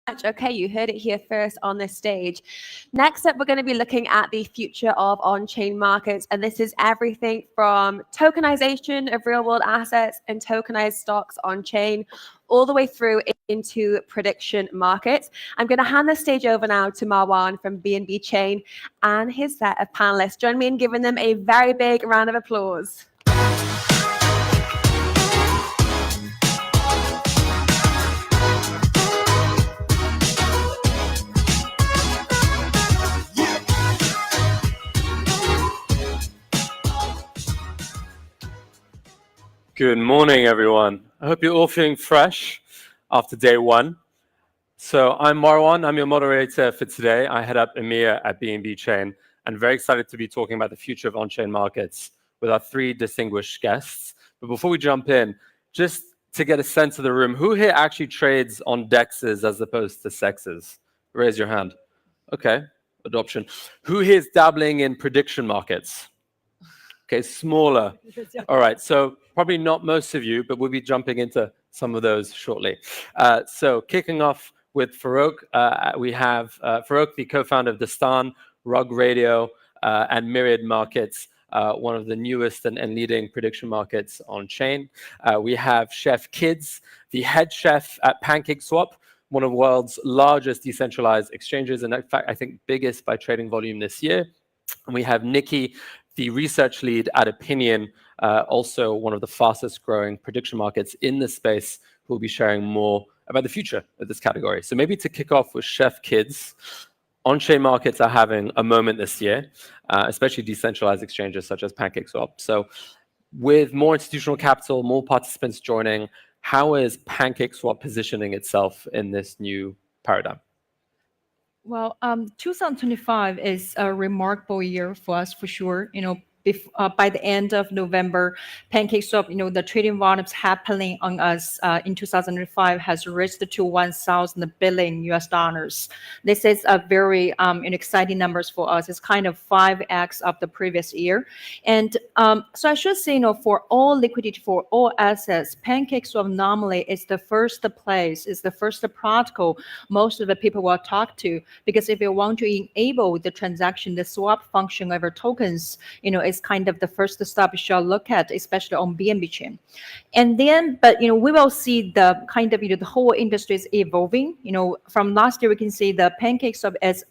Okay, you heard it here first on this stage. Next up, we're going to be looking at the future of on-chain markets, and this is everything from tokenization of real-world assets and tokenized stocks on-chain, all the way through into prediction markets. I'm going to hand the stage over now to Marwan from BNB Chain and his set of panelists. Join me in giving them a very big round of applause. Good morning, everyone. I hope you're all feeling fresh after day one. So I'm Marwan. I'm your moderator for today. I head up EMEA at BNB Chain, and very excited to be talking about the future of on-chain markets with our three distinguished guests. But before we jump in, just to get a sense of the room, who here actually trades on DEXs as opposed to SEXs? Raise your hand. Okay, adoption. Who here is dabbling in prediction markets? Okay, smaller. All right, so probably not most of you, but we'll be jumping into some of those shortly. So kicking off with Farouk, we have Farouk, the co-founder of Dastan, Rug Radio, and Myriad Markets, one of the newest and leading prediction markets on chain. We have Chef Kids, the head chef at PancakeSwap, one of the world's largest decentralized exchanges, and in fact, I think biggest by trading volume this year. And we have Nikki, the research lead at Opinion, also one of the fastest growing prediction markets in this space, who will be sharing more about the future of this category. So maybe to kick off with Chef Kids, on-chain markets are having a moment this year, especially decentralized exchanges such as PancakeSwap. So with more institutional capital, more participants joining, how is PancakeSwap positioning itself in this new paradigm? Well, 2025 is a remarkable year for us, for sure. By the end of November, PancakeSwap, the trading volumes happening on us in 2005 has reached to 1,000 billion US dollars. This is a very exciting numbers for us. It's kind of 5x of the previous year. And so I should say, for all liquidity, for all assets, PancakeSwap normally is the first place, is the first protocol most of the people will talk to, because if you want to enable the transaction, the swap function of our tokens, is kind of the first stop you shall look at, especially on BNB chain. And then, but we will see the kind of the whole industry is evolving. From last year we can see the PancakeSwap as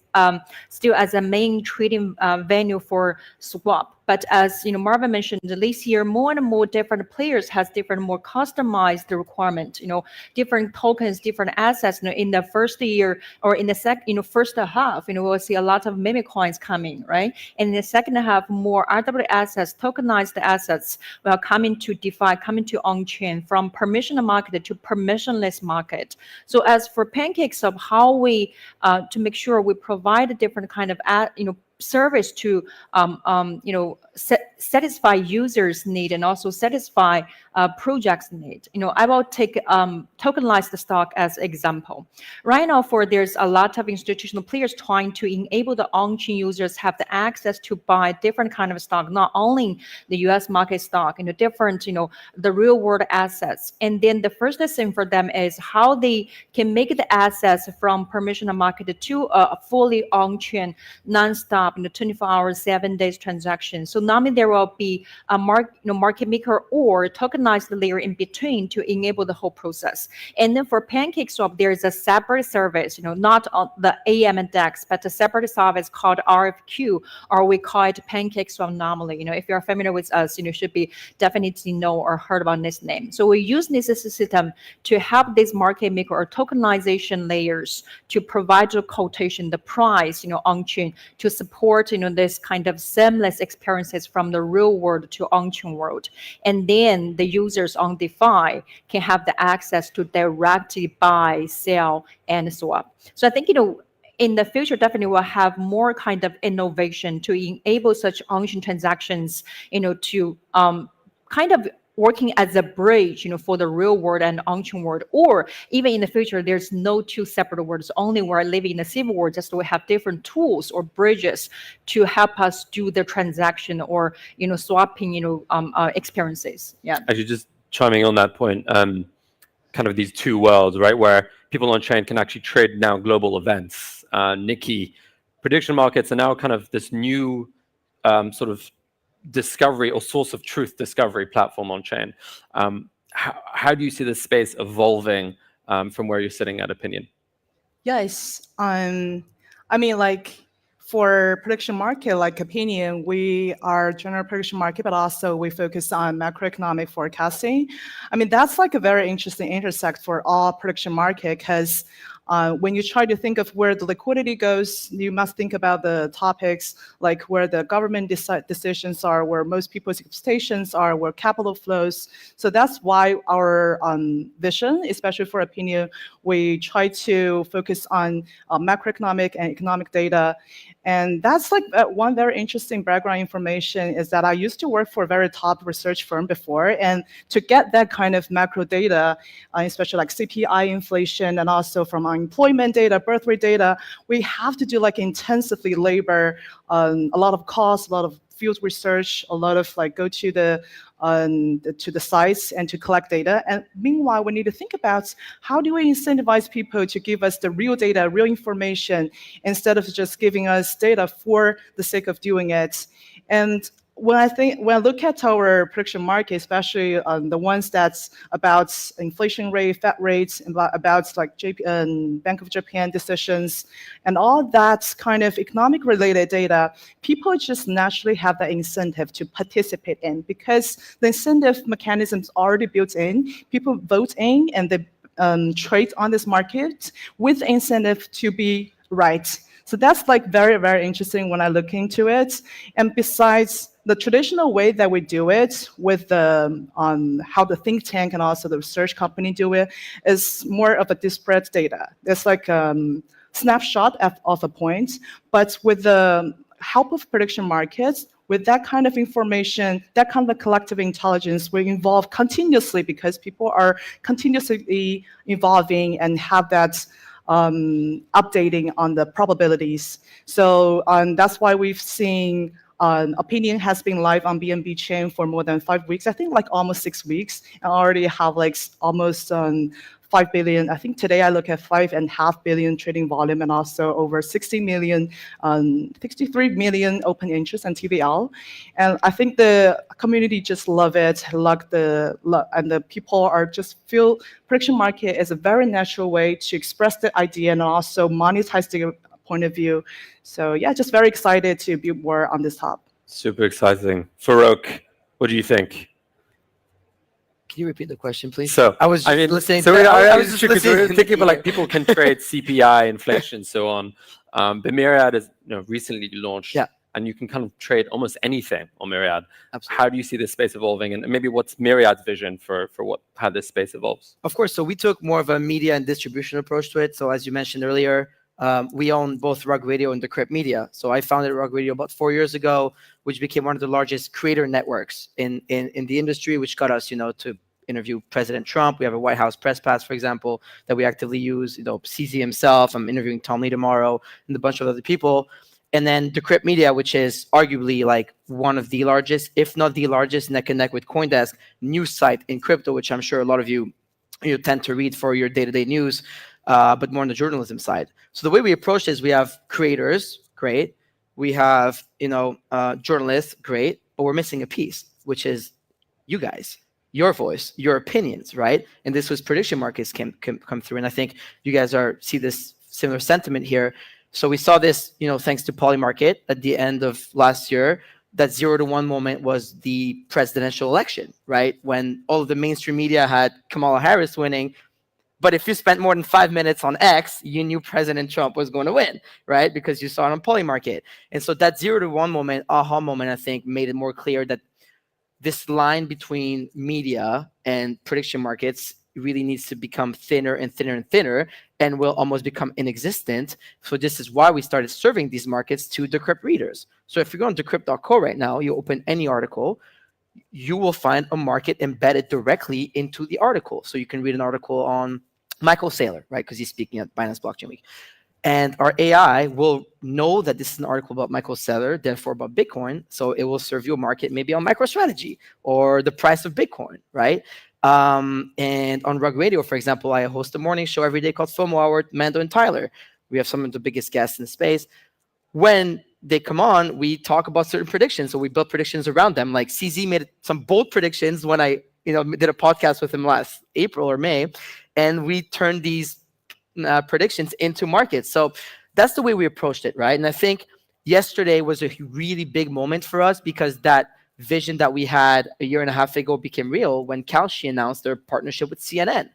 still as a main trading venue for swap. But as Marvin mentioned, this year more and more different players has different, more customized requirement. Different tokens, different assets. In the first year or in the first half, we'll see a lot of meme coins coming, right? And in the second half, more RW assets, tokenized assets will come into DeFi, coming to on-chain, from permission market to permissionless market. So as for PancakeSwap, how we to make sure we provide a different kind of service to satisfy users' need and also satisfy projects' need. I will take tokenized stock as example. Right now, there's a lot of institutional players trying to enable the on-chain users have the access to buy different kind of stock, not only the U.S. market stock, different, the real world assets. And then the first thing for them is how they can make the assets from permission market to a fully on-chain, non-stop, 24 hours, 7 days transaction. So normally there will be a market maker or tokenized layer in between to enable the whole process. And then for PancakeSwap, there is a separate service, not on the AM and DEX, but a separate service called RFQ, or we call it PancakeSwap normally. If you're familiar with us, should be definitely know or heard about this name. So we use this system to help these market maker or tokenization layers to provide the quotation, the price, on-chain, to support, this kind of seamless experiences from the real world to on-chain world. And then the users on DeFi can have the access to directly buy, sell, and swap. So I think, in the future, definitely we'll have more kind of innovation to enable such on-chain transactions, to kind of working as a bridge, for the real world and on-chain world. Or even in the future, there's no two separate worlds, only we're living in the same world, just we have different tools or bridges to help us do the transaction or, swapping, experiences. Yeah. Actually, just chiming on that point, kind of these two worlds, right? Where people on chain can actually trade now global events. Nikki, prediction markets are now kind of this new sort of discovery or source of truth discovery platform on chain. How do you see this space evolving from where you're sitting at Opinion? Yes. I mean, like for prediction market, like Opinion, we are general prediction market, but also we focus on macroeconomic forecasting. I mean, that's like a very interesting intersect for all prediction market because when you try to think of where the liquidity goes, you must think about the topics like where the government decisions are, where most people's expectations are, where capital flows. So that's why our vision, especially for Opinion, we try to focus on macroeconomic and economic data. And that's like one very interesting background information is that I used to work for a very top research firm before. And to get that kind of macro data, especially like CPI inflation and also from unemployment data, birth rate data, we have to do like intensively labor, a lot of costs, a lot of field research, a lot of like go to the sites and to collect data. And meanwhile, we need to think about how do we incentivize people to give us the real data, real information, instead of just giving us data for the sake of doing it. And when I look at our prediction market, especially the ones that's about inflation rate, Fed rates, about like Bank of Japan decisions, and all that kind of economic related data, people just naturally have the incentive to participate in because the incentive mechanism is already built in. People vote in and they trade on this market with the incentive to be right. So that's like very, very interesting when I look into it. And besides the traditional way that we do it with the how the think tank and also the research company do it is more of a disparate data. It's like snapshot of a point, but with the help of prediction markets, with that kind of information, that kind of collective intelligence, we evolve continuously because people are continuously evolving and have that updating on the probabilities. So that's why we've seen Opinion has been live on BNB chain for more than 5 weeks. I think like almost 6 weeks, and already have like almost 5 billion. I think today I look at 5.5 billion trading volume and also over 63 million open interest and TVL. And I think the community just love it, and the people are just feel prediction market is a very natural way to express the idea and also monetize the point of view. So yeah, just very excited to be more on this top. Super exciting. Farouk, what do you think? Can you repeat the question, please? So I was just listening. So I was just listening. thinking about like people can trade CPI, inflation, so on. But Myriad is recently launched, and you can kind of trade almost anything on Myriad. Absolutely. How do you see this space evolving, and maybe what's Myriad's vision for how this space evolves? Of course. So we took more of a media and distribution approach to it. So as you mentioned earlier, we own both Rug Radio and Decrypt Media. So I founded Rug Radio about 4 years ago, which became one of the largest creator networks in the industry, which got us, to interview President Trump. We have a White House press pass, for example, that we actively use. CZ himself. I'm interviewing Tom Lee tomorrow, and a bunch of other people. And then Decrypt Media, which is arguably like one of the largest, if not the largest, neck and neck with CoinDesk news site in crypto, which I'm sure a lot of you tend to read for your day-to-day news. But more on the journalism side. So the way we approach this, we have creators, great. We have, journalists, great. But we're missing a piece, which is you guys, your voice, your opinions, right? And this was prediction markets come through. And I think you guys see this similar sentiment here. So we saw this, thanks to Polymarket at the end of last year. That 0 to 1 moment was the presidential election, right? When all of the mainstream media had Kamala Harris winning. But if you spent more than 5 minutes on X, you knew President Trump was going to win, right? Because you saw it on Polymarket. And so that 0 to 1 moment, aha moment, I think, made it more clear that this line between media and prediction markets really needs to become thinner and thinner and thinner, and will almost become inexistent. So this is why we started serving these markets to Decrypt readers. So if you go on decrypt.co right now, you open any article, you will find a market embedded directly into the article. So you can read an article on Michael Saylor, right? Because he's speaking at Binance Blockchain Week. And our AI will know that this is an article about Michael Saylor, therefore about Bitcoin. So it will serve you a market maybe on MicroStrategy or the price of Bitcoin, right? And on Rug Radio, for example, I host a morning show every day called FOMO Hour with Mando and Tyler. We have some of the biggest guests in the space. When they come on, we talk about certain predictions. So we build predictions around them. Like CZ made some bold predictions when I did a podcast with him last April or May, and we turned these predictions into markets. So that's the way we approached it, right? And I think yesterday was a really big moment for us because that vision that we had a year and a half ago became real when Kalshi announced their partnership with CNN.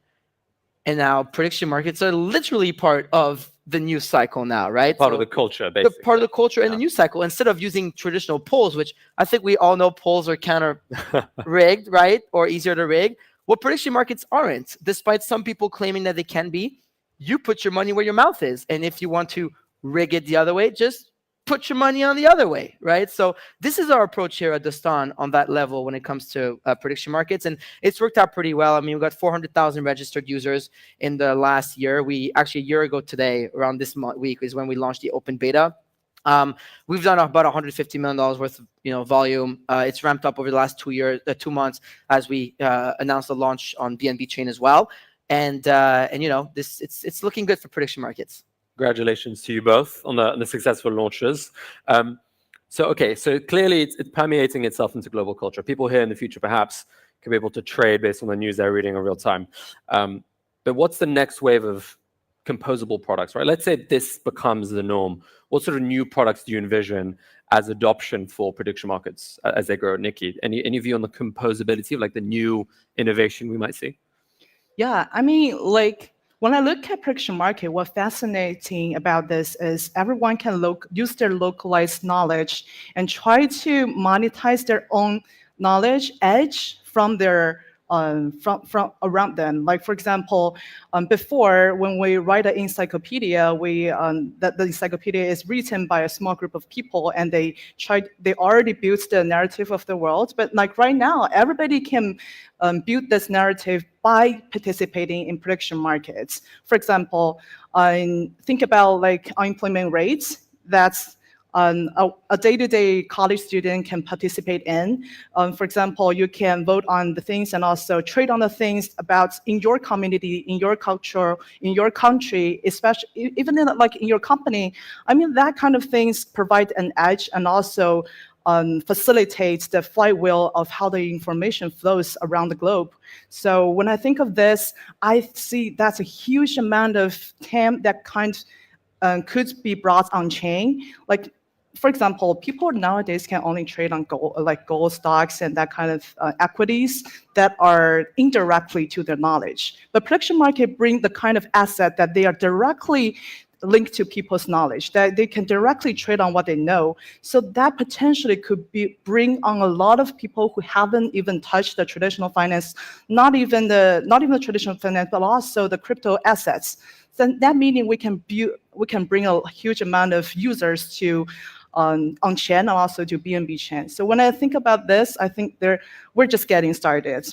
And now prediction markets are literally part of the news cycle now, right? Part of the culture, basically. Part of the culture and the news cycle. Instead of using traditional polls, which I think we all know polls are kind of rigged, right? Or easier to rig. Well, prediction markets aren't, despite some people claiming that they can be. You put your money where your mouth is. And if you want to rig it the other way, just put your money on the other way, right? So this is our approach here at Dastan on that level when it comes to prediction markets. And it's worked out pretty well. I mean, we got 400,000 registered users in the last year. We actually, a year ago today, around this week, is when we launched the open beta. We've done about $150 million worth of volume. It's ramped up over the last 2 months as we announced the launch on BNB chain as well. And it's looking good for prediction markets. Congratulations to you both on the successful launches. So clearly it's permeating itself into global culture. People here in the future perhaps can be able to trade based on the news they're reading in real time. But what's the next wave of composable products, right? Let's say this becomes the norm. What sort of new products do you envision as adoption for prediction markets as they grow? Nikki, any view on the composability of like the new innovation we might see? Yeah, I mean, like, when I look at prediction market, what's fascinating about this is everyone can use their localized knowledge and try to monetize their own knowledge edge from their from around them. Like, for example, before, when we write an encyclopedia, the encyclopedia is written by a small group of people, and they already built the narrative of the world. But like right now, everybody can build this narrative by participating in prediction markets. For example, think about like unemployment rates. That's a day-to-day college student can participate in. For example, you can vote on the things and also trade on the things about in your community, in your culture, in your country, especially even in your company. I mean, that kind of things provide an edge and also facilitates the flywheel of how the information flows around the globe. So when I think of this, I see that's a huge amount of TAM that could be brought on chain. Like, for example, people nowadays can only trade on gold stocks and that kind of equities that are indirectly to their knowledge. But prediction market bring the kind of asset that they are directly linked to people's knowledge, that they can directly trade on what they know. So that potentially could bring on a lot of people who haven't even touched the traditional finance, not even the traditional finance, but also the crypto assets. Then that meaning we can bring a huge amount of users to on chain and also to BNB chain. So when I think about this, I think we're just getting started.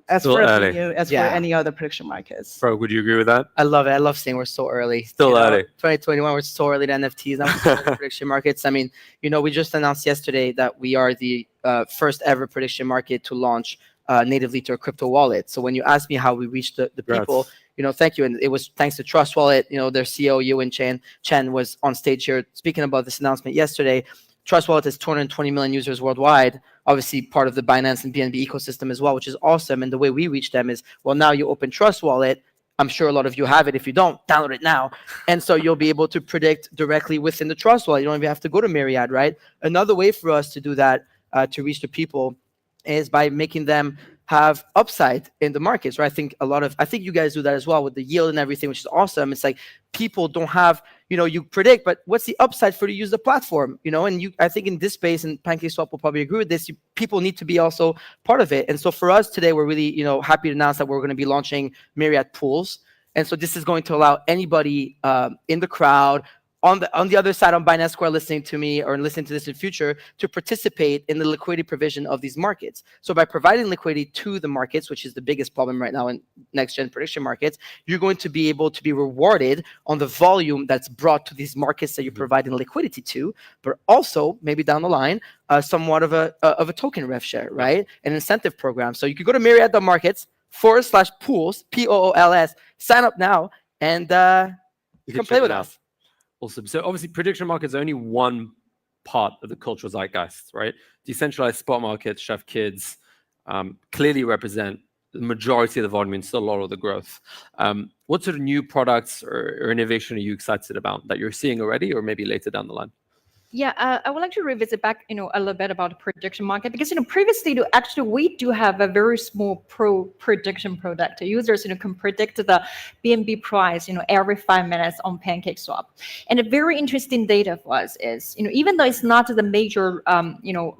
As for any other prediction markets. Bro, would you agree with that? I love it. I love saying we're so early. Still early. 2021, we're so early to NFTs now. Prediction markets. I mean, we just announced yesterday that we are the first ever prediction market to launch natively to a crypto wallet. So when you ask me how we reached the people, thank you. And it was thanks to Trust Wallet. Their CEO, Ewan Chen was on stage here speaking about this announcement yesterday. Trust Wallet has 220 million users worldwide, obviously part of the Binance and BNB ecosystem as well, which is awesome. And the way we reach them is, well, now you open Trust Wallet. I'm sure a lot of you have it. If you don't, download it now. And so you'll be able to predict directly within the Trust Wallet. You don't even have to go to Myriad, right? Another way for us to do that, to reach the people, is by making them have upside in the markets, right? I think you guys do that as well with the yield and everything, which is awesome. It's like people don't have, you predict, but what's the upside for you to use the platform, and I think in this space, and PancakeSwap will probably agree with this, people need to be also part of it. And so for us today, we're really, happy to announce that we're going to be launching Myriad pools. And so this is going to allow anybody in the crowd, on the other side on Binance Square listening to me or listening to this in the future, to participate in the liquidity provision of these markets. So by providing liquidity to the markets, which is the biggest problem right now in next-gen prediction markets, you're going to be able to be rewarded on the volume that's brought to these markets that you're providing liquidity to, but also maybe down the line, somewhat of a token rev share, right? An incentive program. So you could go to Myriad.markets, /pools, POOLS. Sign up now and You come check play it with out. us. Awesome. So obviously, prediction markets are only one part of the cultural zeitgeist, right? Decentralized spot markets, Chef Kids, clearly represent the majority of the volume and still a lot of the growth. What sort of new products or innovation are you excited about that you're seeing already, or maybe later down the line? Yeah, I would like to revisit back, a little bit about the prediction market because, previously, actually, we do have a very small prediction product. Users, can predict the BNB price, every 5 minutes on PancakeSwap. And a very interesting data for us is, even though it's not the major,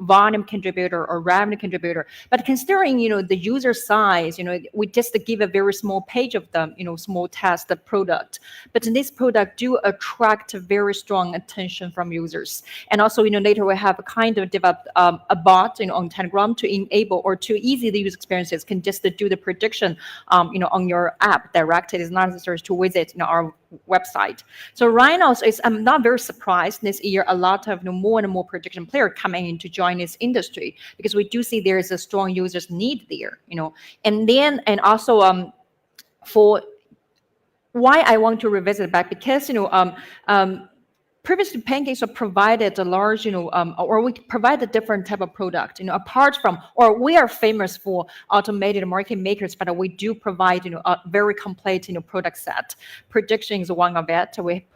volume contributor or revenue contributor, but considering, the user size, we just give a very small page of the, small test product. But this product do attract very strong attention from users. And also, later we have kind of developed a bot, on Telegram to enable or to easy the user experiences can just do the prediction, on your app directly. It's not necessary to visit, our website. So right now, I'm not very surprised this year a lot of more and more prediction players coming in to join this industry because we do see there is a strong users need there, and also for why I want to revisit back because previously, PancakeSwap provided a large, or we provide a different type of product, apart from, or we are famous for automated market makers, but we do provide, a very complete, product set. Prediction is one of it. We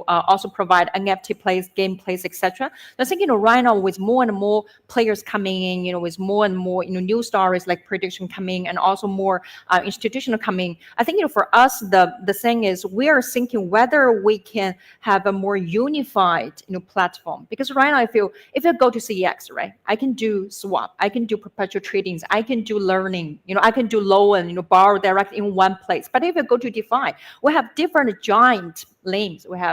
also provide NFT plays, game plays, etc. I think, right now with more and more players coming in, with more and more, new stories like prediction coming and also more institutional coming. I think, for us, the thing is we are thinking whether we can have a more unified, platform. Because right now I feel if I go to CEX, right, I can do swap, I can do perpetual tradings, I can do learning, I can do loan, borrow direct in one place. But if I go to DeFi, we have different giant lanes. We have,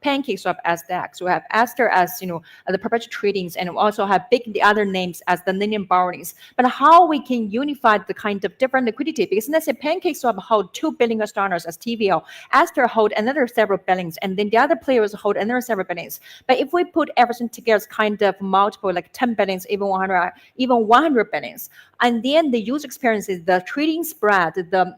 PancakeSwap as DEX. We have Aster as, the perpetual tradings, and we also have the other names as the linear borrowings. But how we can unify the kind of different liquidity? Because let's say PancakeSwap hold $2 billion as TVL, Aster hold another several billions, and then the other players hold another several billions. But if we put everything together, it's kind of multiple, like 10 billions, even 100 billions, and then the user experiences, the trading spread, the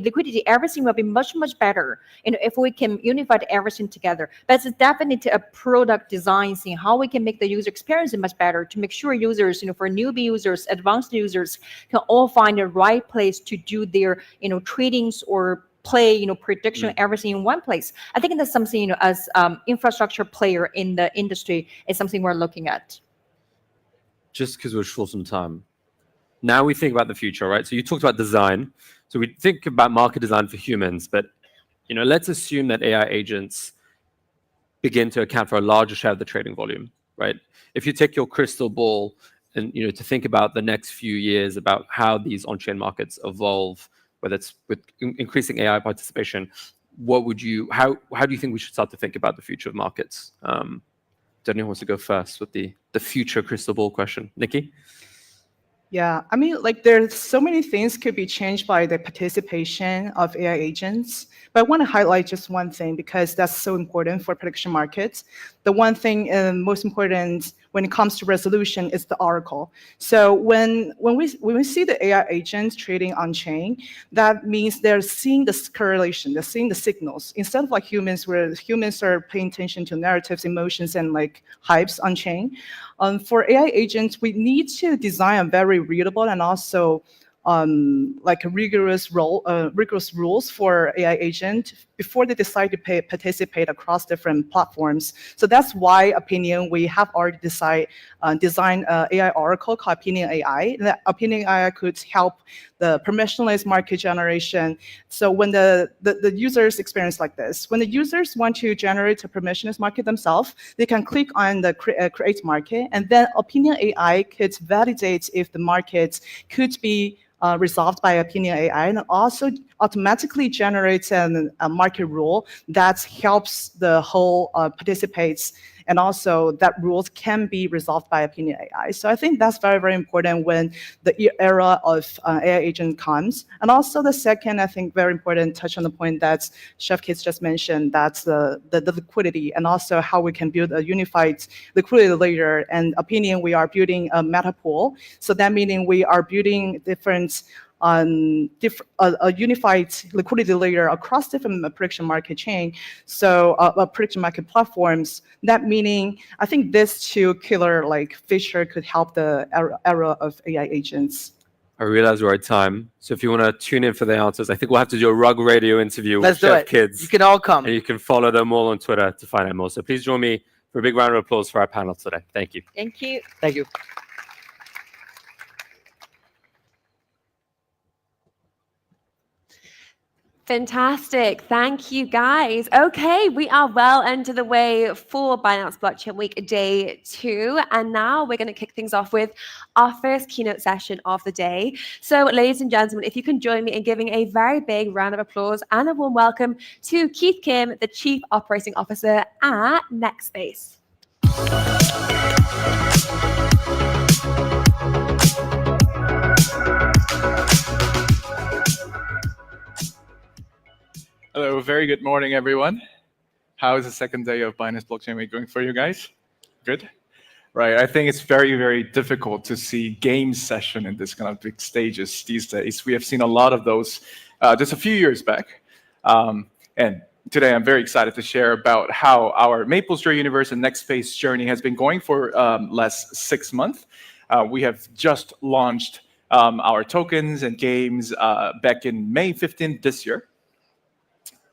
liquidity, everything will be much better. If we can unify everything together. But it's definitely a product design thing, how we can make the user experience much better to make sure users, for newbie users, advanced users can all find the right place to do their, tradings or play, prediction, everything in one place. I think that's something, as infrastructure player in the industry, is something we're looking at. Just because we're short on time. Now we think about the future, right? So you talked about design. So we think about market design for humans, but let's assume that AI agents begin to account for a larger share of the trading volume, right? If you take your crystal ball and to think about the next few years about how these on-chain markets evolve, whether it's with increasing AI participation, how do you think we should start to think about the future of markets? Anyone wants to go first with the future crystal ball question? Nikki? Yeah, I mean, there's so many things could be changed by the participation of AI agents. But I want to highlight just one thing because that's so important for prediction markets. The one thing most important when it comes to resolution is the oracle. So when we see the AI agents trading on chain, that means they're seeing the correlation, they're seeing the signals. Instead of humans, where humans are paying attention to narratives, emotions, and hypes on chain. For AI agents, we need to design a very readable and also rigorous rules for AI agent before they decide to participate across different platforms. So that's why Opinion, we have already designed AI oracle called Opinion AI. The Opinion AI could help the permissionless market generation. So when the users experience like this, when the users want to generate a permissionless market themselves, they can click on the create market, and then Opinion AI could validate if the market could be resolved by Opinion AI, and also automatically generates a market rule that helps the whole participants, and also that rules can be resolved by Opinion AI. So I think that's very important when the era of AI agent comes. And also the second, I think very important, touch on the point that Chef Kids just mentioned, that's the liquidity, and also how we can build a unified liquidity layer. And Opinion, we are building a meta pool. So that meaning we are building different a unified liquidity layer across different prediction market chain, so prediction market platforms. That meaning, I think this two killer feature could help the era of AI agents. I realize we're at time, so if you want to tune in for the answers, I think we'll have to do a Rug Radio interview Let's with do Chef it. Kids. You can all come. And you can follow them all on Twitter to find out more. So please join me for a big round of applause for our panel today. Thank you. Thank you. Thank you. Fantastic. Thank you, guys. Okay, we are well into the way for Binance Blockchain Week Day 2. And now we're going to kick things off with our first keynote session of the day. So, ladies and gentlemen, if you can join me in giving a very big round of applause and a warm welcome to Keith Kim, the Chief Operating Officer at Nextbase. Hello, very good morning, everyone. How is the second day of Binance Blockchain Week going for you guys? Good? Right, I think it's very, very difficult to see game session in this kind of big stages these days. We have seen a lot of those just a few years back. And today I'm very excited to share about how our MapleStory Universe and Nextbase journey has been going for last 6 months. We have just launched our tokens and games back in May 15th this year.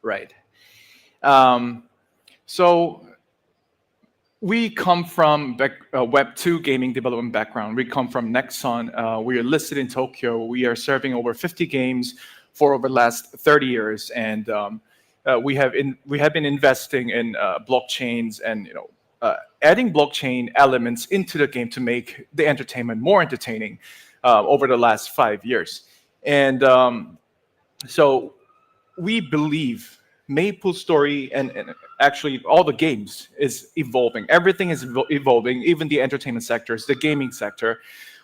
Right. So we come from Web 2 gaming development background. We come from Nexon. We are listed in Tokyo. We are serving over 50 games for over the last 30 years, and we have been investing in blockchains and adding blockchain elements into the game to make the entertainment more entertaining over the last 5 years. And so we believe MapleStory and actually all the games is evolving. Everything is evolving, even the entertainment sectors, the gaming sector.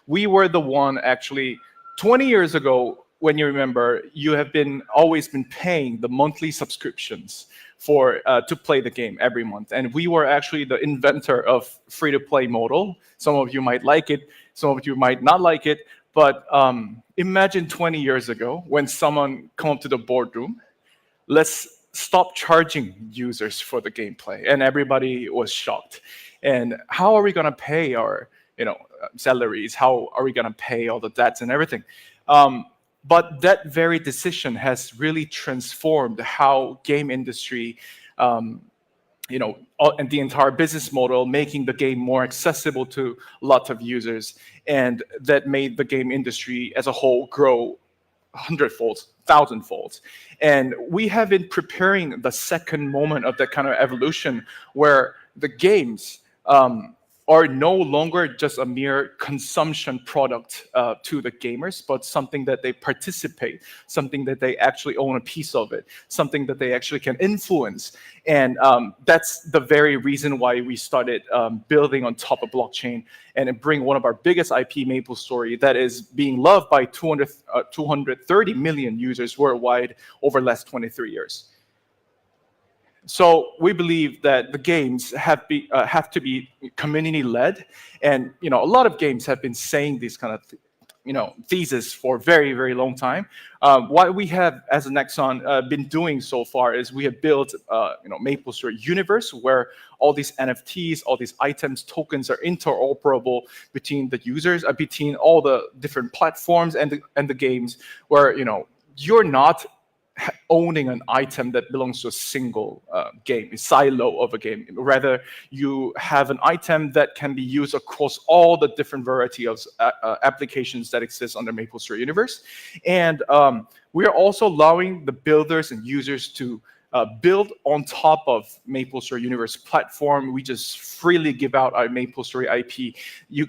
We were the one actually 20 years ago, when you remember, you have always been paying the monthly subscriptions for to play the game every month. And we were actually the inventor of free-to-play model. Some of you might like it, some of you might not like it. But imagine 20 years ago when someone come up to the boardroom, let's stop charging users for the gameplay, and everybody was shocked. And how are we going to pay our salaries? How are we going to pay all the debts and everything? But that very decision has really transformed how game industry, and the entire business model, making the game more accessible to lots of users, and that made the game industry as a whole grow 100-fold, 1,000-fold. And we have been preparing the second moment of that kind of evolution, where the games are no longer just a mere consumption product to the gamers, but something that they participate, something that they actually own a piece of it, something that they actually can influence. And that's the very reason why we started building on top of blockchain and bring one of our biggest IP, MapleStory, that is being loved by 230 million users worldwide over the last 23 years. So we believe that the games have to be community-led, and a lot of games have been saying these kind of thesis for a very, very long time. What we have as a Nexon been doing so far is we have built MapleStory Universe, where all these NFTs, all these items, tokens are interoperable between the users, between all the different platforms and the games, where you're not owning an item that belongs to a single game, a silo of a game. Rather, you have an item that can be used across all the different variety of applications that exist on the MapleStory Universe. And we are also allowing the builders and users to build on top of MapleStory Universe platform. We just freely give out our MapleStory IP. You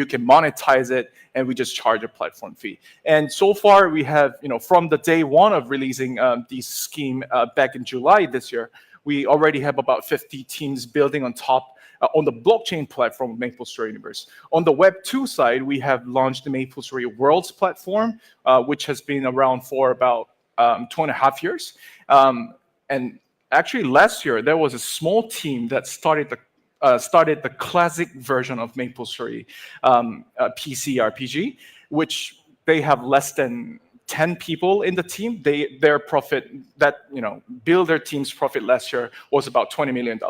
can monetize it, and we just charge a platform fee. And so far, we have from the day one of releasing this scheme back in July this year, we already have about 50 teams building on top on the blockchain platform of MapleStory Universe. On the Web 2 side, we have launched the MapleStory Worlds platform, which has been around for about 2.5 years. And actually, last year there was a small team that started the classic version of MapleStory PC RPG, which they have less than 10 people in the team, their profit that build their team's profit last year was about $20 million,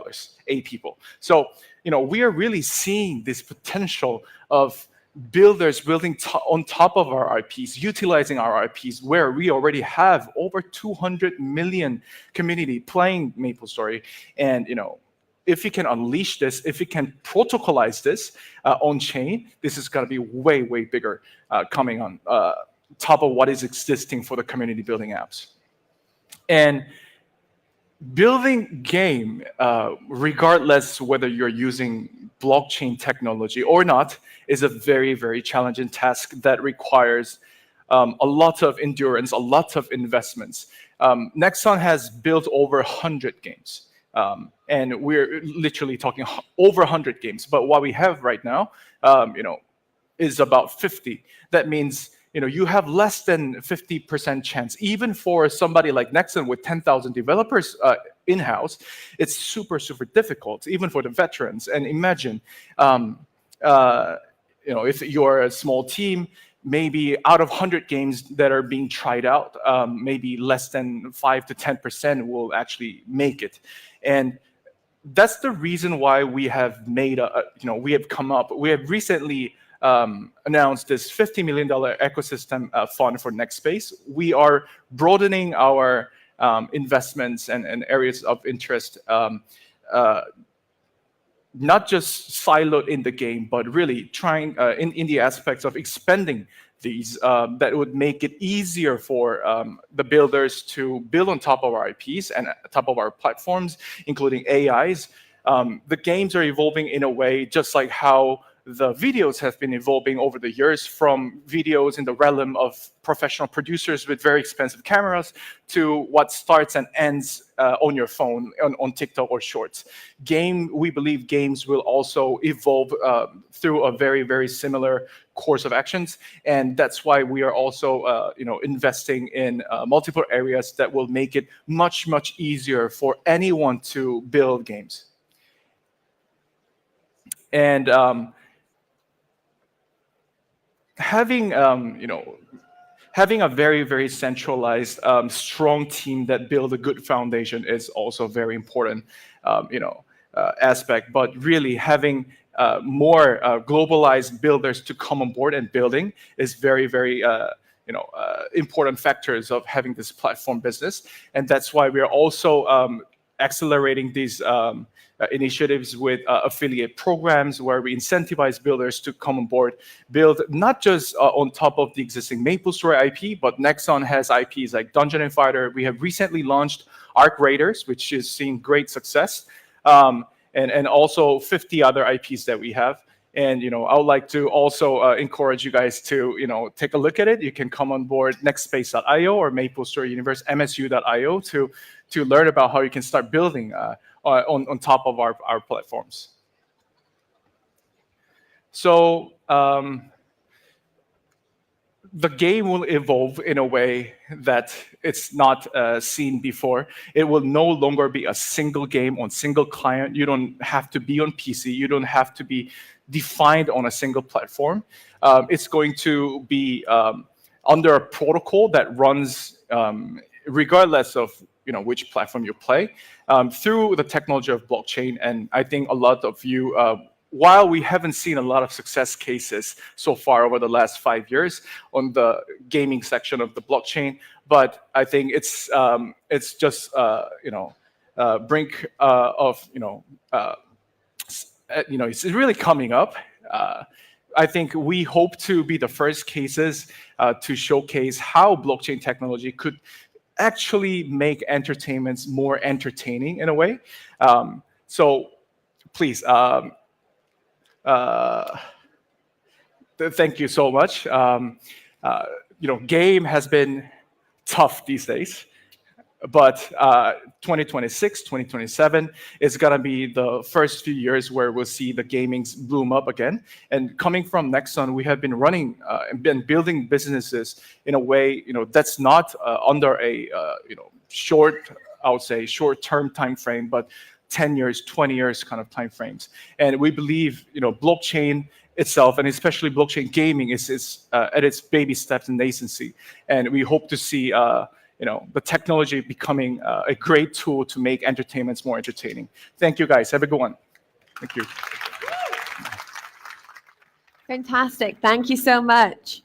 8 people. So we are really seeing this potential of builders building on top of our IPs, utilizing our IPs, where we already have over 200 million community playing MapleStory. And if we can unleash this, if we can protocolize this on chain, this is going to be way, way bigger coming on top of what is existing for the community building apps. And building game, regardless whether you're using blockchain technology or not, is a very, very challenging task that requires a lot of endurance, a lot of investments. Nexon has built over 100 games. And we're literally talking over 100 games. But what we have right now, is about 50. That means you have less than 50% chance. Even for somebody like Nexon with 10,000 developers in-house, it's super, super difficult, even for the veterans. And imagine, if you're a small team, maybe out of 100 games that are being tried out, maybe less than 5 to 10% will actually make it. And that's the reason why we have made we have recently announced this $50 million ecosystem fund for Next Space. We are broadening our investments and areas of interest, not just siloed in the game, but really trying in the aspects of expanding these that would make it easier for the builders to build on top of our IPs and top of our platforms, including AIs. The games are evolving in a way just like how the videos have been evolving over the years, from videos in the realm of professional producers with very expensive cameras to what starts and ends on your phone on TikTok or Shorts. We believe games will also evolve through a very, very similar course of actions. And that's why we are also investing in multiple areas that will make it much, much easier for anyone to build games. And having a very, very centralized, strong team that build a good foundation is also very important, aspect. But really having more globalized builders to come on board and building is very, very important factors of having this platform business. And that's why we are also accelerating these initiatives with affiliate programs where we incentivize builders to come on board, build not just on top of the existing MapleStory IP, but Nexon has IPs like Dungeon & Fighter. We have recently launched Arc Raiders, which is seeing great success, and also 50 other IPs that we have. And I would like to also encourage you guys to take a look at it. You can come on board nextspace.io or MapleStory Universe MSU.io to learn about how you can start building on top of our platforms. So the game will evolve in a way that it's not seen before. It will no longer be a single game on single client. You don't have to be on PC. You don't have to be defined on a single platform. It's going to be under a protocol that runs regardless of which platform you play, through the technology of blockchain. And I think a lot of you, while we haven't seen a lot of success cases so far over the last 5 years on the gaming section of the blockchain, but I think it's just brink of it's really coming up. I think we hope to be the first cases to showcase how blockchain technology could actually make entertainments more entertaining in a way. So please, thank you so much. Game has been tough these days, but 2026, 2027 is going to be the first few years where we'll see the gamings bloom up again. And coming from Nexon, we have been running and been building businesses in a way that's not under a short-term time frame, but 10 years, 20 years kind of time frames. And we believe, blockchain itself, and especially blockchain gaming, is at its baby steps in nascency. And we hope to see, the technology becoming a great tool to make entertainments more entertaining. Thank you, guys. Have a good one. Thank you. Fantastic. Thank you so much.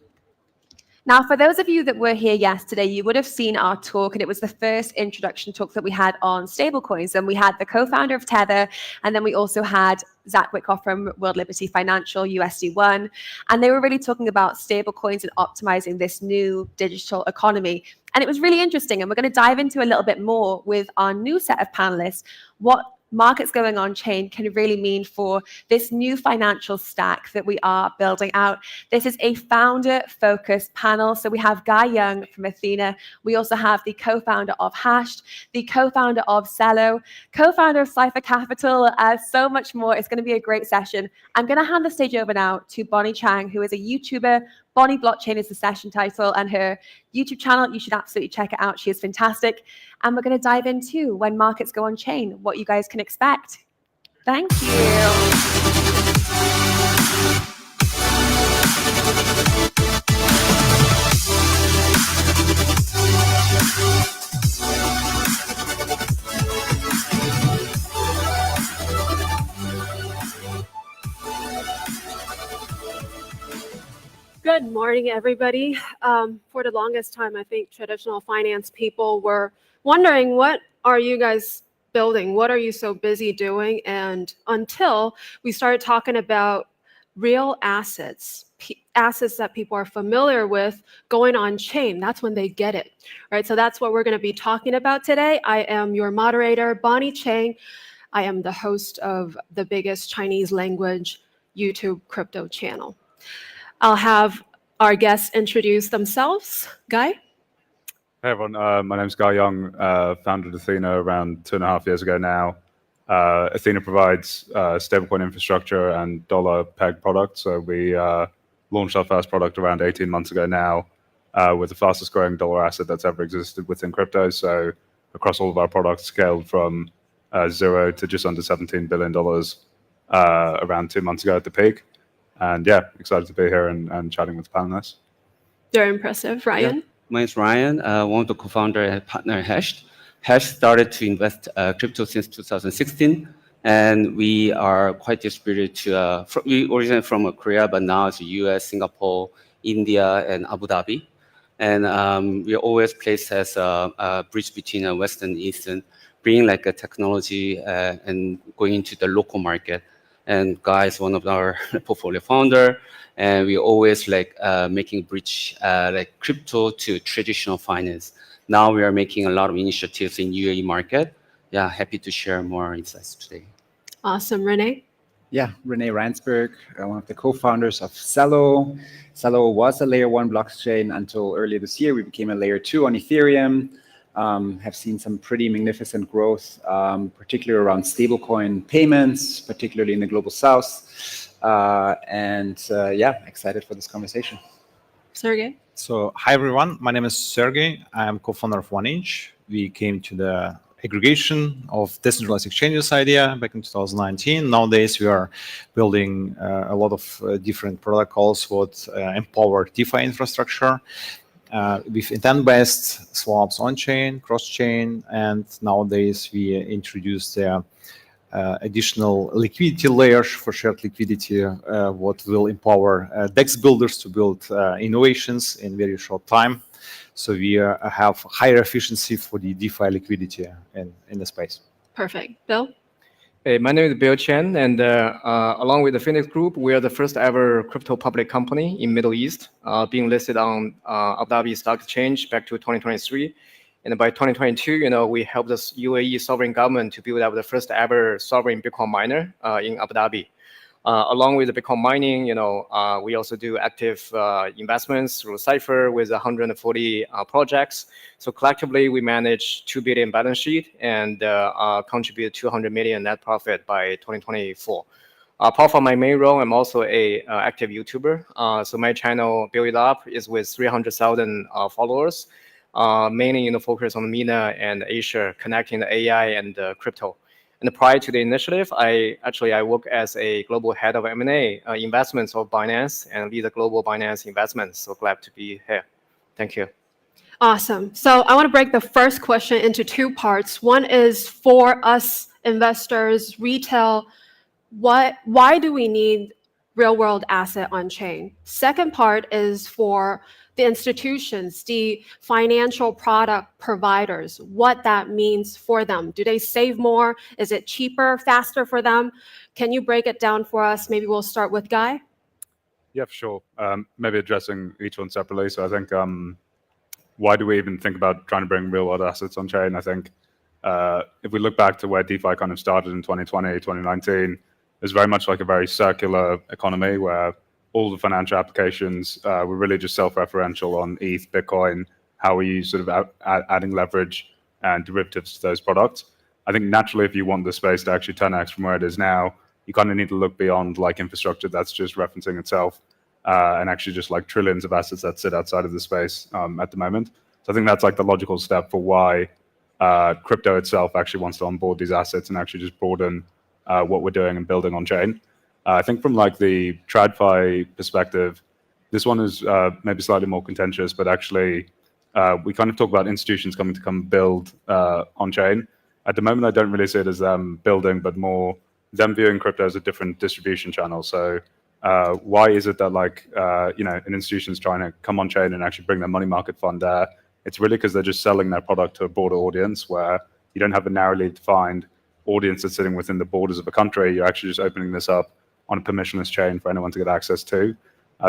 Now, for those of you that were here yesterday, you would have seen our talk, and it was the first introduction talk that we had on stablecoins. And we had the co-founder of Tether, and then we also had Zach Witkoff from World Liberty Financial, USD1. And they were really talking about stablecoins and optimizing this new digital economy. And it was really interesting. And we're going to dive into a little bit more with our new set of panelists, what markets going on chain can really mean for this new financial stack that we are building out. This is a founder-focused panel. So we have Guy Young from Athena. We also have the co-founder of Hashed, the co-founder of Cello, co-founder of Cypher Capital, so much more. It's going to be a great session. I'm going to hand the stage over now to Bonnie Chang, who is a YouTuber. Bonnie Blockchain is the session title, and her YouTube channel, you should absolutely check it out. She is fantastic. And we're going to dive into when markets go on chain, what you guys can expect. Thank you. Good morning, everybody. For the longest time, I think traditional finance people were wondering, what are you guys building? What are you so busy doing? And until we started talking about real assets, assets that people are familiar with going on chain, that's when they get it, right? So that's what we're going to be talking about today. I am your moderator, Bonnie Chang. I am the host of the biggest Chinese language YouTube crypto channel. I'll have our guests introduce themselves. Guy? Hey everyone, my name's Guy Young, founded Athena around 2.5 years ago now. Athena provides stablecoin infrastructure and dollar-pegged products. So we launched our first product around 18 months ago now with the fastest growing dollar asset that's ever existed within crypto. So across all of our products, scaled from 0 to just under $17 billion around 2 months ago at the peak. And yeah, excited to be here and chatting with the panelists. Very impressive. Ryan? Yeah. My name is Ryan, one of the co-founder and partner at Hashed. Hashed started to invest crypto since 2016, and we are quite distributed to, we originate from Korea, but now it's US, Singapore, India, and Abu Dhabi. And we are always placed as a bridge between Western and Eastern, bringing like a technology and going into the local market. And Guy is one of our portfolio founder, and we always like making bridge like crypto to traditional finance. Now we are making a lot of initiatives in UAE market. Yeah, happy to share more insights today. Awesome. Renee? Yeah, Renee Ransberg, one of the co-founders of Cello. Cello was a layer 1 blockchain until earlier this year. We became a layer 2 on Ethereum. Have seen some pretty magnificent growth, particularly around stablecoin payments, particularly in the global south. Yeah, excited for this conversation. Sergey? So hi everyone, my name is Sergey. I am co-founder of 1inch. We came to the aggregation of decentralized exchanges idea back in 2019. Nowadays we are building a lot of different protocols that empower DeFi infrastructure. With intent-based swaps on-chain, cross-chain, and nowadays we introduced additional liquidity layers for shared liquidity, what will empower DEX builders to build innovations in very short time. So we have higher efficiency for the DeFi liquidity in the space. Perfect. Bill? Hey, my name is Bill Chen, and along with the Phoenix Group, we are the first ever crypto public company in Middle East, being listed on Abu Dhabi Stock Exchange back to 2023. And by 2022, we helped the UAE sovereign government to build up the first ever sovereign Bitcoin miner in Abu Dhabi. Along with the Bitcoin mining, we also do active investments through Cypher with 140 projects. So collectively, we manage 2 billion balance sheet and contribute 200 million net profit by 2024. Apart from my main role, I'm also a active YouTuber. So my channel, Build It Up, is with 300,000 followers, mainly focus on MENA and Asia, connecting the AI and crypto. And prior to the initiative, I work as a global head of M&A investments of Binance and lead the global Binance investments. So glad to be here. Thank you. Awesome. So I want to break the first question into two parts. One is for us investors, retail, why do we need real world asset on chain? Second part is for the institutions, the financial product providers, what that means for them. Do they save more? Is it cheaper, faster for them? Can you break it down for us? Maybe we'll start with Guy. Yeah, for sure. Maybe addressing each one separately. So I think why do we even think about trying to bring real world assets on chain? I think if we look back to where DeFi kind of started in 2020, 2019, it was very much like a very circular economy where all the financial applications were really just self-referential on ETH, Bitcoin, how we use sort of adding leverage and derivatives to those products. I think naturally, if you want the space to actually 10x from where it is now, you kind of need to look beyond like infrastructure that's just referencing itself and actually just like trillions of assets that sit outside of the space at the moment. So I think that's like the logical step for why crypto itself actually wants to onboard these assets and actually just broaden what we're doing and building on chain. I think from like the TradFi perspective, this one is maybe slightly more contentious, but actually we kind of talk about institutions coming to come build on chain. At the moment, I don't really see it as them building, but more them viewing crypto as a different distribution channel. So why is it that like, an institution's trying to come on chain and actually bring their money market fund there? It's really because they're just selling their product to a broader audience where you don't have a narrowly defined audience that's sitting within the borders of a country. You're actually just opening this up on a permissionless chain for anyone to get access to.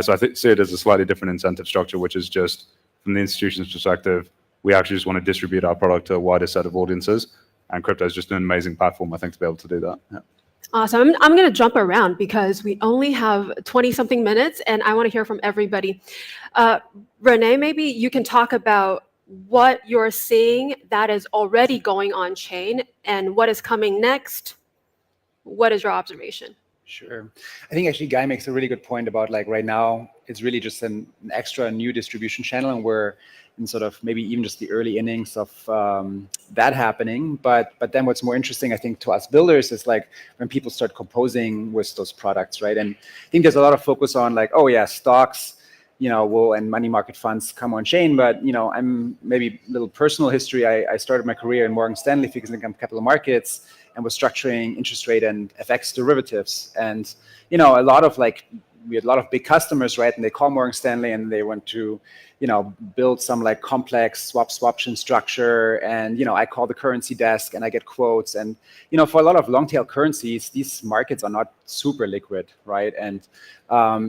So I see it as a slightly different incentive structure, which is just from the institution's perspective, we actually just want to distribute our product to a wider set of audiences. And crypto is just an amazing platform, I think, to be able to do that. Yeah. Awesome. I'm going to jump around because we only have 20-something minutes and I want to hear from everybody. Renee, maybe you can talk about what you're seeing that is already going on chain and what is coming next. What is your observation? Sure. I think actually Guy makes a really good point about like right now, it's really just an extra new distribution channel and we're in sort of maybe even just the early innings of that happening. But then what's more interesting, I think, to us builders is like when people start composing with those products, right? And I think there's a lot of focus on like, oh yeah, stocks, and money market funds come on chain. But, I'm maybe a little personal history. I started my career in Morgan Stanley fixed income capital markets and was structuring interest rate and FX derivatives. And, we had a lot of big customers, right? And they call Morgan Stanley and they want to, build some like complex swaption structure. And, I call the currency desk and I get quotes. And, for a lot of long tail currencies, these markets are not super liquid, right? And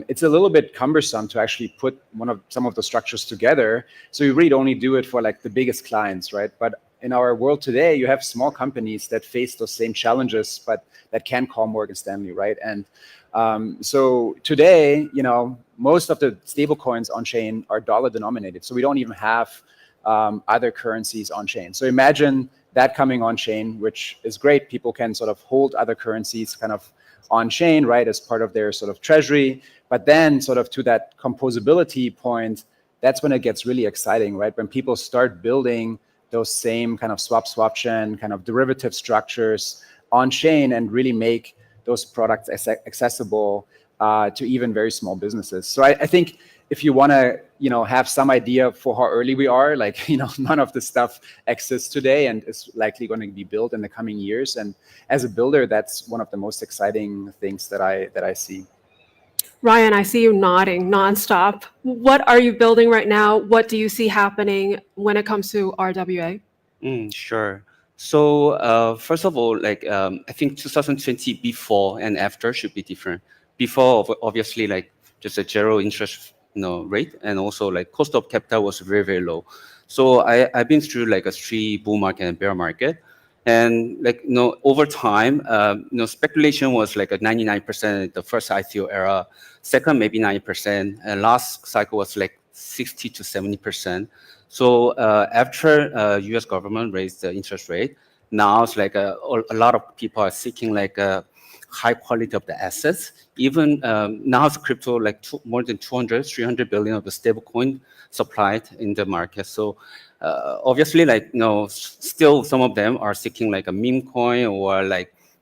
it's a little bit cumbersome to actually put some of the structures together. So you really only do it for like the biggest clients, right? But in our world today, you have small companies that face those same challenges, but that can call Morgan Stanley, right? And so today, most of the stable coins on chain are dollar denominated. So we don't even have other currencies on chain. So imagine that coming on chain, which is great. People can sort of hold other currencies kind of on chain, right, as part of their sort of treasury. But then sort of to that composability point, that's when it gets really exciting, right? When people start building those same kind of swaption, kind of derivative structures on chain and really make those products accessible to even very small businesses. So I think if you want to, have some idea for how early we are, like, none of this stuff exists today and is likely going to be built in the coming years. And as a builder, that's one of the most exciting things that I see. Ryan, I see you nodding nonstop. What are you building right now? What do you see happening when it comes to RWA? Sure. So first of all, I think 2020 before and after should be different. Before, obviously, just a zero interest rate, and also cost of capital was very, very low. So I've been through a 3 bull market and bear market, and over time, speculation was a 99% the first ICO era, second maybe 9%, and last cycle was 60 to 70%. So after U.S. government raised the interest rate, now it's a lot of people are seeking a high quality of the assets. Even now it's crypto more than 200, 300 billion of the stable coin supplied in the market. So obviously still some of them are seeking a meme coin or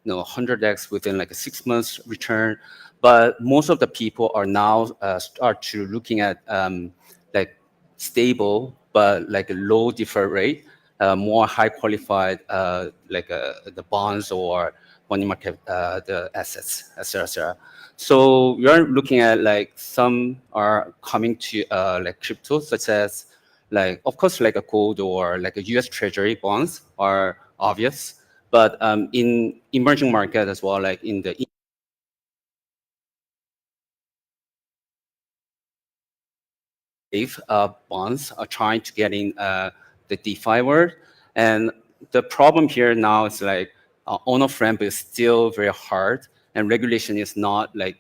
100x within like a 6 months return. But most of the people are now start to looking at like stable but like a low deferred rate, more high qualified like the bonds or money market the assets, etc. So we are looking at like some are coming to like crypto, such as like of course like a gold or like a U.S. Treasury bonds are obvious, but in emerging market as well, like in the bonds are trying to get in the DeFi world. And the problem here now is like on-off-ramp is still very hard, and regulation is not like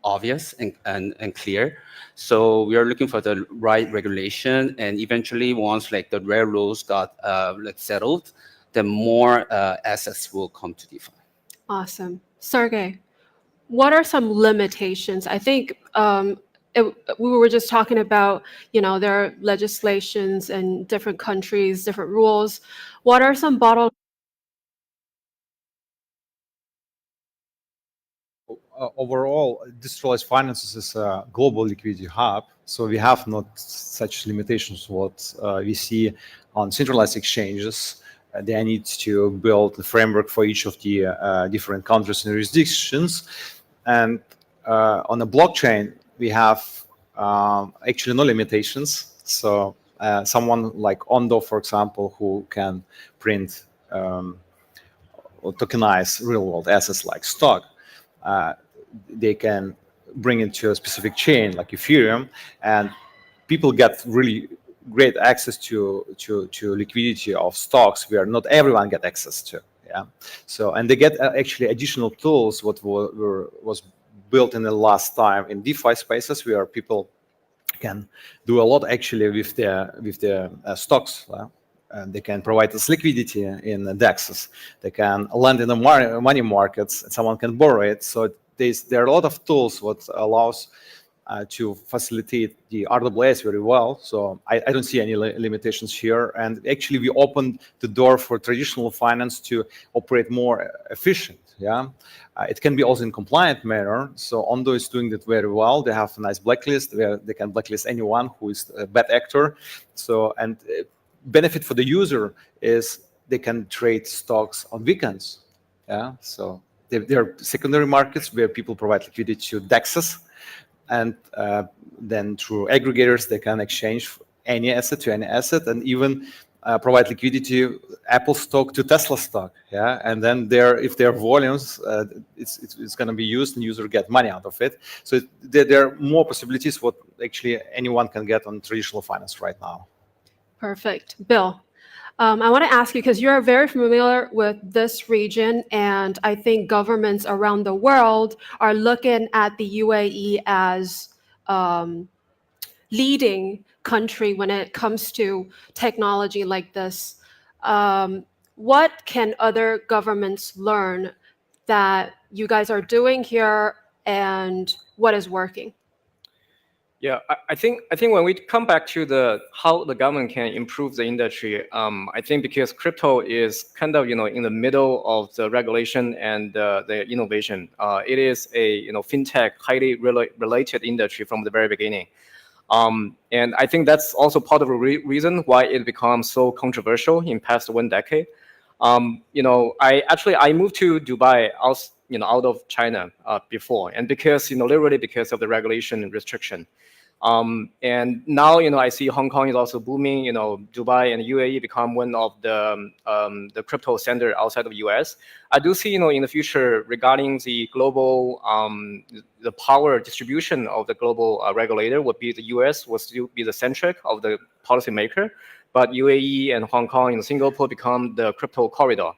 obvious and clear. So we are looking for the right regulation, and eventually once like the railroads got like settled, then more assets will come to DeFi. Awesome. Sergey, what are some limitations? I think we were just talking about, there are legislations in different countries, different rules. What are some bottlenecks? Overall, decentralized finances is a global liquidity hub, so we have not such limitations what we see on centralized exchanges. They need to build the framework for each of the different countries and jurisdictions. And on the blockchain, we have actually no limitations. So someone like Ondo, for example, who can print or tokenize real-world assets like stock, they can bring it to a specific chain like Ethereum, and people get really great access to liquidity of stocks where not everyone get access to. Yeah, so and they get actually additional tools what was built in the last time in DeFi spaces where people can do a lot actually with their stocks. And they can provide us liquidity in the DEXs. They can lend in the money markets, and someone can borrow it. So there are a lot of tools what allows to facilitate the RWAs very well. So I don't see any limitations here. And actually, we opened the door for traditional finance to operate more efficient. Yeah, it can be also in compliant manner. So Ondo is doing that very well. They have a nice blacklist where they can blacklist anyone who is a bad actor. So benefit for the user is they can trade stocks on weekends. Yeah, so there are secondary markets where people provide liquidity to DEXs, and then through aggregators they can exchange any asset to any asset, and even provide liquidity Apple stock to Tesla stock. Yeah, and then if there are volumes, it's going to be used and user get money out of it. So there are more possibilities what actually anyone can get on traditional finance right now. Perfect. Bill, I want to ask you, because you're very familiar with this region, and I think governments around the world are looking at the UAE as leading country when it comes to technology like this. What can other governments learn that you guys are doing here, and what is working? Yeah, I think when we come back to how the government can improve the industry, I think because crypto is kind of in the middle of the regulation and the innovation. It is a fintech highly related industry from the very beginning, and I think that's also part of the reason why it becomes so controversial in past 1 decade. I moved to Dubai out of China before, and because literally because of the regulation and restriction. And now, I see Hong Kong is also booming. Dubai and UAE become one of the crypto center outside of US. I do see, in the future regarding the global, the power distribution of the global regulator would be the US will still be the centric of the policymaker, but UAE and Hong Kong and Singapore become the crypto corridor.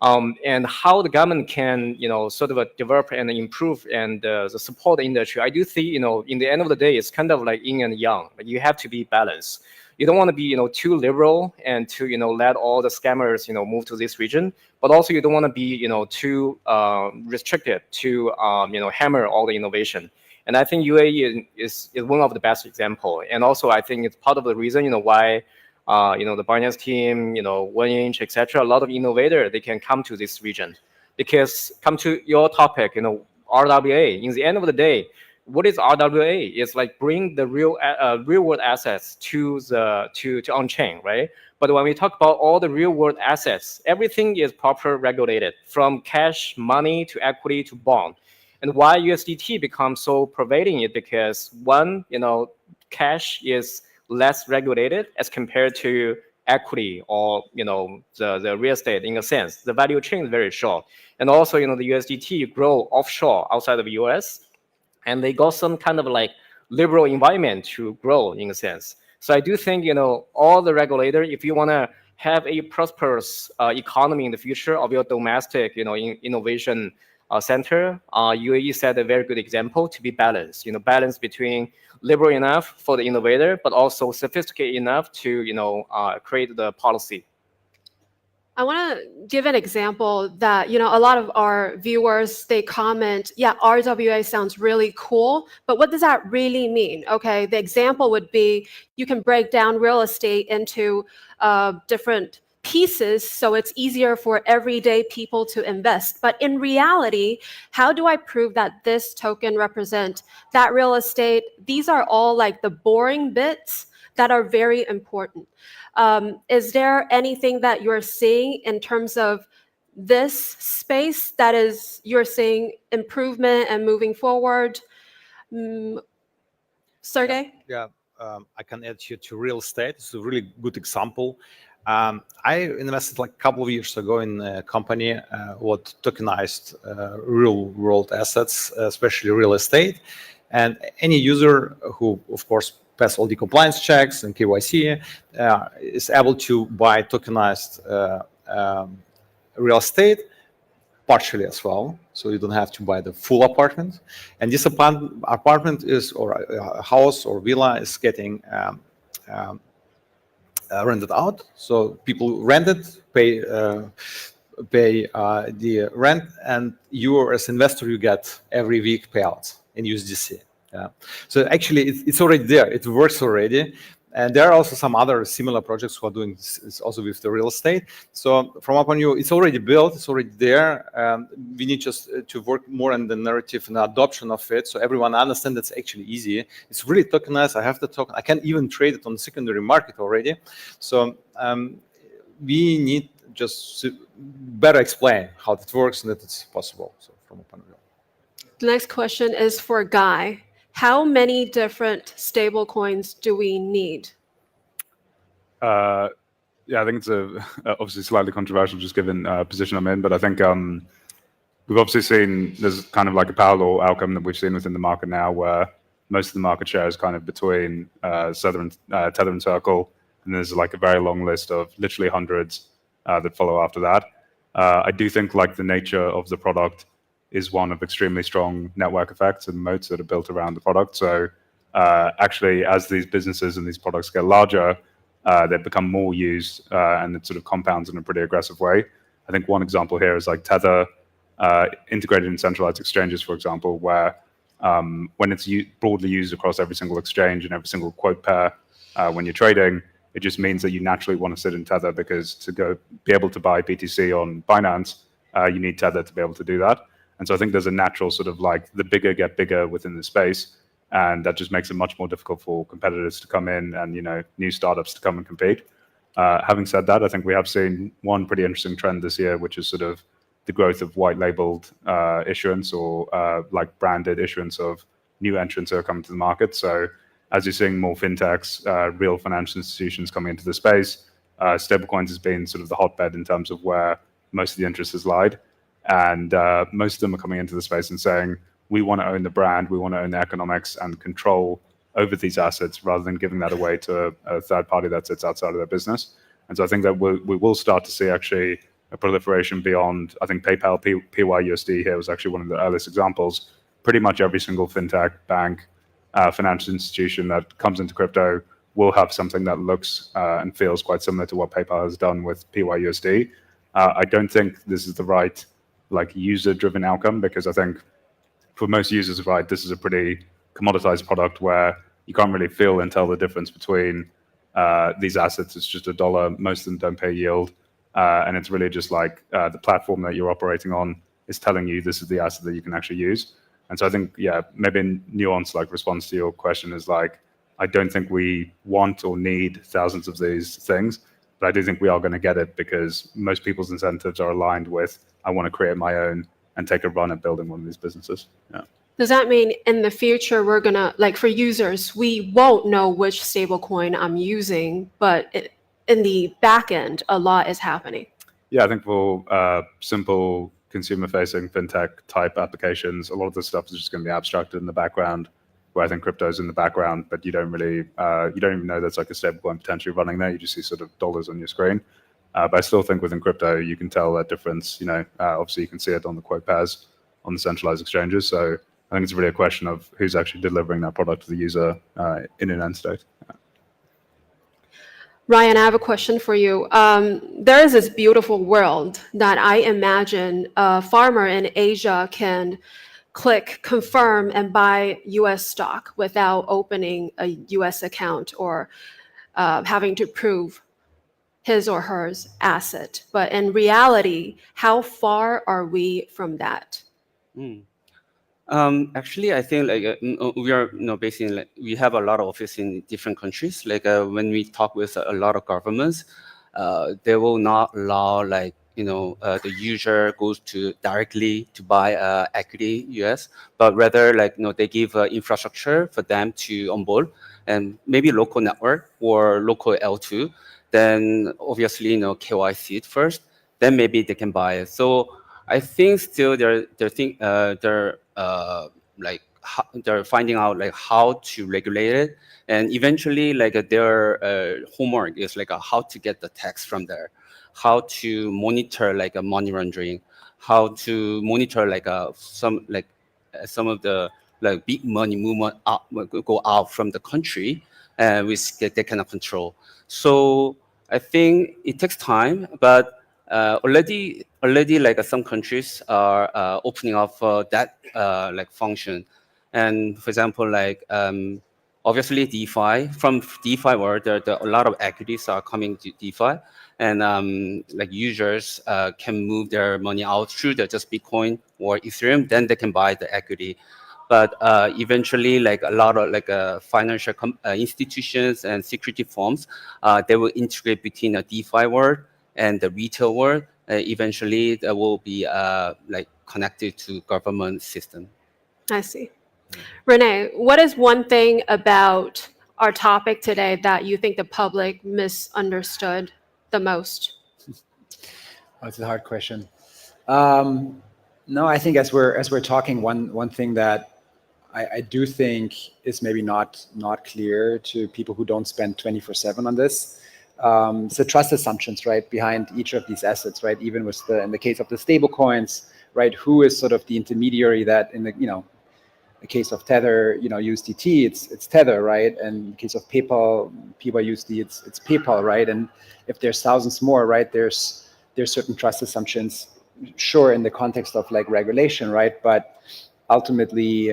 And how the government can, sort of develop and improve and the support the industry. I do see, in the end of the day, it's kind of like yin and yang. Like you have to be balanced. You don't want to be, too liberal and to, let all the scammers, move to this region. But also you don't want to be, too restricted to, hammer all the innovation. And I think UAE is one of the best example. And also I think it's part of the reason, why the Binance team, 1inch, etc. A lot of innovators, they can come to this region. Because come to your topic, RWA. In the end of the day, what is RWA? It's like bring the real world assets to on chain, right? But when we talk about all the real world assets, everything is proper regulated, from cash, money to equity to bond. And why USDT becomes so pervading is because one, cash is less regulated as compared to equity or the real estate. In a sense, the value chain is very short. And also, the USDT grow offshore outside of the US, and they got some kind of like liberal environment to grow in a sense. So I do think, all the regulator, if you want to have a prosperous economy in the future of your domestic, innovation center, UAE set a very good example to be balanced, balance between liberal enough for the innovator, but also sophisticated enough to, create the policy. I want to give an example that, a lot of our viewers, they comment, yeah, RWA sounds really cool, but what does that really mean? Okay, the example would be you can break down real estate into different pieces so it's easier for everyday people to invest. But in reality, how do I prove that this token represents that real estate? These are all like the boring bits that are very important. Is there anything that you're seeing in terms of this space that is you're seeing improvement and moving forward? Sergey? Yeah, I can add here to real estate. It's a really good example. I invested like a couple of years ago in a company what tokenized real world assets, especially real estate. And any user who, of course, pass all the compliance checks and KYC is able to buy tokenized real estate partially as well. So you don't have to buy the full apartment. And this apartment is, or a house or villa is getting rented out. So people rent it, pay the rent, and you as investor, you get every week payouts in USDC. Yeah. So actually, it's already there. It works already. And there are also some other similar projects who are doing this also with the real estate. So from our point of view, it's already built, it's already there. We need just to work more on the narrative and the adoption of it, so everyone understands it's actually easy. It's really tokenized. I have the token. I can even trade it on the secondary market already. So we need just to better explain how it works and that it's possible. So from our point of view. The next question is for Guy. How many different stable coins do we need? Yeah, I think it's obviously slightly controversial just given position I'm in, but I think we've obviously seen there's kind of like a parallel outcome that we've seen within the market now where most of the market share is kind of between Tether and Circle, and there's like a very long list of literally hundreds that follow after that. I do think like the nature of the product is one of extremely strong network effects and moats that are built around the product. So actually, as these businesses and these products get larger, they become more used and it sort of compounds in a pretty aggressive way. I think one example here is like Tether integrated in centralized exchanges, for example, where when it's broadly used across every single exchange and every single quote pair when you're trading, it just means that you naturally want to sit in Tether because to be able to buy BTC on Binance, you need Tether to be able to do that. And so I think there's a natural sort of like the bigger get bigger within the space. And that just makes it much more difficult for competitors to come in and, new startups to come and compete. Having said that, I think we have seen one pretty interesting trend this year, which is sort of the growth of white labeled issuance or like branded issuance of new entrants that are coming to the market. So as you're seeing more fintechs, real financial institutions coming into the space, stablecoins has been sort of the hotbed in terms of where most of the interest has lied. And most of them are coming into the space and saying, we want to own the brand, we want to own the economics and control over these assets rather than giving that away to a third party that sits outside of their business. And so I think that we will start to see actually a proliferation beyond, I think PayPal, PYUSD here was actually one of the earliest examples. Pretty much every single fintech, bank, financial institution that comes into crypto will have something that looks and feels quite similar to what PayPal has done with PYUSD. I don't think this is the right like user-driven outcome because I think for most users, right, this is a pretty commoditized product where you can't really feel and tell the difference between these assets. It's just $1. Most of them don't pay yield. And it's really just like the platform that you're operating on is telling you this is the asset that you can actually use. And so I think, yeah, maybe a nuanced like response to your question is like, I don't think we want or need thousands of these things, but I do think we are going to get it because most people's incentives are aligned with, I want to create my own and take a run at building one of these businesses. Yeah. Does that mean in the future we're gonna, like for users, we won't know which stablecoin I'm using, but in the back end, a lot is happening? Yeah, I think for simple consumer-facing fintech type applications, a lot of this stuff is just going to be abstracted in the background, where I think crypto's in the background, but you don't really, you don't even know there's like a stablecoin potentially running there. You just see sort of dollars on your screen. But I still think within crypto, you can tell that difference. You know, obviously you can see it on the quote pairs on the centralized exchanges. So I think it's really a question of who's actually delivering that product to the user in an end state. Yeah. Ryan, I have a question for you. There is this beautiful world that I imagine a farmer in Asia can click confirm and buy US stock without opening a US account or having to prove his or her asset. But in reality, how far are we from that? Actually, I think like we are, basically like, we have a lot of office in different countries. Like when we talk with a lot of governments, they will not allow like the user goes to directly to buy equity US, but rather like they give infrastructure for them to onboard and maybe local network or local L2. Then obviously KYC it first, then maybe they can buy it. So I think still they're finding out like how to regulate it, and eventually like their homework is like how to get the tax from there, how to monitor like a money laundering, how to monitor like some of the like big money movement go out from the country, which they cannot control. So I think it takes time, but already like some countries are opening up that like function. And for example, like obviously DeFi, from DeFi world, there a lot of equities are coming to DeFi, and like users can move their money out through just Bitcoin or Ethereum, then they can buy the equity. But eventually, like a lot of like financial institutions and security firms, they will integrate between the DeFi world and the retail world. Eventually, that will be like connected to government system. I see. Renee, what is one thing about our topic today that you think the public misunderstood the most? That's a hard question. No, I think as we're talking, one thing that I do think is maybe not clear to people who don't spend 24/7 on this. It's the trust assumptions, right, behind each of these assets, right? Even with in the case of the stable coins, right? Who is sort of the intermediary that in the case of Tether, USDT, it's Tether, right? And in the case of PayPal, USD, it's PayPal, right? And if there's thousands more, right, there's certain trust assumptions, sure, in the context of like regulation, right? But ultimately,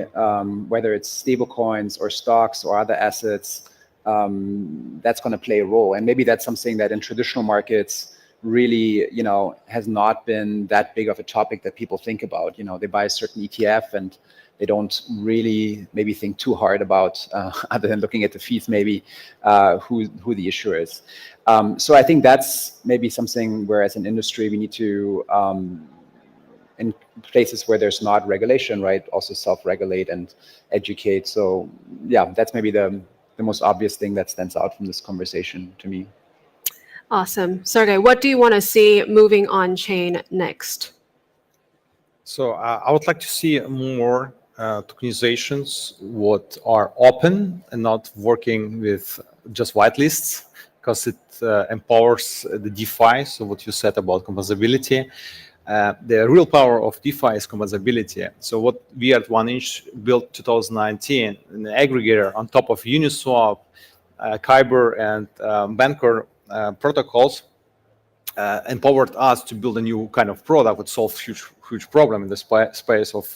whether it's stable coins or stocks or other assets, that's going to play a role. And maybe that's something that in traditional markets really, has not been that big of a topic that people think about. They buy a certain ETF and they don't really maybe think too hard about, other than looking at the fees, maybe who the issuer is. So I think that's maybe something where as an industry we need to, in places where there's not regulation, right, also self-regulate and educate. So yeah, that's maybe the most obvious thing that stands out from this conversation to me. Awesome. Sergey, what do you want to see moving on chain next? So I would like to see more tokenizations what are open and not working with just whitelists, because it empowers the DeFi. So what you said about composability, the real power of DeFi is composability. So what we at 1inch built 2019, an aggregator on top of Uniswap, Kyber, and Bancor protocols, empowered us to build a new kind of product that solves huge problem in the space of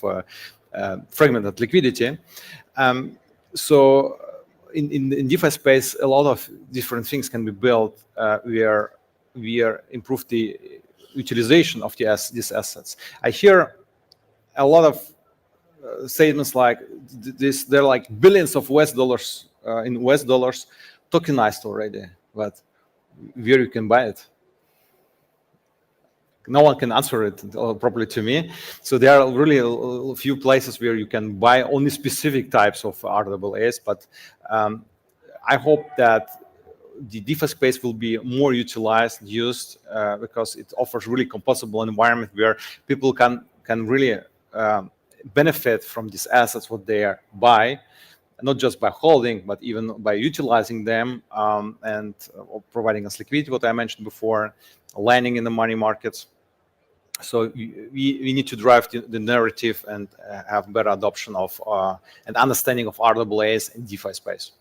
fragmented liquidity. So in DeFi space, a lot of different things can be built where we improve the utilization of these assets. I hear a lot of statements like this. There are like billions of US dollars in US dollars tokenized already, but where you can buy it? No one can answer it properly to me. So there are really a few places where you can buy only specific types of RWAs, but I hope that the DeFi space will be more used, because it offers really composable environment where people can really benefit from these assets, what they buy, not just by holding, but even by utilizing them, and providing us liquidity, what I mentioned before, lending in the money markets. So we need to drive the narrative and have better adoption of and understanding of RWAs in DeFi space.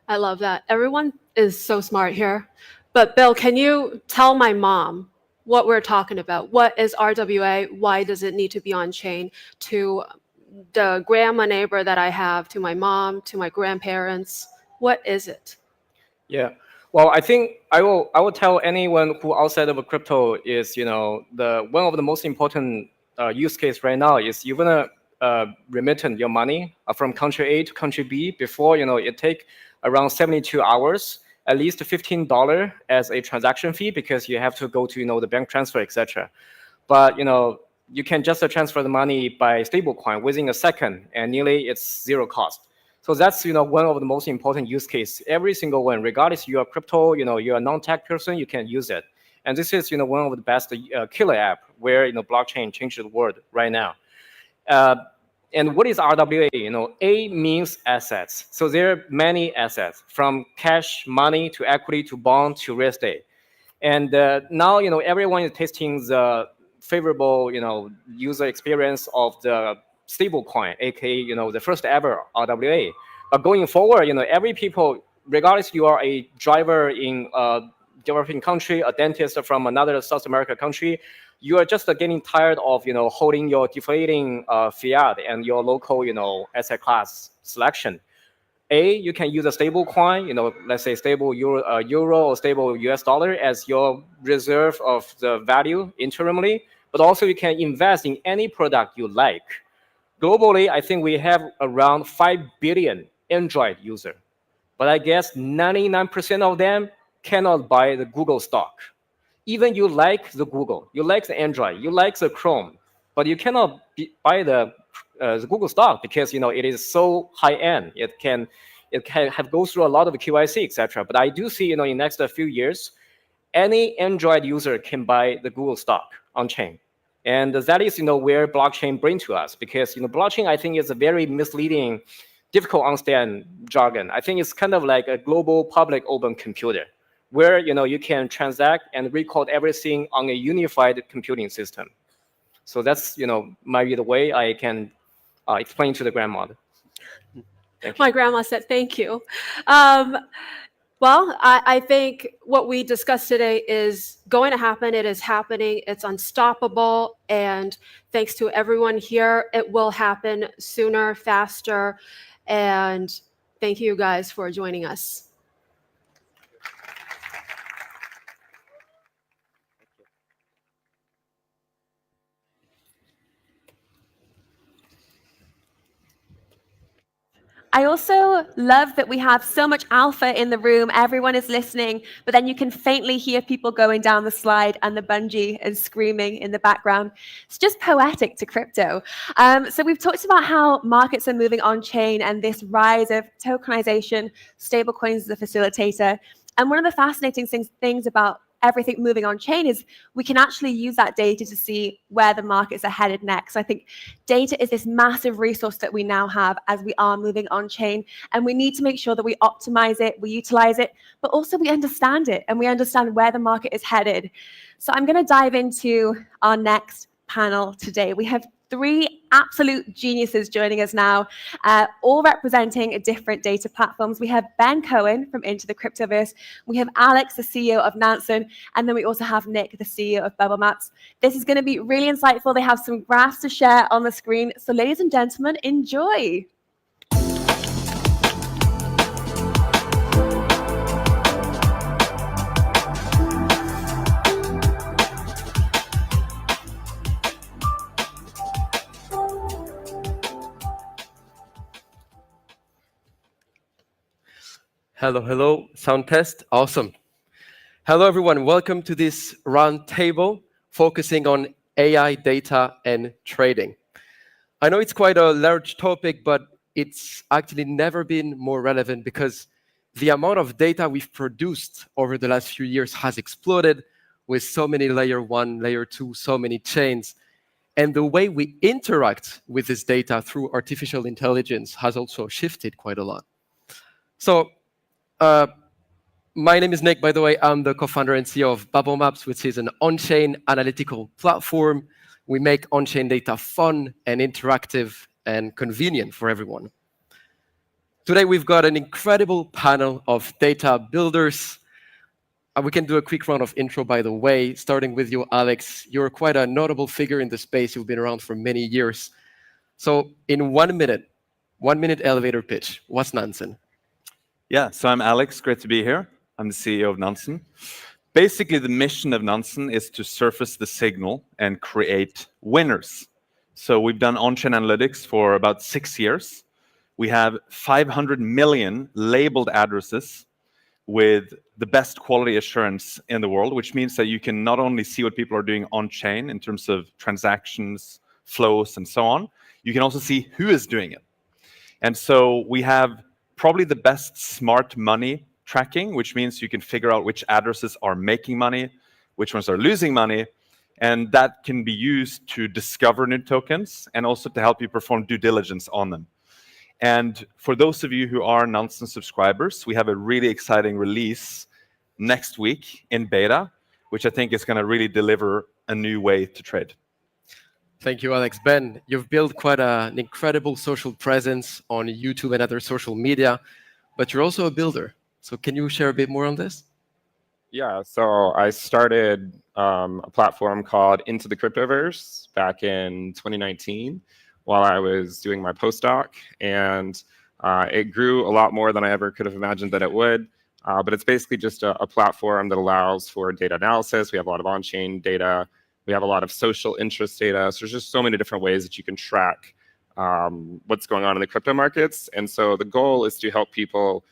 I love that. Everyone is so smart here. But Bill, can you tell my mom what we're talking about? What is RWA? Why does it need to be on chain? To the grandma neighbor that I have, to my mom, to my grandparents, what is it? Yeah. Well, I think I will tell anyone who outside of a crypto is, one of the most important use case right now is you're gonna remit your money from country A to country B before, it take around 72 hours, at least $15 as a transaction fee, because you have to go to, the bank transfer, etc. But, you can just transfer the money by stablecoin within a second, and nearly it's zero cost. So that's, one of the most important use case. Every single one, regardless you're a crypto, you're a non-tech person, you can use it. And this is, one of the best killer app where, blockchain changed the world right now. And what is RWA? A means assets. So there are many assets, from cash, money, to equity, to bond, to real estate. And now, everyone is testing the favorable, user experience of the stablecoin, aka, the first ever RWA. But going forward, every people, regardless you are a driver in a developing country, a dentist from another South America country, you are just getting tired of, holding your deflating fiat and your local, asset class selection. You can use a stable coin, let's say stable euro or stable US dollar as your reserve of the value interimly, but also you can invest in any product you like. Globally, I think we have around 5 billion Android users, but I guess 99% of them cannot buy the Google stock. Even you like the Google, you like the Android, you like the Chrome, but you cannot buy the Google stock because it is so high end. It can have go through a lot of KYC, etc. But I do see in the next few years, any Android user can buy the Google stock on chain, and that is where blockchain brings to us, because blockchain I think is a very misleading, difficult to understand jargon. I think it's kind of like a global public open computer, where you can transact and record everything on a unified computing system. So that's maybe the way I can explain to the grandmother. My grandma said thank you. Well, I think what we discussed today is going to happen. It is happening. It's unstoppable. And thanks to everyone here, it will happen sooner, faster. And thank you guys for joining us. I also love that we have so much alpha in the room. Everyone is listening, but then you can faintly hear people going down the slide and the bungee and screaming in the background. It's just poetic to crypto. So we've talked about how markets are moving on chain and this rise of tokenization, stablecoins as a facilitator. And one of the fascinating things about everything moving on chain is we can actually use that data to see where the markets are headed next. I think data is this massive resource that we now have as we are moving on chain, and we need to make sure that we optimize it, we utilize it, but also we understand it and we understand where the market is headed. So I'm going to dive into our next panel today. We have 3 absolute geniuses joining us now, all representing different data platforms. We have Ben Cohen from Into the Cryptoverse. We have Alex, the CEO of Nansen. And then we also have Nick, the CEO of Bubble Maps. This is going to be really insightful. They have some graphs to share on the screen. So ladies and gentlemen, enjoy. Hello, hello. Sound test. Awesome. Hello, everyone. Welcome to this roundtable focusing on AI, data, and trading. I know it's quite a large topic, but it's actually never been more relevant because the amount of data we've produced over the last few years has exploded with so many layer 1, layer 2, so many chains. And the way we interact with this data through artificial intelligence has also shifted quite a lot. So my name is Nick, by the way. I'm the co-founder and CEO of Bubble Maps, which is an on-chain analytical platform. We make on-chain data fun and interactive and convenient for everyone. Today, we've got an incredible panel of data builders. We can do a quick round of intro, by the way, starting with you, Alex. You're quite a notable figure in the space. You've been around for many years. So in 1 minute, 1 minute elevator pitch, what's Nansen? Yeah, so I'm Alex. Great to be here. I'm the CEO of Nansen. Basically, the mission of Nansen is to surface the signal and create winners. So we've done on-chain analytics for about 6 years. We have 500 million labeled addresses with the best quality assurance in the world, which means that you can not only see what people are doing on-chain in terms of transactions, flows, and so on, you can also see who is doing it. And so we have probably the best smart money tracking, which means you can figure out which addresses are making money, which ones are losing money, and that can be used to discover new tokens and also to help you perform due diligence on them. And for those of you who are Nansen subscribers, we have a really exciting release next week in beta, which I think is going to really deliver a new way to trade. Thank you, Alex. Ben, you've built quite an incredible social presence on YouTube and other social media, but you're also a builder. So can you share a bit more on this? Yeah, so I started a platform called Into the Cryptoverse back in 2019 while I was doing my postdoc, and it grew a lot more than I ever could have imagined that it would. But it's basically just a platform that allows for data analysis. We have a lot of on-chain data. We have a lot of social interest data. So there's just so many different ways that you can track what's going on in the crypto markets. And so the goal is to help people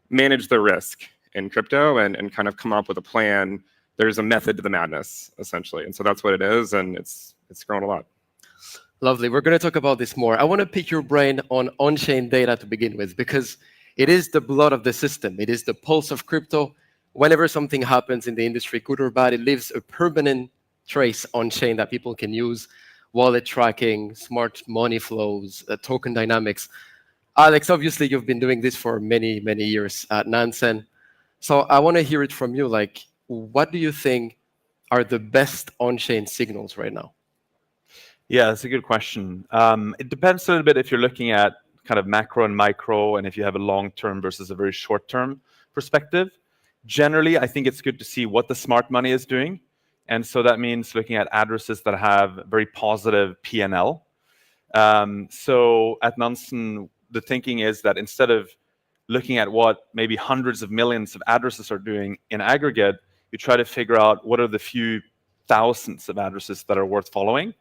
manage the risk in crypto and kind of come up with a plan. There's a method to the madness, essentially. And so that's what it is, and it's grown a lot. Lovely. We're going to talk about this more. I want to pick your brain on-chain data to begin with, because it is the blood of the system. It is the pulse of crypto. Whenever something happens in the industry, good or bad, it leaves a permanent trace on-chain that people can use: wallet tracking, smart money flows, token dynamics. Alex, obviously, you've been doing this for many, many years at Nansen. So I want to hear it from you. Like, what do you think are the best on-chain signals right now? Yeah, that's a good question. It depends a little bit if you're looking at kind of macro and micro, and if you have a long-term versus a very short-term perspective. Generally, I think it's good to see what the smart money is doing. And so that means looking at addresses that have very positive P&L. So at Nansen, the thinking is that instead of looking at what maybe hundreds of millions of addresses are doing in aggregate, you try to figure out what are the few thousands of addresses that are worth following.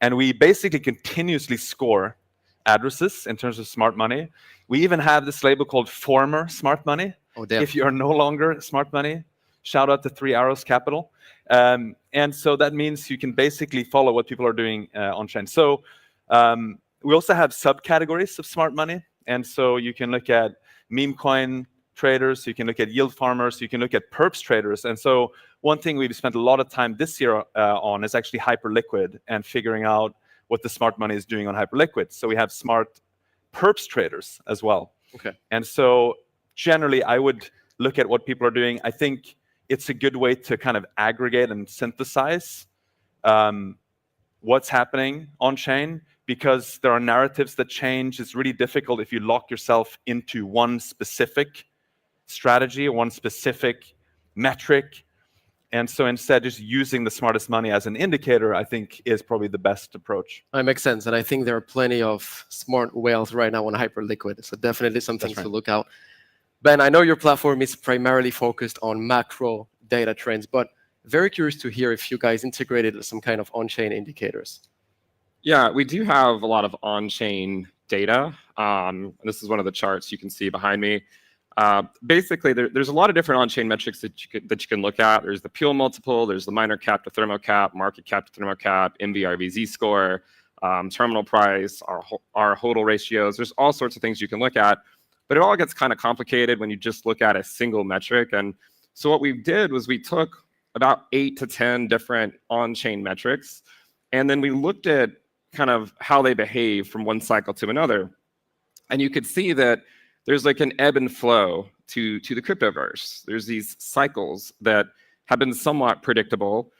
And we basically continuously score addresses in terms of smart money. We even have this label called former smart money. Oh, damn. If you are no longer smart money, shout out to 3 Arrows Capital. And so that means you can basically follow what people are doing on-chain. So we also have subcategories of smart money. And so you can look at meme coin traders, you can look at yield farmers, you can look at perps traders. And so one thing we've spent a lot of time this year on is actually hyperliquid and figuring out what the smart money is doing on hyperliquid. So we have smart perps traders as well. Okay. And so generally, I would look at what people are doing. I think it's a good way to kind of aggregate and synthesize what's happening on chain, because there are narratives that change. It's really difficult if you lock yourself into one specific strategy or one specific metric. And so instead, just using the smartest money as an indicator, I think, is probably the best approach. That makes sense. And I think there are plenty of smart whales right now on Hyperliquid. So definitely something to look out. Ben, I know your platform is primarily focused on macro data trends, but very curious to hear if you guys integrated some kind of on-chain indicators. Yeah, we do have a lot of on-chain data. This is one of the charts you can see behind me. Basically, there's a lot of different on-chain metrics that you can look at. There's the Peel multiple, there's the miner cap to thermocap, market cap to thermocap, MVRVZ score, terminal price, our hodl ratios. There's all sorts of things you can look at, but it all gets kind of complicated when you just look at a single metric. And so what we did was we took about 8 to 10 different on-chain metrics, and then we looked at kind of how they behave from one cycle to another. And you could see that there's like an ebb and flow to the cryptoverse. There's these cycles that have been somewhat predictable.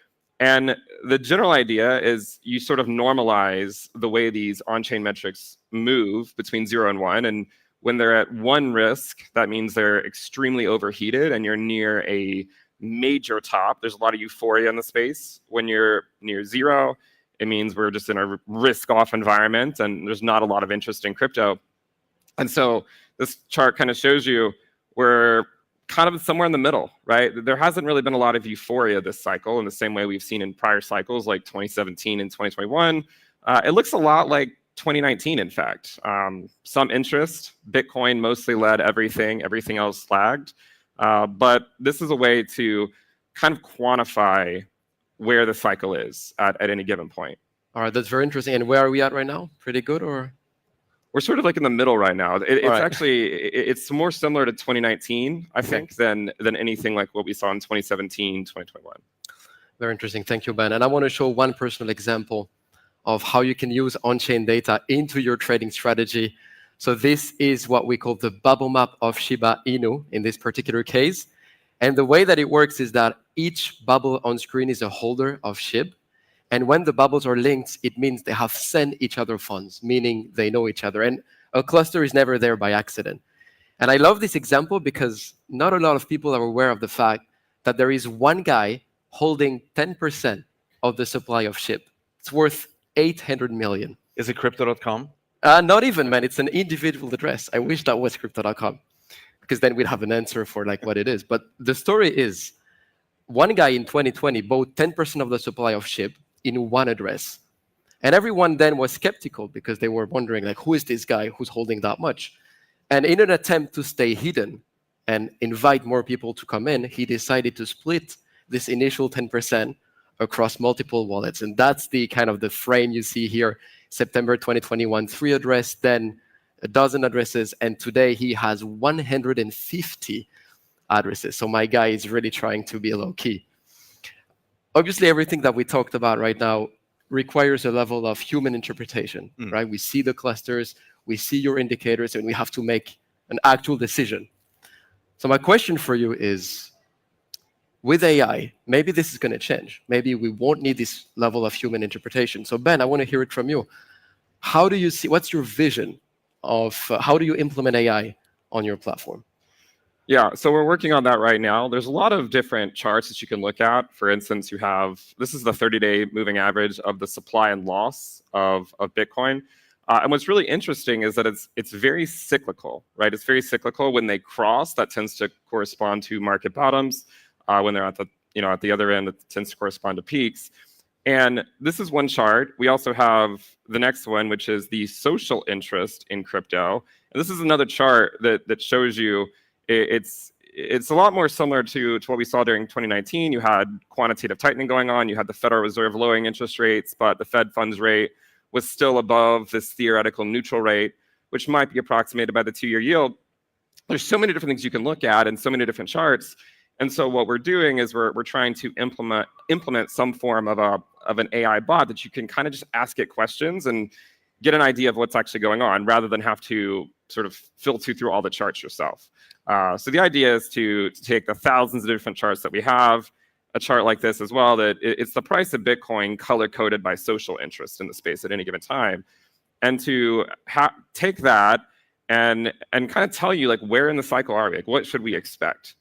And the general idea is you sort of normalize the way these on-chain metrics move between 0 and 1. And when they're at 1 risk, that means they're extremely overheated and you're near a major top. There's a lot of euphoria in the space. When you're near 0, it means we're just in a risk-off environment and there's not a lot of interest in crypto. And so this chart kind of shows you we're kind of somewhere in the middle, right? There hasn't really been a lot of euphoria this cycle in the same way we've seen in prior cycles like 2017 and 2021. It looks a lot like 2019, in fact. Some interest, Bitcoin mostly led everything else lagged. But this is a way to kind of quantify where the cycle is at any given point. All right, that's very interesting. And where are we at right now? Pretty good, or? We're sort of like in the middle right now. It's actually, it's more similar to 2019, I think, than anything like what we saw in 2017, 2021. Very interesting. Thank you, Ben. And I want to show one personal example of how you can use on-chain data into your trading strategy. So this is what we call the bubble map of Shiba Inu in this particular case. And the way that it works is that each bubble on screen is a holder of SHIB. And when the bubbles are linked, it means they have sent each other funds, meaning they know each other. And a cluster is never there by accident. And I love this example because not a lot of people are aware of the fact that there is one guy holding 10% of the supply of SHIB. It's worth 800 million. Is it crypto.com? Not even, man. It's an individual address. I wish that was crypto.com because then we'd have an answer for like what it is. But the story is one guy in 2020 bought 10% of the supply of SHIB in one address. And everyone then was skeptical because they were wondering, like, who is this guy who's holding that much? And in an attempt to stay hidden and invite more people to come in, he decided to split this initial 10% across multiple wallets. And that's the kind of the frame you see here, September 2021, 3 addresses, then a dozen addresses, and today he has 150 addresses. So my guy is really trying to be low key. Obviously, everything that we talked about right now requires a level of human interpretation, right? We see the clusters, we see your indicators, and we have to make an actual decision. So my question for you is, with AI, maybe this is going to change. Maybe we won't need this level of human interpretation. So Ben, I want to hear it from you. How do you see, what's your vision of how do you implement AI on your platform? Yeah, so we're working on that right now. There's a lot of different charts that you can look at. For instance, you have, this is the 30-day moving average of the supply and loss of Bitcoin. And what's really interesting is that it's very cyclical, right? It's very cyclical. When they cross, that tends to correspond to market bottoms. When they're at the other end, it tends to correspond to peaks. And this is one chart. We also have the next one, which is the social interest in crypto. And this is another chart that shows you it's a lot more similar to what we saw during 2019. You had quantitative tightening going on. You had the Federal Reserve lowering interest rates, but the Fed funds rate was still above this theoretical neutral rate, which might be approximated by the 2-year yield. There's so many different things you can look at and so many different charts. And so what we're doing is we're trying to implement some form of an AI bot that you can kind of just ask it questions and get an idea of what's actually going on rather than have to sort of filter through all the charts yourself. So the idea is to take the thousands of different charts that we have, a chart like this as well, that it's the price of Bitcoin color-coded by social interest in the space at any given time, and to take that and kind of tell you, like, where in the cycle are we? Like, what should we expect?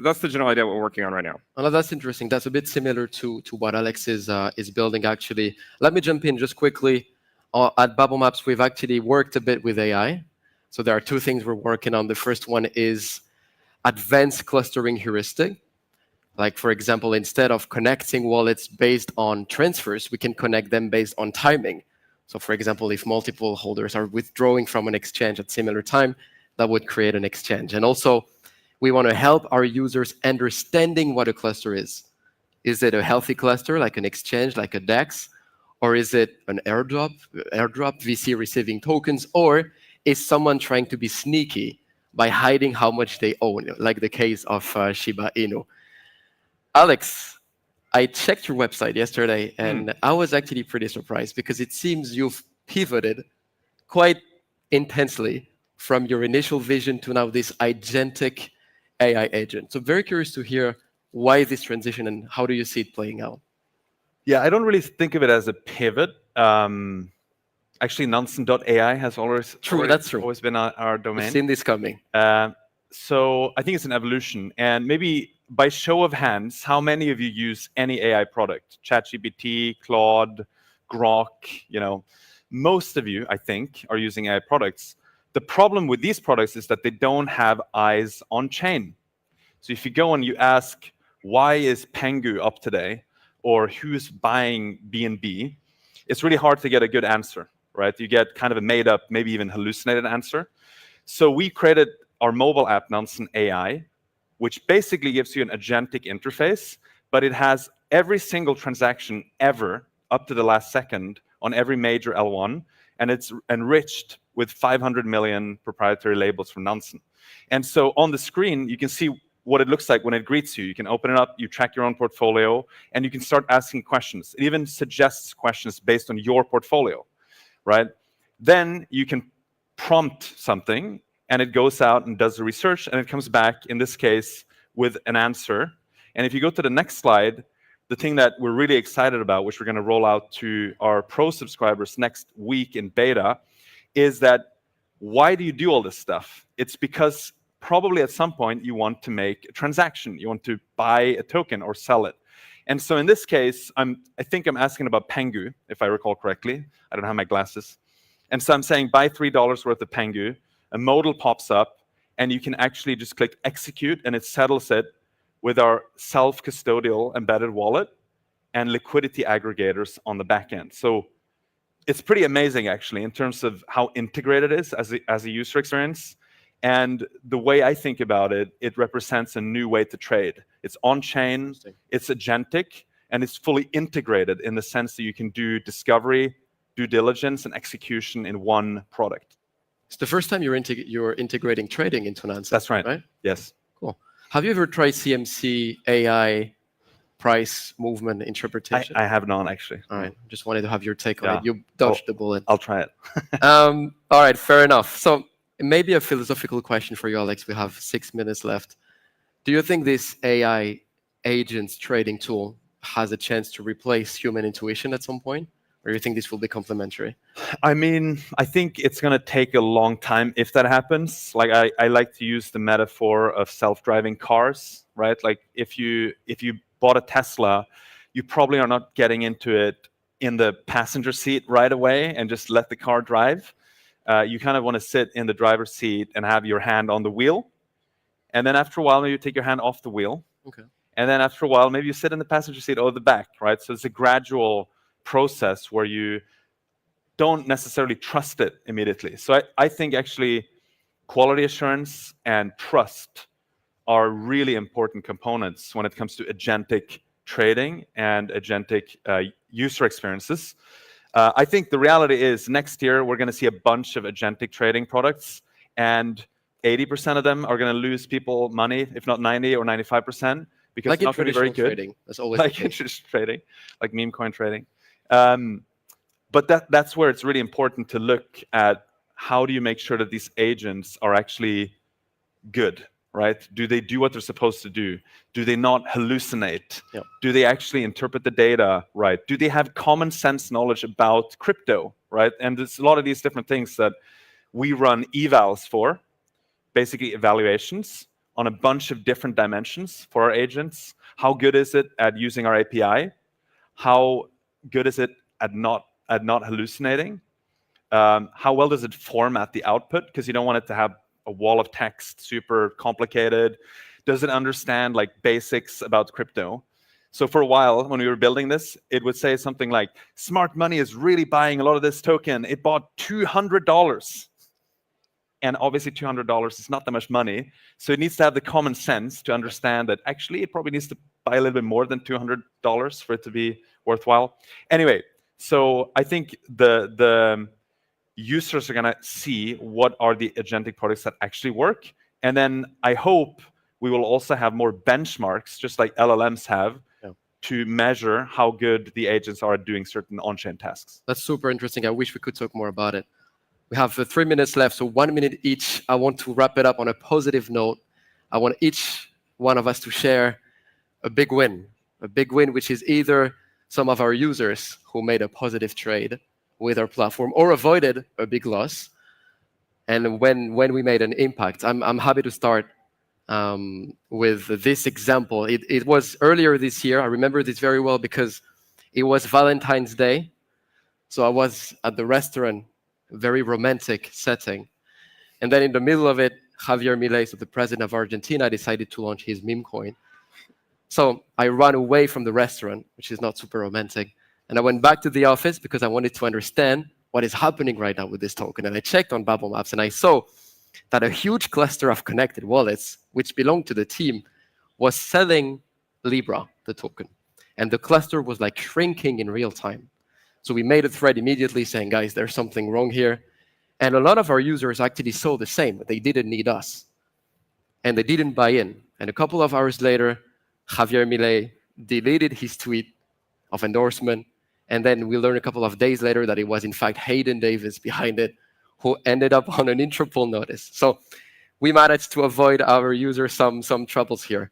That's the general idea we're working on right now. Oh, that's interesting. That's a bit similar to what Alex is building, actually. Let me jump in just quickly. At Bubble Maps, we've actually worked a bit with AI. So there are 2 things we're working on. The first one is advanced clustering heuristic. Like, for example, instead of connecting wallets based on transfers, we can connect them based on timing. So, for example, if multiple holders are withdrawing from an exchange at similar time, that would create an exchange. And also, we want to help our users understanding what a cluster is. Is it a healthy cluster, like an exchange, like a DEX? Or is it an airdrop VC receiving tokens? Or is someone trying to be sneaky by hiding how much they own, like the case of Shiba Inu? Alex, I checked your website yesterday, and I was actually pretty surprised because it seems you've pivoted quite intensely from your initial vision to now this agentic AI agent. So very curious to hear why this transition and how do you see it playing out? Yeah, I don't really think of it as a pivot. Actually, Nansen.ai has always been our domain. We've seen this coming. So I think it's an evolution. And maybe by show of hands, how many of you use any AI product? ChatGPT, Claude, Grok, most of you, I think, are using AI products. The problem with these products is that they don't have eyes on chain. So if you go and you ask, why is Pengu up today? Or who's buying BNB? It's really hard to get a good answer, right? You get kind of a made up, maybe even hallucinated answer. So we created our mobile app, Nansen AI, which basically gives you an agentic interface, but it has every single transaction ever up to the last second on every major L1, and it's enriched with 500 million proprietary labels from Nansen. And so on the screen, you can see what it looks like when it greets you. You can open it up, you track your own portfolio, and you can start asking questions. It even suggests questions based on your portfolio, right? Then you can prompt something, and it goes out and does the research, and it comes back, in this case, with an answer. And if you go to the next slide, the thing that we're really excited about, which we're going to roll out to our pro subscribers next week in beta, is that why do you do all this stuff? It's because probably at some point you want to make a transaction. You want to buy a token or sell it. And so in this case, I think I'm asking about Pengu, if I recall correctly. I don't have my glasses. And so I'm saying buy $3 worth of Pengu. A modal pops up, and you can actually just click execute, and it settles it with our self-custodial embedded wallet and liquidity aggregators on the back end. So it's pretty amazing, actually, in terms of how integrated it is as a user experience. And the way I think about it, it represents a new way to trade. It's on-chain, it's agentic, and it's fully integrated in the sense that you can do discovery, due diligence, and execution in one product. It's the first time you're integrating trading into Nansen. That's right. Yes. Cool. Have you ever tried CMC AI price movement interpretation? I have not, actually. All right. Just wanted to have your take on it. You dodged the bullet. I'll try it. All right. Fair enough. So maybe a philosophical question for you, Alex. We have 6 minutes left. Do you think this AI agents trading tool has a chance to replace human intuition at some point? Or do you think this will be complementary? I mean, I think it's going to take a long time if that happens. Like I like to use the metaphor of self-driving cars, right? Like if you bought a Tesla, you probably are not getting into it in the passenger seat right away and just let the car drive. You kind of want to sit in the driver's seat and have your hand on the wheel. And then after a while, maybe you take your hand off the wheel. Okay. And then after a while, maybe you sit in the passenger seat or the back, right? So it's a gradual process where you don't necessarily trust it immediately. So I think actually quality assurance and trust are really important components when it comes to agentic trading and agentic user experiences. I think the reality is next year we're going to see a bunch of agentic trading products, and 80% of them are going to lose people money, if not 90 or 95%, because like it's not going to be very good. Trading. That's always like in traditional trading, like meme coin trading. But that's where it's really important to look at how do you make sure that these agents are actually good, right? Do they do what they're supposed to do? Do they not hallucinate? Yep. Do they actually interpret the data right? Do they have common sense knowledge about crypto, right? And there's a lot of these different things that we run evals for, basically evaluations on a bunch of different dimensions for our agents. How good is it at using our API? How good is it at not hallucinating? How well does it format the output? Because you don't want it to have a wall of text, super complicated. Does it understand like basics about crypto? So for a while, when we were building this, it would say something like, smart money is really buying a lot of this token. It bought $200. And obviously $200 is not that much money. So it needs to have the common sense to understand that actually it probably needs to buy a little bit more than $200 for it to be worthwhile. Anyway, so I think the users are going to see what are the agentic products that actually work. And then I hope we will also have more benchmarks, just like LLMs have, to measure how good the agents are at doing certain on-chain tasks. That's super interesting. I wish we could talk more about it. We have 3 minutes left, so 1 minute each. I want to wrap it up on a positive note. I want each one of us to share a big win which is either some of our users who made a positive trade with our platform or avoided a big loss, and when we made an impact. I'm happy to start with this example. It was earlier this year. I remember this very well because it was Valentine's Day. So I was at the restaurant, very romantic setting. And then in the middle of it, Javier Milei, so the president of Argentina, decided to launch his meme coin. So I ran away from the restaurant, which is not super romantic. And I went back to the office because I wanted to understand what is happening right now with this token. And I checked on Babel Maps and I saw that a huge cluster of connected wallets, which belonged to the team, was selling Libra, the token. And the cluster was like shrinking in real time. So we made a thread immediately saying, guys, there's something wrong here. And a lot of our users actually saw the same. They didn't need us. And they didn't buy in. And a couple of hours later, Javier Milei deleted his tweet of endorsement. And then we learned a couple of days later that it was, in fact, Hayden Davis behind it, who ended up on an Interpol notice. So we managed to avoid our users some troubles here.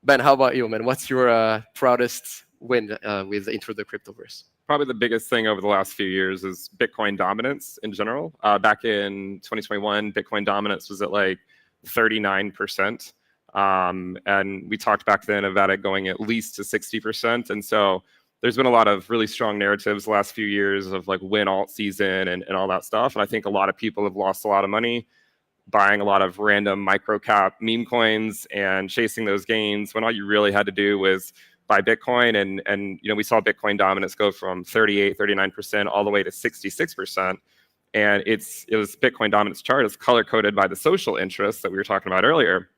Ben, how about you, man? What's your proudest win with Intro to the Cryptoverse? Probably the biggest thing over the last few years is Bitcoin dominance in general. Back in 2021, Bitcoin dominance was at like 39%. And we talked back then about it going at least to 60%. And so there's been a lot of really strong narratives the last few years of like win alt season and all that stuff. And I think a lot of people have lost a lot of money buying a lot of random micro cap meme coins and chasing those gains when all you really had to do was buy Bitcoin. And you know, we saw Bitcoin dominance go from 38, 39% all the way to 66%. And it was Bitcoin dominance chart is color coded by the social interests that we were talking about earlier.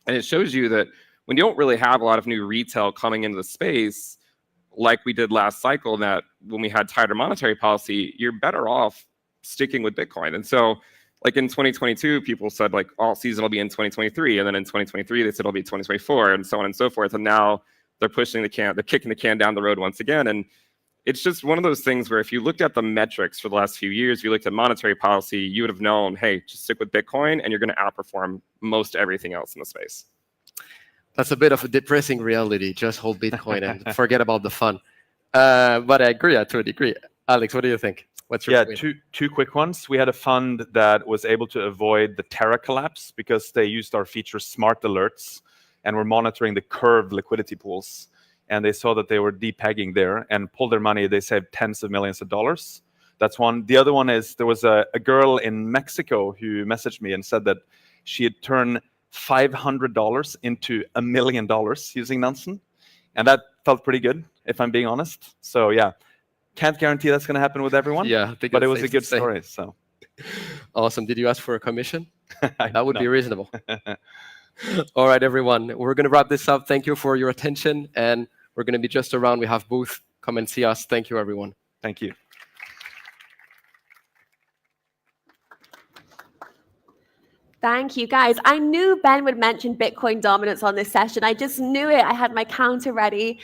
And it shows you that when you don't really have a lot of new retail coming into the space, like we did last cycle, that when we had tighter monetary policy, you're better off sticking with Bitcoin. And so like in 2022, people said like all season will be in 2023. And then in 2023, they said it'll be 2024 and so on and so forth. And now they're pushing the can, they're kicking the can down the road once again. And it's just one of those things where if you looked at the metrics for the last few years, if you looked at monetary policy, you would have known, hey, just stick with Bitcoin and you're going to outperform most everything else in the space. That's a bit of a depressing reality. Just hold Bitcoin and forget about the fun. But I agree to a degree. Alex, what do you think? What's your two quick ones. We had a fund that was able to avoid the Terra collapse because they used our feature Smart Alerts and were monitoring the curved liquidity pools. And they saw that they were depegging there and pulled their money. They saved tens of millions of dollars. That's one. The other one is there was a girl in Mexico who messaged me and said that she had turned $500 into $1 million using Nansen. And that felt pretty good, if I'm being honest. So yeah, can't guarantee that's going to happen with everyone. Yeah, but it was a good story. So awesome. Did you ask for a commission? That would be reasonable. All right, everyone. We're going to wrap this up. Thank you for your attention. And we're going to be just around. We have booth. Come and see us. Thank you, everyone. Thank you. Thank you, guys. I knew Ben would mention Bitcoin dominance on this session. I just knew it. I had my counter ready.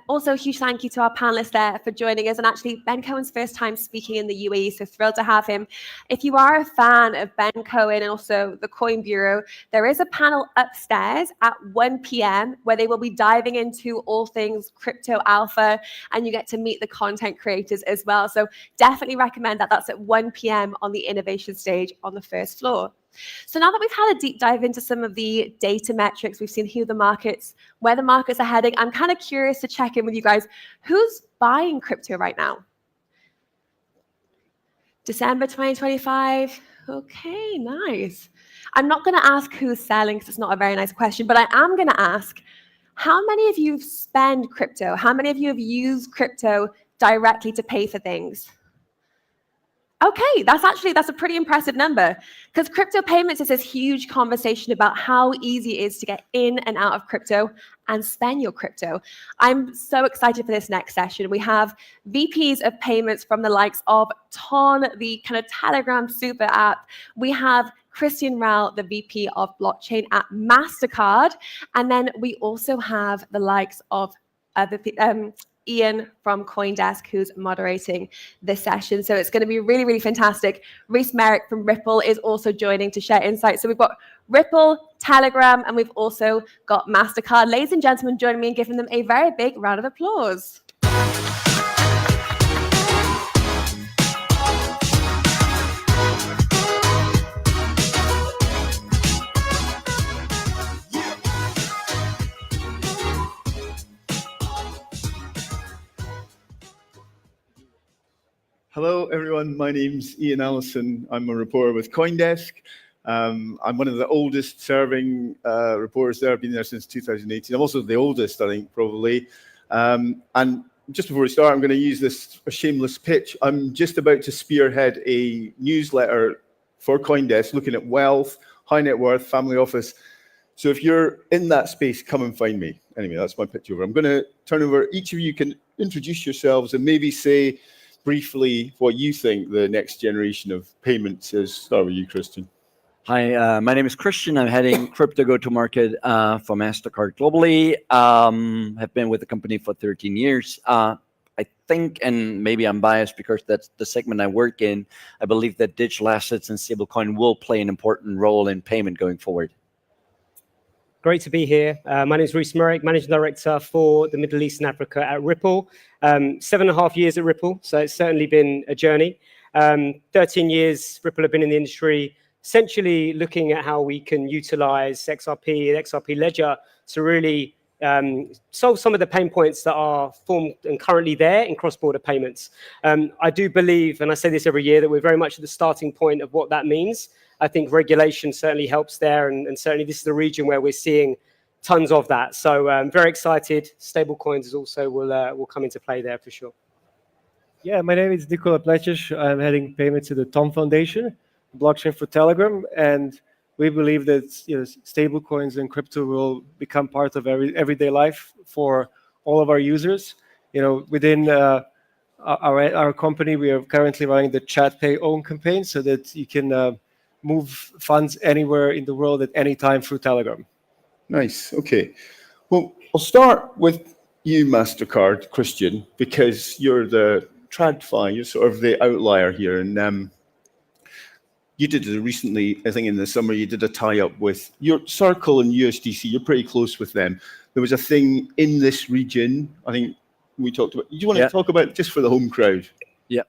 Also, a huge thank you to our panelists there for joining us. And actually, Ben Cohen's first time speaking in the UAE, so thrilled to have him. If you are a fan of Ben Cohen and also the Coin Bureau, there is a panel upstairs at 1 p.m. where they will be diving into all things crypto alpha, and you get to meet the content creators as well. So definitely recommend that. That's at 1 p.m. on the innovation stage on the first floor. So now that we've had a deep dive into some of the data metrics, we've seen where the markets are heading, I'm kind of curious to check in with you guys. Who's buying crypto right now? December 2025. Okay, nice. I'm not going to ask who's selling because it's not a very nice question, but I am going to ask, how many of you spend crypto? How many of you have used crypto directly to pay for things? Okay, that's a pretty impressive number, because crypto payments is this huge conversation about how easy it is to get in and out of crypto and spend your crypto. I'm so excited for this next session. We have VPs of payments from the likes of Ton, the kind of Telegram super app. We have Christian Rao, the VP of blockchain at MasterCard. And then we also have the likes of Ian from CoinDesk, who's moderating this session. So it's going to be really, really fantastic. Reese Merrick from Ripple is also joining to share insights. So we've got Ripple, Telegram, and we've also got MasterCard. Ladies and gentlemen, join me in giving them a very big round of applause. Hello, everyone. My name's Ian Allison. I'm a reporter with CoinDesk. I'm one of the oldest serving reporters there. I've been there since 2018. I'm also the oldest, I think, probably. And just before we start, I'm going to use this a shameless pitch. I'm just about to spearhead a newsletter for CoinDesk looking at wealth, high net worth, family office. So if you're in that space, come and find me. Anyway, that's my pitch over. I'm going to turn over. Each of you can introduce yourselves and maybe say briefly what you think the next generation of payments is. Start with you, Christian. Hi, my name is Christian. I'm heading crypto go-to-market for MasterCard globally. Have been with the company for 13 years. I think, and maybe I'm biased because that's the segment I work in, I believe that digital assets and stablecoin will play an important role in payment going forward. Great to be here. My name is Reese Merrick, Managing Director for the Middle East and Africa at Ripple. 7.5 years at Ripple, so it's certainly been a journey. 13 years Ripple have been in the industry, essentially looking at how we can utilize XRP and XRP Ledger to really solve some of the pain points that are formed and currently there in cross-border payments. I do believe, and I say this every year, that we're very much at the starting point of what that means. I think regulation certainly helps there, and certainly this is the region where we're seeing tons of that. So I'm very excited. Stablecoins is also will come into play there for sure. Yeah, my name is Nikola Plečić. I'm heading payments to the Tom Foundation, blockchain for Telegram, and we believe that stablecoins and crypto will become part of everyday life for all of our users. Within our company, we are currently running the Chat Pay Own campaign so that you can move funds anywhere in the world at any time through Telegram. Nice. Okay. Well, I'll start with you, MasterCard, Christian, because you're the TradFi, you're sort of the outlier here. And you did it recently, I think in the summer, you did a tie-up with your Circle and USDC. You're pretty close with them. There was a thing in this region, I think we talked about. Do you want to talk about it just for the home crowd? Yeah.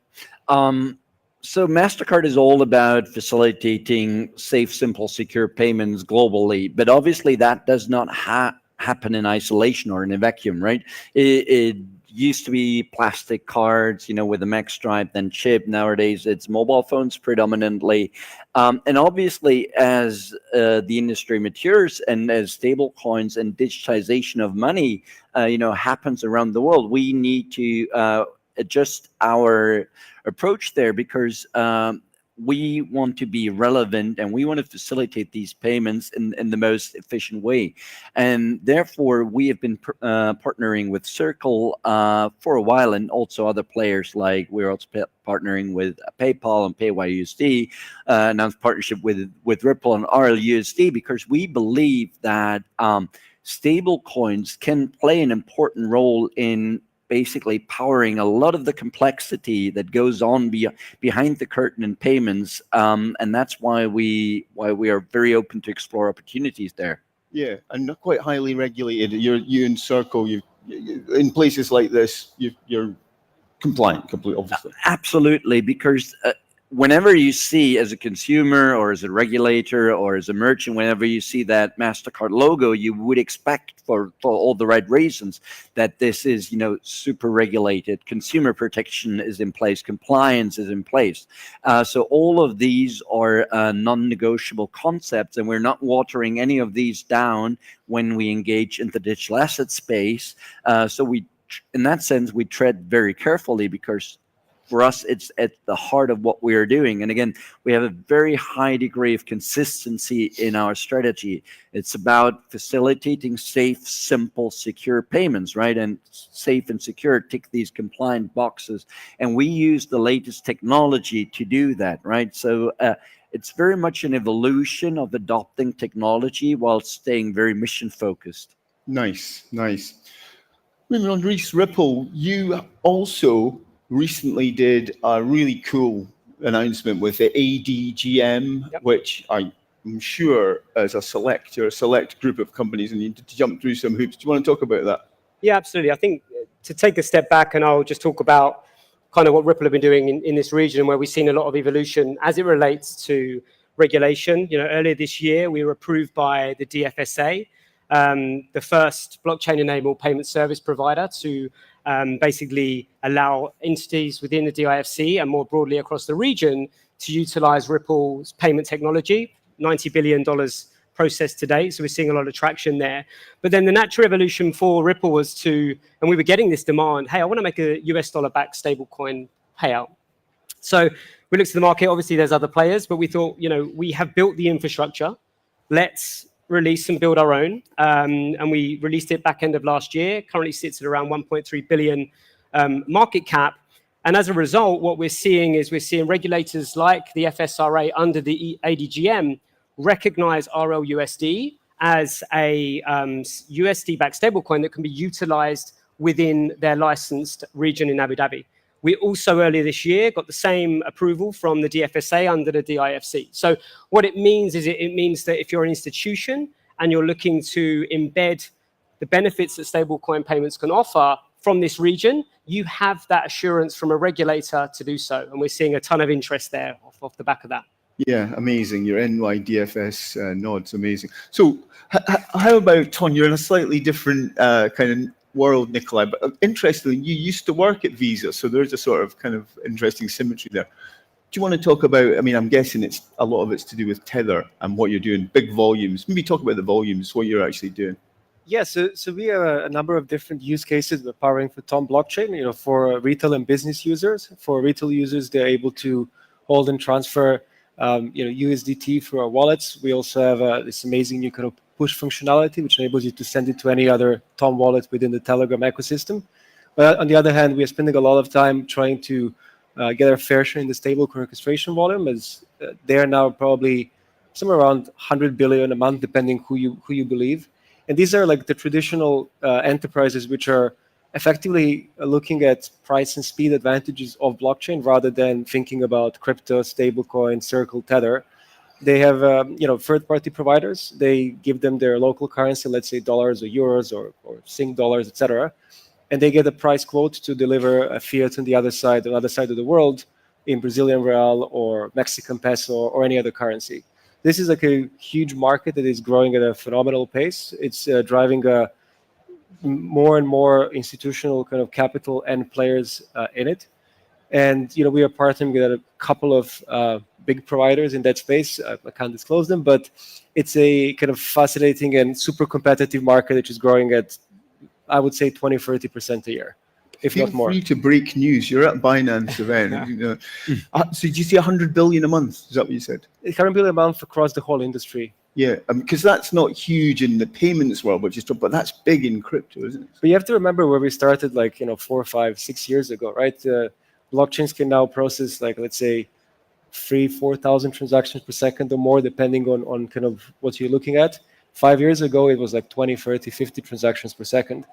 So MasterCard is all about facilitating safe, simple, secure payments globally. But obviously that does not happen in isolation or in a vacuum, right? It used to be plastic cards, with a MAC stripe, then chip. Nowadays it's mobile phones predominantly. And obviously as the industry matures and as stable coins and digitization of money, happens around the world, we need to adjust our approach there because we want to be relevant and we want to facilitate these payments in the most efficient way. And therefore, we have been partnering with Circle for a while, and also other players, like we're also partnering with PayPal and PayYUSD, announced partnership with Ripple and RLUSD, because we believe that stable coins can play an important role in basically powering a lot of the complexity that goes on behind the curtain in payments, and that's why we are very open to explore opportunities there. Yeah, and not quite highly regulated. You in Circle, you in places like this, you're compliant, completely, obviously. Absolutely, because whenever you see, as a consumer or as a regulator or as a merchant, whenever you see that MasterCard logo, you would expect for all the right reasons that this is, super regulated. Consumer protection is in place, compliance is in place. So all of these are non-negotiable concepts, and we're not watering any of these down when we engage in the digital asset space. So in that sense, we tread very carefully, because for us, it's at the heart of what we are doing. And again, we have a very high degree of consistency in our strategy. It's about facilitating safe, simple, secure payments, right? And safe and secure tick these compliant boxes. And we use the latest technology to do that, right? So it's very much an evolution of adopting technology while staying very mission focused. Nice, nice. Moving on, Reese, Ripple, you also recently did a really cool announcement with the ADGM, which I'm sure is a select group of companies and you need to jump through some hoops. Do you want to talk about that? Yeah, absolutely. I think to take a step back, and I'll just talk about kind of what Ripple have been doing in this region, where we've seen a lot of evolution as it relates to regulation. You know, earlier this year, we were approved by the DFSA, the first blockchain-enabled payment service provider to basically allow entities within the DIFC and more broadly across the region to utilize Ripple's payment technology, $90 billion processed today. So we're seeing a lot of traction there. But then the natural evolution for Ripple was to, and we were getting this demand, hey, I want to make a US dollar-backed stablecoin payout. So we looked at the market. Obviously, there's other players, but we thought, you know, we have built the infrastructure. Let's release and build our own. And we released it back end of last year. Currently sits at around 1.3 billion market cap. And as a result, what we're seeing is we're seeing regulators like the FSRA under the ADGM recognize RLUSD as a USD-backed stablecoin that can be utilized within their licensed region in Abu Dhabi. We also earlier this year got the same approval from the DFSA under the DIFC. So what it means is it means that if you're an institution and you're looking to embed the benefits that stablecoin payments can offer from this region, you have that assurance from a regulator to do so. And we're seeing a ton of interest there off the back of that. Yeah, amazing. Your NYDFS nod's amazing. So how about, Ton, you're in a slightly different kind of world, Nikolai, but interestingly, you used to work at Visa, so there's a sort of kind of interesting symmetry there. Do you want to talk about, I mean, I'm guessing it's a lot of it's to do with Tether and what you're doing, big volumes. Maybe talk about the volumes, what you're actually doing. Yeah, so we have a number of different use cases we're powering for Tom blockchain, you know, for retail and business users. For retail users, they're able to hold and transfer you know, USDT through our wallets. We also have this amazing new kind of push functionality, which enables you to send it to any other Tom wallet within the Telegram ecosystem. But on the other hand, we are spending a lot of time trying to get our fair share in the stablecoin orchestration volume, as they are now probably somewhere around 100 billion a month, depending who you believe. And these are like the traditional enterprises which are effectively looking at price and speed advantages of blockchain rather than thinking about crypto, stablecoin, Circle, Tether. They have you know, third-party providers. They give them their local currency, let's say dollars or euros or Sing dollars, etc., and they get a price quote to deliver a fiat on the other side of the world in Brazilian real or Mexican peso or any other currency. This is like a huge market that is growing at a phenomenal pace. It's driving more and more institutional kind of capital and players in it. And you know, we are partnering with a couple of big providers in that space. I can't disclose them, but it's a kind of fascinating and super competitive market which is growing at, I would say, 20-30% a year, if not more. Feel free to break news. You're at Binance event. You know. So did you say 100 billion a month? Is that what you said? 100 billion a month across the whole industry. Yeah, because that's not huge in the payments world, which is, but that's big in crypto, isn't it? But you have to remember where we started, like, you know, 4, 5, 6 years ago, right? Blockchains can now process, like, let's say 3,000-4,000 transactions per second or more, depending on kind of what you're looking at. 5 years ago, it was like 20, 30, 50 transactions per second.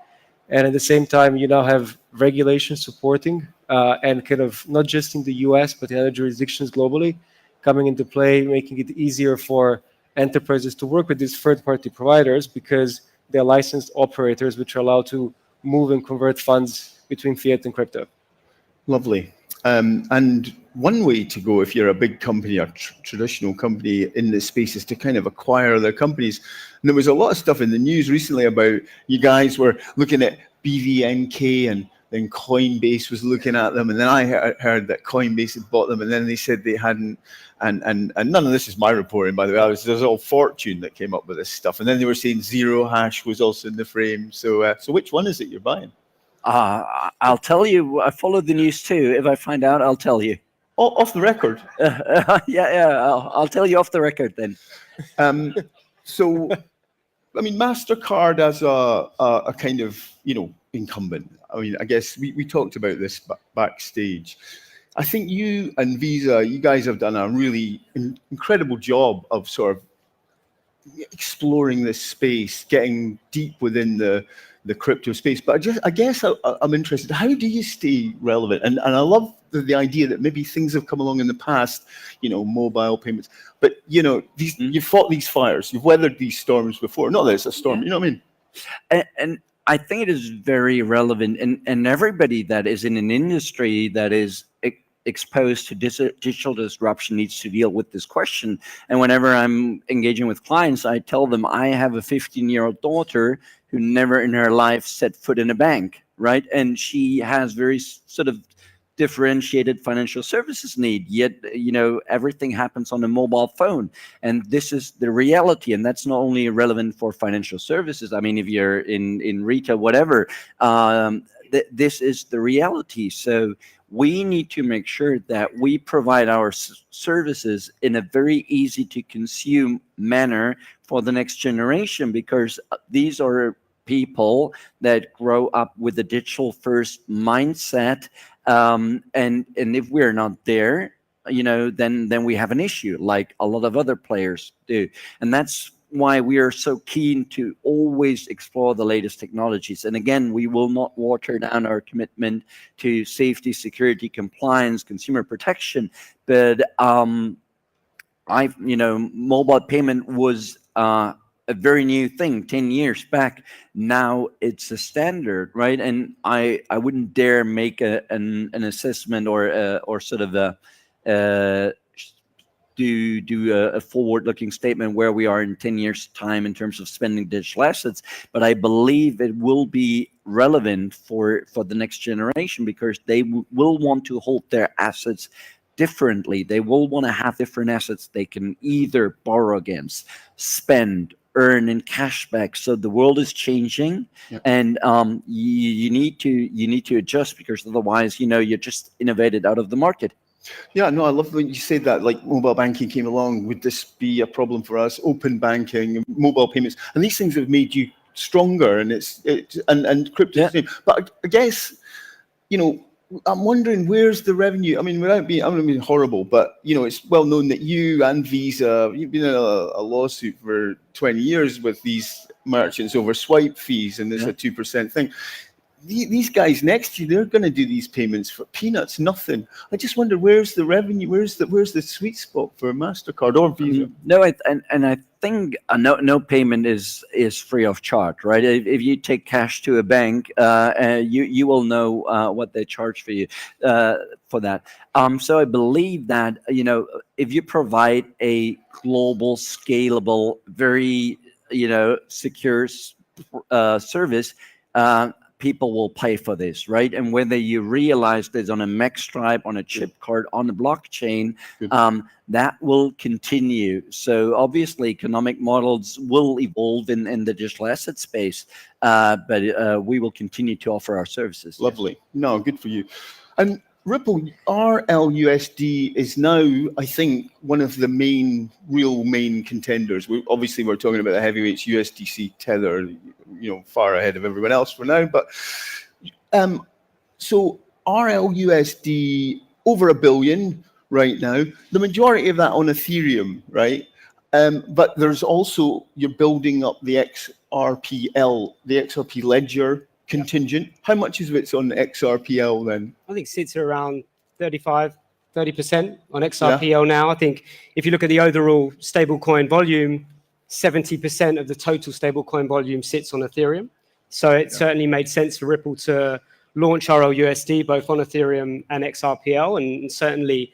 And at the same time, you now have regulation supporting and kind of not just in the US, but in other jurisdictions globally coming into play, making it easier for enterprises to work with these third-party providers because they're licensed operators which are allowed to move and convert funds between fiat and crypto. Lovely. And one way to go if you're a big company, a traditional company in this space, is to kind of acquire other companies. And there was a lot of stuff in the news recently about you guys were looking at BVNK and then Coinbase was looking at them. And then I heard that Coinbase had bought them and then they said they hadn't. And none of this is my reporting, by the way. There's all Fortune that came up with this stuff. And then they were saying Zero Hash was also in the frame. So which one is it you're buying? I'll tell you. I follow the news too. If I find out, I'll tell you. Off the record. Yeah. I'll tell you off the record then. So, I mean, MasterCard as a kind of, incumbent. I mean, I guess we talked about this backstage. I think you and Visa, you guys have done a really incredible job of sort of exploring this space, getting deep within the crypto space. But I guess I'm interested, how do you stay relevant? And I love the idea that maybe things have come along in the past, mobile payments, but you've fought these fires, you've weathered these storms before. Not that it's a storm, you know what I mean? And I think it is very relevant, and everybody that is in an industry that is exposed to digital disruption needs to deal with this question. And whenever I'm engaging with clients, I tell them I have a 15-year-old daughter who never in her life set foot in a bank, right? And she has very sort of differentiated financial services need, yet everything happens on a mobile phone, and this is the reality. And that's not only relevant for financial services. I mean, if you're in retail, whatever, this is the reality. So we need to make sure that we provide our services in a very easy to consume manner for the next generation, because these are people that grow up with a digital first mindset. And if we're not there, then we have an issue, like a lot of other players do. And that's why we are so keen to always explore the latest technologies. And again, we will not water down our commitment to safety, security, compliance, consumer protection. But mobile payment was a very new thing 10 years back. Now it's a standard, right? And I wouldn't dare make an assessment or sort of do a forward-looking statement where we are in 10 years' time in terms of spending digital assets. But I believe it will be relevant for the next generation, because they will want to hold their assets differently. They will want to have different assets they can either borrow against, spend, earn in cashback. So the world is changing, and you need to adjust, because otherwise, you're just innovated out of the market. Yeah, no, I love when you say that, like mobile banking came along. Would this be a problem for us? Open banking, mobile payments, and these things have made you stronger, and and crypto. Yeah. But I guess, I'm wondering, where's the revenue? I mean, I'm not being horrible, but it's well known that you and Visa, you've been in a lawsuit for 20 years with these merchants over swipe fees, and there's a 2% thing. These guys next to you, they're going to do these payments for peanuts, nothing. I just wonder, where's the revenue? Where's the sweet spot for MasterCard or Visa? No, and I think no payment is free of charge, right? If you take cash to a bank, you will know what they charge for you for that. So I believe that if you provide a global, scalable, very secure service, people will pay for this, right? And whether you realize this on a MEX stripe, on a chip card, on the blockchain, that will continue. So obviously, economic models will evolve in the digital asset space, but we will continue to offer our services. Lovely. No, good for you. And Ripple, RLUSD is now, I think, one of the real main contenders. We're talking about the heavyweights, USDC, Tether, far ahead of everyone else for now. But so RLUSD over $1 billion right now. The majority of that on Ethereum, right? But there's also, you're building up the XRPL, the XRP ledger contingent. How much of it's on XRPL then? I think it sits around 30% on XRPL now. I think if you look at the overall stablecoin volume, 70% of the total stablecoin volume sits on Ethereum. So it certainly made sense for Ripple to launch RLUSD both on Ethereum and XRPL. And certainly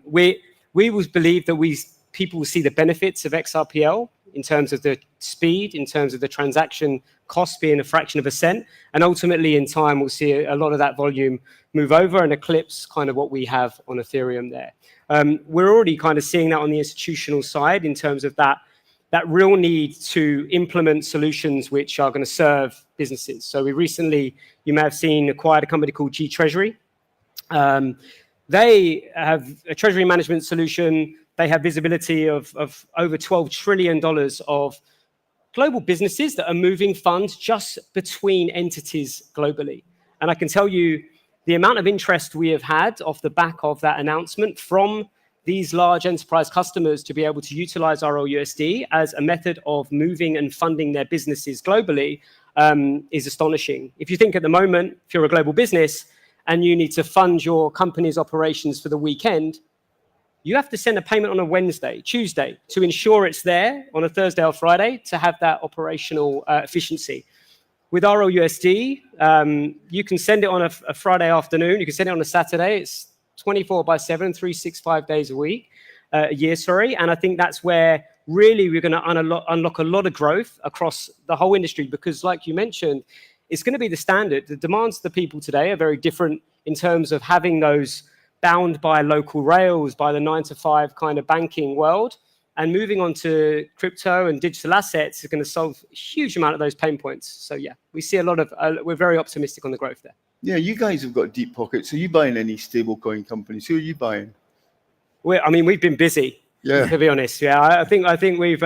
we would believe that people will see the benefits of XRPL in terms of the speed, in terms of the transaction cost being a fraction of a cent. And ultimately, in time, we'll see a lot of that volume move over and eclipse kind of what we have on Ethereum there. We're already kind of seeing that on the institutional side in terms of that that real need to implement solutions which are going to serve businesses. So we recently, you may have seen, acquired a company called G Treasury. They have a treasury management solution. They have visibility of over $12 trillion of global businesses that are moving funds just between entities globally. And I can tell you the amount of interest we have had off the back of that announcement from these large enterprise customers to be able to utilize RLUSD as a method of moving and funding their businesses globally is astonishing. If you think at the moment, if you're a global business and you need to fund your company's operations for the weekend, you have to send a payment on a Wednesday, Tuesday, to ensure it's there on a Thursday or Friday to have that operational efficiency. With RLUSD, you can send it on a Friday afternoon. You can send it on a Saturday. It's 24/7, 365 days a year, sorry. And I think that's where really we're going to unlock a lot of growth across the whole industry because, like you mentioned, it's going to be the standard. The demands of the people today are very different in terms of having those bound by local rails, by the 9-to-5 kind of banking world. And moving on to crypto and digital assets is going to solve a huge amount of those pain points. So yeah, we see a lot of, we're very optimistic on the growth there. Yeah, you guys have got deep pockets. Are you buying any stablecoin companies? Who are you buying? We've been busy, to be honest. Yeah, I think we've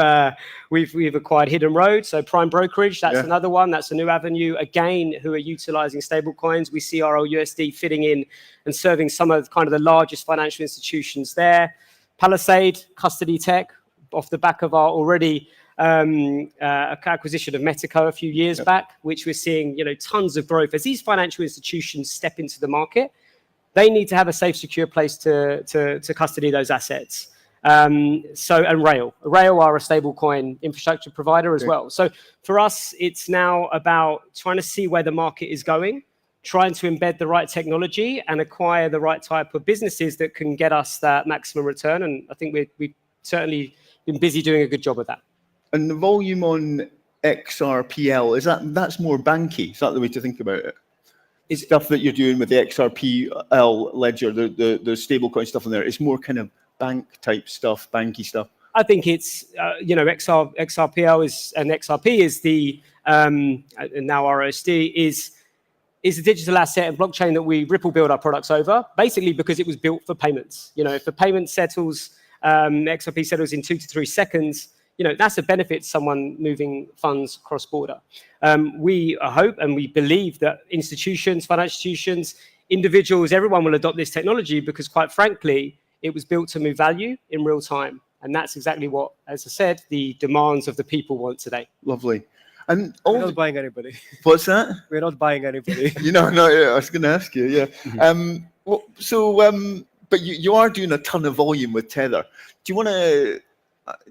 acquired Hidden Road, so Prime Brokerage. That's another one. That's a new avenue. Again, who are utilizing stablecoins. We see RLUSD fitting in and serving some of kind of the largest financial institutions there. Palisade, custody tech, off the back of our already acquisition of Metaco a few years back, which we're seeing, tons of growth. As these financial institutions step into the market, they need to have a safe, secure place to custody those assets. And Rail are a stablecoin infrastructure provider as well. So for us, it's now about trying to see where the market is going, trying to embed the right technology and acquire the right type of businesses that can get us that maximum return. And I think we've certainly been busy doing a good job of that. And the volume on XRPL, that's more banky? Is that the way to think about it? It's stuff that you're doing with the XRPL ledger, the stablecoin stuff in there. It's more kind of bank type stuff, banky stuff. I think it's, XRPL is, and XRP is the, and now ROSD is the digital asset and blockchain that we Ripple build our products over, basically because it was built for payments. If the payment settles, XRP settles in 2 to 3 seconds, that's a benefit to someone moving funds cross-border. We hope and we believe that institutions, financial institutions, individuals, everyone will adopt this technology because, quite frankly, it was built to move value in real time. And that's exactly what, as I said, the demands of the people want today. Lovely. And we're not buying anybody. What's that? We're not buying anybody. I was going to ask you, yeah. But you are doing a ton of volume with Tether. Do you want to?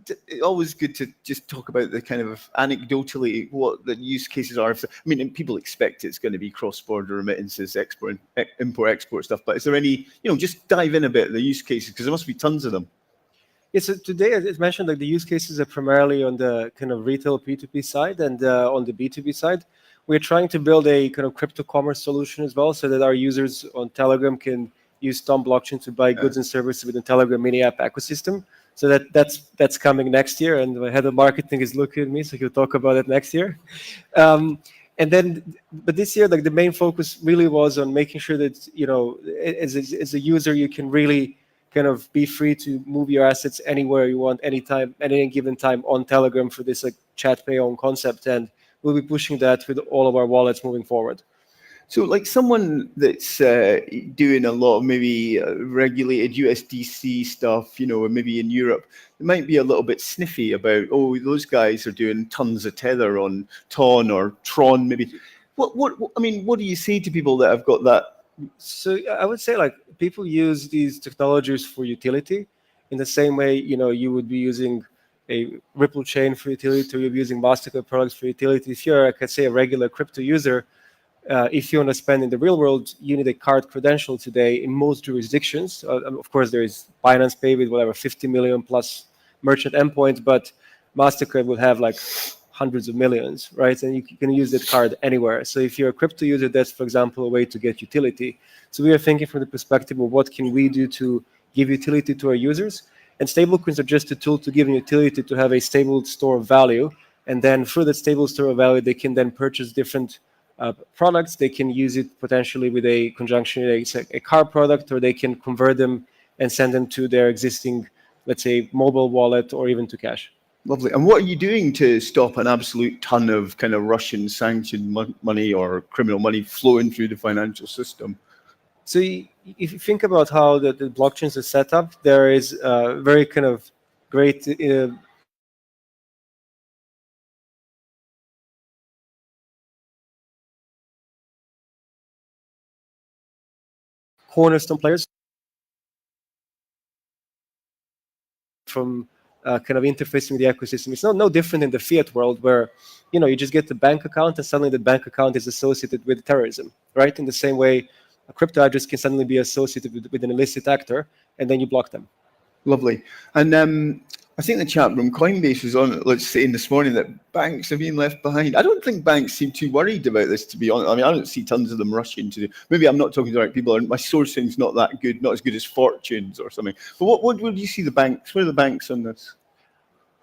It's always good to just talk about the kind of anecdotally what the use cases are. People expect it's going to be cross-border remittances, import-export stuff. But is there any? Just dive in a bit the use cases because there must be tons of them. Yeah, so today, as it's mentioned, the use cases are primarily on the kind of retail P2P side and on the B2B side. We're trying to build a kind of crypto commerce solution as well so that our users on Telegram can use Tom blockchain to buy goods and services within Telegram mini app ecosystem. So that's coming next year. And the head of marketing is looking at me, so he'll talk about it next year. But this year, the main focus really was on making sure that, as a user, you can really kind of be free to move your assets anywhere you want, anytime, at any given time on Telegram for this chat pay on concept. And we'll be pushing that with all of our wallets moving forward. So someone that's doing a lot of maybe regulated USDC stuff, maybe in Europe, it might be a little bit sniffy about, those guys are doing tons of Tether on Ton or Tron, maybe. What do you say to people that have got that? So I would say people use these technologies for utility in the same way, you would be using a Ripple chain for utility or you're using MasterCard products for utility. If you're, a regular crypto user, if you want to spend in the real world, you need a card credential today in most jurisdictions. Of course, there is Binance Pay with whatever 50 million plus merchant endpoints, but MasterCard will have hundreds of millions, right? And you can use that card anywhere. So if you're a crypto user, that's, for example, a way to get utility. So we are thinking from the perspective of what can we do to give utility to our users. And stablecoins are just a tool to give an utility to have a stable store of value. And then through that stable store of value, they can then purchase different products. They can use it potentially with a conjunction, a car product, or they can convert them and send them to their existing, let's say, mobile wallet or even to cash. Lovely. And what are you doing to stop an absolute ton of kind of Russian sanctioned money or criminal money flowing through the financial system? So if you think about how the blockchains are set up, there is very kind of great cornerstone players from kind of interfacing with the ecosystem. It's no different in the fiat world where, you just get the bank account and suddenly the bank account is associated with terrorism, right? In the same way, a crypto address can suddenly be associated with an illicit actor, and then you block them. Lovely. And I think the chat room, Coinbase was on, let's say, this morning that banks are being left behind. I don't think banks seem too worried about this, to be honest. I mean, I don't see tons of them rushing to do. Maybe I'm not talking to the right people. My sourcing's not that good, not as good as Fortune's or something. But what do you see the banks? Where are the banks on this?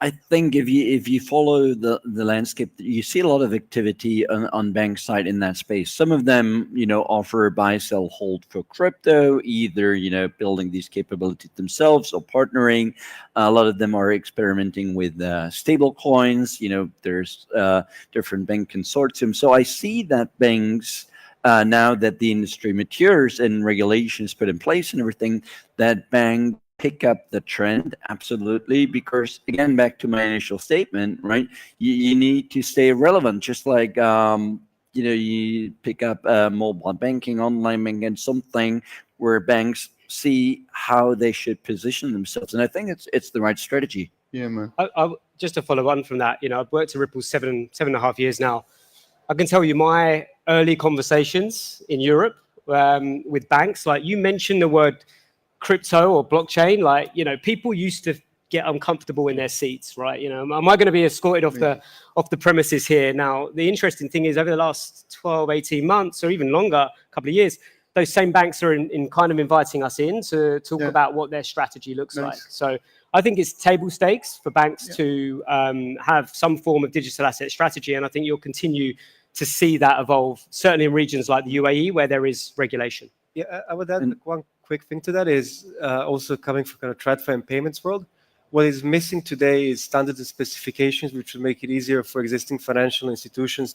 I think if you follow the landscape, you see a lot of activity on bank side in that space. Some of them, offer buy, sell, hold for crypto, either, building these capabilities themselves or partnering. A lot of them are experimenting with stable coins. There's different bank consortiums. So I see that banks, now that the industry matures and regulations put in place and everything, that bank pick up the trend, absolutely, because again, back to my initial statement, right? You need to stay relevant, just like you pick up mobile banking, online banking, something where banks see how they should position themselves, and I think it's the right strategy. Yeah, man. Just to follow on from that, I've worked at Ripple seven and a half years now. I can tell you my early conversations in Europe with banks, like you mentioned the word crypto or blockchain, like, people used to get uncomfortable in their seats, right? Am I going to be escorted off the premises here? Now, the interesting thing is over the last 12, 18 months or even longer, a couple of years, those same banks are in kind of inviting us in to talk about what their strategy looks like. So I think it's table stakes for banks to have some form of digital asset strategy. And I think you'll continue to see that evolve, certainly in regions like the UAE where there is regulation. Yeah, I would add one quick thing to that is also coming from kind of TradFi and payments world. What is missing today is standards and specifications, which will make it easier for existing financial institutions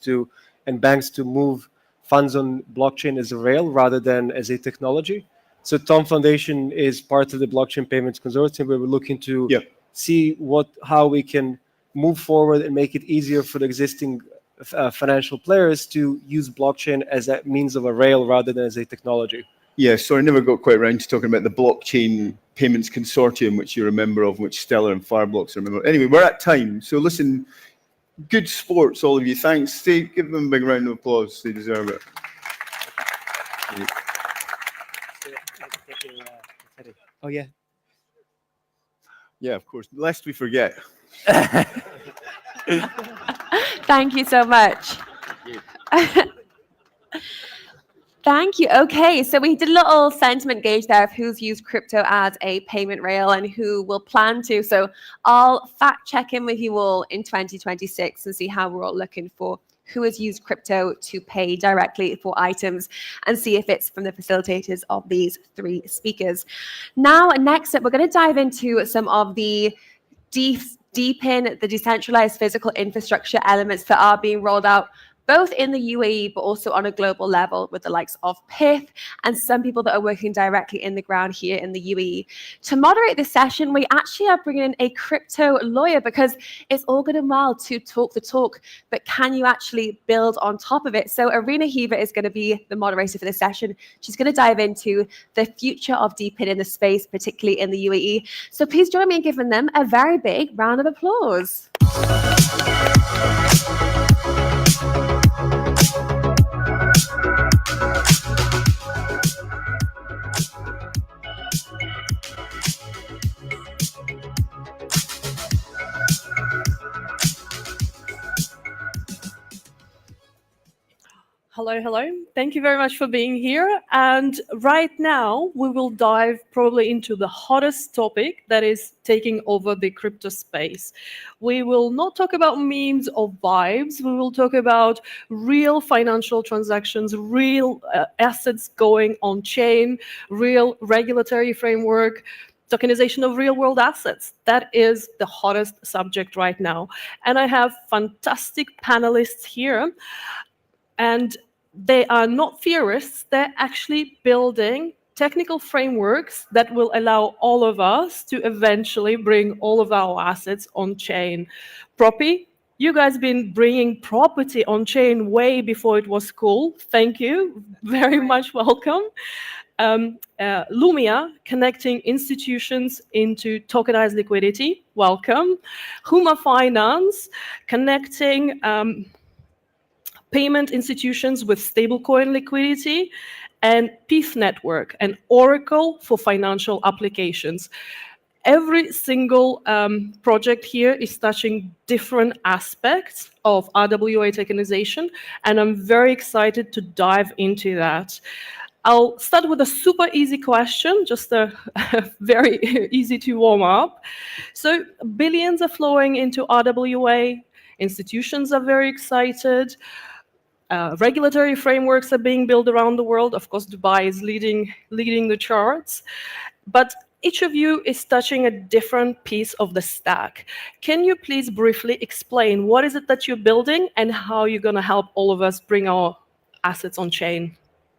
and banks to move funds on blockchain as a rail rather than as a technology. So Tom Foundation is part of the blockchain payments consortium where we're looking to see how we can move forward and make it easier for the existing financial players to use blockchain as a means of a rail rather than as a technology. Yeah, so I never got quite around to talking about the Blockchain Payments Consortium, which you're a member of, which Stellar and Fireblocks are a member of. Anyway, we're at time. So listen, good sports, all of you. Thanks. Give them a big round of applause. They deserve it. Oh, yeah. Yeah, of course. Lest we forget. Thank you so much. Thank you. Okay, so we did a little sentiment gauge there of who's used crypto as a payment rail and who will plan to. So I'll fact check in with you all in 2026 and see how we're all looking for who has used crypto to pay directly for items and see if it's from the facilitators of these three speakers. Now, next up, we're going to dive into some of the deepen the decentralized physical infrastructure elements that are being rolled out both in the UAE, but also on a global level with the likes of PIF and some people that are working directly in the ground here in the UAE. To moderate this session, we actually are bringing in a crypto lawyer because it's all good and well to talk the talk, but can you actually build on top of it? So Arena Heaver is going to be the moderator for this session. She's going to dive into the future of deepening the space, particularly in the UAE. So please join me in giving them a very big round of applause. Hello, hello. Thank you very much for being here. And right now, we will dive probably into the hottest topic that is taking over the crypto space. We will not talk about memes or vibes. We will talk about real financial transactions, real assets going on chain, real regulatory framework, tokenization of real world assets. That is the hottest subject right now. And I have fantastic panelists here. And they are not theorists, they're actually building technical frameworks that will allow all of us to eventually bring all of our assets on chain. Proppy, you guys been bringing property on chain way before it was cool. Thank you, very much welcome. Lumia, connecting institutions into tokenized liquidity. Welcome. Huma Finance, connecting payment institutions with stablecoin liquidity, and PEEF Network, an oracle for financial applications. Every single project here is touching different aspects of RWA tokenization, and I'm very excited to dive into that. I'll start with a super easy question, just a very easy to warm up. So billions are flowing into RWA, institutions are very excited, regulatory frameworks are being built around the world. Of course, Dubai is leading the charts. But each of you is touching a different piece of the stack. Can you please briefly explain what is it that you're building and how you're going to help all of us bring our assets on chain?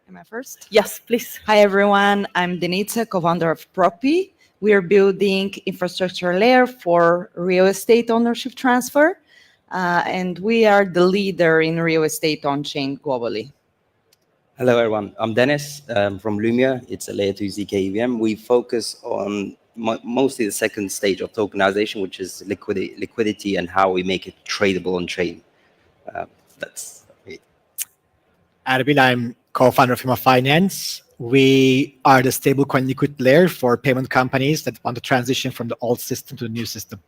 Am I first? Yes, please. Hi, everyone. I'm Denitsa, co-founder of Proppy. We are building infrastructure layer for real estate ownership transfer. And we are the leader in real estate on-chain globally. Hello, everyone. I'm Dennis from Lumia. It's a layer 2 ZK EVM. We focus on mostly the second stage of tokenization, which is liquidity and how we make it tradable on-chain. That's it. Arvin, I'm co-founder of Huma Finance. We are the stablecoin liquid layer for payment companies that want to transition from the old system to the new system.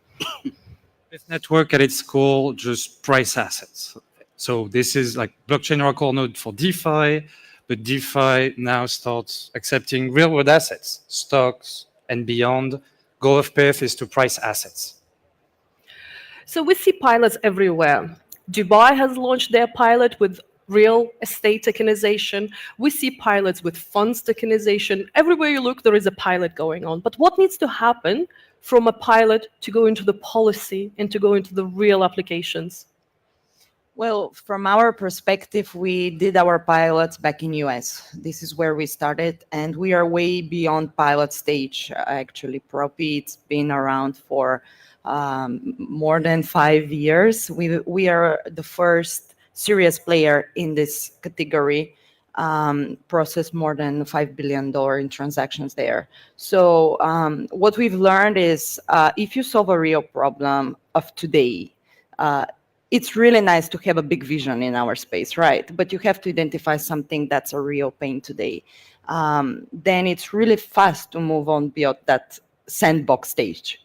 This network at its core just price assets. So this is like blockchain oracle node for DeFi, but DeFi now starts accepting real world assets, stocks and beyond. Goal of PEEF is to price assets. So we see pilots everywhere. Dubai has launched their pilot with real estate tokenization. We see pilots with funds tokenization. Everywhere you look, there is a pilot going on. But what needs to happen from a pilot to go into the policy and to go into the real applications? Well, from our perspective, we did our pilots back in US. This is where we started, and we are way beyond pilot stage. Actually, Proppy, it's been around for more than 5 years. We are the first serious player in this category, process more than $5 billion in transactions there. So what we've learned is if you solve a real problem of today, it's really nice to have a big vision in our space, right? But you have to identify something that's a real pain today. Then it's really fast to move on beyond that sandbox stage.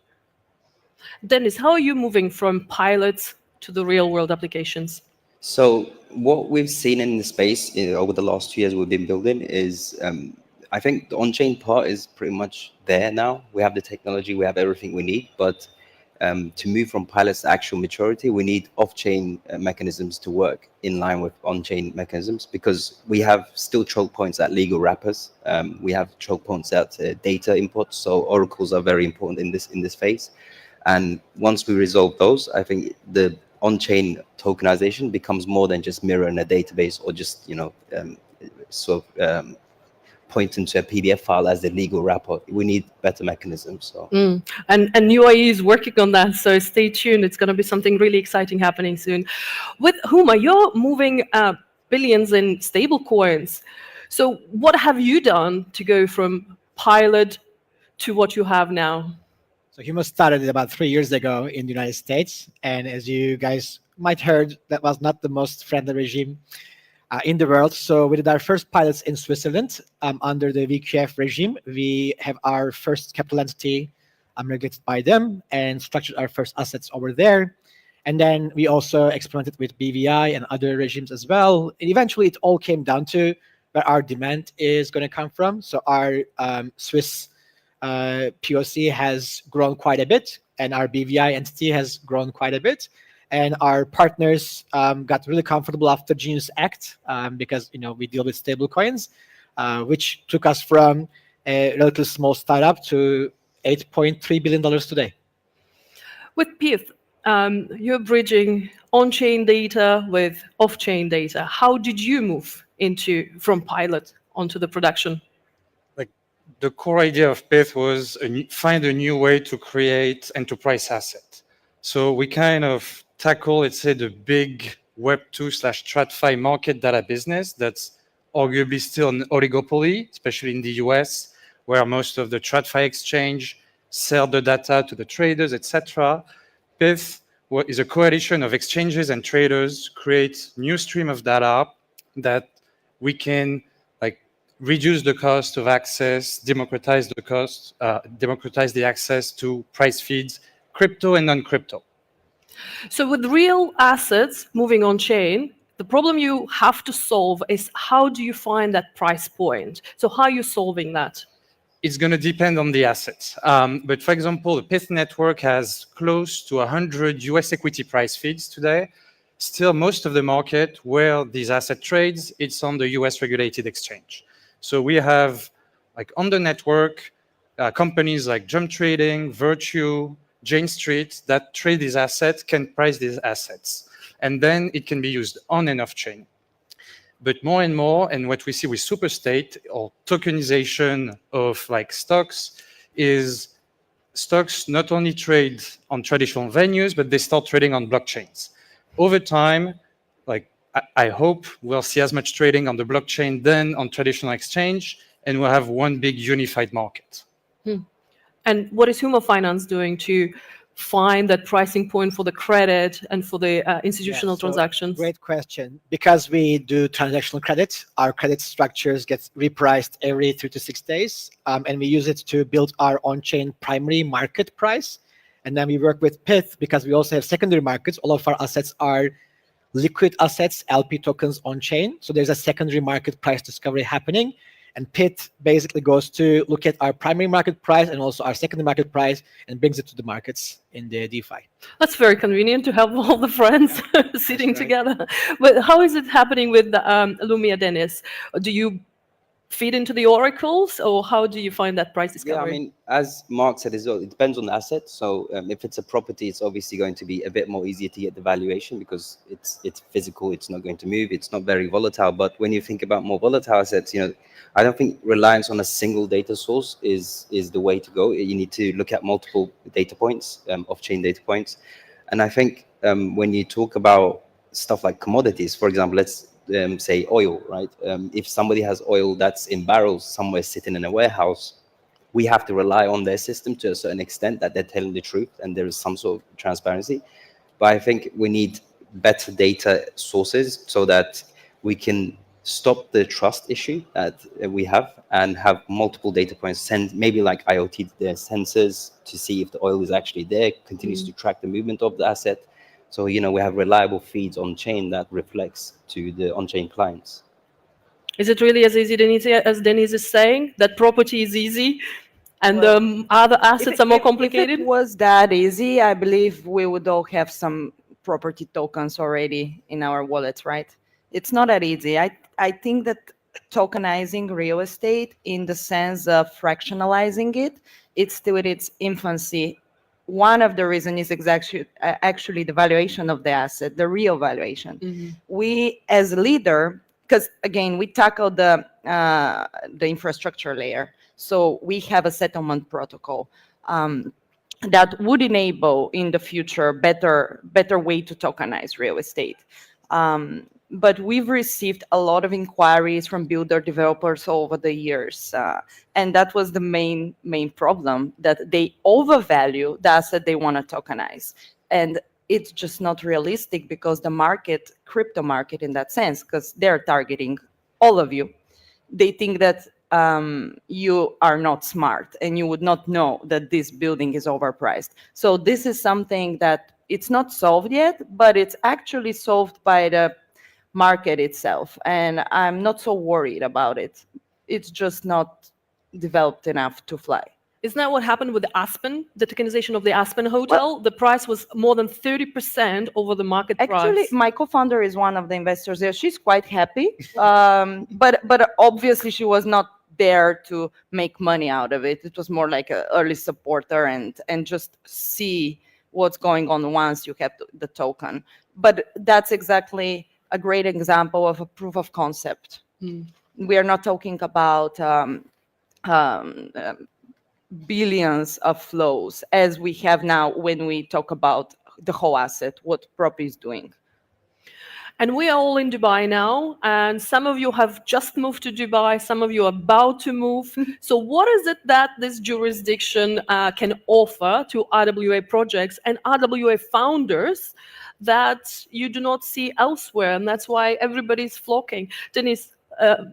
Dennis, how are you moving from pilots to the real world applications? So what we've seen in the space over the last 2 years we've been building is, I think the on-chain part is pretty much there now. We have the technology, we have everything we need, but to move from pilots to actual maturity, we need off-chain mechanisms to work in line with on-chain mechanisms, because we have still choke points at legal wrappers. We have choke points at data inputs, so oracles are very important in this phase. And once we resolve those, I think the on-chain tokenization becomes more than just mirroring a database or just, pointing to a PDF file as the legal wrapper. We need better mechanisms. So. And UAE is working on that, so stay tuned. It's going to be something really exciting happening soon. With Huma, you're moving billions in stable coins. So what have you done to go from pilot to what you have now? So Huma started about 3 years ago in the United States. And as you guys might heard, that was not the most friendly regime in the world. So we did our first pilots in Switzerland under the VQF regime. We have our first capital entity regulated by them and structured our first assets over there. And then we also experimented with BVI and other regimes as well. And eventually it all came down to where our demand is going to come from. So our Swiss POC has grown quite a bit, and our BVI entity has grown quite a bit. And our partners got really comfortable after Genius Act because we deal with stable coins, which took us from a relatively small startup to $8.3 billion today. With Pith, you're bridging on-chain data with off-chain data. How did you move from pilot onto the production? Like the core idea of Pith was find a new way to create and to price asset. So we kind of tackle, let's say, the big Web2/TradFi market data business that's arguably still an oligopoly, especially in the US, where most of the TradFi exchange sell the data to the traders, etc. Pith is a coalition of exchanges and traders, create new stream of data that we can reduce the cost of access, democratize the cost, democratize the access to price feeds, crypto and non-crypto. So with real assets moving on chain, the problem you have to solve is how do you find that price point? So how are you solving that? It's going to depend on the assets. But for example, the Pith network has close to 100 US equity price feeds today. Still, most of the market where these asset trades, it's on the US regulated exchange. So we have, on the network, companies like Jump Trading, Virtue, Jane Street that trade these assets can price these assets. And then it can be used on and off chain. But more and more, and what we see with superstate or tokenization of stocks is stocks not only trade on traditional venues, but they start trading on blockchains. Over time, I hope we'll see as much trading on the blockchain than on traditional exchange, and we'll have one big unified market. And what is Humo Finance doing to find that pricing point for the credit and for the institutional transactions? Great question. Because we do transactional credit, our credit structures get repriced every 3 to 6 days, and we use it to build our on-chain primary market price. And then we work with Pith because we also have secondary markets. All of our assets are liquid assets, LP tokens on-chain. So there's a secondary market price discovery happening. And Pith basically goes to look at our primary market price and also our secondary market price and brings it to the markets in the DeFi. That's very convenient to have all the friends sitting together. But how is it happening with Lumia, Dennis? Do you feed into the oracles, or how do you find that price discovery? Yeah, I mean, as Mark said as well, it depends on the asset. So if it's a property, it's obviously going to be a bit more easier to get the valuation because it's physical, it's not going to move, it's not very volatile. But when you think about more volatile assets, I don't think reliance on a single data source is the way to go. You need to look at multiple data points, off-chain data points. And I think when you talk about stuff like commodities, for example, let's say oil, right? If somebody has oil that's in barrels somewhere sitting in a warehouse, we have to rely on their system to a certain extent that they're telling the truth and there is some sort of transparency. But I think we need better data sources so that we can stop the trust issue that we have and have multiple data points, send maybe like IoT their sensors to see if the oil is actually there, continues to track the movement of the asset. So, we have reliable feeds on chain that reflects to the on-chain clients. Is it really as easy, as Denise is saying, that property is easy and other assets are more complicated? If it was that easy, I believe we would all have some property tokens already in our wallets, right? It's not that easy. I think that tokenizing real estate in the sense of fractionalizing it, it's still in its infancy. One of the reasons is actually the valuation of the asset, the real valuation. We, as a leader, because again, we tackle the infrastructure layer. So we have a settlement protocol that would enable in the future better way to tokenize real estate. But we've received a lot of inquiries from builder developers over the years. And that was the main problem, that they overvalue the asset they want to tokenize. And it's just not realistic because the market, crypto market in that sense, because they're targeting all of you. They think that you are not smart and you would not know that this building is overpriced. So this is something that it's not solved yet, but it's actually solved by the market itself. And I'm not so worried about it. It's just not developed enough to fly. Isn't that what happened with Aspen, the tokenization of the Aspen Hotel? The price was more than 30% over the market price. Actually, my co-founder is one of the investors there. She's quite happy, but obviously she was not there to make money out of it. It was more like an early supporter and just see what's going on once you have the token. But that's exactly a great example of a proof of concept. We are not talking about billions of flows as we have now when we talk about the whole asset, what Prop is doing. And we are all in Dubai now, and some of you have just moved to Dubai, some of you are about to move. So what is it that this jurisdiction can offer to RWA projects and RWA founders that you do not see elsewhere? And that's why everybody's flocking. Denise,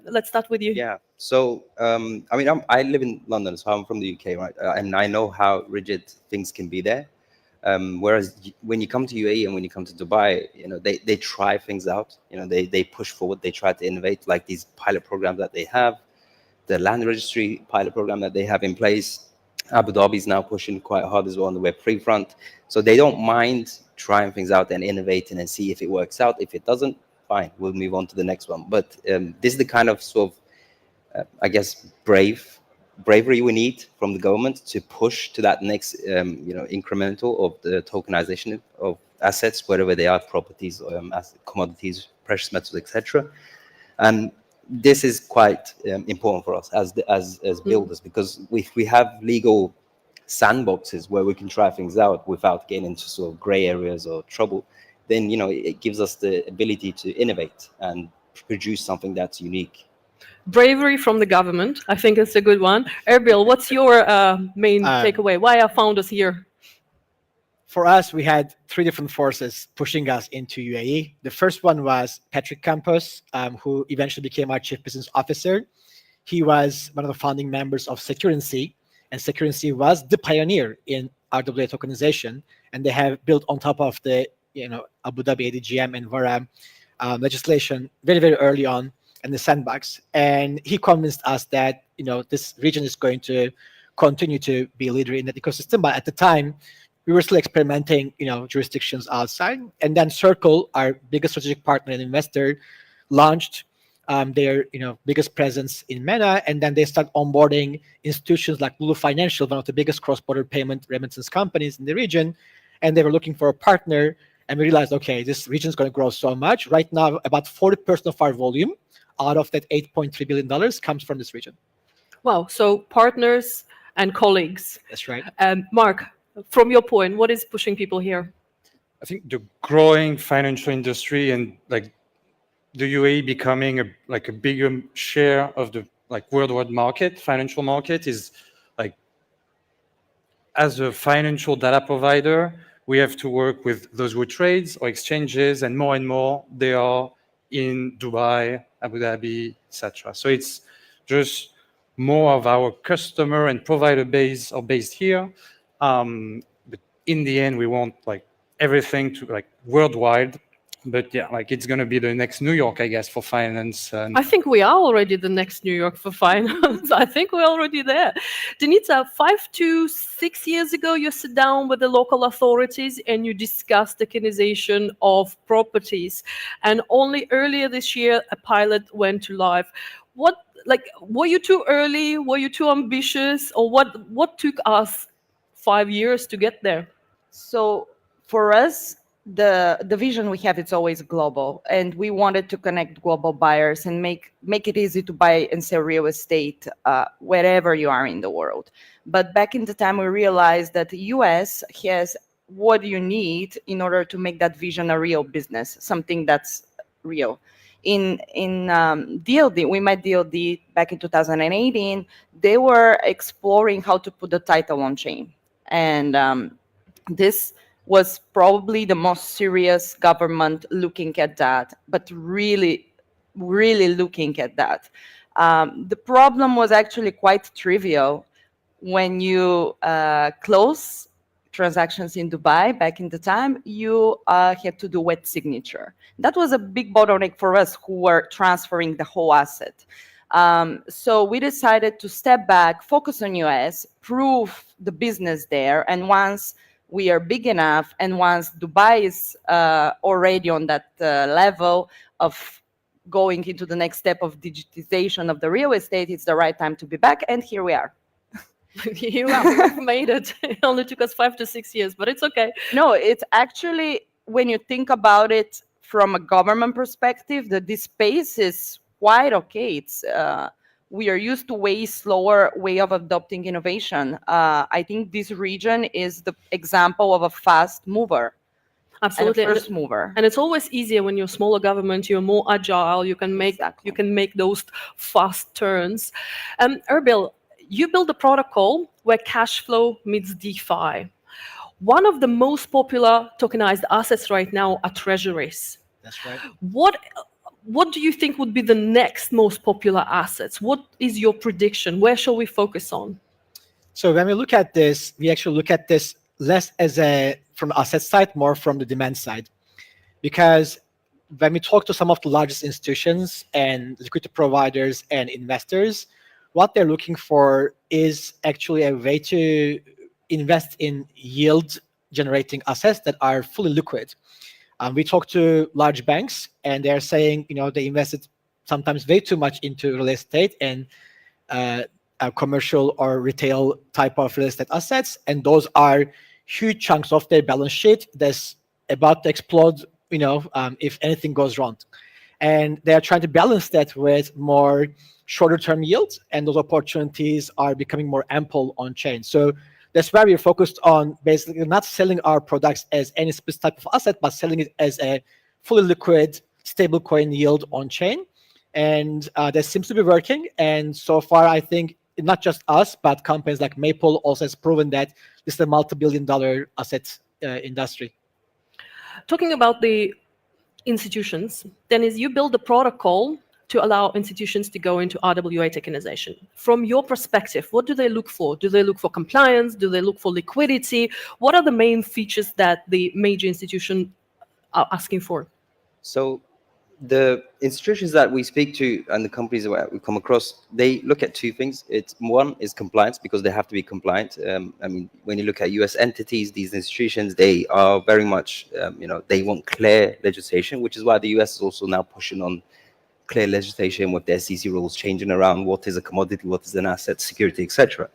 let's start with you. Yeah. So, I mean, I live in London, so I'm from the UK, right? And I know how rigid things can be there. Whereas when you come to UAE and when you come to Dubai, you know, they try things out. You know, they push forward. They try to innovate, like these pilot programs that they have, the land registry pilot program that they have in place. Abu Dhabi is now pushing quite hard as well on the Web3 front. So they don't mind trying things out and innovating and see if it works out. If it doesn't, fine, we'll move on to the next one. But this is the kind of sort of, I guess, bravery we need from the government to push to that next, you know, incremental of the tokenization of assets, wherever they are, properties, commodities, precious metals, etc. And this is quite important for us as builders, because if we have legal sandboxes where we can try things out without getting into sort of gray areas or trouble, then, you know, it gives us the ability to innovate and produce something that's unique. Bravery from the government, I think it's a good one. Erbil, what's your main takeaway? Why are founders here? For us, we had three different forces pushing us into UAE. The first one was Patrick Campos, who eventually became our chief business officer. He was one of the founding members of Securency, and Securency was the pioneer in RWA tokenization, and they have built on top of the, you know, Abu Dhabi ADGM and VARA legislation very, very early on in the sandbox. And he convinced us that, you know, this region is going to continue to be a leader in that ecosystem. But at the time, we were still experimenting, you know, jurisdictions outside. And then Circle, our biggest strategic partner and investor, launched their, you know, biggest presence in MENA, and then they start onboarding institutions like Lulu Financial, one of the biggest cross-border payment remittance companies in the region, and they were looking for a partner. And we realized, okay, this region is going to grow so much. Right now, about 40% of our volume out of that $8.3 billion comes from this region. Wow, so partners and colleagues. That's right. Mark, from your point, what is pushing people here? I think the growing financial industry and like the UAE becoming a bigger share of the worldwide market, financial market, is like, as a financial data provider, we have to work with those who trades or exchanges, and more they are in Dubai, Abu Dhabi, etc. So it's just more of our customer and provider base are based here. But in the end, we want like everything to like worldwide. But yeah, like it's going to be the next New York, I guess, for finance. I think we are already the next New York for finance. I think we're already there. Denitsa, 5 to 6 years ago, you sit down with the local authorities and you discuss tokenization of properties. And only earlier this year, a pilot went to live. What, like, were you too early? Were you too ambitious? Or what took us 5 years to get there? So for us, the vision we have, it's always global, and we wanted to connect global buyers and make it easy to buy and sell real estate wherever you are in the world. But back in the time, we realized that the US has what you need in order to make that vision a real business, something that's real. In DLD, we met DLD back in 2018. They were exploring how to put the title on chain, and this was probably the most serious government looking at that, but really looking at that. The problem was actually quite trivial. When you close transactions in Dubai back in the time, you had to do wet signature. That was a big bottleneck for us who were transferring the whole asset. So we decided to step back, focus on US, prove the business there, and once we are big enough, and once Dubai is already on that level of going into the next step of digitization of the real estate, it's the right time to be back, and here we are. You have made it. It only took us 5 to 6 years, but it's okay. No, it's actually, when you think about it from a government perspective, that this space is quite okay. It's we are used to way slower way of adopting innovation. I think this region is the example of a fast mover. Absolutely, and a first mover. And it's always easier when you're a smaller government. You're more agile. You can make those fast turns. Erbil, you build a protocol where cash flow meets DeFi. One of the most popular tokenized assets right now are treasuries. That's right. What do you think would be the next most popular assets? What is your prediction? Where shall we focus on? So when we look at this, we actually look at this less as from the asset side, more from the demand side. Because when we talk to some of the largest institutions and liquidity providers and investors, what they're looking for is actually a way to invest in yield-generating assets that are fully liquid. We talk to large banks, and they're saying, they invested sometimes way too much into real estate and commercial or retail type of real estate assets, and those are huge chunks of their balance sheet that's about to explode, if anything goes wrong. And they are trying to balance that with more shorter-term yields, and those opportunities are becoming more ample on chain. So that's why we're focused on basically not selling our products as any specific type of asset, but selling it as a fully liquid stablecoin yield on chain. And that seems to be working. And so far, I think not just us, but companies like Maple also has proven that this is a multi-billion-dollar asset industry. Talking about the institutions, Dennis, you build a protocol to allow institutions to go into RWA tokenization. From your perspective, what do they look for? Do they look for compliance? Do they look for liquidity? What are the main features that the major institutions are asking for? So the institutions that we speak to and the companies that we come across, they look at two things. One is compliance, because they have to be compliant. When you look at US entities, these institutions, they are very much, they want clear legislation, which is why the US is also now pushing on clear legislation with the SEC rules changing around what is a commodity, what is an asset, security, etc.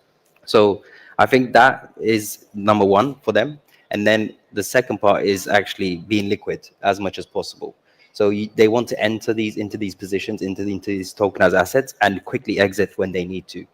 So I think that is number one for them. And then the second part is actually being liquid as much as possible. So they want to enter into these positions, into these tokenized assets, and quickly exit when they need to.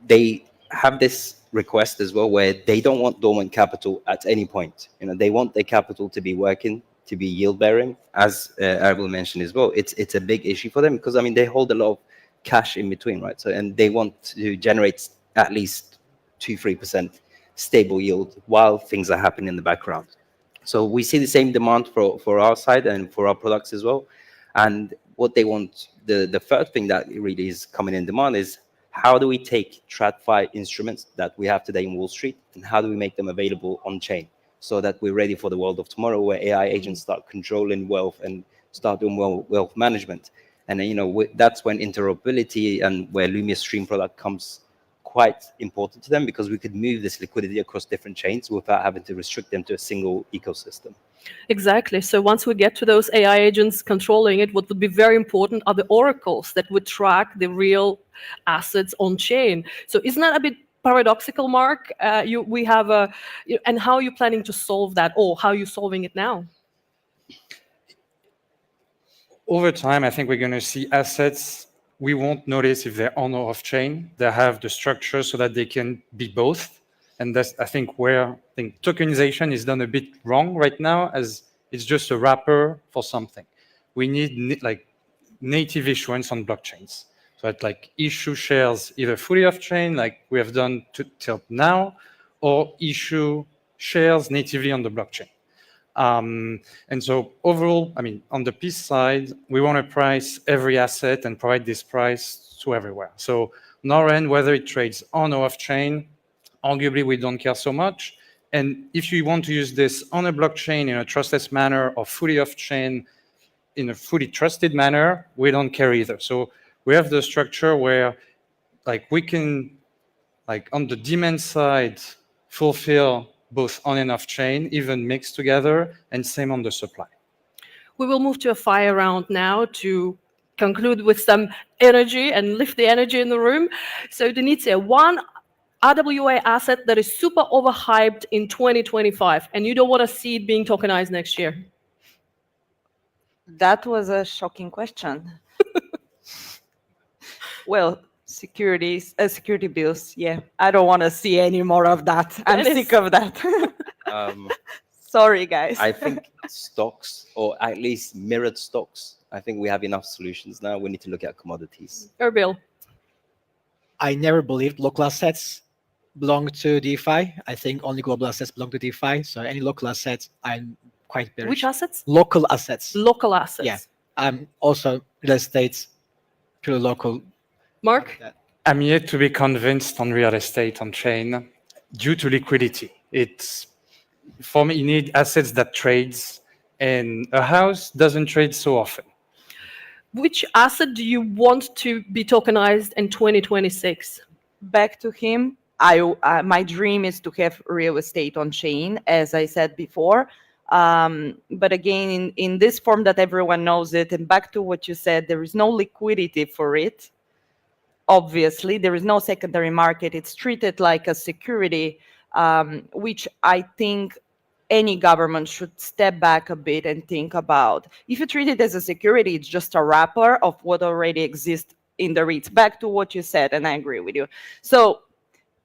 They have this request as well, where they don't want dormant capital at any point. They want their capital to be working, to be yield bearing. As Erbil mentioned as well, it's a big issue for them, because they hold a lot of cash in between, right? So, and they want to generate at least 2-3% stable yield while things are happening in the background. So we see the same demand for our side and for our products as well. And what they want, the third thing that really is coming in demand is, how do we take TradFi instruments that we have today in Wall Street, and how do we make them available on chain, so that we're ready for the world of tomorrow, where AI agents start controlling wealth and start doing wealth management. And then, that's when interoperability and where Lumia Stream product comes quite important to them, because we could move this liquidity across different chains without having to restrict them to a single ecosystem. Exactly. So once we get to those AI agents controlling it, what would be very important are the oracles that would track the real assets on chain. So isn't that a bit paradoxical, Mark? We have and how are you planning to solve that, or how are you solving it now? Over time, I think we're going to see assets we won't notice if they're on or off chain. They have the structure so that they can be both. And that's, I think, where tokenization is done a bit wrong right now, as it's just a wrapper for something. We need native issuance on blockchains. So that issue shares either fully off chain, like we have done till now, or issue shares natively on the blockchain. And so overall, on the piece side, we want to price every asset and provide this price to everywhere. So on our end, whether it trades on or off chain, arguably we don't care so much. And if you want to use this on a blockchain in a trustless manner or fully off-chain in a fully trusted manner, we don't care either. So we have the structure where like we can, like on the demand side, fulfill both on and off chain, even mixed together, and same on the supply. We will move to a fire round now to conclude with some energy and lift the energy in the room. So Denise, one RWA asset that is super overhyped in 2025, and you don't want to see it being tokenized next year. That was a shocking question. Well, security bills. Yeah, I don't want to see any more of that. I'm sick of that. Sorry, guys. I think stocks, or at least mirrored stocks. I think we have enough solutions now. We need to look at commodities. Erbil. I never believed local assets belong to DeFi. I think only global assets belong to DeFi. So any local assets, I'm quite bearish. Which assets? Local assets. Local assets. Yeah. I'm also real estate, purely local. Mark? I'm yet to be convinced on real estate on chain due to liquidity. It's, for me, you need assets that trades, and a house doesn't trade so often. Which asset do you want to be tokenized in 2026? Back to him. My dream is to have real estate on chain, as I said before. But again, in this form that everyone knows it, and back to what you said, there is no liquidity for it. Obviously, there is no secondary market. It's treated like a security, which I think any government should step back a bit and think about. If you treat it as a security, it's just a wrapper of what already exists in the REITs. Back to what you said, and I agree with you. So,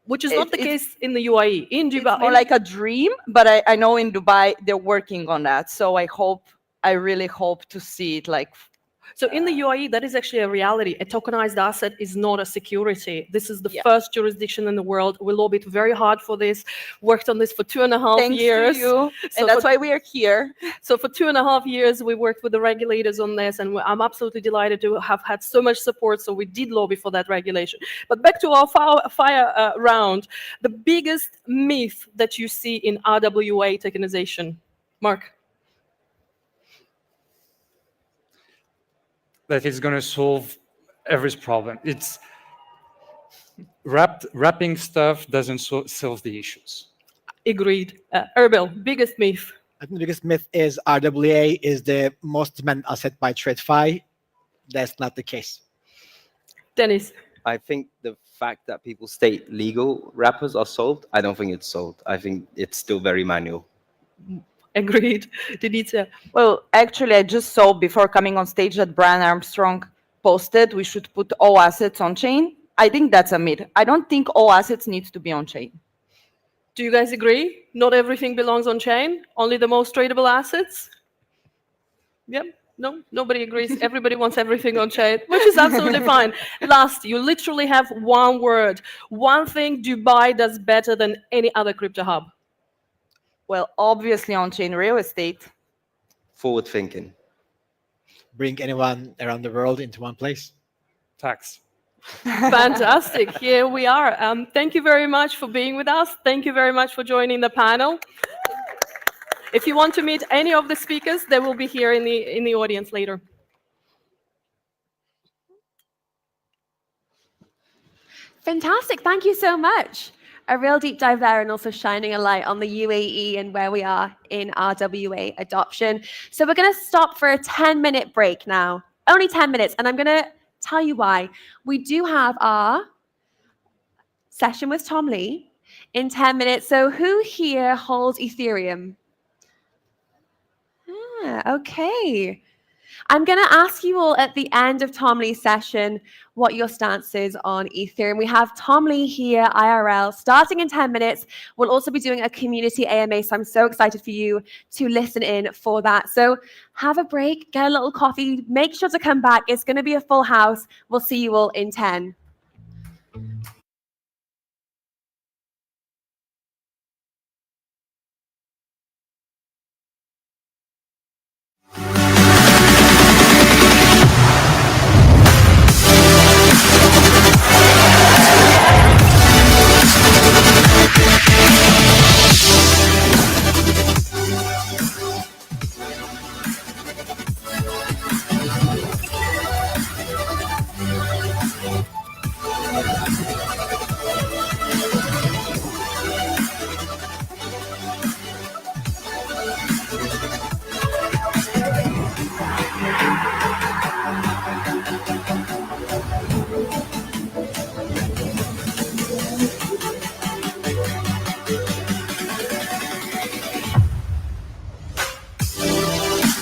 which is not the case in the UAE. In Dubai, it's more like a dream, but I know in Dubai they're working on that. So I really hope to see it like. So in the UAE, that is actually a reality. A tokenized asset is not a security. This is the first jurisdiction in the world. We lobbied very hard for this, worked on this for 2.5 years. Thanks to you. And that's why we are here. So for 2.5 years, we worked with the regulators on this, and I'm absolutely delighted to have had so much support. So we did lobby for that regulation. But back to our fire round, the biggest myth that you see in RWA tokenization. Mark. That it's going to solve every problem. It's wrapping stuff doesn't solve the issues. Agreed. Erbil, biggest myth. I think the biggest myth is RWA is the most demanded asset by TradeFi. That's not the case. Dennis. I think the fact that people state legal wrappers are solved, I don't think it's solved. I think it's still very manual. Agreed. Denise. Well, actually, I just saw before coming on stage that Brian Armstrong posted we should put all assets on chain. I think that's a myth. I don't think all assets need to be on chain. Do you guys agree? Not everything belongs on chain, only the most tradable assets? Yep. No, nobody agrees. Everybody wants everything on chain, which is absolutely fine. Last, you literally have one word. One thing Dubai does better than any other crypto hub. Well, obviously on-chain real estate. Forward thinking. Bring anyone around the world into one place. Tax. Fantastic. Here we are. Thank you very much for being with us. Thank you very much for joining the panel. If you want to meet any of the speakers, they will be here in the audience later. Fantastic. Thank you so much. A real deep dive there, and also shining a light on the UAE and where we are in RWA adoption. So we're going to stop for a 10-minute break now. Only 10 minutes, and I'm going to tell you why. We do have our session with Tom Lee in 10 minutes. So who here holds Ethereum? Okay. I'm going to ask you all at the end of Tom Lee's session what your stance is on Ethereum. We have Tom Lee here, IRL, starting in 10 minutes. We'll also be doing a community AMA, so I'm so excited for you to listen in for that. So have a break, get a little coffee, make sure to come back. It's going to be a full house. We'll see you all in 10.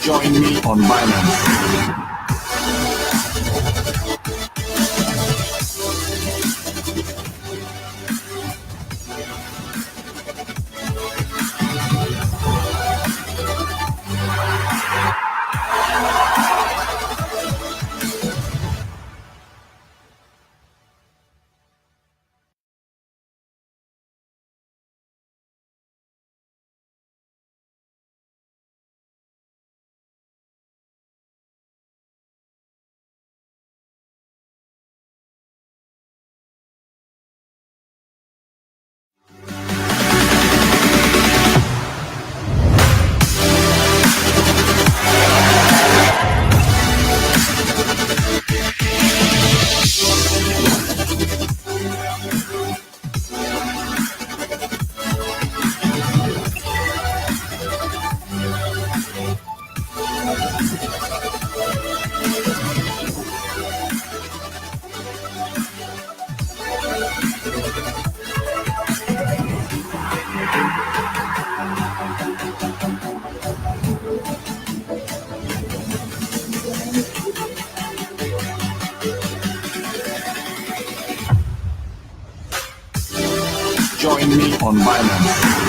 Join me on Binance. Join me on Binance.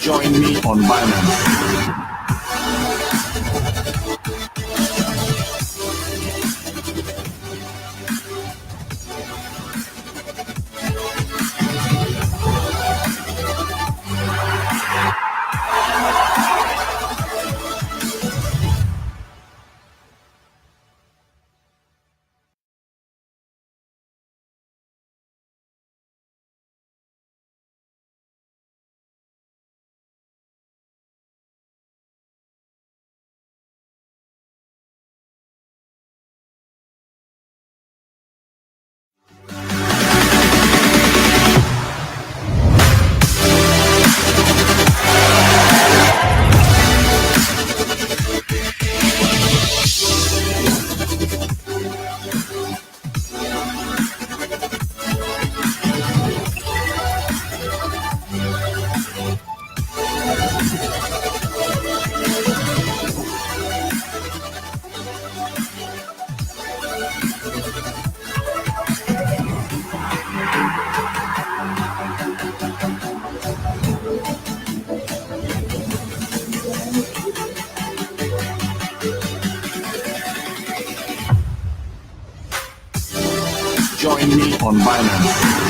Join me on Binance. Join me on Binance.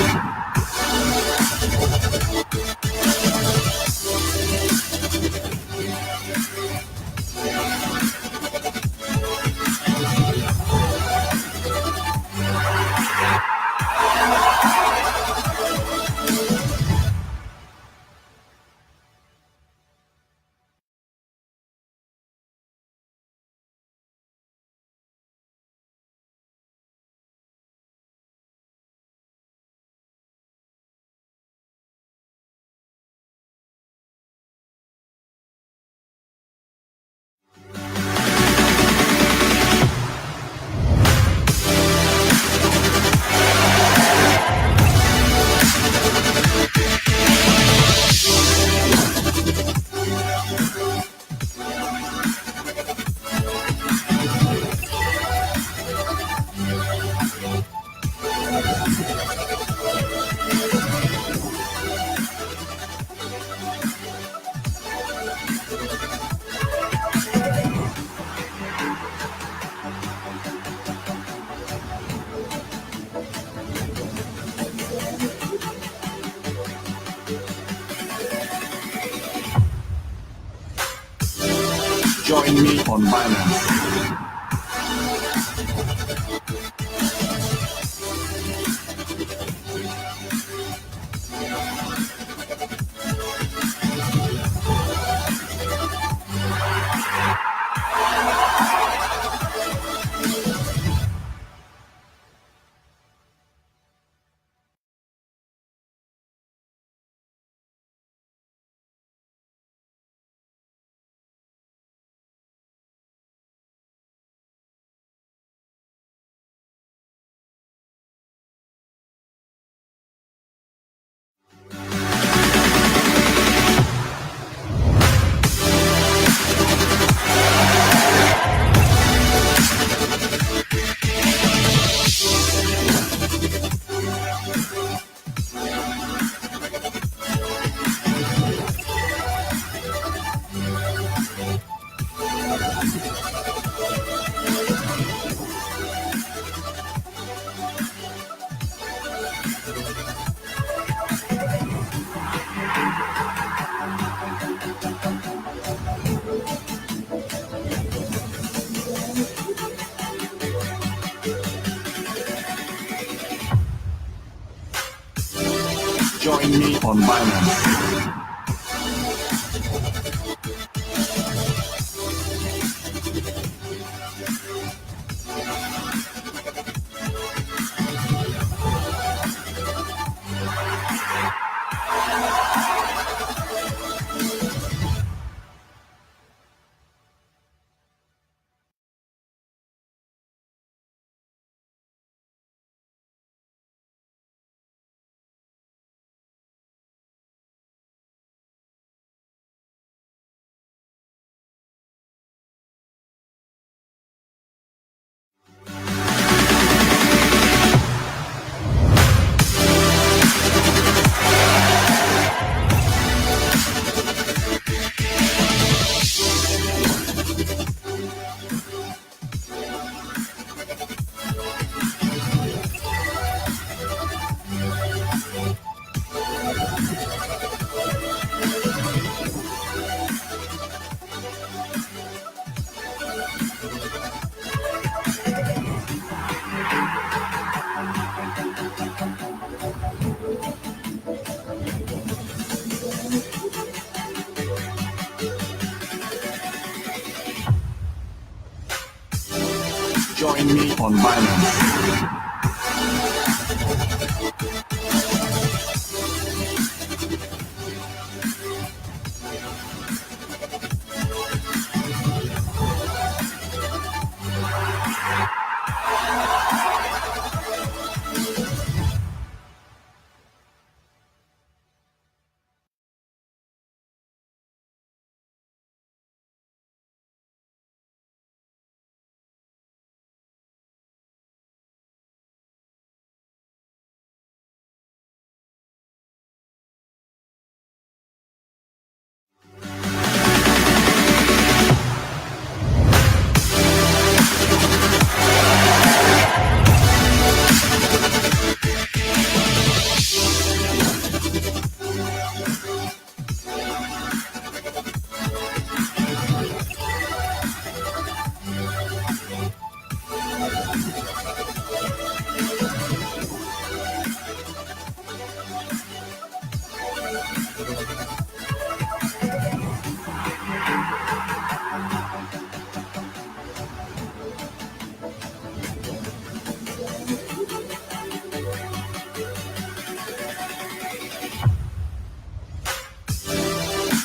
Join me on Binance. Join me on Binance. Join me on Binance.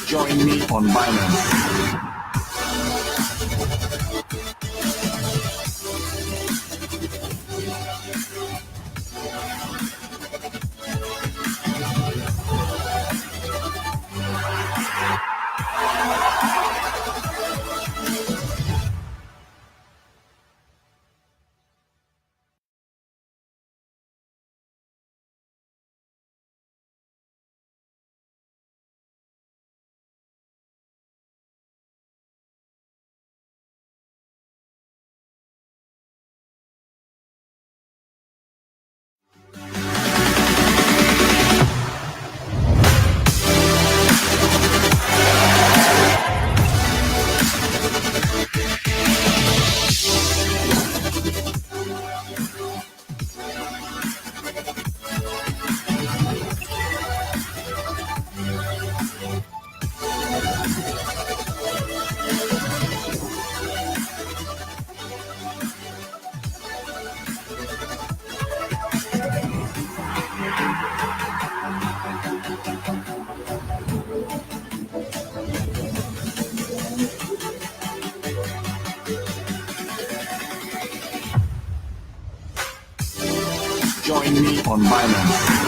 Join me on Binance. Join me on Binance.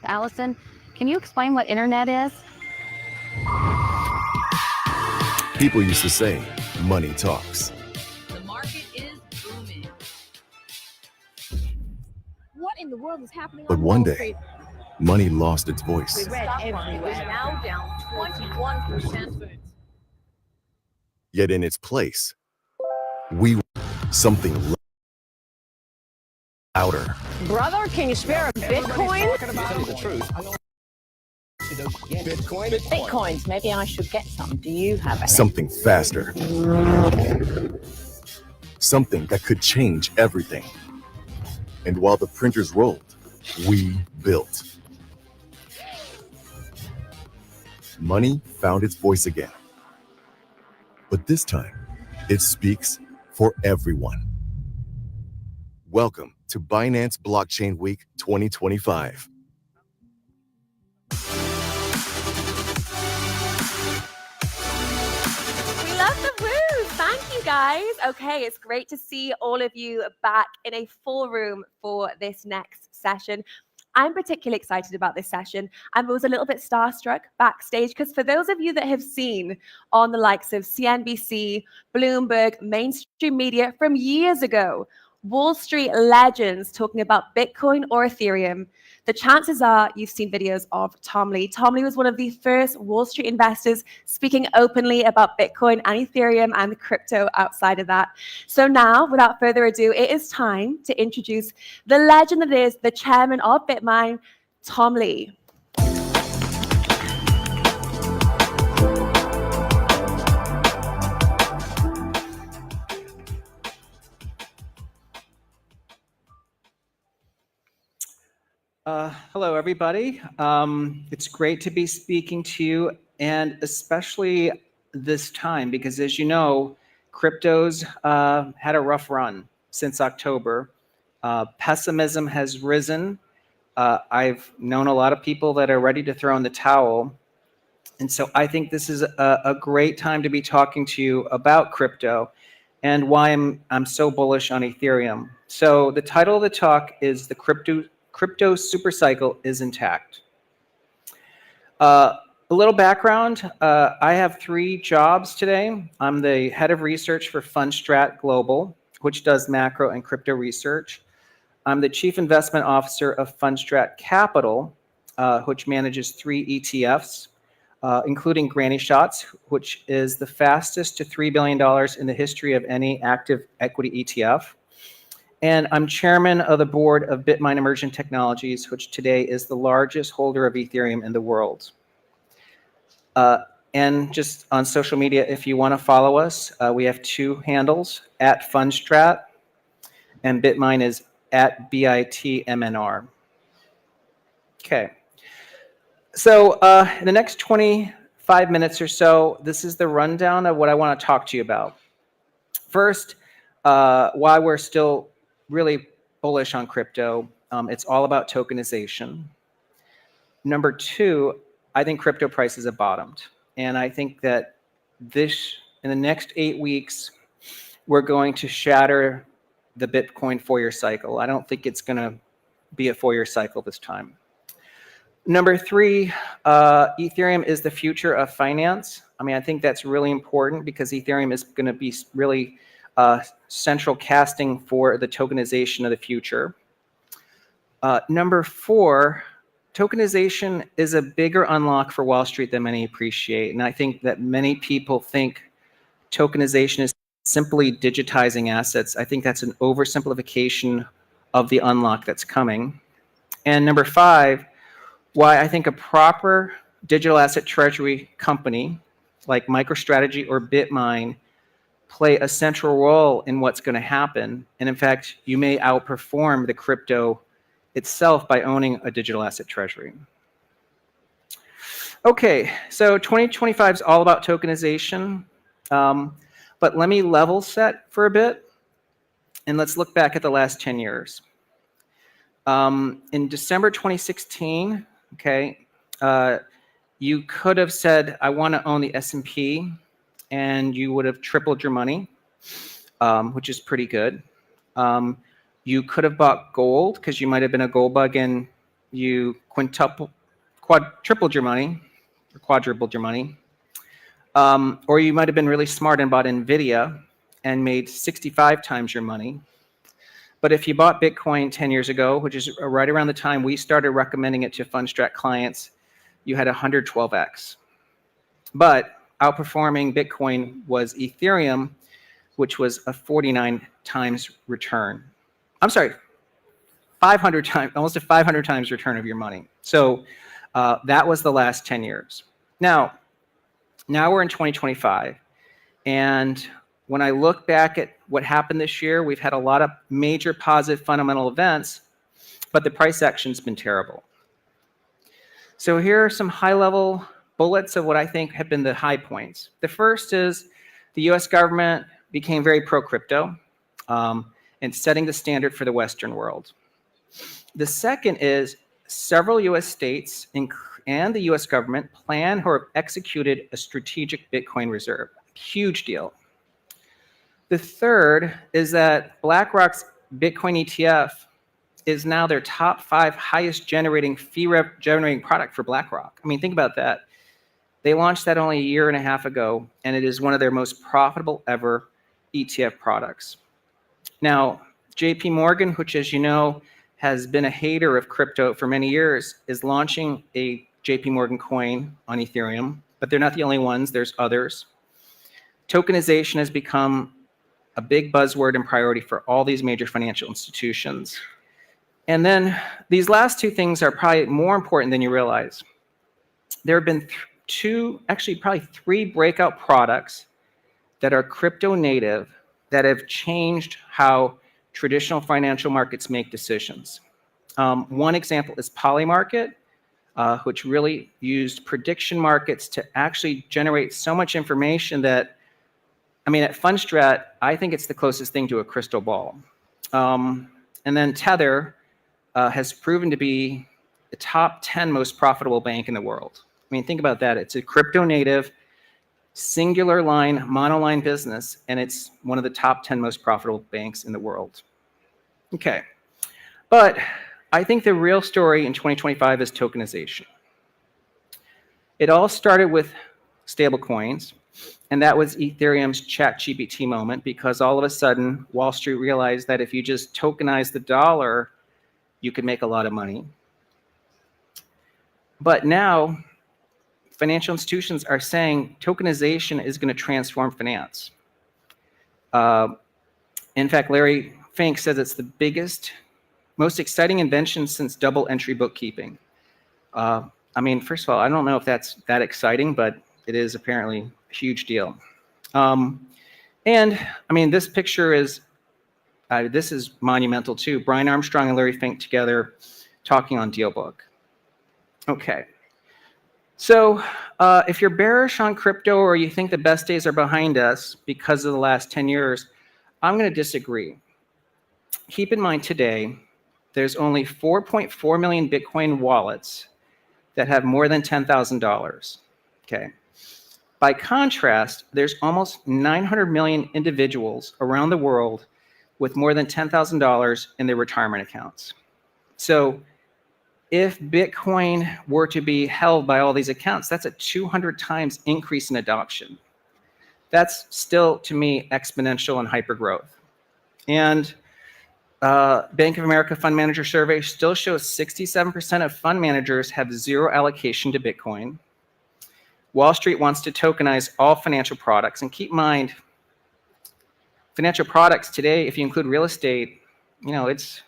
Allison, can you explain what internet is? People used to say, money talks. The market is booming. What in the world is happening But on one Wall day, Street? money lost its voice. We read everywhere. Is now down 21%. Yet in its place, something louder, Brother, can you spare a Bitcoin? Bitcoins. Maybe I should get some. Do you have any? something faster, something that could change everything. And while the printers rolled, we built. Money found its voice again. But this time, it speaks for everyone. Welcome to Binance Blockchain Week 2025. We love the woo. Thank you, guys. Okay, it's great to see all of you back in a full room for this next session. I'm particularly excited about this session. I was a little bit starstruck backstage because for those of you that have seen on the likes of CNBC, Bloomberg, mainstream media from years ago, Wall Street legends talking about Bitcoin or Ethereum, the chances are you've seen videos of Tom Lee. Tom Lee was one of the first Wall Street investors speaking openly about Bitcoin and Ethereum and the crypto outside of that. So now, without further ado, it is time to introduce the legend that is the chairman of BitMine, Tom Lee. Hello, everybody. It's great to be speaking to you, and especially this time, because as you know, crypto's had a rough run since October. Pessimism has risen, I've known a lot of people that are ready to throw in the towel. And so I think this is a great time to be talking to you about crypto and why I'm so bullish on Ethereum. So the title of the talk is The Crypto Super Cycle is Intact. A little background, I have 3 jobs today. I'm the head of research for Fundstrat Global, which does macro and crypto research. I'm the chief investment officer of Fundstrat Capital, which manages 3 ETFs, including Granny Shots, which is the fastest to $3 billion in the history of any active equity ETF. And I'm chairman of the board of Bitmine Emerging Technologies, which today is the largest holder of Ethereum in the world. And just on social media, if you want to follow us, we have 2 handles, @Fundstrat, and Bitmine is @BITMNR. Okay. So in the next 25 minutes or so, this is the rundown of what I want to talk to you about. First, why we're still really bullish on crypto. It's all about tokenization. Number 2, I think crypto prices have bottomed. And I think that in the next 8 weeks, we're going to shatter the Bitcoin 4-year cycle. I don't think it's going to be a 4-year cycle this time. Number 3, Ethereum is the future of finance. I mean, I think that's really important because Ethereum is going to be really central casting for the tokenization of the future. Number 4, tokenization is a bigger unlock for Wall Street than many appreciate. And I think that many people think tokenization is simply digitizing assets. I think that's an oversimplification of the unlock that's coming. And number 5, why I think a proper digital asset treasury company like MicroStrategy or Bitmine play a central role in what's going to happen. And in fact, you may outperform the crypto itself by owning a digital asset treasury. Okay, so 2025 is all about tokenization. But let me level set for a bit, and let's look back at the last 10 years. In December 2016, okay, you could have said, I want to own the S&P, and you would have tripled your money, which is pretty good. You could have bought gold because you might have been a gold bug and you quadrupled your money or quadrupled your money. Or you might have been really smart and bought NVIDIA and made 65 times your money. But if you bought Bitcoin 10 years ago, which is right around the time we started recommending it to Fundstrat clients, you had 112x. But outperforming Bitcoin was Ethereum, which was a 49 times return. I'm sorry, 500 times, almost a 500 times return of your money. So that was the last 10 years. Now we're in 2025. And when I look back at what happened this year, we've had a lot of major positive fundamental events, but the price action's been terrible. So here are some high-level bullets of what I think have been the high points. The first is the US government became very pro-crypto and setting the standard for the Western world. The second is several US states and the US government planned or executed a strategic Bitcoin reserve. Huge deal. The third is that BlackRock's Bitcoin ETF is now their top 5 highest generating generating product for BlackRock. I mean, think about that. They launched that only a year and a half ago, and it is one of their most profitable ever ETF products. Now, JP Morgan, which as you know, has been a hater of crypto for many years, is launching a JP Morgan coin on Ethereum, but they're not the only ones, there's others. Tokenization has become a big buzzword and priority for all these major financial institutions. And then these last 2 things are probably more important than you realize. There have been probably 3 breakout products that are crypto native that have changed how traditional financial markets make decisions. One example is Polymarket, which really used prediction markets to actually generate so much information that, I mean, at Fundstrat, I think it's the closest thing to a crystal ball. And then Tether, has proven to be the top 10 most profitable bank in the world. I mean, think about that. It's a crypto native, singular line, monoline business, and it's one of the top 10 most profitable banks in the world. Okay, but I think the real story in 2025 is tokenization. It all started with stablecoins, and that was Ethereum's ChatGPT moment, because all of a sudden Wall Street realized that if you just tokenize the dollar, you could make a lot of money. But now financial institutions are saying tokenization is going to transform finance. In fact, Larry Fink says it's the biggest, most exciting invention since double entry bookkeeping. I mean, first of all, I don't know if that's that exciting, but it is apparently a huge deal. And I mean, this picture is, this is monumental too. Brian Armstrong and Larry Fink together talking on DealBook. Okay. So if you're bearish on crypto or you think the best days are behind us because of the last 10 years, I'm going to disagree. Keep in mind today, there's only 4.4 million Bitcoin wallets that have more than $10,000. Okay. By contrast, there's almost 900 million individuals around the world with more than $10,000 in their retirement accounts. So if Bitcoin were to be held by all these accounts, that's a 200 times increase in adoption. That's still, to me, exponential and hypergrowth. And Bank of America Fund Manager Survey still shows 67% of fund managers have zero allocation to Bitcoin. Wall Street wants to tokenize all financial products. And keep in mind, financial products today, if you include real estate, you know, it's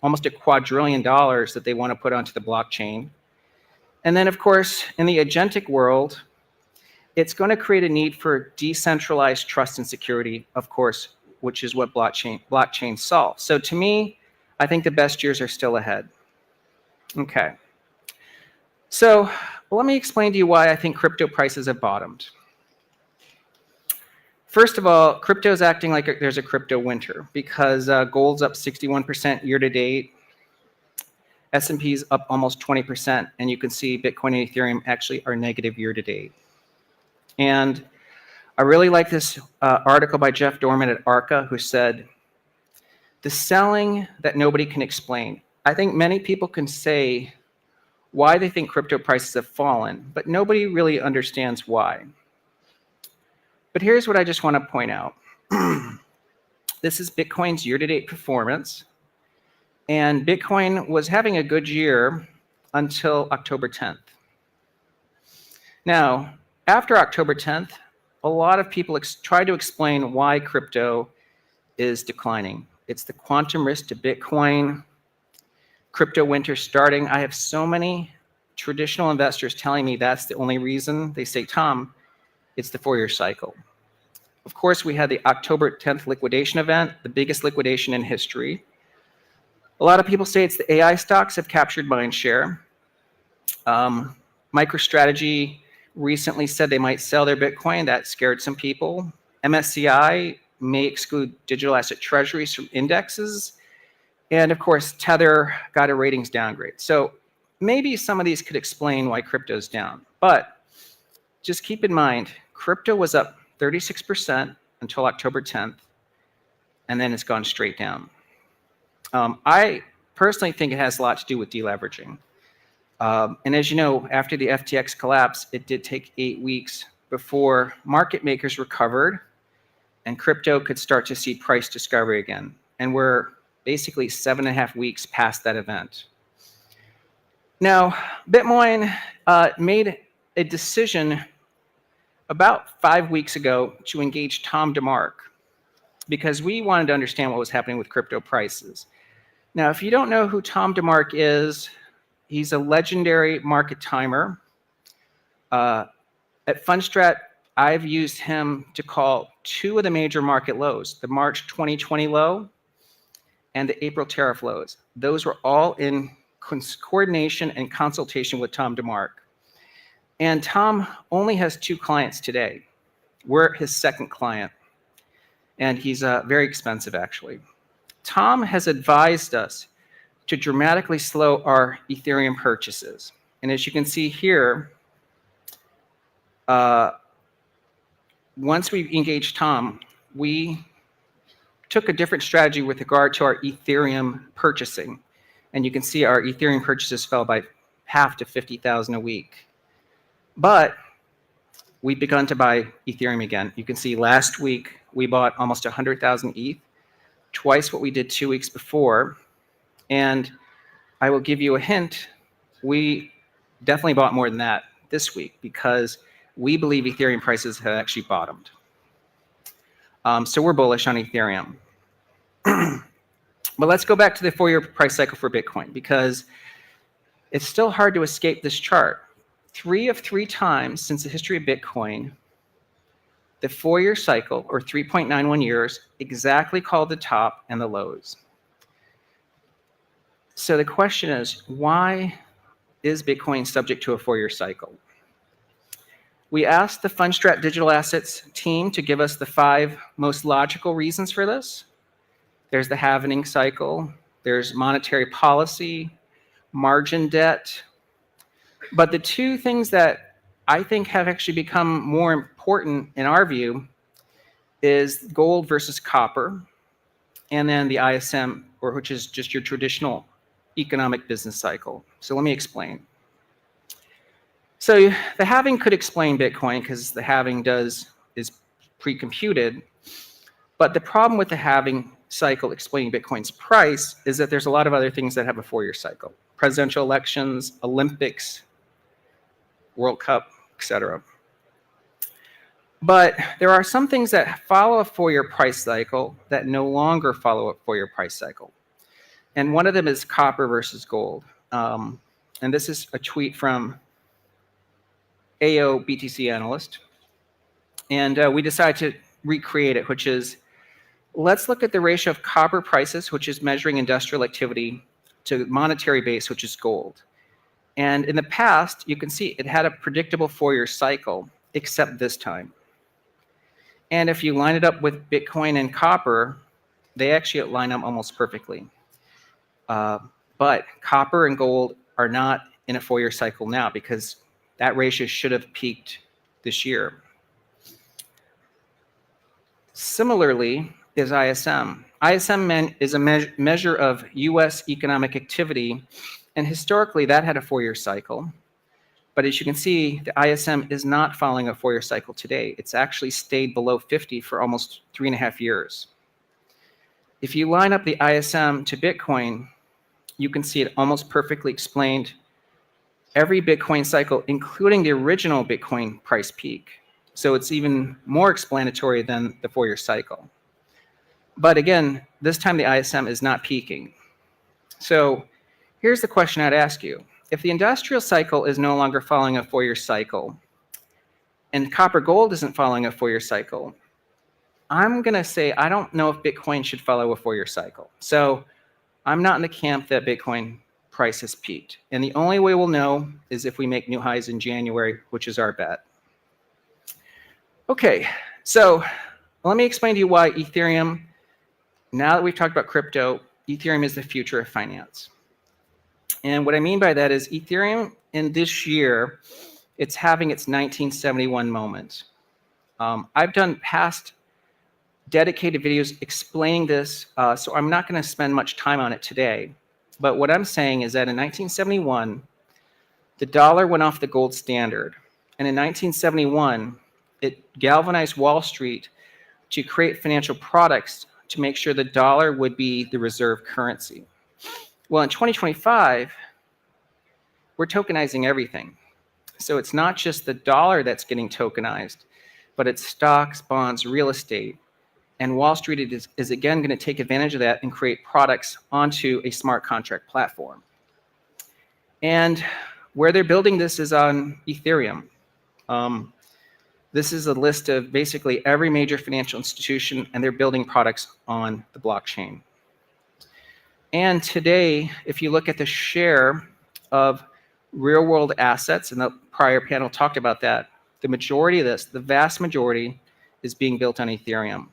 almost $1 quadrillion that they want to put onto the blockchain. And then, of course, in the agentic world, it's going to create a need for decentralized trust and security, of course, which is what blockchain solves. So to me, I think the best years are still ahead. Okay. So let me explain to you why I think crypto prices have bottomed. First of all, crypto is acting like there's a crypto winter because gold's up 61% year to date. S&P's up almost 20%, and you can see Bitcoin and Ethereum actually are negative year to date. And I really like this article by Jeff Dorman at Arca, who said, the selling that nobody can explain. I think many people can say why they think crypto prices have fallen, but nobody really understands why. But here's what I just want to point out. This is Bitcoin's year-to-date performance. And Bitcoin was having a good year until October 10th. Now, after October 10th, a lot of people try to explain why crypto is declining. It's the quantum risk to Bitcoin, crypto winter starting. I have so many traditional investors telling me that's the only reason. They say, Tom, it's the 4-year cycle. Of course, we had the October 10th liquidation event, the biggest liquidation in history. A lot of people say it's the AI stocks have captured mind share. MicroStrategy recently said they might sell their Bitcoin. That scared some people. MSCI may exclude digital asset treasuries from indexes. And of course, Tether got a ratings downgrade. So maybe some of these could explain why crypto's down. But just keep in mind, crypto was up 36% until October 10th, and then it's gone straight down. I personally think it has a lot to do with deleveraging. And as you know, after the FTX collapse, it did take 8 weeks before market makers recovered and crypto could start to see price discovery again. And we're basically 7.5 weeks past that event. Now, Bitcoin made a decision about 5 weeks ago to engage Tom DeMark because we wanted to understand what was happening with crypto prices. Now, if you don't know who Tom DeMark is, he's a legendary market timer. At Fundstrat, I've used him to call 2 of the major market lows, the March 2020 low and the April tariff lows. Those were all in coordination and consultation with Tom DeMark. And Tom only has 2 clients today. We're his second client. And he's very expensive, actually. Tom has advised us to dramatically slow our Ethereum purchases. And as you can see here, once we engaged Tom, we took a different strategy with regard to our Ethereum purchasing. And you can see our Ethereum purchases fell by half to 50,000 a week. But we've begun to buy Ethereum again. You can see last week we bought almost 100,000 ETH, twice what we did 2 weeks before. And I will give you a hint, we definitely bought more than that this week because we believe Ethereum prices have actually bottomed. So we're bullish on Ethereum. But let's go back to the 4-year price cycle for Bitcoin because it's still hard to escape this chart. 3 of 3 times since the history of Bitcoin, the 4-year cycle, or 3.91 years, exactly called the top and the lows. So the question is, why is Bitcoin subject to a 4-year cycle? We asked the Fundstrat Digital Assets team to give us the 5 most logical reasons for this. There's the halvening cycle, there's monetary policy, margin debt. But the 2 things that I think have actually become more important in our view is gold versus copper, and then the ISM, which is just your traditional economic business cycle. So let me explain. So the halving could explain Bitcoin because the halving is pre-computed. But the problem with the halving cycle explaining Bitcoin's price is that there's a lot of other things that have a 4-year cycle. Presidential elections, Olympics, World Cup, etc. But there are some things that follow a 4-year price cycle that no longer follow a 4-year price cycle. And one of them is copper versus gold. And this is a tweet from AO BTC analyst. And we decided to recreate it, which is, let's look at the ratio of copper prices, which is measuring industrial activity, to monetary base, which is gold. And in the past, you can see it had a predictable 4-year cycle, except this time. And if you line it up with Bitcoin and copper, they actually line up almost perfectly. But copper and gold are not in a 4-year cycle now because that ratio should have peaked this year. Similarly is ISM. ISM is a measure of US economic activity, and historically that had a 4-year cycle. But as you can see, the ISM is not following a 4-year cycle today. It's actually stayed below 50 for almost 3.5 years. If you line up the ISM to Bitcoin, you can see it almost perfectly explained every Bitcoin cycle, including the original Bitcoin price peak. So it's even more explanatory than the 4-year cycle. But again, this time the ISM is not peaking. So here's the question I'd ask you. If the industrial cycle is no longer following a 4-year cycle, and copper gold isn't following a 4-year cycle, I'm going to say I don't know if Bitcoin should follow a 4-year cycle. So I'm not in the camp that Bitcoin price has peaked. And the only way we'll know is if we make new highs in January, which is our bet. Okay, so let me explain to you why Ethereum, now that we've talked about crypto, Ethereum is the future of finance. And what I mean by that is Ethereum in this year, it's having its 1971 moment. I've done past dedicated videos explaining this, so I'm not going to spend much time on it today. But what I'm saying is that in 1971, the dollar went off the gold standard. And in 1971, it galvanized Wall Street to create financial products to make sure the dollar would be the reserve currency. Well, in 2025, we're tokenizing everything. So it's not just the dollar that's getting tokenized, but it's stocks, bonds, real estate. And Wall Street is again going to take advantage of that and create products onto a smart contract platform. And where they're building this is on Ethereum. This is a list of basically every major financial institution, and they're building products on the blockchain. And today, if you look at the share of real-world assets, and the prior panel talked about that, the majority of this, the vast majority, is being built on Ethereum.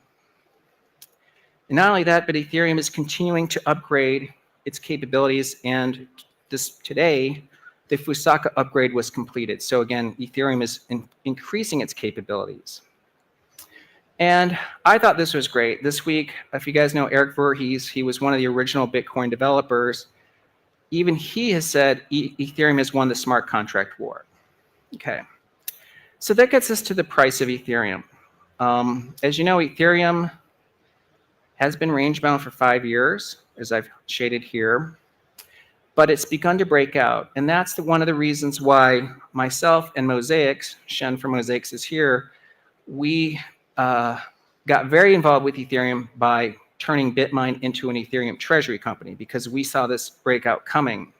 And not only that, but Ethereum is continuing to upgrade its capabilities, and today, the Fusaka upgrade was completed. So again, Ethereum is increasing its capabilities. And I thought this was great. This week, if you guys know Eric Voorhees, he was one of the original Bitcoin developers. Even he has said Ethereum has won the smart contract war. Okay, so that gets us to the price of Ethereum. As you know, Ethereum has been range bound for 5 years, as I've shaded here, but it's begun to break out. And that's one of the reasons why myself and Mosaics, Shen from Mosaics is here, we got very involved with Ethereum by turning Bitmine into an Ethereum treasury company because we saw this breakout coming.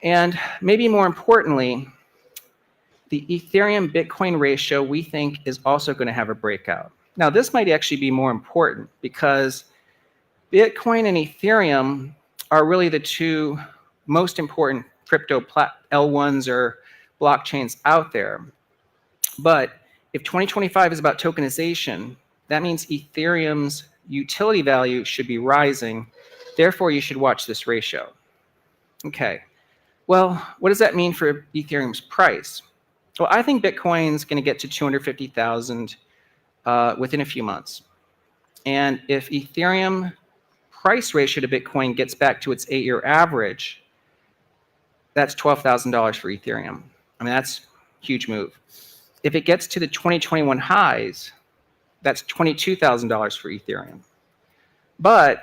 And maybe more importantly, the Ethereum Bitcoin ratio we think is also going to have a breakout. Now, this might actually be more important because Bitcoin and Ethereum are really the two most important crypto L1s or blockchains out there. But if 2025 is about tokenization, that means Ethereum's utility value should be rising. Therefore, you should watch this ratio. Okay, well, what does that mean for Ethereum's price? Well, I think Bitcoin's going to get to 250,000 within a few months. And if Ethereum price ratio to Bitcoin gets back to its 8-year average, that's $12,000 for Ethereum. I mean, that's a huge move. If it gets to the 2021 highs, that's $22,000 for Ethereum. But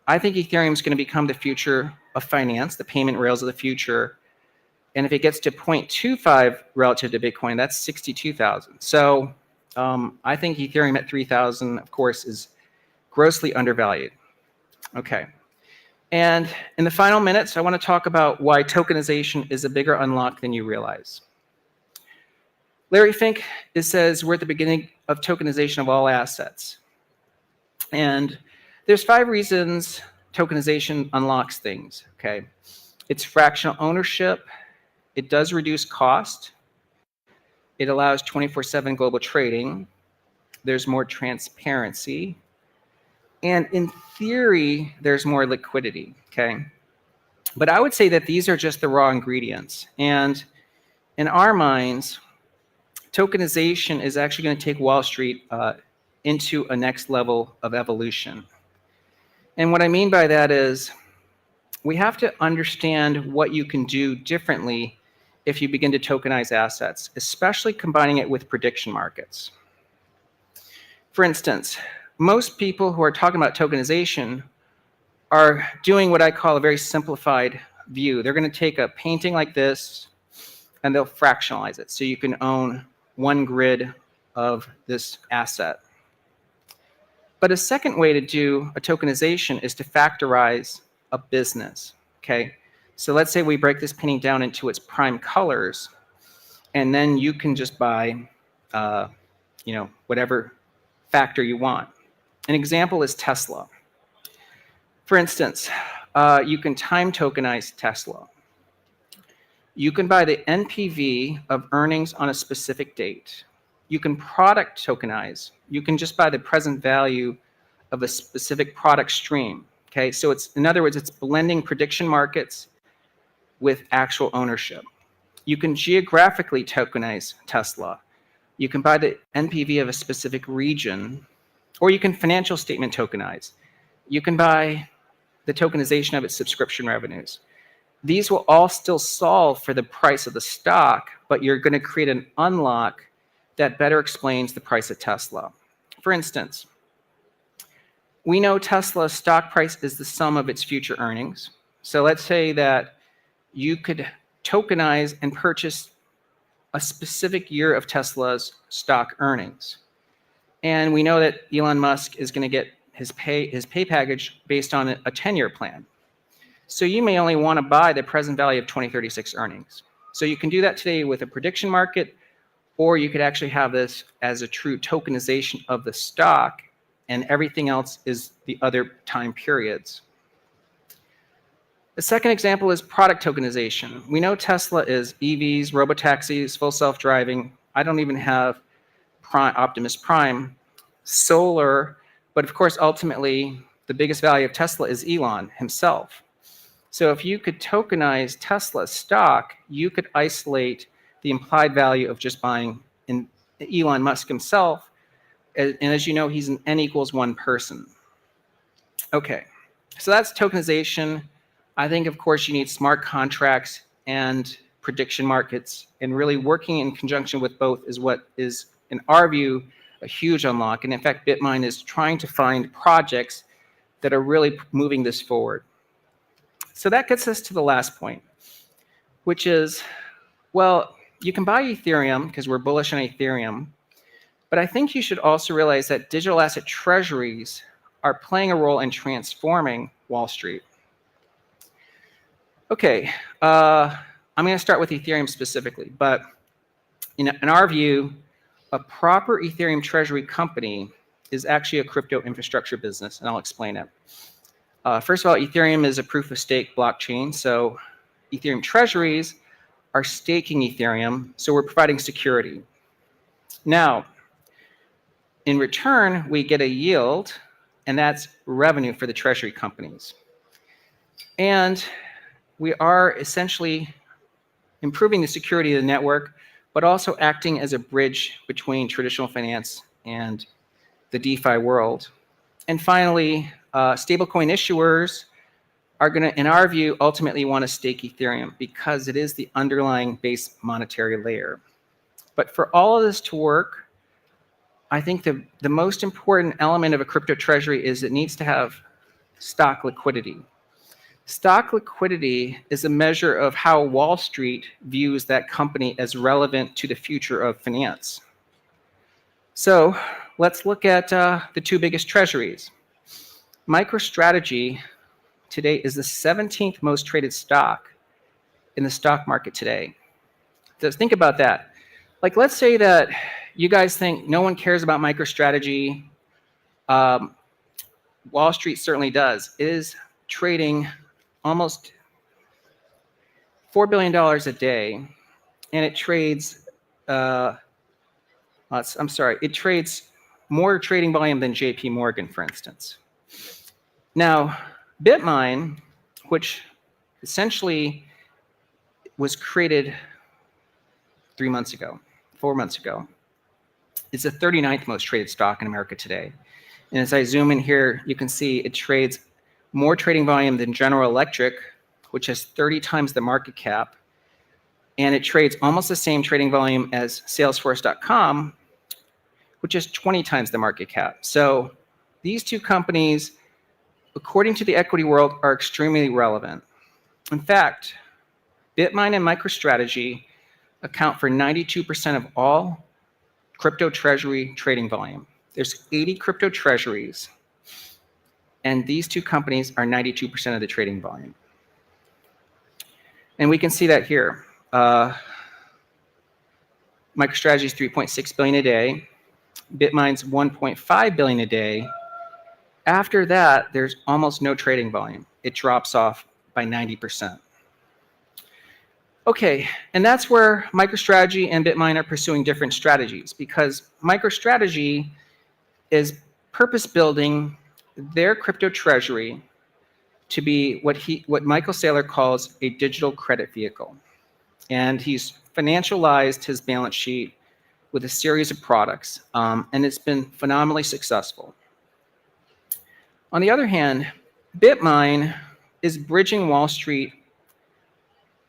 I think Ethereum is going to become the future of finance, the payment rails of the future. And if it gets to 0.25 relative to Bitcoin, that's 62,000. So I think Ethereum at 3,000, of course, is grossly undervalued. Okay. And in the final minutes, I want to talk about why tokenization is a bigger unlock than you realize. Larry Fink says we're at the beginning of tokenization of all assets. And there's 5 reasons tokenization unlocks things, okay? It's fractional ownership. It does reduce cost. It allows 24/7 global trading. There's more transparency. And in theory, there's more liquidity, okay? But I would say that these are just the raw ingredients. And in our minds, tokenization is actually going to take Wall Street into a next level of evolution. And what I mean by that is we have to understand what you can do differently if you begin to tokenize assets, especially combining it with prediction markets. For instance, most people who are talking about tokenization are doing what I call a very simplified view. They're going to take a painting like this and they'll fractionalize it. So you can own 1 grid of this asset. But a second way to do a tokenization is to factorize a business, okay? So let's say we break this painting down into its prime colors, and then you can just buy, whatever factor you want. An example is Tesla. For instance, you can time tokenize Tesla. You can buy the NPV of earnings on a specific date. You can product tokenize. You can just buy the present value of a specific product stream. Okay, so in other words, it's blending prediction markets with actual ownership. You can geographically tokenize Tesla. You can buy the NPV of a specific region, or you can financial statement tokenize. You can buy the tokenization of its subscription revenues. These will all still solve for the price of the stock, but you're going to create an unlock that better explains the price of Tesla. For instance, we know Tesla's stock price is the sum of its future earnings. So let's say that you could tokenize and purchase a specific year of Tesla's stock earnings. And we know that Elon Musk is going to get his pay package based on a 10-year plan. So you may only want to buy the present value of 2036 earnings. So you can do that today with a prediction market, or you could actually have this as a true tokenization of the stock, and everything else is the other time periods. The second example is product tokenization. We know Tesla is EVs, robotaxis, full self-driving. I don't even have Optimus Prime, solar, but of course, ultimately, the biggest value of Tesla is Elon himself. So if you could tokenize Tesla stock, you could isolate the implied value of just buying in Elon Musk himself. And as you know, he's an N equals 1 person. Okay, so that's tokenization. I think, of course, you need smart contracts and prediction markets, and really working in conjunction with both is what is, in our view, a huge unlock. And in fact, BitMine is trying to find projects that are really moving this forward. So that gets us to the last point, which is, well, you can buy Ethereum because we're bullish on Ethereum, but I think you should also realize that digital asset treasuries are playing a role in transforming Wall Street. Okay, I'm going to start with Ethereum specifically, but in our view, a proper Ethereum treasury company is actually a crypto infrastructure business, and I'll explain it. First of all, Ethereum is a proof of stake blockchain, so Ethereum treasuries are staking Ethereum, so we're providing security. Now, in return, we get a yield, and that's revenue for the treasury companies. And we are essentially improving the security of the network, but also acting as a bridge between traditional finance and the DeFi world. And finally, stablecoin issuers are going to, in our view, ultimately want to stake Ethereum because it is the underlying base monetary layer. But for all of this to work, I think the most important element of a crypto treasury is it needs to have stock liquidity. Stock liquidity is a measure of how Wall Street views that company as relevant to the future of finance. So let's look at the two biggest treasuries. MicroStrategy today is the 17th most traded stock in the stock market today. So think about that. Like, let's say that you guys think no one cares about MicroStrategy. Wall Street certainly does. It is trading almost $4 billion a day, and it trades, it trades more trading volume than JP Morgan, for instance. Now, BitMine, which essentially was created 4 months ago, is the 39th most traded stock in America today. And as I zoom in here, you can see it trades more trading volume than General Electric, which has 30 times the market cap. And it trades almost the same trading volume as Salesforce.com, which is 20 times the market cap. So these two companies, according to the equity world, are extremely relevant. In fact, BitMine and MicroStrategy account for 92% of all crypto treasury trading volume. There's 80 crypto treasuries, and these two companies are 92% of the trading volume. And we can see that here. MicroStrategy is 3.6 billion a day. BitMine's 1.5 billion a day. After that, there's almost no trading volume. It drops off by 90%. Okay, and that's where MicroStrategy and BitMine are pursuing different strategies, because MicroStrategy is purpose building their crypto treasury to be what Michael Saylor calls a digital credit vehicle. And he's financialized his balance sheet with a series of products, and it's been phenomenally successful. On the other hand, BitMine is bridging Wall Street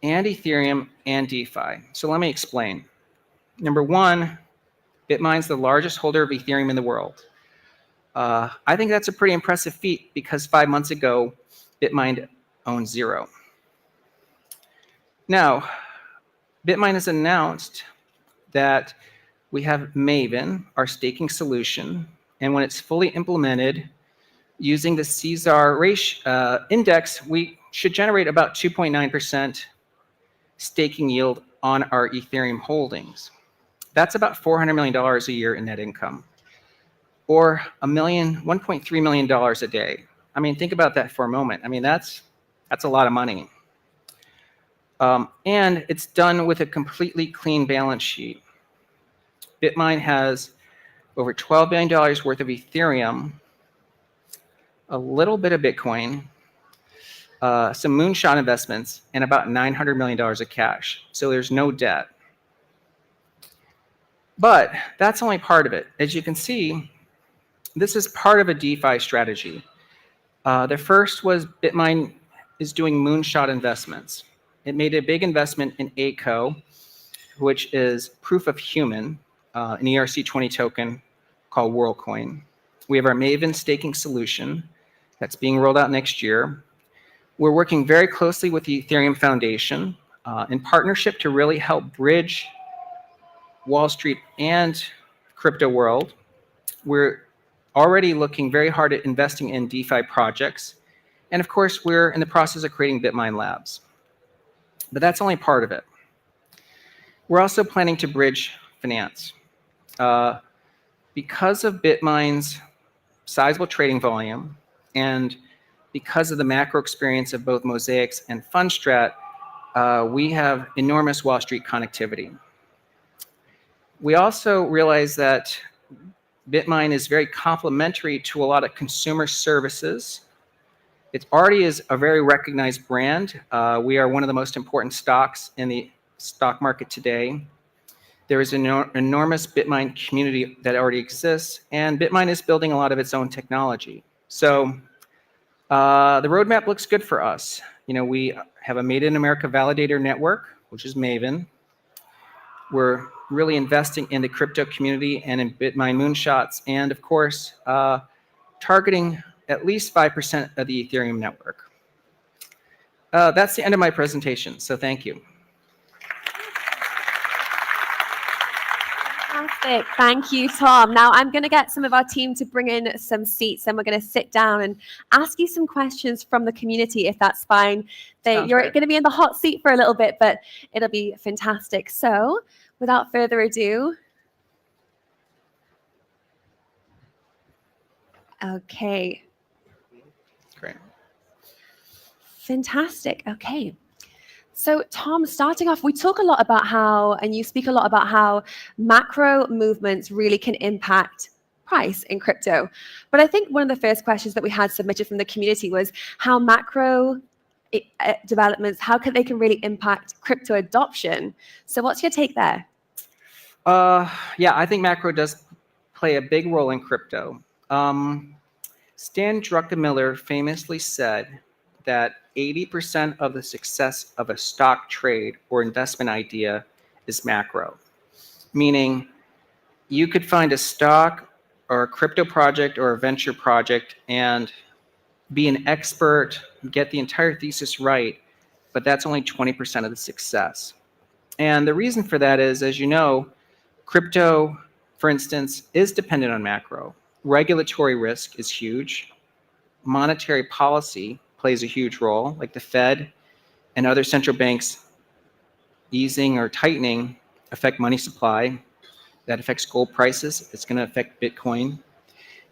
and Ethereum and DeFi. So let me explain. Number one, BitMine's the largest holder of Ethereum in the world. I think that's a pretty impressive feat because 5 months ago, BitMine owned 0. Now, BitMine has announced that we have Maven, our staking solution, and when it's fully implemented, using the Caesar index, we should generate about 2.9% staking yield on our Ethereum holdings. That's about $400 million a year in net income, or $1.3 million a day. I mean, think about that for a moment. I mean, that's a lot of money. And it's done with a completely clean balance sheet. BitMine has over $12 billion worth of Ethereum, a little bit of Bitcoin, some moonshot investments, and about $900 million of cash. So there's no debt. But that's only part of it. As you can see, this is part of a DeFi strategy. The first was BitMine is doing moonshot investments. It made a big investment in ACO, which is proof of human, an ERC20 token called WorldCoin. We have our Maven staking solution that's being rolled out next year. We're working very closely with the Ethereum Foundation in partnership to really help bridge Wall Street and crypto world. We're already looking very hard at investing in DeFi projects. And of course, we're in the process of creating BitMine Labs. But that's only part of it. We're also planning to bridge finance. Because of BitMine's sizable trading volume and because of the macro experience of both Mosaics and Fundstrat, we have enormous Wall Street connectivity. We also realize that BitMine is very complementary to a lot of consumer services. It already is a very recognized brand. We are one of the most important stocks in the stock market today. There is an enormous BitMine community that already exists, and BitMine is building a lot of its own technology. So the roadmap looks good for us. We have a Made in America validator network, which is Maven. We're really investing in the crypto community and in BitMine moonshots, and of course, targeting at least 5% of the Ethereum network. That's the end of my presentation, so thank you. Fantastic. Thank you, Tom. Now I'm going to get some of our team to bring in some seats and we're going to sit down and ask you some questions from the community, if that's fine. You're going to be in the hot seat for a little bit, but it'll be fantastic. So without further ado. Okay. Great. Fantastic. Okay. So Tom, starting off, we talk a lot about how, and you speak a lot about how macro movements really can impact price in crypto. But I think one of the first questions that we had submitted from the community was how macro developments, how they can really impact crypto adoption. So what's your take there? Yeah, I think macro does play a big role in crypto. Stan Druckenmiller famously said that 80% of the success of a stock trade or investment idea is macro, meaning you could find a stock or a crypto project or a venture project and be an expert, get the entire thesis right, but that's only 20% of the success. And the reason for that is, as you know, crypto, for instance, is dependent on macro. Regulatory risk is huge. Monetary policy plays a huge role, like the Fed and other central banks easing or tightening affect money supply. That affects gold prices. It's going to affect Bitcoin.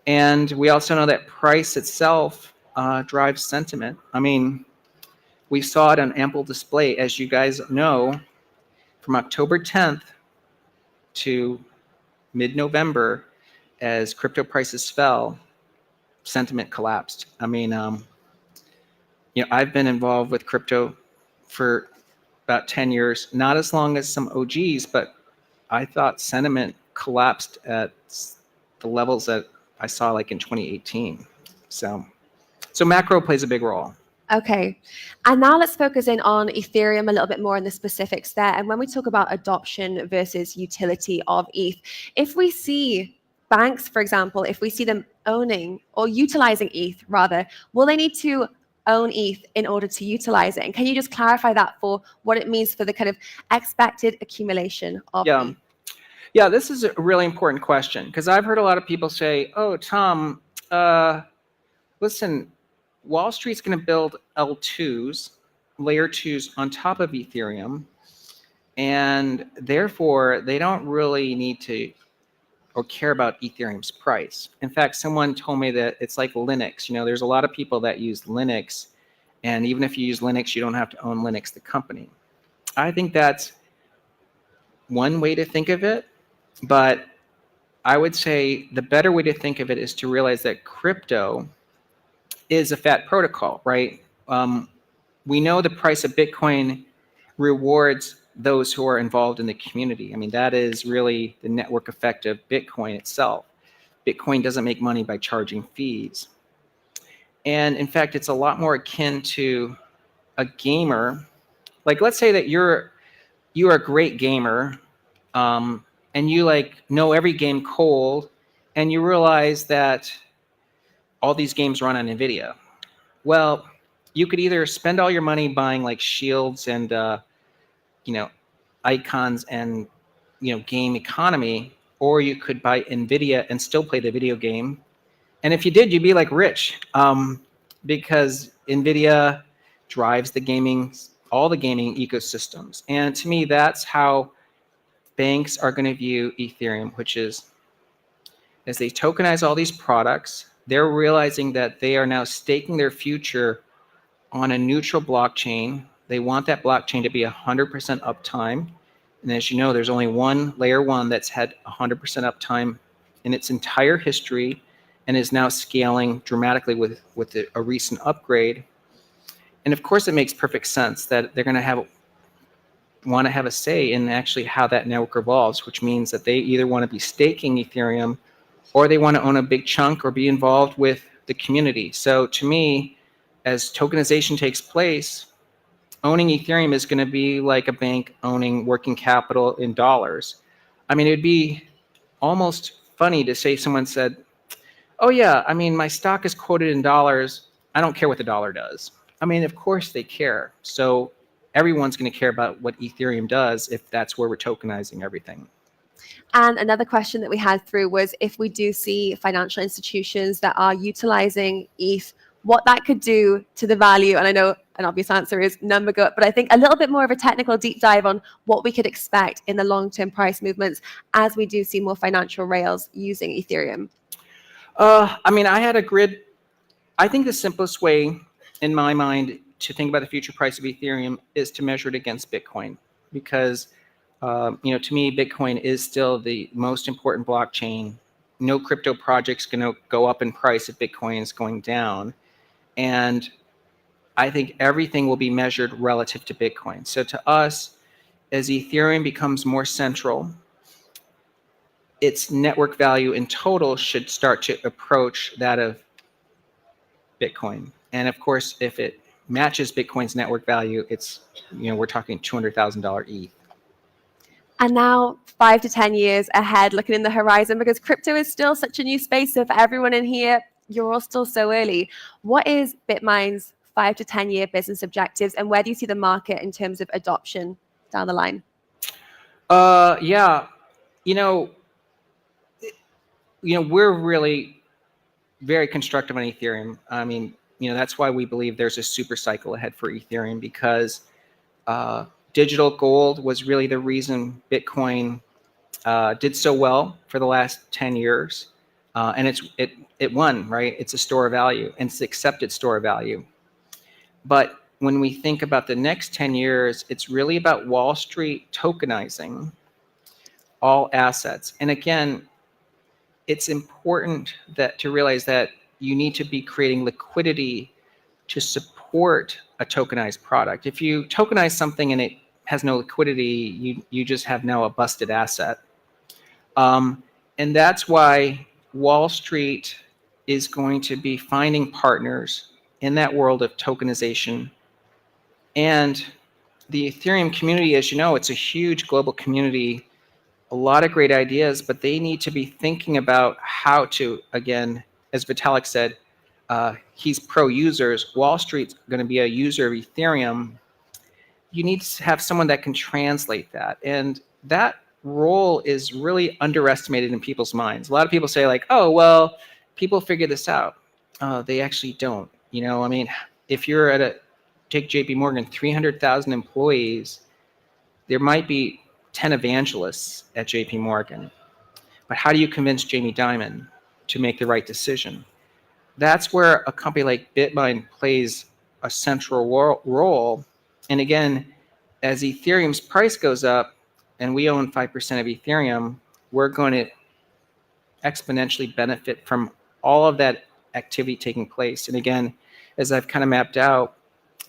And we also know that price itself drives sentiment. I mean, we saw it on ample display, as you guys know, from October 10th to mid-November, as crypto prices fell, sentiment collapsed. I mean, I've been involved with crypto for about 10 years, not as long as some OGs, but I thought sentiment collapsed at the levels that I saw like in 2018. So macro plays a big role. Okay, and now let's focus in on Ethereum a little bit more in the specifics there. And when we talk about adoption versus utility of ETH, if we see banks, for example, if we see them owning or utilizing ETH rather, will they need to own ETH in order to utilize it? And can you just clarify that for what it means for the kind of expected accumulation of ETH? Yeah, this is a really important question because I've heard a lot of people say, oh, Tom, listen, Wall Street's going to build L2s, layer 2s on top of Ethereum, and therefore they don't really need to or care about Ethereum's price. In fact, someone told me that it's like Linux. There's a lot of people that use Linux, and even if you use Linux, you don't have to own Linux, the company. I think that's one way to think of it, but I would say the better way to think of it is to realize that crypto is a fat protocol, right? We know the price of Bitcoin rewards those who are involved in the community. I mean, that is really the network effect of Bitcoin itself. Bitcoin doesn't make money by charging fees. And in fact, it's a lot more akin to a gamer. Like, let's say that you're a great gamer, and you like know every game cold, and you realize that all these games run on NVIDIA. Well, you could either spend all your money buying like shields and icons and game economy, or you could buy NVIDIA and still play the video game. And if you did, you'd be like rich, because NVIDIA drives all the gaming ecosystems. And to me, that's how banks are going to view Ethereum, which is as they tokenize all these products, they're realizing that they are now staking their future on a neutral blockchain. They want that blockchain to be 100% uptime. And as you know, there's only one layer one that's had 100% uptime in its entire history and is now scaling dramatically with a recent upgrade. And of course, it makes perfect sense that they're going to want to have a say in actually how that network evolves, which means that they either want to be staking Ethereum or they want to own a big chunk or be involved with the community. So to me, as tokenization takes place, owning Ethereum is going to be like a bank owning working capital in dollars. I mean, it'd be almost funny to say someone said, oh yeah, I mean, my stock is quoted in dollars. I don't care what the dollar does. I mean, of course they care. So everyone's going to care about what Ethereum does if that's where we're tokenizing everything. And another question that we had through was if we do see financial institutions that are utilizing ETH, what that could do to the value. And I know an obvious answer is none but good, but I think a little bit more of a technical deep dive on what we could expect in the long-term price movements as we do see more financial rails using Ethereum. I mean, I had a grid. I think the simplest way in my mind to think about the future price of Ethereum is to measure it against Bitcoin, because to me, Bitcoin is still the most important blockchain. No crypto project's going to go up in price if Bitcoin is going down. And I think everything will be measured relative to Bitcoin. So to us, as Ethereum becomes more central, its network value in total should start to approach that of Bitcoin. And of course, if it matches Bitcoin's network value, it's, we're talking $200,000 ETH. And now 5 to 10 years ahead, looking in the horizon, because crypto is still such a new space. So for everyone in here, you're all still so early. What is BitMine's 5 to 10 year business objectives, and where do you see the market in terms of adoption down the line? Yeah, we're really very constructive on Ethereum. I mean, that's why we believe there's a super cycle ahead for Ethereum, because digital gold was really the reason Bitcoin did so well for the last 10 years. And it won, right? It's a store of value, and it's accepted store of value. But when we think about the next 10 years, it's really about Wall Street tokenizing all assets. And again, it's important to realize that you need to be creating liquidity to support a tokenized product. If you tokenize something and it has no liquidity, you just have now a busted asset. And that's why Wall Street is going to be finding partners in that world of tokenization. And the Ethereum community, as you know, it's a huge global community, a lot of great ideas, but they need to be thinking about how to, again, as Vitalik said, he's pro-users. Wall Street's going to be a user of Ethereum. You need to have someone that can translate that. And that role is really underestimated in people's minds. A lot of people say like, oh, well, people figure this out. They actually don't. I mean, if you're take JP Morgan, 300,000 employees, there might be 10 evangelists at JP Morgan. But how do you convince Jamie Dimon to make the right decision? That's where a company like BitMine plays a central role. And again, as Ethereum's price goes up and we own 5% of Ethereum, we're going to exponentially benefit from all of that activity taking place. And again, as I've kind of mapped out,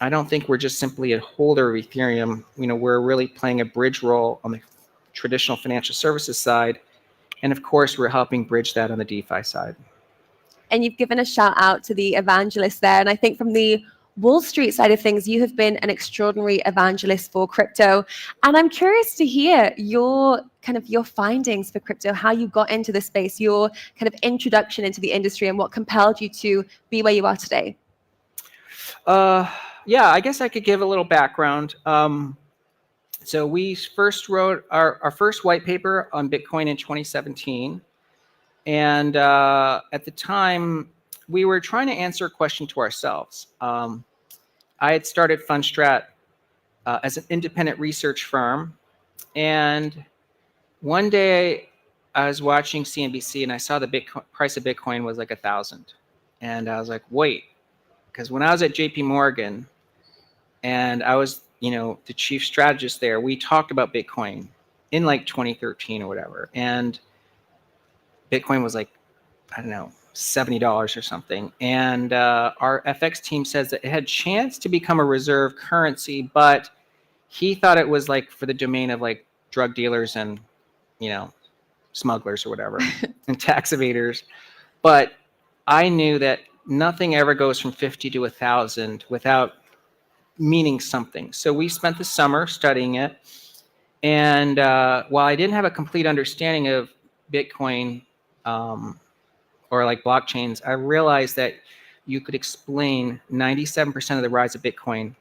I don't think we're just simply a holder of Ethereum. We're really playing a bridge role on the traditional financial services side. And of course, we're helping bridge that on the DeFi side. And you've given a shout out to the evangelist there. And I think from the Wall Street side of things, you have been an extraordinary evangelist for crypto. And I'm curious to hear your findings for crypto, how you got into the space, your kind of introduction into the industry, and what compelled you to be where you are today. Yeah, I guess I could give a little background. So we first wrote our first white paper on Bitcoin in 2017. And at the time, we were trying to answer a question to ourselves. I had started Fundstrat as an independent research firm. And one day I was watching CNBC and I saw the price of Bitcoin was like 1,000. And I was like, wait, because when I was at JP Morgan and I was, the chief strategist there, we talked about Bitcoin in like 2013 or whatever. And Bitcoin was like, I don't know, $70 or something. And our FX team says that it had chance to become a reserve currency, but he thought it was like for the domain of like drug dealers and, smugglers or whatever, and tax evaders. But I knew that nothing ever goes from 50 to 1,000 without meaning something. So we spent the summer studying it. And while I didn't have a complete understanding of Bitcoin, or like blockchains, I realized that you could explain 97% of the rise of Bitcoin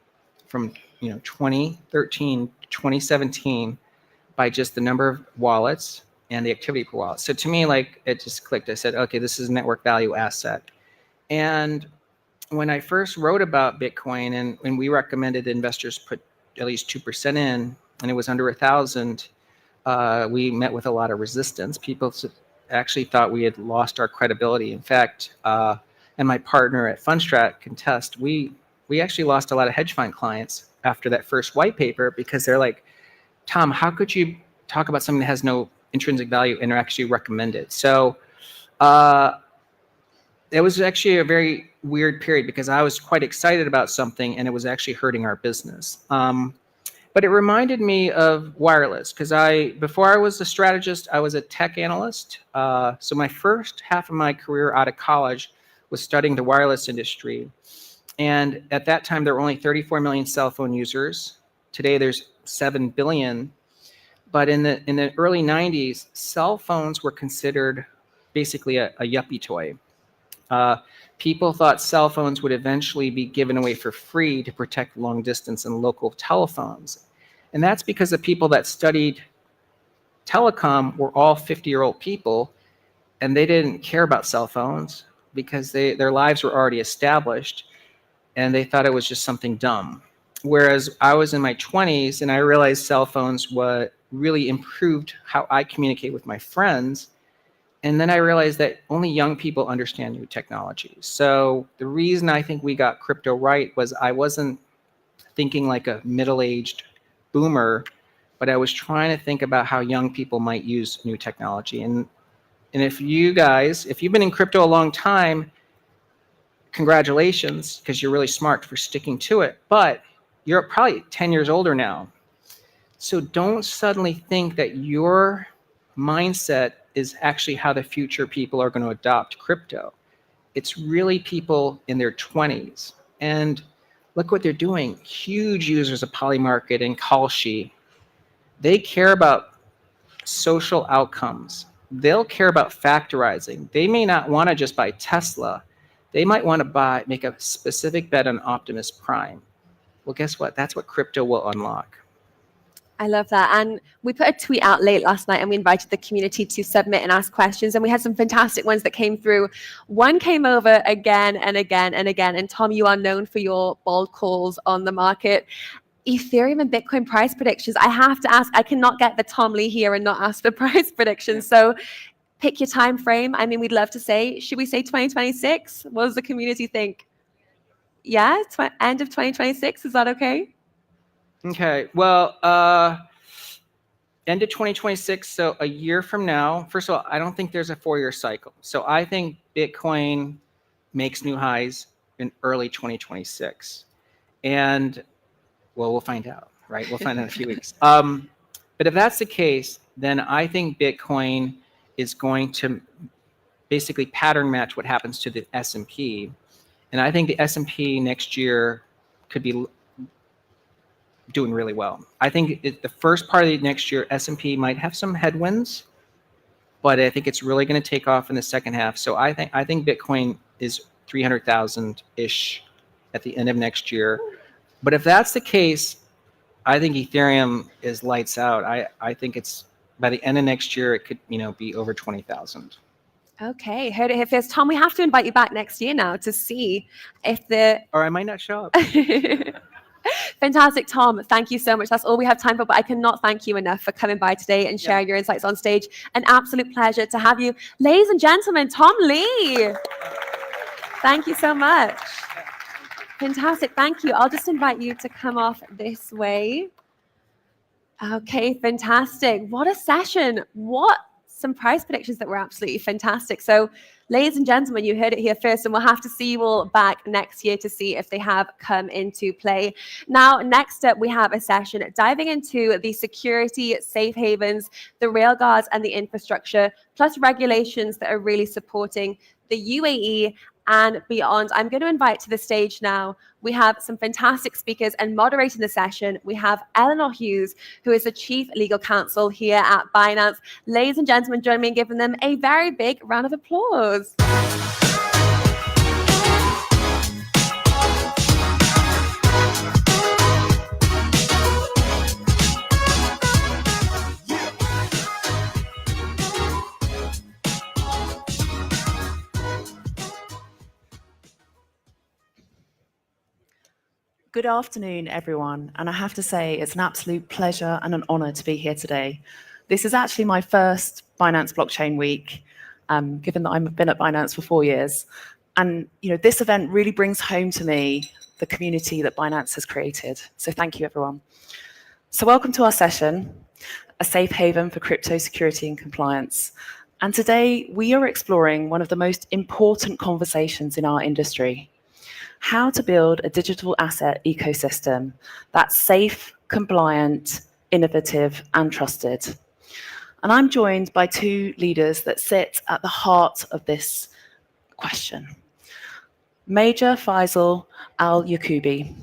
from 2013 to 2017 by just the number of wallets and the activity per wallet. So to me, like, it just clicked. I said, okay, this is a network value asset. And when I first wrote about Bitcoin and we recommended investors put at least 2% in, and it was under 1,000, we met with a lot of resistance. People actually thought we had lost our credibility. In fact, and my partner at Fundstrat can test, we actually lost a lot of hedge fund clients after that first white paper because they're like, Tom, how could you talk about something that has no intrinsic value and actually recommend it? So it was actually a very weird period because I was quite excited about something and it was actually hurting our business. But it reminded me of wireless because before I was a strategist, I was a tech analyst. So my first half of my career out of college was studying the wireless industry. And at that time, there were only 34 million cell phone users. Today, there's 7 billion. But in the early 90s, cell phones were considered basically a yuppie toy. People thought cell phones would eventually be given away for free to protect long distance and local telephones. And that's because the people that studied telecom were all 50-year-old people, and they didn't care about cell phones because their lives were already established, and they thought it was just something dumb. Whereas I was in my 20s, and I realized cell phones really improved how I communicate with my friends. And then I realized that only young people understand new technologies. So the reason I think we got crypto right was I wasn't thinking like a middle-aged boomer, but I was trying to think about how young people might use new technology. And if you've been in crypto a long time, congratulations, because you're really smart for sticking to it. But you're probably 10 years older now. So don't suddenly think that your mindset is actually how the future people are going to adopt crypto. It's really people in their 20s. And look what they're doing. Huge users of Polymarket and Kalshi. They care about social outcomes. They'll care about factorizing. They may not want to just buy Tesla. They might want to make a specific bet on Optimus Prime. Well, guess what? That's what crypto will unlock. I love that. And we put a tweet out late last night and we invited the community to submit and ask questions. And we had some fantastic ones that came through. One came over again and again and again. And Tom, you are known for your bold calls on the market. Ethereum and Bitcoin price predictions. I have to ask, I cannot get the Tom Lee here and not ask for price predictions. So pick your time frame. I mean, we'd love to say, should we say 2026? What does the community think? Yeah, end of 2026. Is that okay? Okay, well, end of 2026, so a year from now. First of all, I don't think there's a 4-year cycle. So I think Bitcoin makes new highs in early 2026. And well, we'll find out, right? We'll find out in a few weeks. But if that's the case, then I think Bitcoin is going to basically pattern match what happens to the S&P. And I think the S&P next year could be doing really well. I think the first part of the next year, S&P might have some headwinds, but I think it's really going to take off in the second half. So I think Bitcoin is 300,000-ish at the end of next year. But if that's the case, I think Ethereum is lights out. I think it's by the end of next year, it could be over 20,000. Okay, heard it here first. Tom, we have to invite you back next year now to see if the... Or I might not show up. Fantastic, Tom. Thank you so much. That's all we have time for, but I cannot thank you enough for coming by today and sharing your insights on stage. An absolute pleasure to have you. Ladies and gentlemen, Tom Lee. Thank you so much. Fantastic. Thank you. I'll just invite you to come off this way. Okay, fantastic. What a session. What some price predictions that were absolutely fantastic. So, ladies and gentlemen, you heard it here first, and we'll have to see you all back next year to see if they have come into play. Now, next up, we have a session diving into the security, safe havens, the railguards, and the infrastructure, plus regulations that are really supporting the UAE and beyond. I'm going to invite to the stage now. We have some fantastic speakers, and moderating the session, we have Eleanor Hughes, who is the Chief Legal Counsel here at Binance. Ladies and gentlemen, join me in giving them a very big round of applause. Good afternoon, everyone. And I have to say, it's an absolute pleasure and an honor to be here today. This is actually my first Binance Blockchain Week, given that I've been at Binance for 4 years. And this event really brings home to me the community that Binance has created. So thank you, everyone. So welcome to our session, a safe haven for crypto security and compliance. And today we are exploring one of the most important conversations in our industry: how to build a digital asset ecosystem that's safe, compliant, innovative, and trusted. And I'm joined by two leaders that sit at the heart of this question. Major Faisal Al-Yacoubi,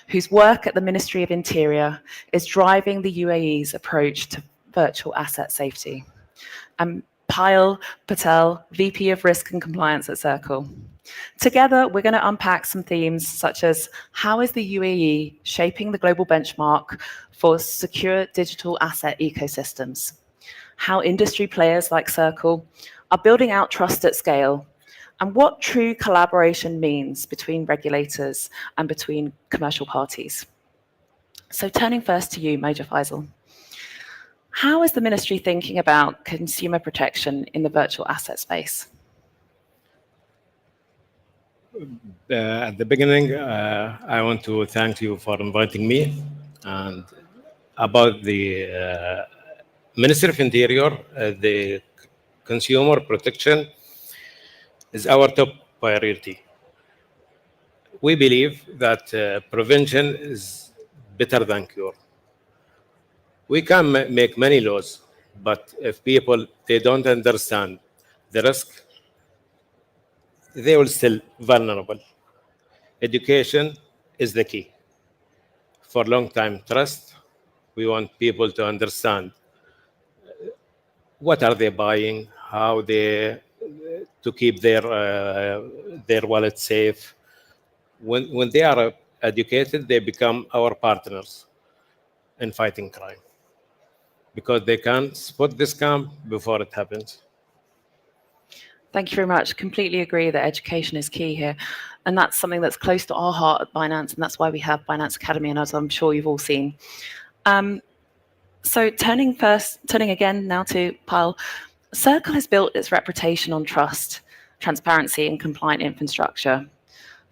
whose work at the Ministry of Interior is driving the UAE's approach to virtual asset safety. And Payal Patel, VP of Risk and Compliance at Circle. Together, we're going to unpack some themes such as how is the UAE shaping the global benchmark for secure digital asset ecosystems, how industry players like Circle are building out trust at scale, and what true collaboration means between regulators and between commercial parties. So turning first to you, Major Faisal. How is the ministry thinking about consumer protection in the virtual asset space? At the beginning, I want to thank you for inviting me. And about the Ministry of Interior, the consumer protection is our top priority. We believe that prevention is better than cure. We can make many laws, but if people, they don't understand the risk, they will still vulnerable. Education is the key. For long time trust, we want people to understand what are they buying, how they to keep their wallet safe. When they are educated, they become our partners in fighting crime, because they can spot this scam before it happens. Thank you very much. Completely agree that education is key here. And that's something that's close to our heart at Binance, and that's why we have Binance Academy, and as I'm sure you've all seen. So turning again now to Payal, Circle has built its reputation on trust, transparency, and compliant infrastructure.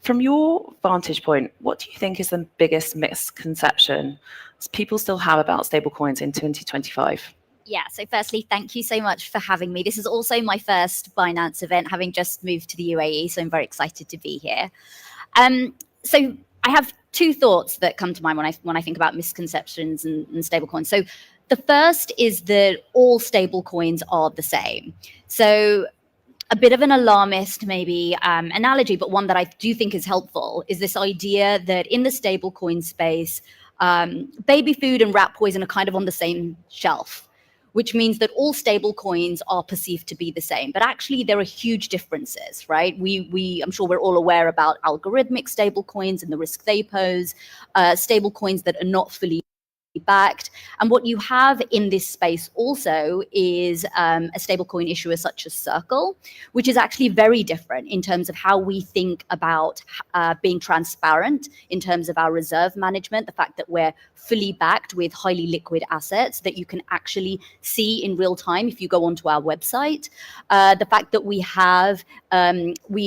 From your vantage point, what do you think is the biggest misconception people still have about stablecoins in 2025? Yeah, so firstly, thank you so much for having me. This is also my first Binance event, having just moved to the UAE, so I'm very excited to be here. So I have two thoughts that come to mind when I think about misconceptions and stablecoins. So the first is that all stablecoins are the same. So a bit of an alarmist maybe analogy, but one that I do think is helpful, is this idea that in the stablecoin space, baby food and rat poison are kind of on the same shelf, which means that all stable coins are perceived to be the same. But actually, there are huge differences, right? I'm sure we're all aware about algorithmic stable coins and the risk they pose, stable coins that are not fully backed. And what you have in this space also is a stablecoin issuer such as Circle, which is actually very different in terms of how we think about being transparent in terms of our reserve management, the fact that we're fully backed with highly liquid assets that you can actually see in real time if you go onto our website. The fact that we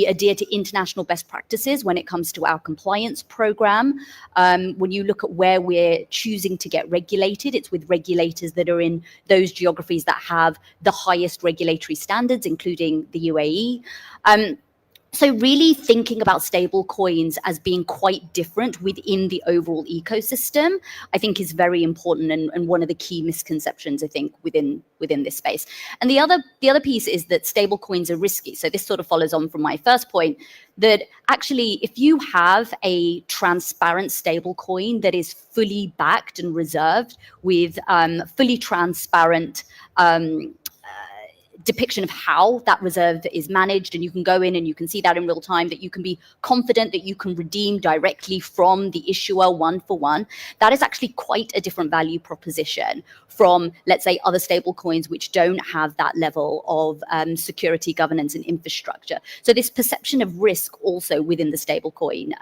adhere to international best practices when it comes to our compliance program. When you look at where we're choosing to get regulated, it's with regulators that are in those geographies that have the highest regulatory standards, including the UAE. So really thinking about stable coins as being quite different within the overall ecosystem, I think is very important and one of the key misconceptions, I think, within this space. And the other piece is that stable coins are risky. So this sort of follows on from my first point, that actually if you have a transparent stable coin that is fully backed and reserved with fully transparent depiction of how that reserve is managed, and you can go in and you can see that in real time, that you can be confident that you can redeem directly from the issuer one for one. That is actually quite a different value proposition from, let's say, other stable coins which don't have that level of security, governance, and infrastructure. So this perception of risk also within the stable coin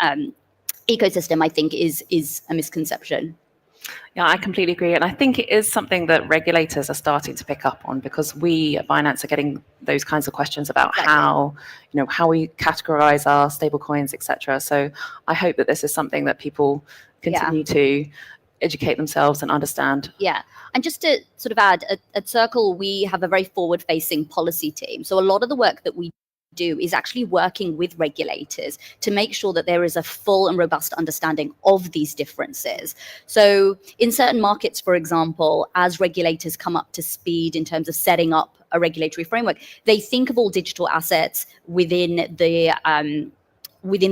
ecosystem, I think, is a misconception. Yeah, I completely agree. And I think it is something that regulators are starting to pick up on, because we at Binance are getting those kinds of questions about how we categorize our stablecoins, etc. So I hope that this is something that people continue to educate themselves and understand. Yeah. And just to sort of add, at Circle, we have a very forward-facing policy team. So a lot of the work that we do is actually working with regulators to make sure that there is a full and robust understanding of these differences. So in certain markets, for example, as regulators come up to speed in terms of setting up a regulatory framework, they think of all digital assets within the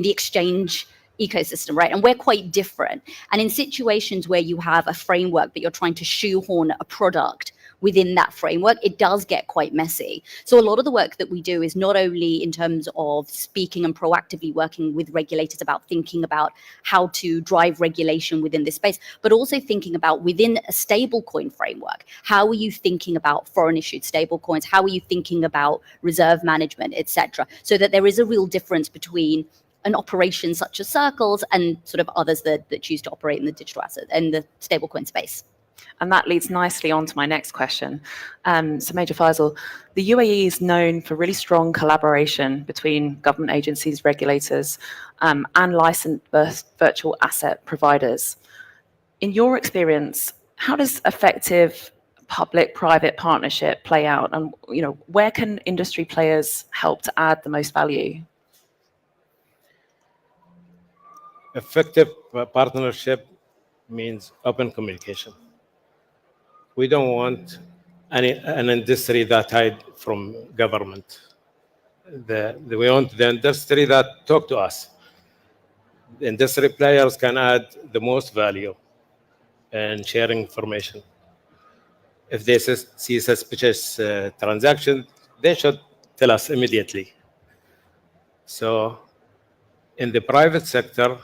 exchange ecosystem, right? And we're quite different. And in situations where you have a framework that you're trying to shoehorn a product within that framework, it does get quite messy. So a lot of the work that we do is not only in terms of speaking and proactively working with regulators about thinking about how to drive regulation within this space, but also thinking about within a stablecoin framework, how are you thinking about foreign issued stablecoins? How are you thinking about reserve management, etc.? So that there is a real difference between an operation such as Circles and sort of others that choose to operate in the digital asset and the stablecoin space. And that leads nicely on to my next question. So Major Faisal, the UAE is known for really strong collaboration between government agencies, regulators, and licensed virtual asset providers. In your experience, how does effective public-private partnership play out? And where can industry players help to add the most value? Effective partnership means open communication. We don't want an industry that hide from government. We want the industry that talk to us. The industry players can add the most value in sharing information. If they see suspicious transaction, they should tell us immediately. So in the private sector,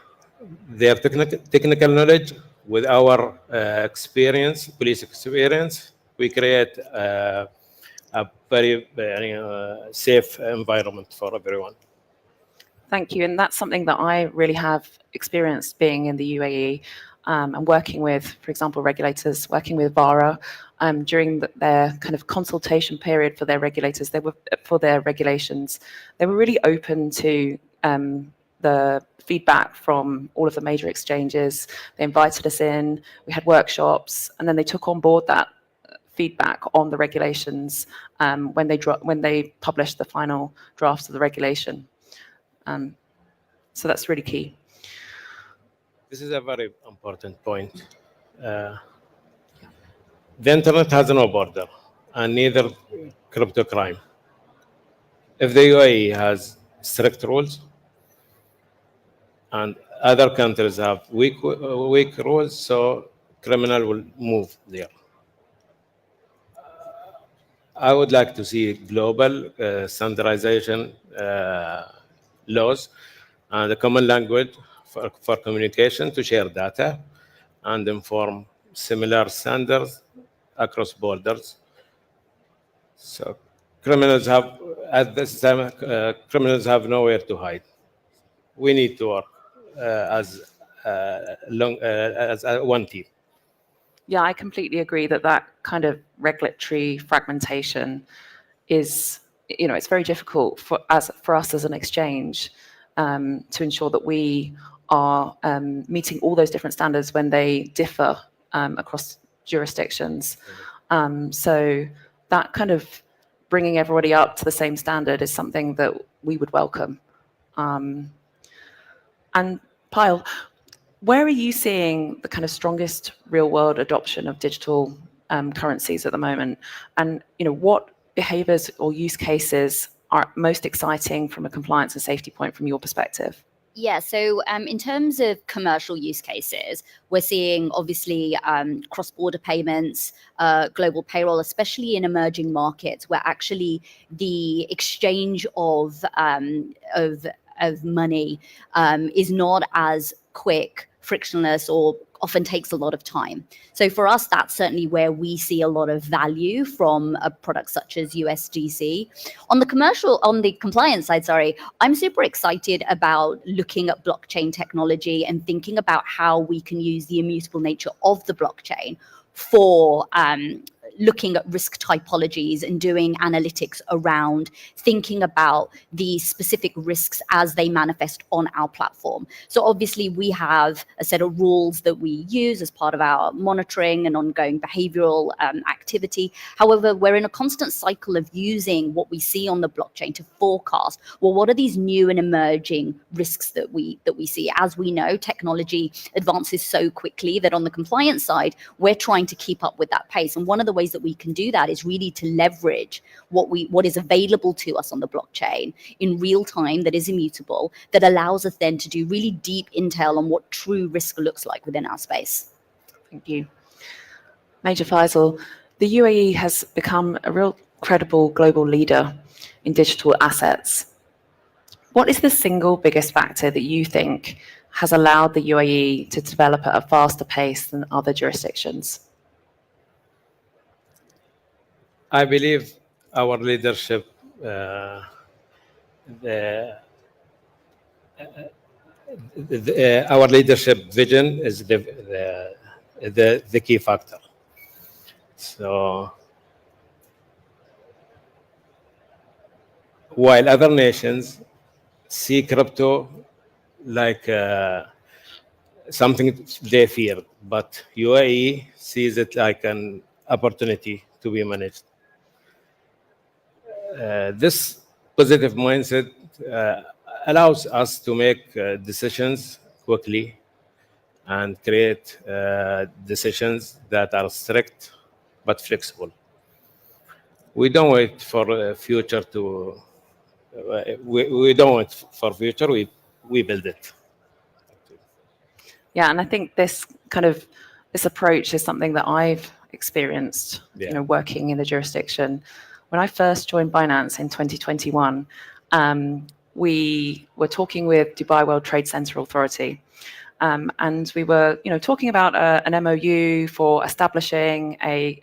their technical knowledge with our experience, police experience, we create a very safe environment for everyone. Thank you. And that's something that I really have experienced being in the UAE and working with, for example, regulators, working with VARA during their kind of consultation period for their regulators. For their regulations, they were really open to the feedback from all of the major exchanges. They invited us in, we had workshops, and then they took on board that feedback on the regulations when they publish the final draft of the regulation. So that's really key. This is a very important point. The internet has no border, and neither crypto crime. If the UAE has strict rules and other countries have weak rules, so criminal will move there. I would like to see global standardization laws and a common language for communication to share data and inform similar standards across borders. So criminals have, at this time, criminals have nowhere to hide. We need to work as one team. Yeah, I completely agree that kind of regulatory fragmentation is, it's very difficult for us as an exchange to ensure that we are meeting all those different standards when they differ across jurisdictions. So that kind of bringing everybody up to the same standard is something that we would welcome. And Pyle, where are you seeing the kind of strongest real-world adoption of digital currencies at the moment? And what behaviors or use cases are most exciting from a compliance and safety point from your perspective? Yeah, so in terms of commercial use cases, we're seeing obviously cross-border payments, global payroll, especially in emerging markets, where actually the exchange of money is not as quick, frictionless, or often takes a lot of time. So for us, that's certainly where we see a lot of value from a product such as USDC. On the compliance side, I'm super excited about looking at blockchain technology and thinking about how we can use the immutable nature of the blockchain for looking at risk typologies and doing analytics around thinking about the specific risks as they manifest on our platform. So obviously we have a set of rules that we use as part of our monitoring and ongoing behavioral activity. However, we're in a constant cycle of using what we see on the blockchain to forecast, well, what are these new and emerging risks that we see? As we know, technology advances so quickly that on the compliance side, we're trying to keep up with that pace. And one of the ways that we can do that is really to leverage what is available to us on the blockchain in real time that is immutable, that allows us then to do really deep intel on what true risk looks like within our space. Thank you. Major Faisal, the UAE has become a real credible global leader in digital assets. What is the single biggest factor that you think has allowed the UAE to develop at a faster pace than other jurisdictions? I believe our leadership, our leadership vision is the key factor. So while other nations see crypto like something they fear, but UAE sees it like an opportunity to be managed. This positive mindset allows us to make decisions quickly and create decisions that are strict but flexible. We don't wait for the future to. We don't wait for future. We build it. Yeah, and I think this approach is something that I've experienced, working in the jurisdiction. When I first joined Binance in 2021, we were talking with Dubai World Trade Center Authority, and we were, talking about an MOU for establishing a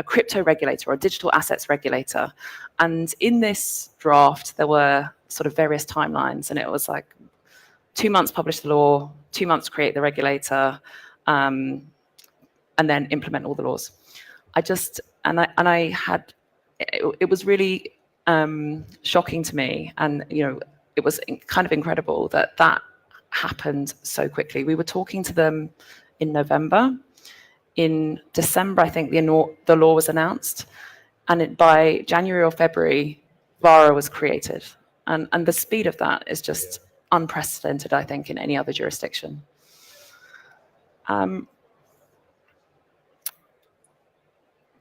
crypto regulator or a digital assets regulator. And in this draft, there were sort of various timelines, and it was like 2 months publish the law, 2 months create the regulator, and then implement all the laws. It was really shocking to me, and it was kind of incredible that happened so quickly. We were talking to them in November. in December, I think the law was announced, and by January or February, VARA was created. And the speed of that is just unprecedented, I think, in any other jurisdiction.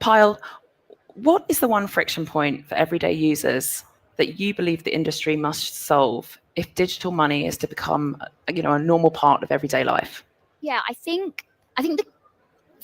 Pyle, what is the one friction point for everyday users that you believe the industry must solve if digital money is to become, a normal part of everyday life? Yeah, I think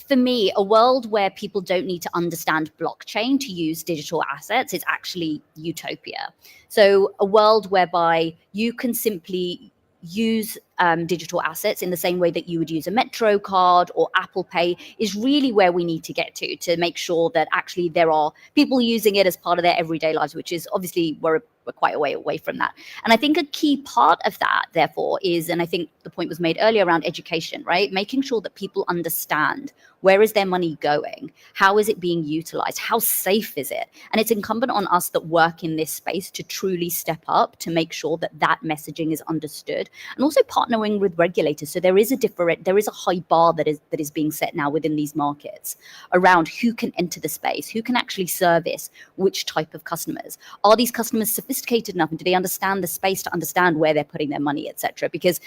for me, a world where people don't need to understand blockchain to use digital assets is actually utopia. So a world whereby you can simply use digital assets in the same way that you would use a Metro card or Apple Pay is really where we need to get to make sure that actually there are people using it as part of their everyday lives, which is obviously we're quite a way away from that. And I think a key part of that, therefore, is, and I think the point was made earlier around education, right? Making sure that people understand where is their money going? How is it being utilized? How safe is it? And it's incumbent on us that work in this space to truly step up to make sure that that messaging is understood, and also partnering with regulators. So there is a high bar that is being set now within these markets around who can enter the space, who can actually service which type of customers. Are these customers sophisticated enough, and do they understand the space to understand where they're putting their money, etc.? Because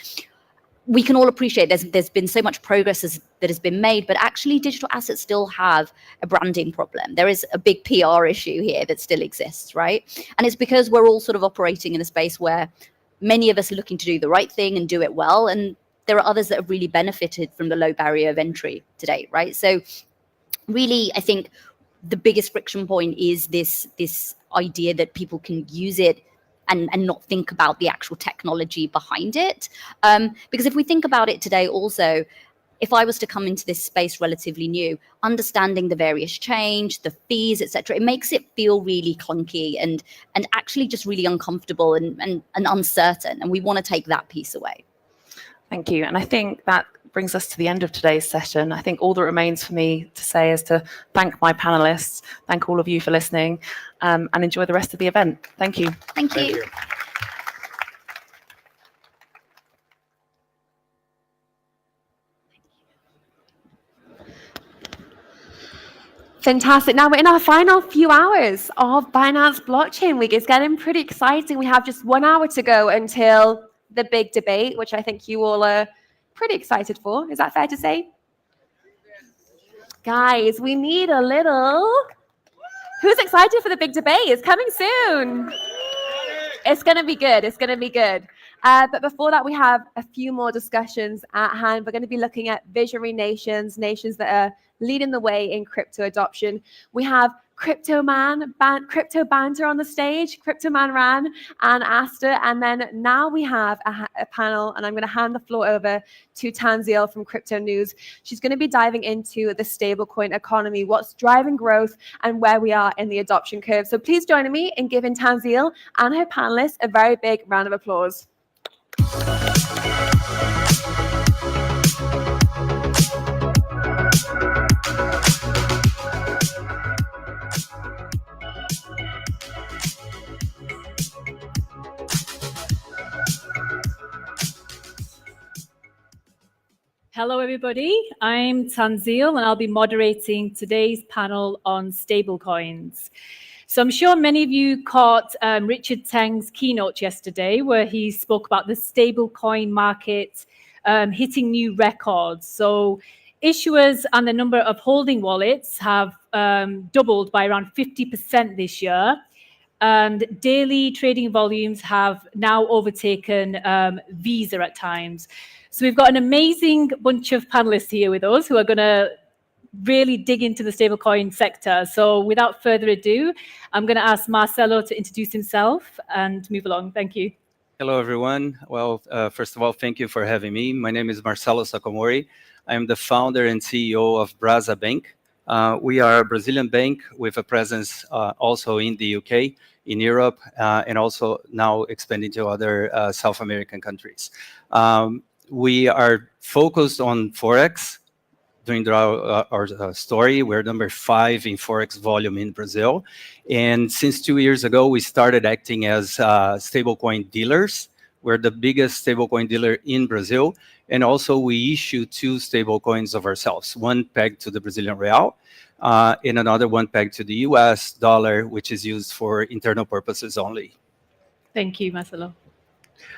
we can all appreciate there's been so much progress that has been made, but actually digital assets still have a branding problem. There is a big PR issue here that still exists, right? And it's because we're all sort of operating in a space where many of us are looking to do the right thing and do it well, and there are others that have really benefited from the low barrier of entry to date, right? So really, I think the biggest friction point is this idea that people can use it and not think about the actual technology behind it. Because if we think about it today also, if I was to come into this space relatively new, understanding the various change, the fees, etc., it makes it feel really clunky and actually just really uncomfortable and uncertain. And we want to take that piece away. Thank you. And I think that brings us to the end of today's session. I think all that remains for me to say is to thank my panelists, thank all of you for listening, and enjoy the rest of the event. Thank you. Thank you. Fantastic. Now we're in our final few hours of Binance Blockchain Week. It's getting pretty exciting. We have just 1 hour to go until the big debate, which I think you all are pretty excited for. Is that fair to say? Guys, we need a little... Who's excited for the big debate? It's coming soon. It's going to be good. It's going to be good. But before that, we have a few more discussions at hand. We're going to be looking at visionary nations that are leading the way in crypto adoption. We have Crypto Banter on the stage, Crypto Man Ran and Asta. And then now we have a panel, and I'm going to hand the floor over to Tanzil from Crypto News. She's going to be diving into the stablecoin economy, what's driving growth, and where we are in the adoption curve. So please join me in giving Tanzil and her panelists a very big round of applause. Hello, everybody. I'm Tanzil, and I'll be moderating today's panel on stablecoins. So I'm sure many of you caught Richard Teng's keynote yesterday, where he spoke about the stablecoin market hitting new records. So issuers and the number of holding wallets have doubled by around 50% this year. And daily trading volumes have now overtaken Visa at times. So we've got an amazing bunch of panelists here with us who are going to really dig into the stablecoin sector. So without further ado, I'm going to ask Marcelo to introduce himself and move along. Thank you. Hello, everyone. Well, first of all, thank you for having me. My name is Marcelo Sacomori. I am the founder and CEO of Brasa Bank. We are a Brazilian bank with a presence also in the UK, in Europe, and also now expanding to other South American countries. We are focused on Forex. During our story, we're number 5 in Forex volume in Brazil. And since 2 years ago, we started acting as stablecoin dealers. We're the biggest stablecoin dealer in Brazil. And also we issue 2 stable coins of ourselves, one pegged to the Brazilian real and another one pegged to the US dollar, which is used for internal purposes only. Thank you, Marcelo.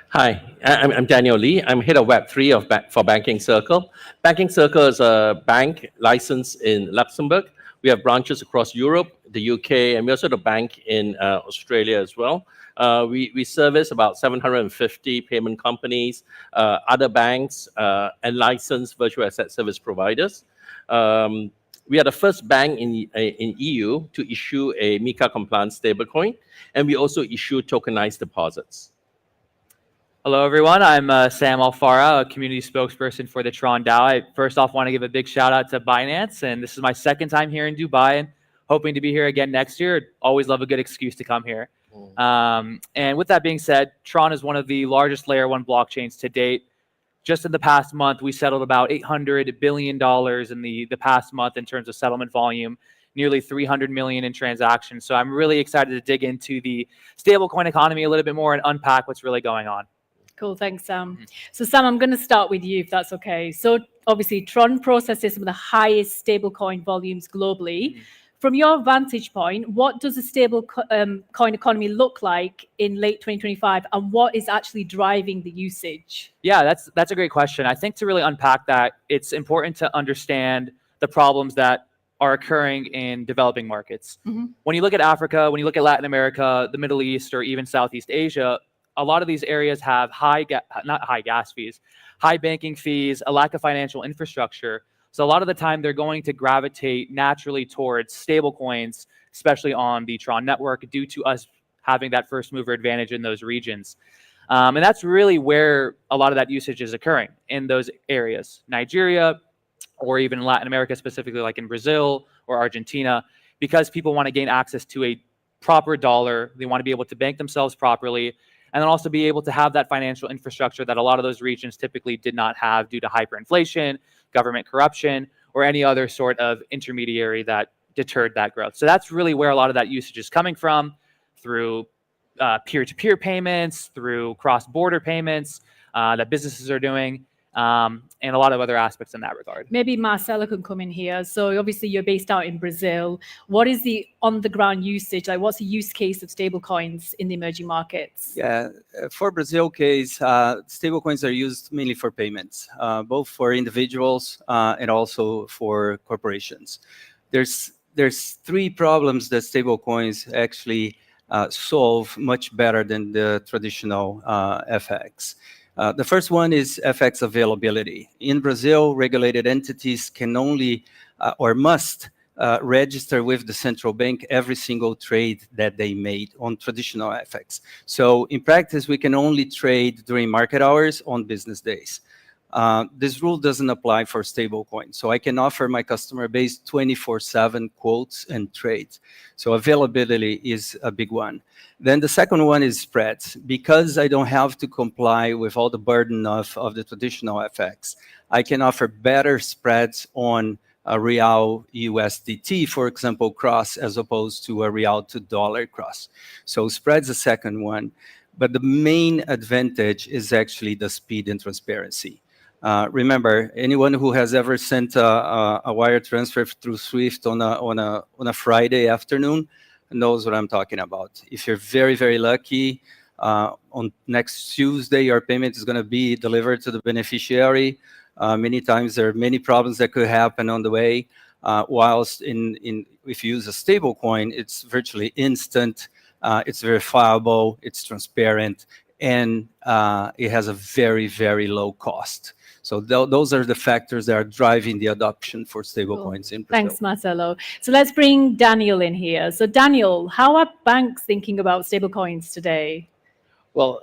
Hi, I'm Daniel Lee. I'm head of Web3 for Banking Circle. Banking Circle is a bank licensed in Luxembourg. We have branches across Europe, the UK, and we also have a bank in Australia as well. We service about 750 payment companies, other banks, and licensed virtual asset service providers. We are the first bank in EU to issue a MiCA compliant stablecoin, and we also issue tokenized deposits. Hello, everyone. I'm Sam Alfara, a community spokesperson for the Tron DAO. I first off want to give a big shout out to Binance, and this is my second time here in Dubai, and hoping to be here again next year. Always love a good excuse to come here. And with that being said, Tron is one of the largest layer 1 blockchains to date. Just in the past month, we settled about $800 billion in the past month in terms of settlement volume, nearly 300 million in transactions. So I'm really excited to dig into the stablecoin economy a little bit more and unpack what's really going on. Cool, thanks, Sam. So Sam, I'm going to start with you, if that's okay. So obviously, Tron processes some of the highest stablecoin volumes globally. From your vantage point, what does a stable coin economy look like in late 2025, and what is actually driving the usage? Yeah, that's a great question. I think to really unpack that, it's important to understand the problems that are occurring in developing markets. When you look at Africa, when you look at Latin America, the Middle East, or even Southeast Asia, a lot of these areas have high banking fees, a lack of financial infrastructure. So a lot of the time they're going to gravitate naturally towards stable coins, especially on the Tron network, due to us having that first mover advantage in those regions. And that's really where a lot of that usage is occurring, in those areas. Nigeria, or even Latin America, specifically like in Brazil or Argentina, because people want to gain access to a proper dollar. They want to be able to bank themselves properly, and then also be able to have that financial infrastructure that a lot of those regions typically did not have due to hyperinflation, government corruption, or any other sort of intermediary that deterred that growth. So that's really where a lot of that usage is coming from, through peer-to-peer payments, through cross-border payments that businesses are doing, and a lot of other aspects in that regard. Maybe Marcelo can come in here. So obviously you're based out in Brazil. What is the on-the-ground usage? Like, what's the use case of stablecoins in the emerging markets? Yeah, for Brazil case, stablecoins are used mainly for payments, both for individuals and also for corporations. There's 3 problems that stablecoins actually solve much better than the traditional FX. The first one is FX availability. In Brazil, regulated entities can only or must register with the central bank every single trade that they made on traditional FX. So in practice, we can only trade during market hours on business days. This rule doesn't apply for stablecoins. So I can offer my customer base 24/7 quotes and trades. So availability is a big one. Then the second one is spreads. Because I don't have to comply with all the burden of the traditional FX, I can offer better spreads on a Real USDT, for example, cross, as opposed to a Real to dollar cross. So spread's the second one. But the main advantage is actually the speed and transparency. Remember, anyone who has ever sent a wire transfer through SWIFT on a Friday afternoon knows what I'm talking about. If you're very, very lucky, on next Tuesday, your payment is going to be delivered to the beneficiary. Many times there are many problems that could happen on the way. Whilst if you use a stable coin, it's virtually instant, it's verifiable, it's transparent, and it has a very, very low cost. So those are the factors that are driving the adoption for stablecoins in Brazil. Thanks, Marcelo. So let's bring Daniel in here. So Daniel, how are banks thinking about stablecoins today? Well,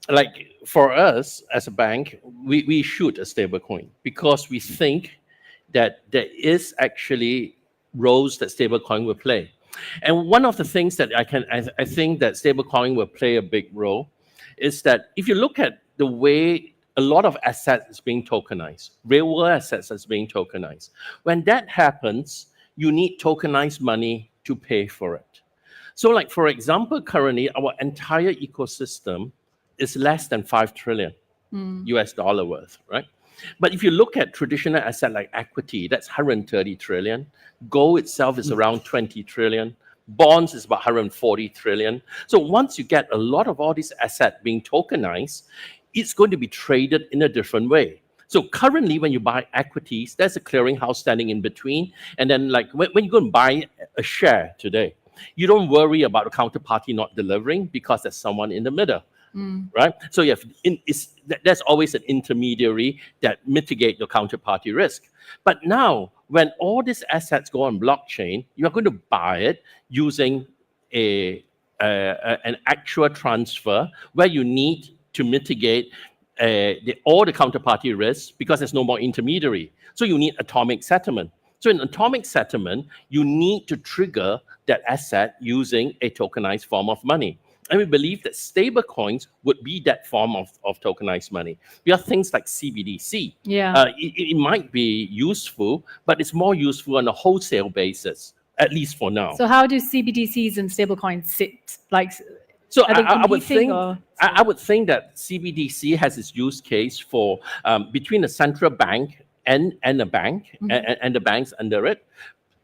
like for us as a bank, we shoot a stablecoin because we think that there is actually roles that stablecoin will play. And one of the things that I think that stablecoin will play a big role is that if you look at the way a lot of assets is being tokenized, real world assets is being tokenized. When that happens, you need tokenized money to pay for it. So like, for example, currently our entire ecosystem is less than 5 trillion US dollar worth, right? But if you look at traditional asset like equity, that's 130 trillion. Gold itself is around 20 trillion. Bonds is about 140 trillion. So once you get a lot of all these assets being tokenized, it's going to be traded in a different way. So currently, when you buy equities, there's a clearinghouse standing in between. And then like when you go and buy a share today, you don't worry about the counterparty not delivering because there's someone in the middle. Right? So you have there's always an intermediary that mitigate your counterparty risk. But now, when all these assets go on blockchain, you are going to buy it using an actual transfer where you need to mitigate all the counterparty risks because there's no more intermediary. So you need atomic settlement. So in atomic settlement, you need to trigger that asset using a tokenized form of money. And we believe that stable coins would be that form of tokenized money. We have things like CBDC. Yeah. It might be useful, but it's more useful on a wholesale basis, at least for now. So how do CBDCs and stablecoins sit? Like, So are they I would competing think or- I would think that CBDC has its use case for between a central bank and a bank and the banks under it.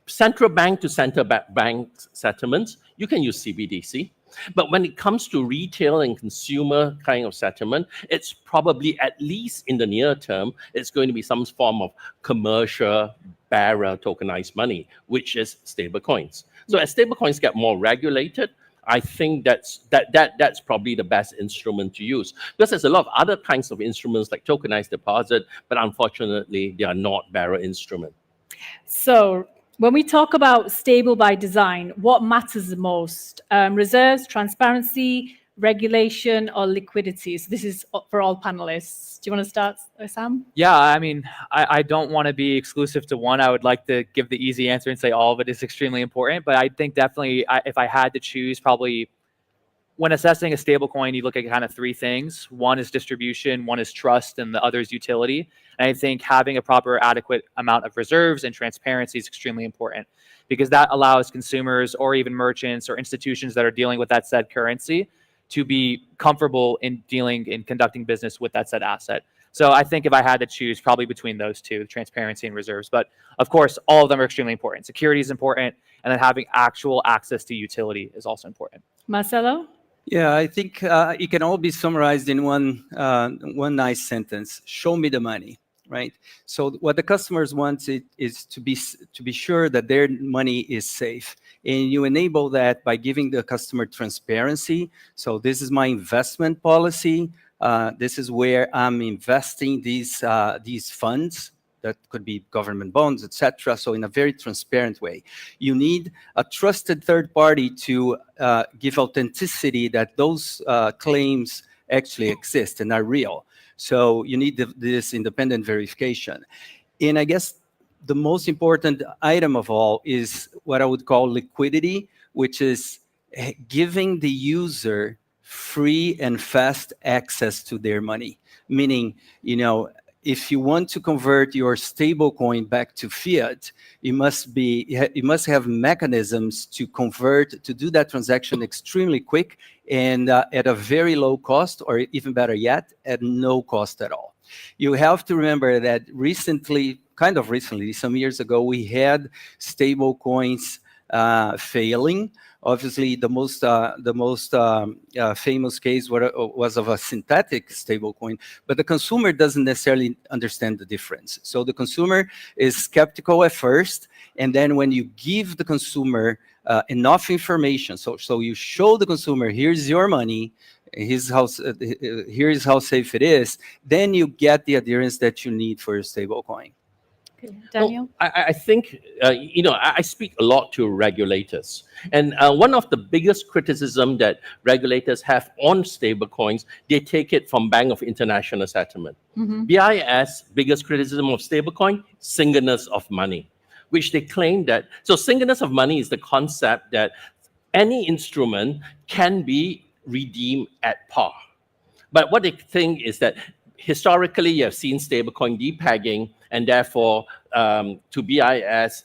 Central bank to central bank settlements, you can use CBDC. But when it comes to retail and consumer kind of settlement, it's probably, at least in the near term, it's going to be some form of commercial bearer tokenized money, which is stable coins. So as stable coins get more regulated, I think that's probably the best instrument to use. Because there's a lot of other kinds of instruments like tokenized deposit, but unfortunately, they are not bearer instruments. So when we talk about stable by design, what matters the most? Reserves, transparency, regulation, or liquidity? So this is for all panelists. Do you want to start, Sam? Yeah, I mean, I don't want to be exclusive to one. I would like to give the easy answer and say all of it is extremely important. But I think definitely if I had to choose, probably when assessing a stablecoin, you look at kind of three things. One is distribution, one is trust, and the other is utility. And I think having a proper, adequate amount of reserves and transparency is extremely important because that allows consumers or even merchants or institutions that are dealing with that said currency to be comfortable in dealing and conducting business with that said asset. So I think if I had to choose, probably between those two, transparency and reserves. But of course, all of them are extremely important. Security is important, and then having actual access to utility is also important. Marcelo? Yeah, I think it can all be summarized in one nice sentence: "Show me the money." Right. So what the customers want is to be sure that their money is safe, and you enable that by giving the customer transparency. So this is my investment policy. This is where I'm investing these funds. That could be government bonds, etc. So in a very transparent way, you need a trusted third party to give authenticity that those claims actually exist and are real. So you need this independent verification. And I guess the most important item of all is what I would call liquidity, which is giving the user free and fast access to their money. Meaning, if you want to convert your stablecoin back to fiat, you must have mechanisms to do that transaction extremely quick and at a very low cost, or even better yet, at no cost at all. You have to remember that kind of recently, some years ago, we had stablecoins failing. Obviously, the most famous case was of a synthetic stablecoin, but the consumer doesn't necessarily understand the difference. So the consumer is skeptical at first, and then when you give the consumer enough information, so you show the consumer, here's your money, here's how safe it is, then you get the adherence that you need for your stablecoin. Daniel? Well, I think, I speak a lot to regulators. And one of the biggest criticism that regulators have on stablecoins, they take it from Bank of International Settlement. BIS, biggest criticism of stablecoin, singleness of money, which they claim that, so singleness of money is the concept that any instrument can be redeemed at par. But what they think is that historically, you have seen stablecoin depegging, and therefore, to BIS,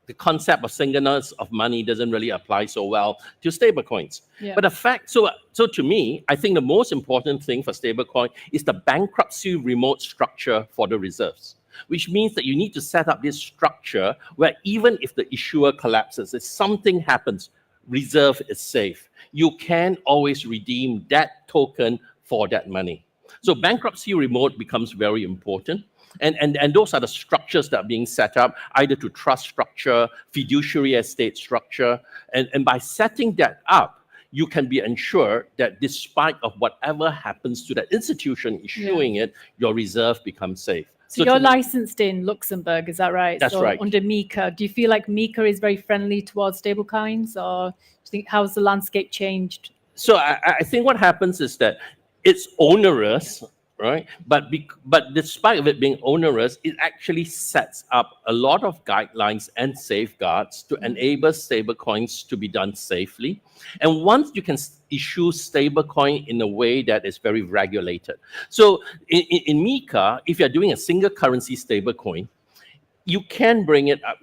the concept of singleness of money doesn't really apply so well to stablecoins. Yeah. But the fact, so to me, I think the most important thing for stablecoin is the bankruptcy remote structure for the reserves, which means that you need to set up this structure where even if the issuer collapses, if something happens, reserve is safe. You can always redeem that token for that money. So bankruptcy remote becomes very important. And those are the structures that are being set up, either to trust structure, fiduciary estate structure. And by setting that up, you can be ensured that despite of whatever happens to that institution issuing it, your reserve becomes safe. So you're licensed in Luxembourg, is that right? That's so right. Under MiCA. Do you feel like MiCA is very friendly towards stablecoins, or do you think how's the landscape changed? So I think what happens is that it's onerous, right? But despite of it being onerous, it actually sets up a lot of guidelines and safeguards to enable stablecoins to be done safely. And once you can issue stablecoin in a way that is very regulated. So in MiCA, if you're doing a single currency stablecoin, you can bring it up.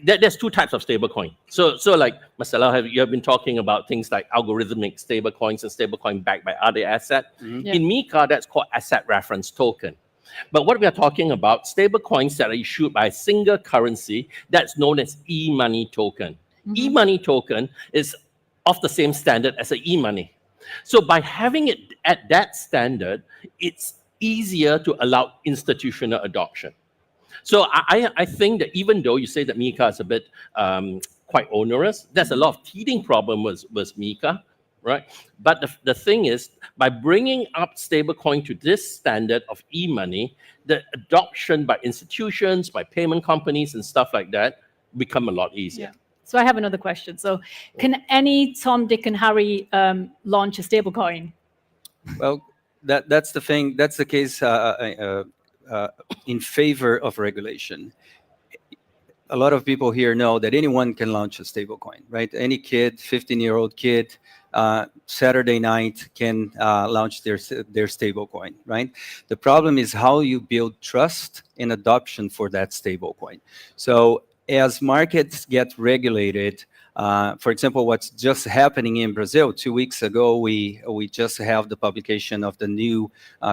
There's two types of stablecoin. So like Marcelo, you have been talking about things like algorithmic stablecoins and stablecoin backed by other asset. Yeah. In MiCA, that's called asset reference token. But what we are talking about, stablecoins that are issued by a single currency, that's known as e-money token. E-money token is of the same standard as an e-money. So by having it at that standard, it's easier to allow institutional adoption. So I think that even though you say that MiCA is a bit quite onerous, there's a lot of teething problem with MiCA, right? But the thing is, by bringing up stablecoin to this standard of e-money, the adoption by institutions, by payment companies and stuff like that become a lot easier. Yeah. So I have another question. So can any Tom, Dick, and Harry launch a stablecoin? Well, that's the thing. That's the case in favor of regulation. A lot of people here know that anyone can launch a stablecoin, right? Any kid, 15-year-old kid, Saturday night can launch their stablecoin, right? The problem is how you build trust and adoption for that stablecoin. So as markets get regulated, for example, what's just happening in Brazil, 2 weeks ago, we just have the publication of the new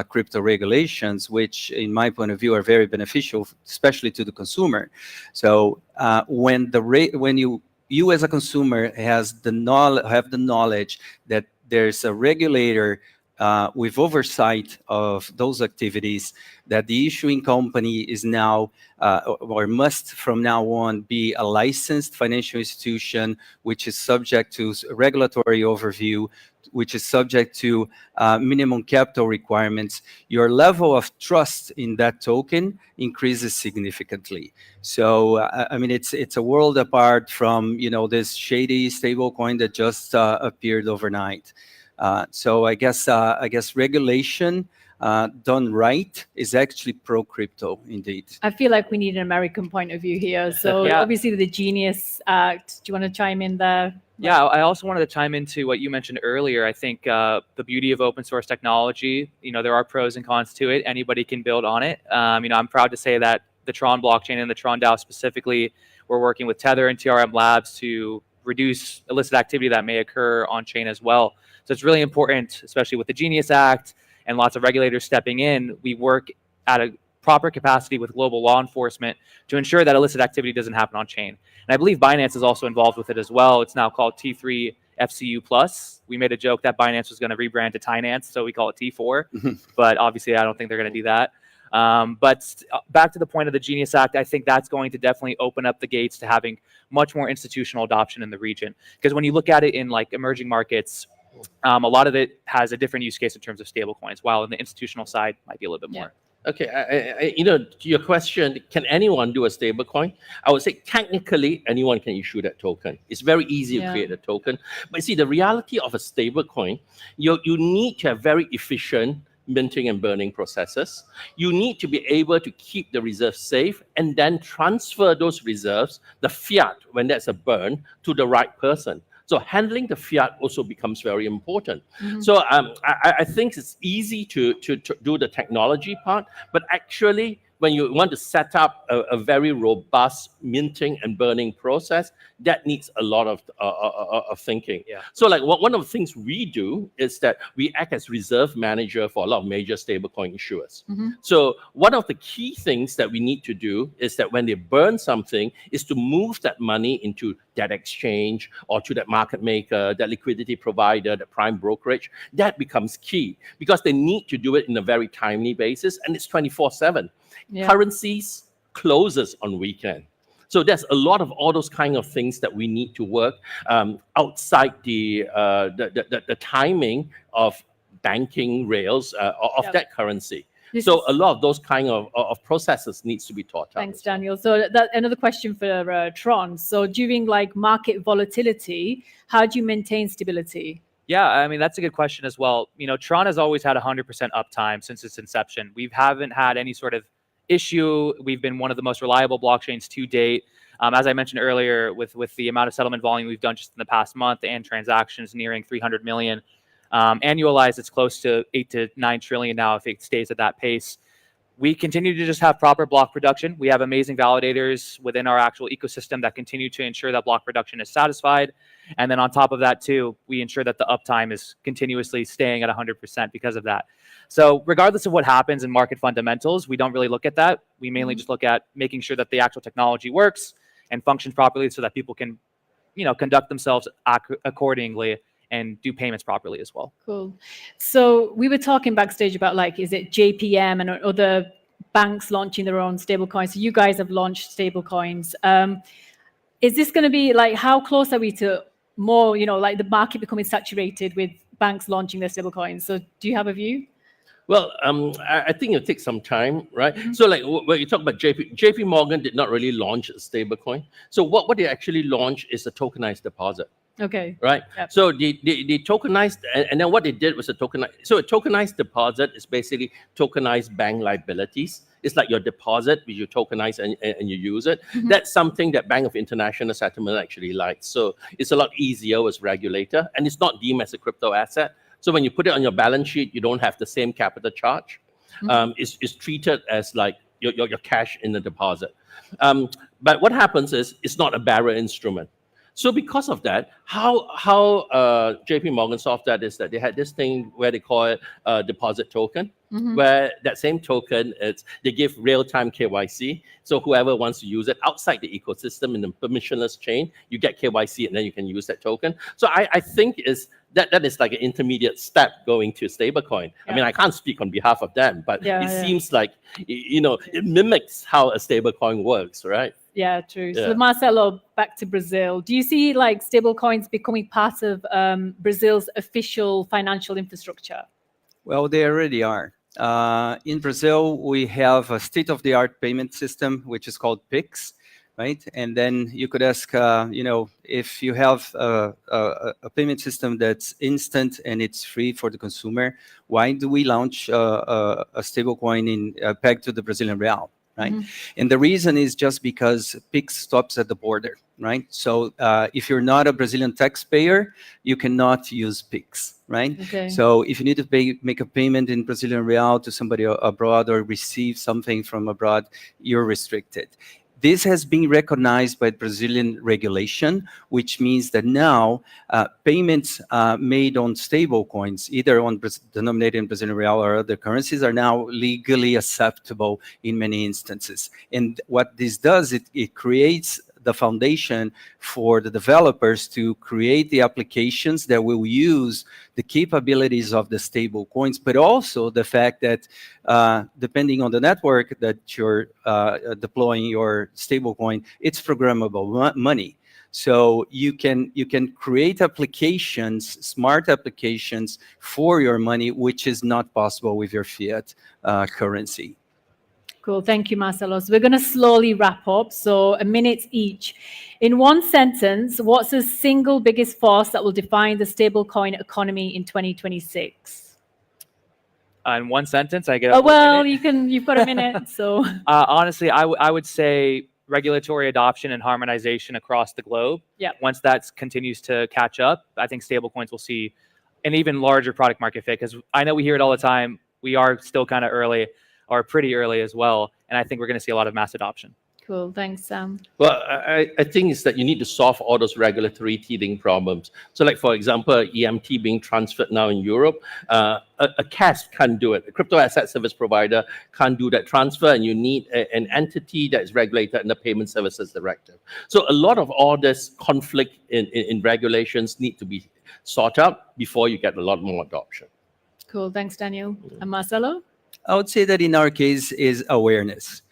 crypto regulations, which in my point of view are very beneficial, especially to the consumer. So when you as a consumer have the knowledge that there's a regulator with oversight of those activities, that the issuing company is now or must from now on be a licensed financial institution, which is subject to regulatory overview, which is subject to minimum capital requirements, your level of trust in that token increases significantly. So, I mean, it's a world apart from, this shady stablecoin that just appeared overnight. So I guess regulation done right is actually pro-crypto indeed. I feel like we need an American point of view here. So Yeah. obviously the Genius Act. Do you want to chime in there? Yeah, I also wanted to chime into what you mentioned earlier. I think the beauty of open source technology, there are pros and cons to it. Anybody can build on it. I'm proud to say that the Tron blockchain and the Tron DAO specifically, we're working with Tether and TRM Labs to reduce illicit activity that may occur on chain as well. So it's really important, especially with the Genius Act and lots of regulators stepping in, we work at a proper capacity with global law enforcement to ensure that illicit activity doesn't happen on chain. And I believe Binance is also involved with it as well. It's now called T3 FCU Plus. We made a joke that Binance was going to rebrand to Tinance, so we call it T4. But obviously, I don't think they're going to do that. But back to the point of the Genius Act, I think that's going to definitely open up the gates to having much more institutional adoption in the region. Because when you look at it in like emerging markets, a lot of it has a different use case in terms of stablecoins, while in the institutional side might be a little bit more. Okay, to your question, can anyone do a stablecoin? I would say technically anyone can issue that token. It's very easy to create a token. But see, the reality of a stablecoin, you need to have very efficient minting and burning processes. You need to be able to keep the reserves safe and then transfer those reserves, the fiat, when that's a burn, to the right person. So handling the fiat also becomes very important. So I think it's easy to do the technology part, but actually when you want to set up a very robust minting and burning process, that needs a lot of thinking. Yeah. So like one of the things we do is that we act as reserve manager for a lot of major stablecoin issuers. So one of the key things that we need to do is that when they burn something is to move that money into that exchange or to that market maker, that liquidity provider, the prime brokerage. That becomes key because they need to do it in a very timely basis, and it's 24/7. Yeah. Currencies closes on weekend. So there's a lot of all those kind of things that we need to work outside the timing of banking rails of Yep. that currency. This So is- a lot of those kind of processes needs to be taught out. Thanks, Daniel. So another question for Tron. So during like market volatility, how do you maintain stability? Yeah, I mean, that's a good question as well. You know, Tron has always had 100% uptime since its inception. We haven't had any sort of issue. We've been one of the most reliable blockchains to date. As I mentioned earlier, with the amount of settlement volume we've done just in the past month and transactions nearing 300 million, annualized, it's close to 8 to 9 trillion now if it stays at that pace. We continue to just have proper block production. We have amazing validators within our actual ecosystem that continue to ensure that block production is satisfied. And then on top of that too, we ensure that the uptime is continuously staying at 100% because of that. So regardless of what happens in market fundamentals, we don't really look at that. We mainly just look at making sure that the actual technology works and functions properly so that people can, you know, conduct themselves accordingly and do payments properly as well. Cool. So we were talking backstage about like, is it JPM and other banks launching their own stablecoins? So you guys have launched stablecoins. Is this going to be like, how close are we to more, you know, like the market becoming saturated with banks launching their stablecoins? So do you have a view? Well, I think it'll take some time, right? So like when you talk about JP Morgan did not really launch a stablecoin. So what they actually launched is a tokenized deposit. Okay. Right. Yep. So they tokenized, and then what they did was a tokenized deposit is basically tokenized bank liabilities. It's like your deposit, which you tokenize and you use it. That's something that Bank of International Settlement actually likes. So it's a lot easier as regulator, and it's not deemed as a crypto asset. So when you put it on your balance sheet, you don't have the same capital charge. It's treated as like your cash in the deposit. But what happens is it's not a bearer instrument. So because of that, how JP Morgan solved that is that they had this thing where they call it a deposit token, where that same token, they give real-time KYC. So whoever wants to use it outside the ecosystem in the permissionless chain, you get KYC and then you can use that token. So I think that is like an intermediate step going to stablecoin. I mean, I can't speak on behalf of them, but it seems like, you know, it mimics how a stablecoin works, right? Yeah, true. Yeah. So Marcelo, back to Brazil. Do you see like stablecoins becoming part of Brazil's official financial infrastructure? Well, they already are. In Brazil, we have a state-of-the-art payment system, which is called Pix, right? And then you could ask, you know, if you have a payment system that's instant and it's free for the consumer, why do we launch a stablecoin pegged to the Brazilian real? Right? And the reason is just because Pix stops at the border, right? So if you're not a Brazilian taxpayer, you cannot use Pix, right? Okay. So if you need to make a payment in Brazilian real to somebody abroad or receive something from abroad, you're restricted. This has been recognized by Brazilian regulation, which means that now payments made on stable coins, either denominated in Brazilian real or other currencies, are now legally acceptable in many instances. And what this does, it creates the foundation for the developers to create the applications that will use the capabilities of the stable coins, but also the fact that depending on the network that you're deploying your stable coin, it's programmable money. So you can create applications, smart applications for your money, which is not possible with your fiat currency. Cool. Thank you, Marcelo. So we're going to slowly wrap up. So a minute each. In one sentence, what's the single biggest force that will define the stablecoin economy in 2026? In one sentence, I get. Oh, well, you've got a minute. So honestly, I would say regulatory adoption and harmonization across the globe. Yeah. Once that continues to catch up, I think stablecoins will see an even larger product market fit. Because I know we hear it all the time. We are still kind of early. are pretty early as well. And I think we're going to see a lot of mass adoption. Cool. Thanks, Sam. Well, I think it's that you need to solve all those regulatory teething problems. So like, for example, EMT being transferred now in Europe, a CASP can't do it. A crypto asset service provider can't do that transfer, and you need an entity that is regulated in the Payment Services Directive. So a lot of all this conflict in regulations need to be sorted out before you get a lot more adoption. Cool. Thanks, Daniel. And Marcelo? I would say that in our case is awareness.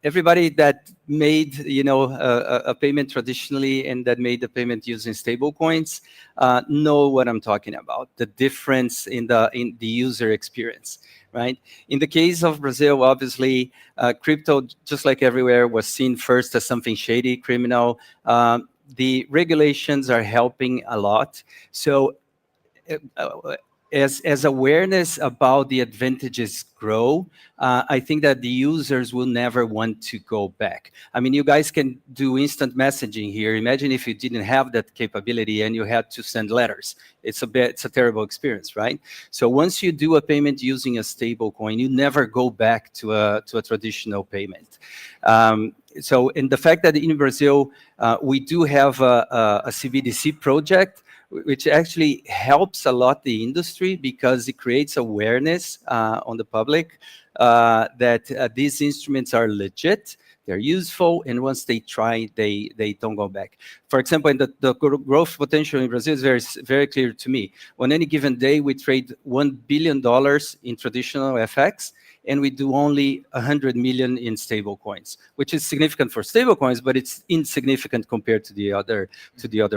Everybody that made a payment traditionally and that made the payment using stable coins know what I'm talking about, the difference in the user experience, right? In the case of Brazil, obviously crypto, just like everywhere, was seen first as something shady, criminal. The regulations are helping a lot. So as awareness about the advantages grow, I think that the users will never want to go back. I mean, you guys can do instant messaging here. Imagine if you didn't have that capability and you had to send letters. It's a terrible experience, right? So once you do a payment using a stable coin, you never go back to a traditional payment. So in the fact that in Brazil, we do have a CBDC project, which actually helps a lot the industry because it creates awareness on the public that these instruments are legit, they're useful, and once they try, they don't go back. For example, in the growth potential in Brazil is very, very clear to me. On any given day, we trade $1 billion in traditional FX, and we do only 100 million in stable coins, which is significant for stable coins, but it's insignificant compared to the other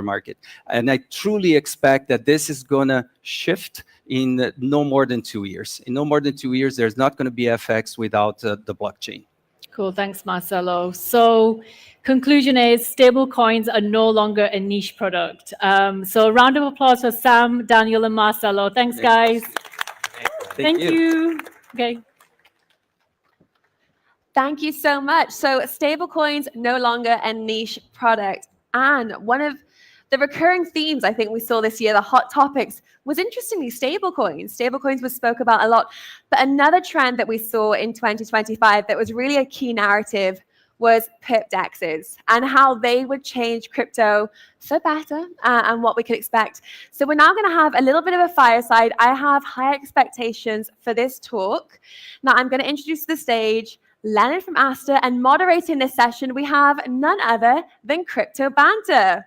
market. And I truly expect that this is gonna shift in no more than 2 years. In no more than 2 years, there's not gonna be FX without the blockchain. Cool. Thanks, Marcelo. So conclusion is stable coins are no longer a niche product. So a round of applause for Sam, Daniel, and Marcelo. Thanks, guys. Thank you. Okay. Thank you so much. So stablecoins no longer a niche product. And one of the recurring themes I think we saw this year, the hot topics, was interestingly stablecoins. Stablecoins was spoke about a lot. But another trend that we saw in 2025 that was really a key narrative was pip dexes and how they would change crypto for better and what we could expect. So we're now going to have a little bit of a fireside. I have high expectations for this talk. Now I'm going to introduce to the stage Leonard from Asta, and moderating this session, we have none other than Crypto Banter.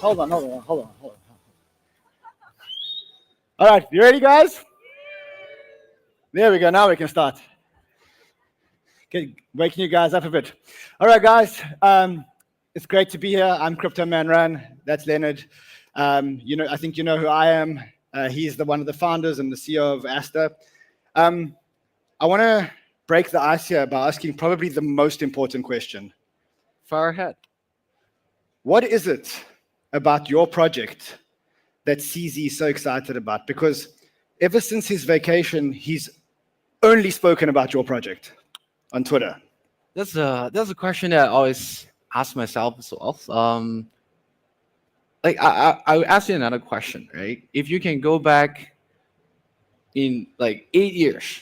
Hold on. All right, you ready, guys? There we go, now we can start. Okay, waking you guys up a bit. All right, guys, it's great to be here. I'm Crypto Man Ran. That's Leonard. I think you know who I am. He's one of the founders and the CEO of Asta. I want to break the ice here by asking probably the most important question. Far ahead. What is it about your project that CZ is so excited about? Because ever since his vacation, he's only spoken about your project on Twitter. That's a question that I always ask myself as well. I ask you another question, right? If you can go back in like 8 years,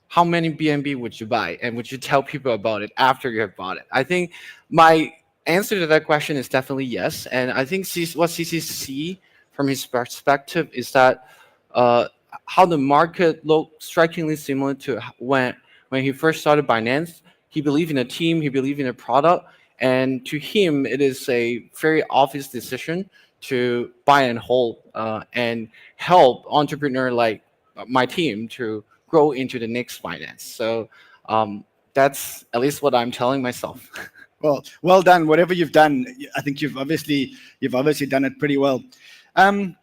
how many BNB would you buy, and would you tell people about it after you have bought it? I think my answer to that question is definitely yes. And I think what CC see from his perspective is that how the market looked strikingly similar to when he first started Binance. He believed in a team, he believed in a product, and to him, it is a very obvious decision to buy and hold and help entrepreneur like my team to grow into the next Binance. So that's at least what I'm telling myself. Well done. Whatever you've done, I think you've obviously done it pretty well. I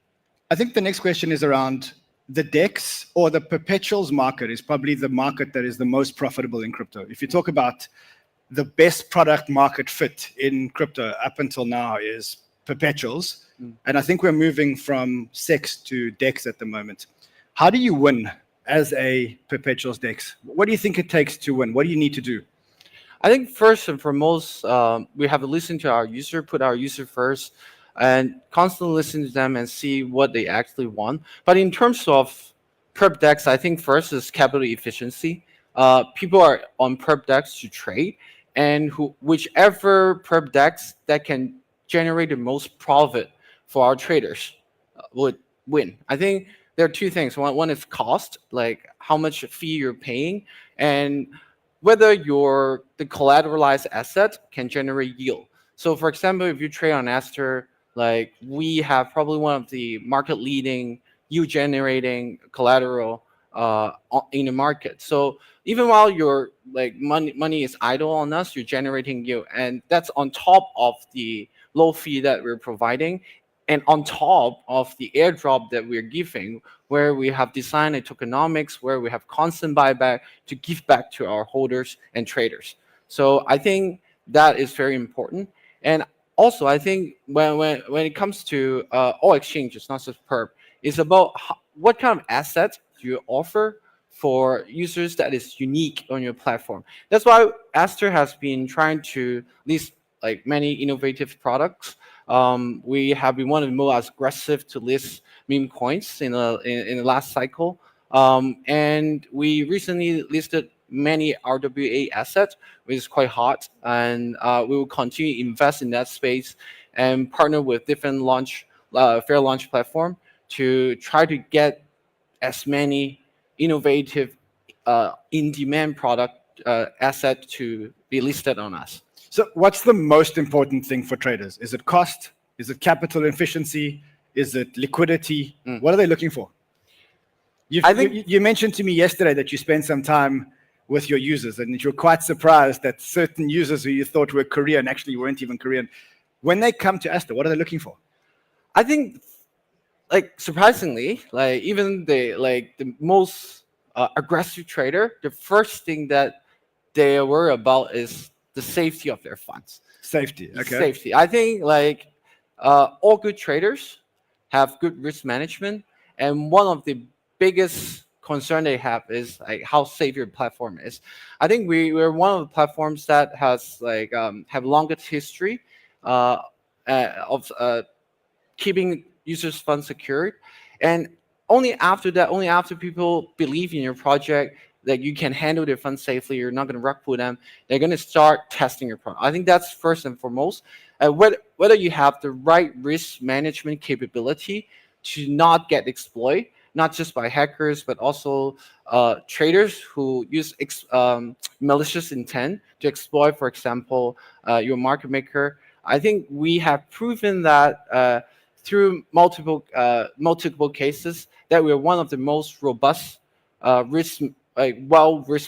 think the next question is around the DEX, or the perpetuals market is probably the market that is the most profitable in crypto. If you talk about the best product market fit in crypto up until now is perpetuals. And I think we're moving from SEX to DEX at the moment. How do you win as a perpetuals DEX? What do you think it takes to win? What do you need to do? I think first and foremost, we have to listen to our user, put our user first, and constantly listen to them and see what they actually want. But in terms of perp decks, I think first is capital efficiency. People are on perp decks to trade, and whichever perp decks that can generate the most profit for our traders would win. I think there are two things. One is cost, like how much fee you're paying, and whether the collateralized asset can generate yield. So for example, if you trade on Aster, like we have probably one of the market leading yield generating collateral in the market. So even while your like money is idle on us, you're generating yield, and that's on top of the low fee that we're providing, and on top of the airdrop that we're giving, where we have designed a tokenomics, where we have constant buyback to give back to our holders and traders. So I think that is very important. And also, I think when it comes to all exchanges, not just perp, it's about what kind of assets do you offer for users that is unique on your platform. That's why Aster has been trying to list like many innovative products. We have been one of the most aggressive to list meme coins in the last cycle. And we recently listed many RWA assets, which is quite hot. And we will continue to invest in that space and partner with different fair launch platform to try to get as many innovative in-demand product asset to be listed on us. So what's the most important thing for traders? Is it cost? Is it capital efficiency? Is it liquidity? What are they looking for? You mentioned to me yesterday that you spent some time with your users and you're quite surprised that certain users who you thought were Korean actually weren't even Korean. When they come to Aster, what are they looking for? I think, like surprisingly, like even the most aggressive trader, the first thing that they worry about is the safety of their funds. Safety, okay. Safety. I think like all good traders have good risk management, and one of the biggest concern they have is like how safe your platform is. I think we're one of the platforms that has like have longest history of keeping users' funds secured, and only after that, only after people believe in your project that you can handle their funds safely, you're not going to rug pull them, they're going to start testing your product. I think that's first and foremost. Whether you have the right risk management capability to not get exploited, not just by hackers, but also traders who use malicious intent to exploit, for example, your market maker. I think we have proven that through multiple cases that we're one of the most robust risk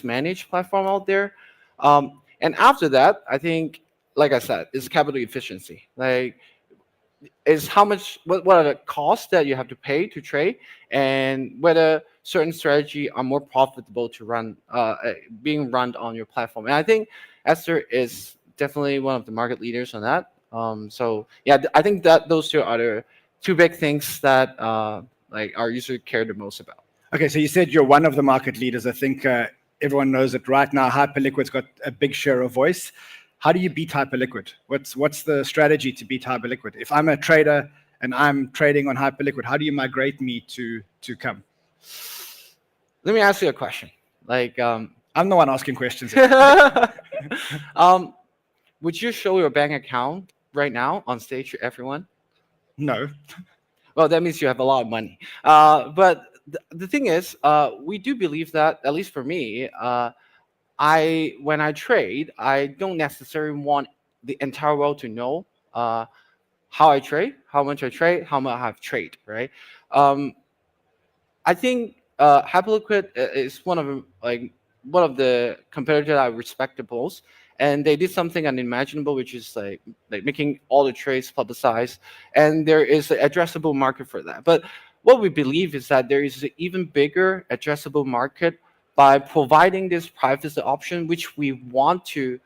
managed platform out there. And after that, I think, like I said, is capital efficiency. Like, is how much, what are the costs that you have to pay to trade, and whether certain strategy are more profitable to run, being run on your platform. And I think Aster is definitely one of the market leaders on that. So yeah, I think that those two are the two big things that like our user care the most about. Okay, so you said you're one of the market leaders. I think everyone knows that right now Hyperliquid's got a big share of voice. How do you beat Hyperliquid? What's the strategy to beat Hyperliquid? If I'm a trader and I'm trading on Hyperliquid, how do you migrate me to come? Let me ask you a question. Like, I'm the one asking questions. Would you show your bank account right now on stage to everyone? No. Well, that means you have a lot of money. But the thing is, we do believe that, at least for me, when I trade, I don't necessarily want the entire world to know how I trade, how much I trade, how much I've traded, right? I think Hyperliquid is one of the competitors I respect the most, and they did something unimaginable, which is like making all the trades publicized, and there is an addressable market for that. But what we believe is that there is an even bigger addressable market by providing this privacy option, which we want to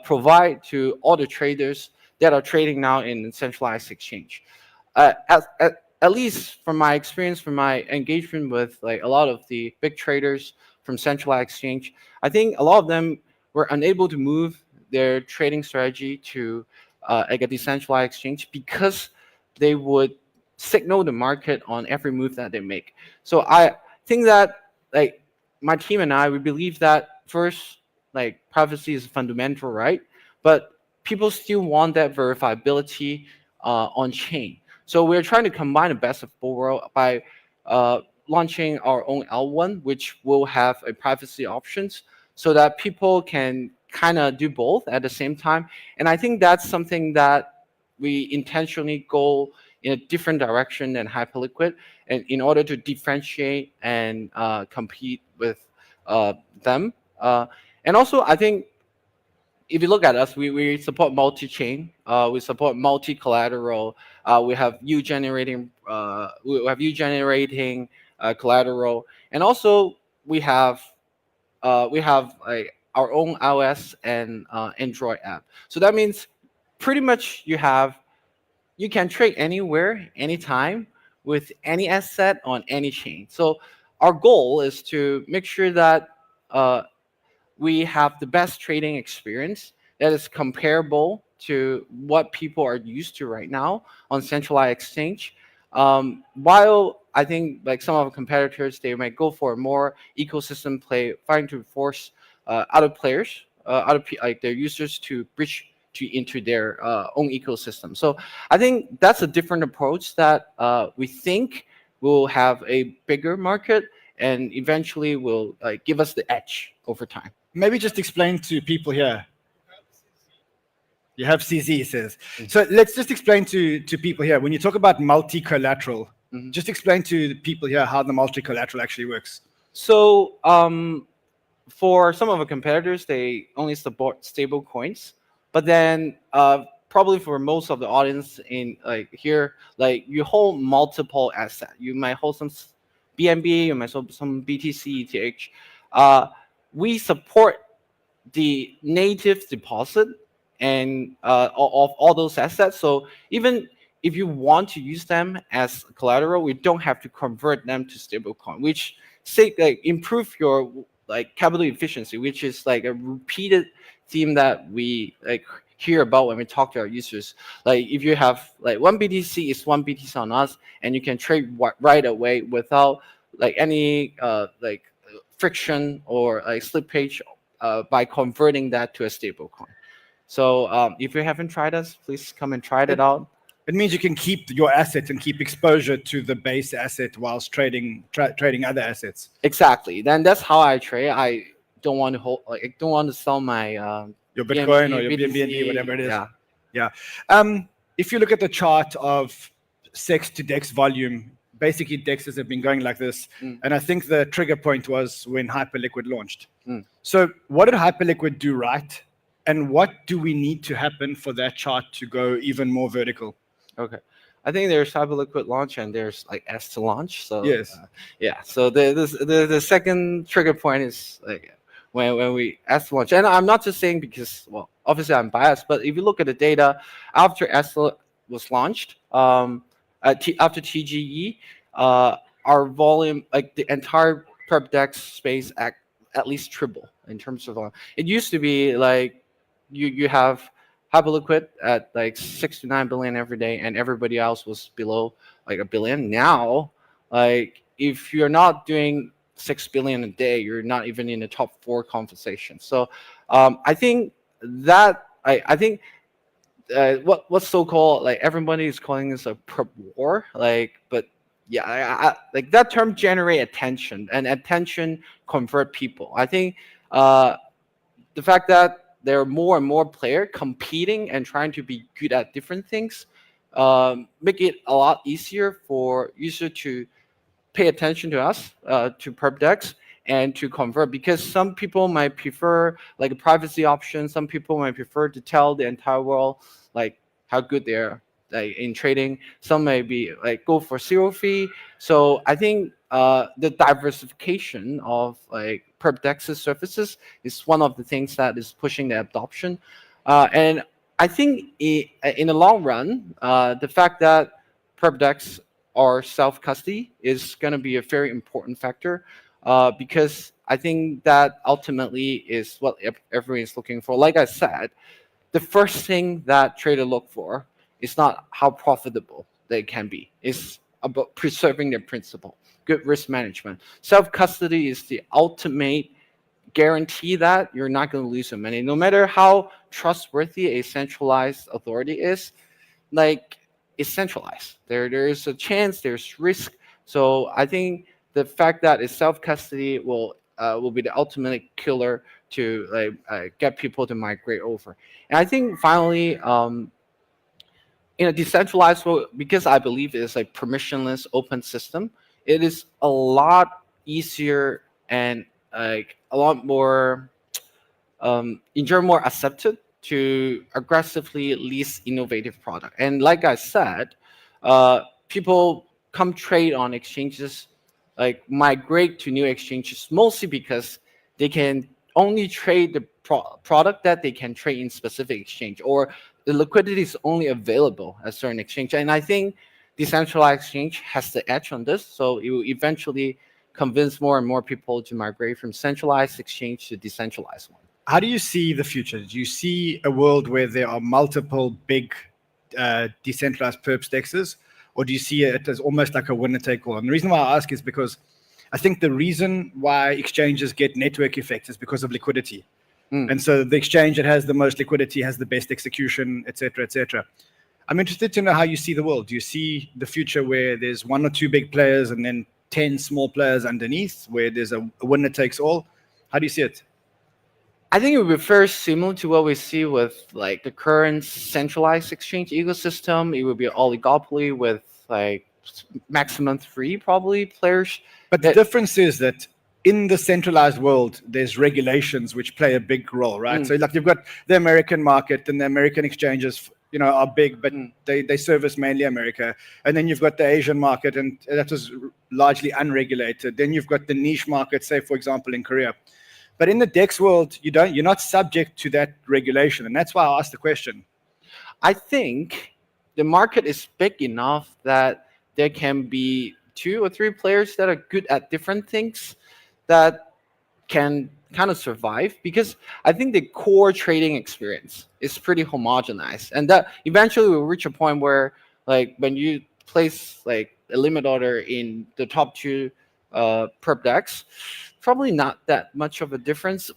provide to all the traders that are trading now in centralized exchange. At least from my experience, from my engagement with like a lot of the big traders from centralized exchange, I think a lot of them were unable to move their trading strategy to like a decentralized exchange because they would signal the market on every move that they make. So I think that like my team and I, we believe that first, like privacy is fundamental, right? But people still want that verifiability on chain. So we're trying to combine the best of both worlds by launching our own L1, which will have a privacy options so that people can kind of do both at the same time. And I think that's something that we intentionally go in a different direction than Hyperliquid, and in order to differentiate and compete with them. And also, I think if you look at us, we support multi-chain, we support multi-collateral, we have yield generating, collateral, and also we have like our own iOS and Android app. So that means pretty much you can trade anywhere, anytime, with any asset on any chain. So our goal is to make sure that we have the best trading experience that is comparable to what people are used to right now on centralized exchange. While I think like some of our competitors, they might go for a more ecosystem play, trying to force other players, like their users to bridge into their own ecosystem. So I think that's a different approach that we think will have a bigger market and eventually will give us the edge over time. Maybe just explain to people here. You have CZ, says. So let's just explain to people here. When you talk about multi-collateral, just explain to the people here how the multi-collateral actually works. So for some of our competitors, they only support stable coins. But then probably for most of the audience in here, like you hold multiple assets. You might hold some BNB, you might hold some BTC, ETH. We support the native deposit and of all those assets. So even if you want to use them as collateral, we don't have to convert them to stablecoin, which improve your capital efficiency, which is like a repeated theme that we hear about when we talk to our users. Like if you have one BTC is one BTC on us, and you can trade right away without any friction or slippage by converting that to a stable coin. So if you haven't tried us, please come and try it out. It means you can keep your asset and keep exposure to the base asset whilst trading other assets. Exactly. Then that's how I trade. I don't want to hold, I don't want to sell my your Bitcoin or your BNB, whatever it is. Yeah. If you look at the chart of SEX to DEX volume, basically DEXs have been going like this. And I think the trigger point was when Hyperliquid launched. So what did Hyperliquid do right? And what do we need to happen for that chart to go even more vertical? Okay. I think there's Hyperliquid launch and there's S to launch. So yes. Yeah. So the second trigger point is when we S launch. And I'm not just saying because, well, obviously I'm biased, but if you look at the data after S was launched, after TGE, our volume, the entire perp DEX space at least triple in terms of volume. It used to be you have Hyperliquid at 6 to 9 billion every day, and everybody else was below a billion. Now, if you're not doing 6 billion a day, you're not even in the top 4 conversation. So I think that what's so-called everybody is calling this a perp war, but yeah, that term generate attention, and attention convert people. I think the fact that there are more and more players competing and trying to be good at different things make it a lot easier for users to pay attention to us, to perp DEX, and to convert, because some people might prefer a privacy option. Some people might prefer to tell the entire world how good they are in trading. Some may be go for zero fee. So I think the diversification of perp DEX's services is one of the things that is pushing the adoption. And I think in the long run, the fact that perp DEX are self-custody is going to be a very important factor, because I think that ultimately is what everyone is looking for. Like I said, the first thing that trader look for is not how profitable they can be. It's about preserving their principal, good risk management. Self-custody is the ultimate guarantee that you're not going to lose your money. No matter how trustworthy a centralized authority is, like, it's centralized. There's a chance, there's risk. So I think the fact that it's self-custody will be the ultimate killer to get people to migrate over. And I think finally, in a decentralized world, because I believe it's a permissionless open system, it is a lot easier and like a lot more in general more accepted to aggressively lease innovative product. And like I said, people come trade on exchanges, like migrate to new exchanges, mostly because they can only trade the product that they can trade in specific exchange, or the liquidity is only available at certain exchange. And I think decentralized exchange has the edge on this, so it will eventually convince more and more people to migrate from centralized exchange to decentralized one. How do you see the future? Do you see a world where there are multiple big decentralized perp dexes, or do you see it as almost like a winner-take-all? And the reason why I ask is because I think the reason why exchanges get network effects is because of liquidity. And so the exchange that has the most liquidity has the best execution, et cetera, et cetera. I'm interested to know how you see the world. Do you see the future where there's one or two big players and then 10 small players underneath, where there's a winner takes all? How do you see it? I think it would be very similar to what we see with like the current centralized exchange ecosystem. It would be an oligopoly with like maximum 3 probably players. But the difference is that in the centralized world, there's regulations which play a big role, right? So like you've got the American market, and the American exchanges, you know, are big, but they service mainly America. And then you've got the Asian market, and that was largely unregulated. Then you've got the niche market, say for example in Korea. But in the DEX world, you're not subject to that regulation, and that's why I asked the question. I think the market is big enough that there can be 2 or 3 players that are good at different things that can kind of survive, because I think the core trading experience is pretty homogenized, and that eventually will reach a point where, like, when you place like a limit order in the top 2 perp DEX, probably not that much of a difference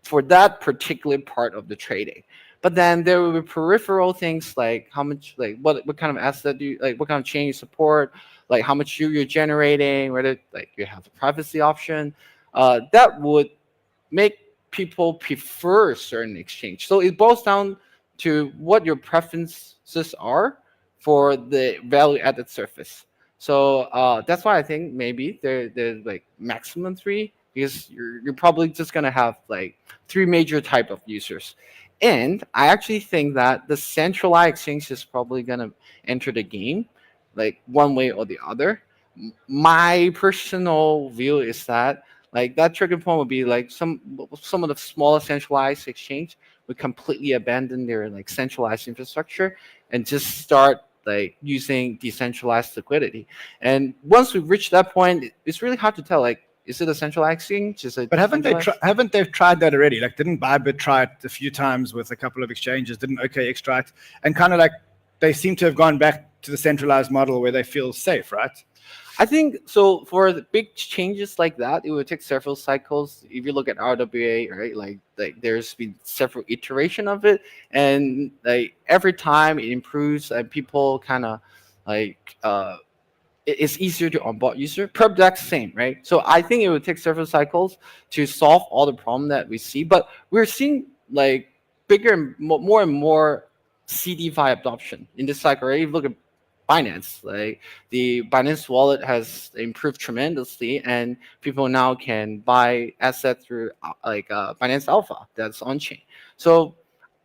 for that particular part of the trading. But then there will be peripheral things like how much, like what kind of asset do you, like what kind of chain you support, like how much you're generating, whether like you have a privacy option, that would make people prefer certain exchange. So it boils down to what your preferences are for the value added surface. So that's why I think maybe there's like maximum 3, because you're probably just gonna have like 3 major type of users. And I actually think that the centralized exchange is probably gonna enter the game, like one way or the other. My personal view is that like that trigger point would be like some of the smaller centralized exchange would completely abandon their like centralized infrastructure and just start like using decentralized liquidity. And once we reach that point, it's really hard to tell, like, is it a centralized exchange? Is it But haven't they tried that already? Like, didn't Bybit try it a few times with a couple of exchanges? Didn't OKX try it? And kind of like they seem to have gone back to the centralized model where they feel safe, right? I think so. For the big changes like that, it would take several cycles. If you look at RWA, right, like there's been several iteration of it, and like every time it improves, and people kind of like it's easier to onboard user. Perp DEX same, right? So I think it would take several cycles to solve all the problem that we see. But we're seeing like bigger and more and more CDFI adoption in this cycle, right? If you look at Binance, like the Binance wallet has improved tremendously, and people now can buy assets through like Binance Alpha that's on chain. So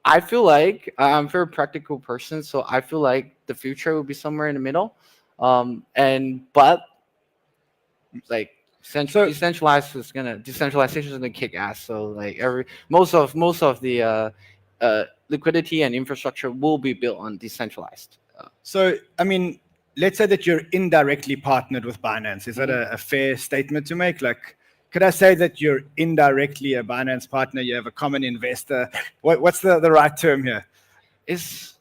I feel like I'm a very practical person, so I feel like the future will be somewhere in the middle. But like decentralization is gonna kick ass. So like most of the liquidity and infrastructure will be built on decentralized. So, I mean, let's say that you're indirectly partnered with Binance. Is that a fair statement to make? Like, could I say that you're indirectly a Binance partner? You have a common investor. What's the right term here? It's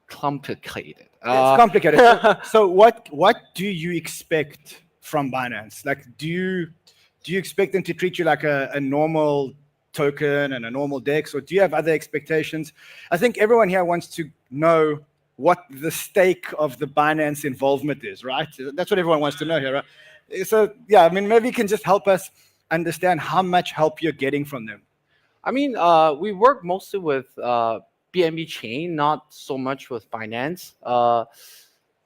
complicated. It's complicated. So what do you expect from Binance? Like, do you expect them to treat you like a normal token and a normal DEX, or do you have other expectations? I think everyone here wants to know what the stake of the Binance involvement is, right? That's what everyone wants to know here, right? So yeah, I mean, maybe you can just help us understand how much help you're getting from them. I mean, we work mostly with BNB chain, not so much with Binance.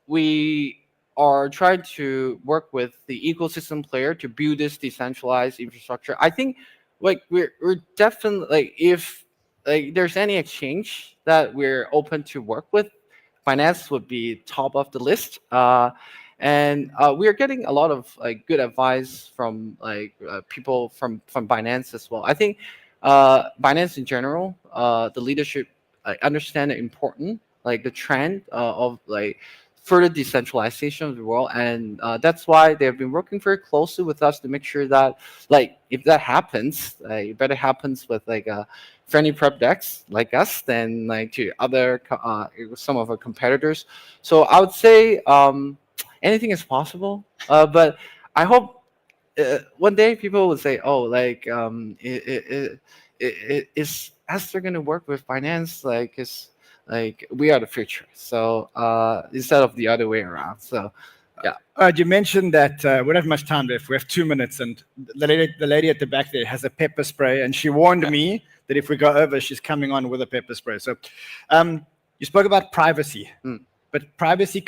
We are trying to work with the ecosystem player to build this decentralized infrastructure. I think like we're definitely, like, if like there's any exchange that we're open to work with, Binance would be top of the list. And we are getting a lot of like good advice from like people from Binance as well. I think Binance in general, the leadership understand the important, like the trend of like further decentralization of the world, and that's why they've been working very closely with us to make sure that, like, if that happens, it better happens with like a friendly prep decks like us than like to other some of our competitors. So I would say anything is possible, but I hope one day people would say, oh, like is Esther going to work with Binance? Like, is like we are the future. So instead of the other way around. So yeah. You mentioned that we don't have much time left. We have 2 minutes, and the lady at the back there has a pepper spray, and she warned me that if we go over, she's coming on with a pepper spray. So you spoke about privacy, but privacy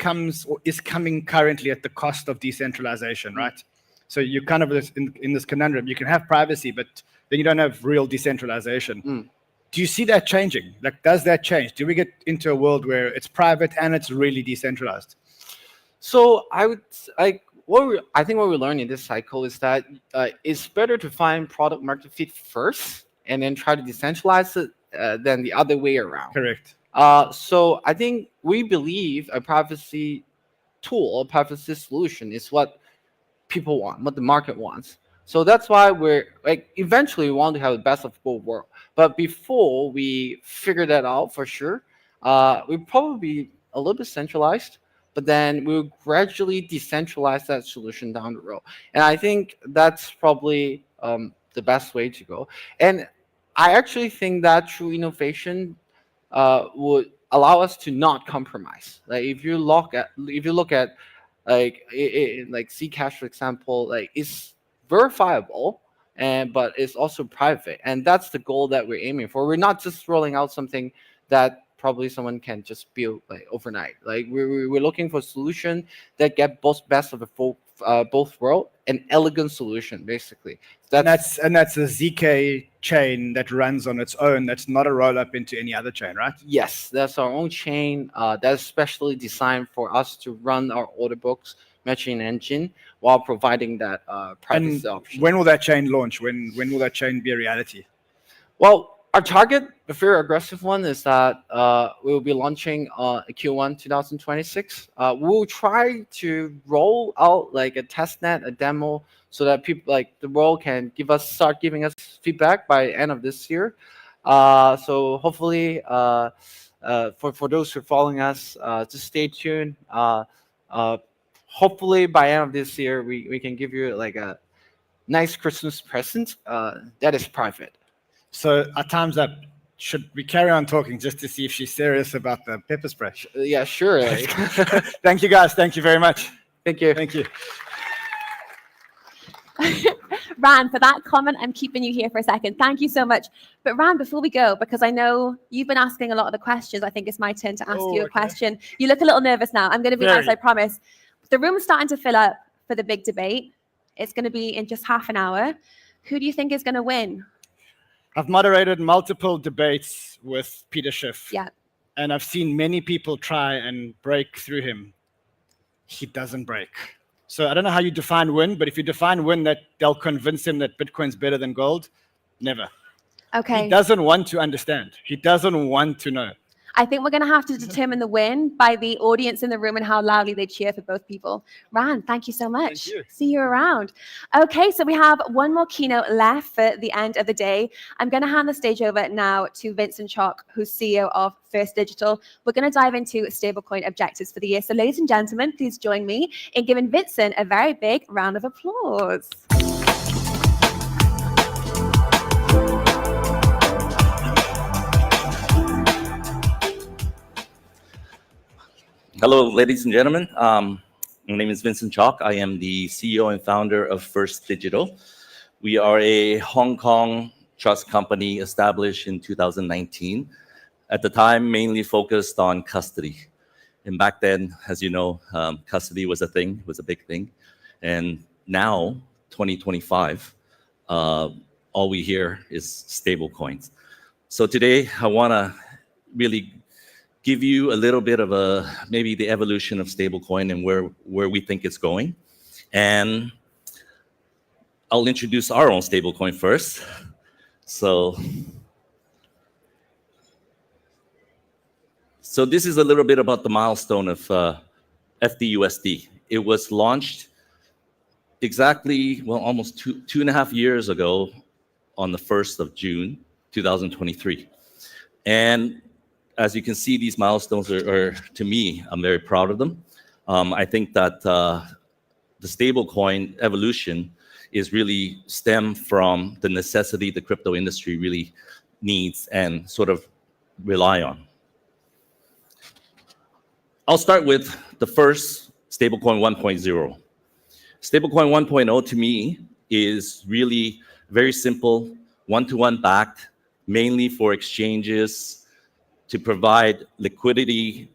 is coming currently at the cost of decentralization, right? So you kind of in this conundrum. You can have privacy, but then you don't have real decentralization. Do you see that changing? Like, does that change? Do we get into a world where it's private and it's really decentralized? So I would like I think what we learned in this cycle is that it's better to find product market fit first and then try to decentralize it than the other way around. Correct. So I think we believe a privacy tool, a privacy solution is what people want, what the market wants. So that's why we're like eventually we want to have the best of both worlds. But before we figure that out for sure, we'll probably be a little bit centralized, but then we'll gradually decentralize that solution down the road. And I think that's probably the best way to go. And I actually think that true innovation would allow us to not compromise. Like if you look at like like Zcash, for example, like it's verifiable, but it's also private, and that's the goal that we're aiming for. We're not just rolling out something that probably someone can just build like overnight. Like we're looking for a solution that get best of the both world, an elegant solution basically. That's a ZK chain that runs on its own. That's not a roll up into any other chain, right? Yes, that's our own chain that's specially designed for us to run our order books matching engine while providing that privacy option. When will that chain launch? When will that chain be a reality? Well, our target, a very aggressive one, is that we will be launching Q1 2026. We'll try to roll out like a testnet, a demo, so that people like the world can start giving us feedback by end of this year. So hopefully, for those who are following us, just stay tuned. Hopefully by end of this year, we can give you like a nice Christmas present that is private. So our time's up. Should we carry on talking just to see if she's serious about the pepper spray? Yeah, sure. Thank you, guys. Thank you very much. Thank you. Thank you. Ran, for that comment, I'm keeping you here for a second. Thank you so much. But Ran, before we go, because I know you've been asking a lot of the questions, I think it's my turn to ask you a question. You look a little nervous now. I'm going to be nice, I promise. The room's starting to fill up for the big debate. It's going to be in just half an hour. Who do you think is going to win? I've moderated multiple debates with Peter Schiff. Yeah. And I've seen many people try and break through him. He doesn't break. So I don't know how you define win, but if you define win that they'll convince him that Bitcoin's better than gold, never. Okay. He doesn't want to understand. He doesn't want to know. I think we're going to have to determine the win by the audience in the room and how loudly they cheer for both people. Ran, thank you so much. See you around. Okay, so we have one more keynote left for the end of the day. I'm going to hand the stage over now to Vincent Chalk, who's CEO of First Digital. We're going to dive into stablecoin objectives for the year. So ladies and gentlemen, please join me in giving Vincent a very big round of applause. Hello, ladies and gentlemen. My name is Vincent Chalk. I am the CEO and founder of First Digital. We are a Hong Kong trust company established in 2019. At the time, mainly focused on custody. And back then, as you know, custody was a thing, was a big thing. And now, 2025, all we hear is stable coins. So today, I want to really give you a little bit of maybe the evolution of stablecoin and where we think it's going. And I'll introduce our own stablecoin first. So this is a little bit about the milestone of FDUSD. It was launched exactly, well, almost two and a half years ago on the 1st of June, 2023. And as you can see, these milestones are, to me, I'm very proud of them. I think that the stablecoin evolution is really stemmed from the necessity the crypto industry really needs and sort of rely on. I'll start with the first stablecoin 1.0. Stablecoin 1.0 to me is really very simple, one-to-one backed, mainly for exchanges, to provide liquidity,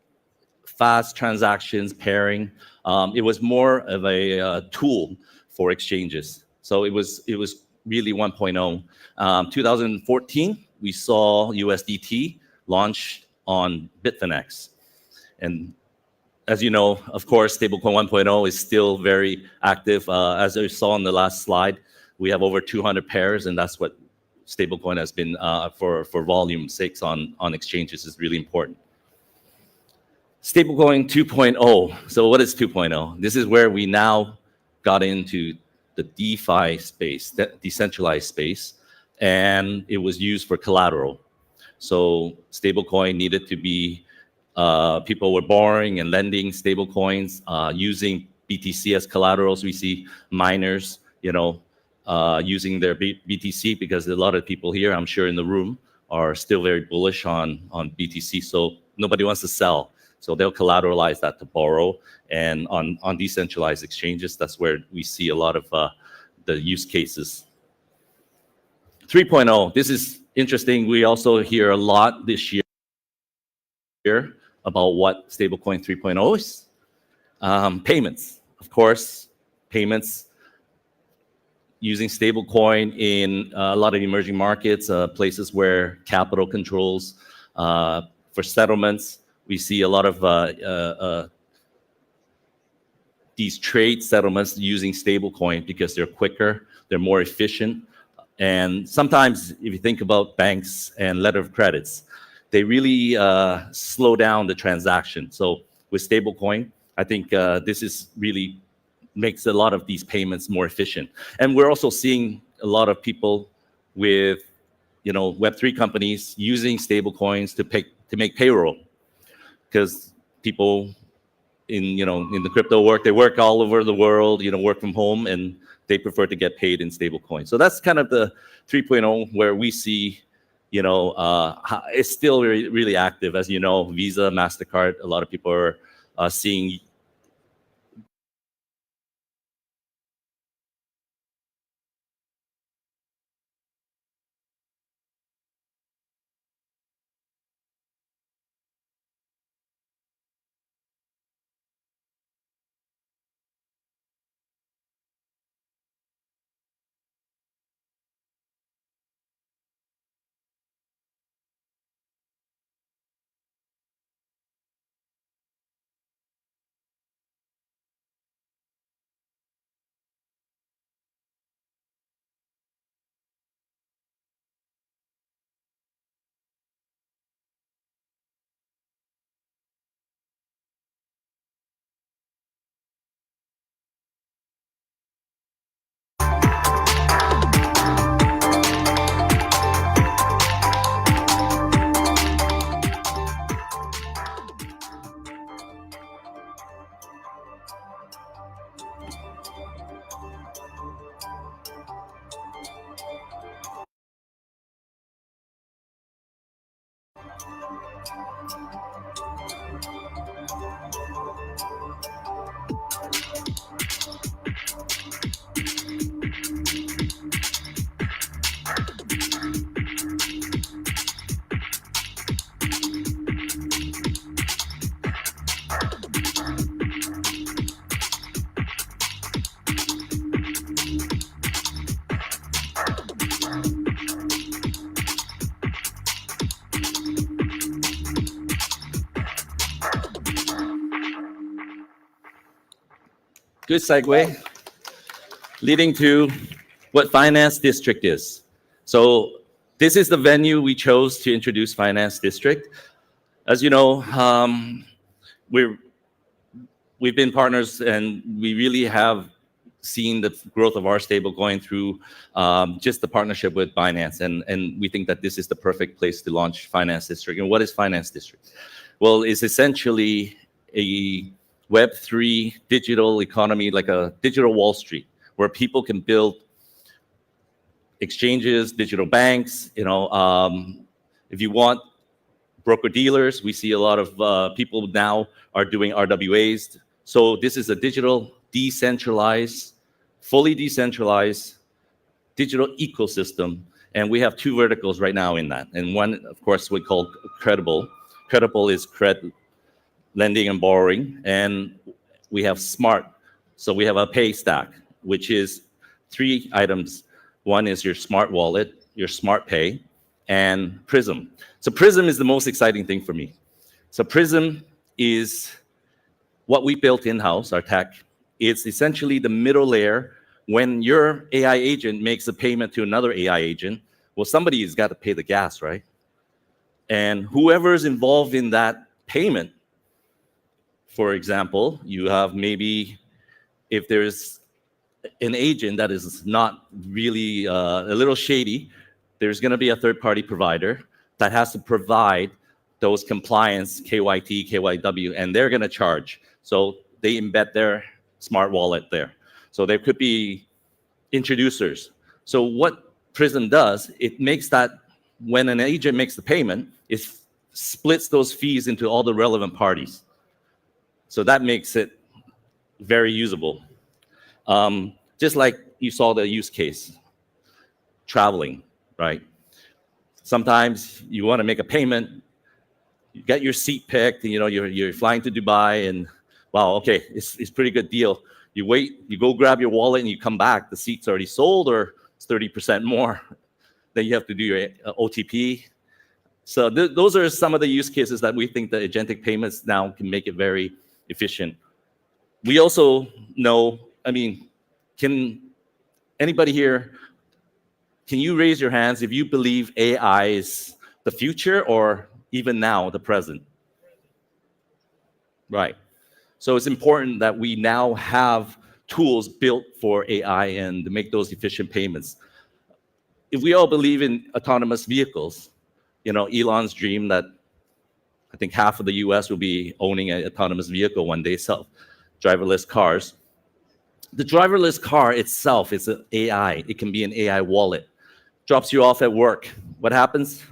fast transactions, pairing. It was more of a tool for exchanges. So it was really 1.0. 2014, we saw USDT launch on Bitfinex. And as you know, of course, stablecoin 1.0 is still very active. As you saw on the last slide, we have over 200 pairs, and that's what stablecoin has been for volume sakes on exchanges is really important. Stablecoin 2.0. So what is 2.0? This is where we now got into the DeFi space, decentralized space, and it was used for collateral. So stablecoin needed to be, people were borrowing and lending stablecoins using BTC as collaterals. We see miners, using their BTC because a lot of people here, I'm sure in the room, are still very bullish on BTC. So nobody wants to sell. So they'll collateralize that to borrow. And on decentralized exchanges, that's where we see a lot of the use cases. 3.0, this is interesting. We also hear a lot this year about what stablecoin 3.0 is. Payments, of course, payments. Using stablecoin in a lot of emerging markets, places where capital controls for settlements. We see a lot of these trade settlements using stablecoin because they're quicker, they're more efficient. And sometimes if you think about banks and letter of credits, they really slow down the transaction. So with stablecoin, I think this is really makes a lot of these payments more efficient. And we're also seeing a lot of people with, Web3 companies using stablecoins to make payroll, because people in the crypto work, they work all over the world, work from home, and they prefer to get paid in stablecoin. So that's kind of the 3.0 where we see, it's still really, really active. As you know, Visa, MasterCard, a lot of people are seeing Good segue, leading to what Finance District is. So this is the venue we chose to introduce Finance District. As you know, we've been partners, and we really have seen the growth of our stablecoin through just the partnership with Binance, and we think that this is the perfect place to launch Finance District. And what is Finance District? Well, it's essentially a Web3 digital economy, like a digital Wall Street, where people can build exchanges, digital banks. You know, if you want broker dealers, we see a lot of people now are doing RWAs. So this is a digital, decentralized, fully decentralized digital ecosystem. And we have two verticals right now in that. And one, of course, we call Credible. Credible is credit lending and borrowing, and we have Smart. So we have a pay stack, which is 3 items. One is your Smart Wallet, your Smart Pay, and Prism. So Prism is the most exciting thing for me. So Prism is what we built in-house, our tech. It's essentially the middle layer. When your AI agent makes a payment to another AI agent, well, somebody has got to pay the gas, right? And whoever is involved in that payment, for example, you have maybe, if there's an agent that is not really a little shady, there's going to be a third-party provider that has to provide those compliance, KYT, KYW, and they're going to charge. So they embed their smart wallet there. So there could be introducers. So what Prism does, it makes that when an agent makes the payment, it splits those fees into all the relevant parties. So that makes it very usable. Just like you saw the use case, traveling, right? Sometimes you want to make a payment, you get your seat picked, and, you know, you're flying to Dubai, and wow, okay, it's a pretty good deal. You wait, you go grab your wallet, and you come back, the seat's already sold, or it's 30% more. Then you have to do your OTP. So those are some of the use cases that we think that agentic payments now can make it very efficient. We also know, I mean, can anybody here, can you raise your hands if you believe AI is the future or even now the present? Right. So it's important that we now have tools built for AI and to make those efficient payments. If we all believe in autonomous vehicles, you know, Elon's dream that I think half of the US will be owning an autonomous vehicle one day, driverless cars. The driverless car itself is an AI. It can be an AI wallet. Drops you off at work. What happens?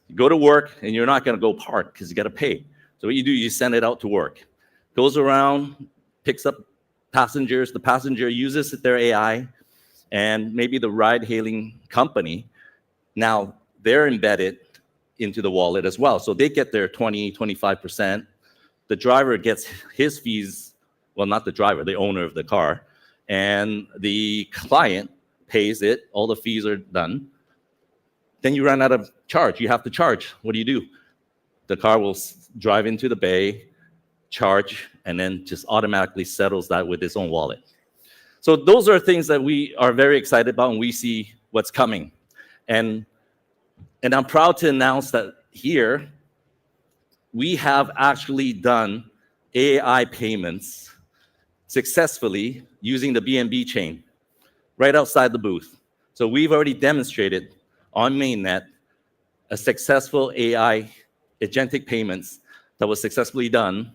You go to work and you're not going to go park because you got to pay. So what you do, you send it out to work. Goes around, picks up passengers. The passenger uses their AI, and maybe the ride-hailing company, now they're embedded into the wallet as well. So they get their 20, 25%. The driver gets his fees, well, not the driver, the owner of the car, and the client pays it, all the fees are done. Then you run out of charge, you have to charge. What do? The car will drive into the bay, charge, and then just automatically settles that with its own wallet. So those are things that we are very excited about, and we see what's coming. And I'm proud to announce that here, we have actually done AI payments successfully using the BNB chain right outside the booth. So we've already demonstrated on mainnet a successful AI agentic payments that was successfully done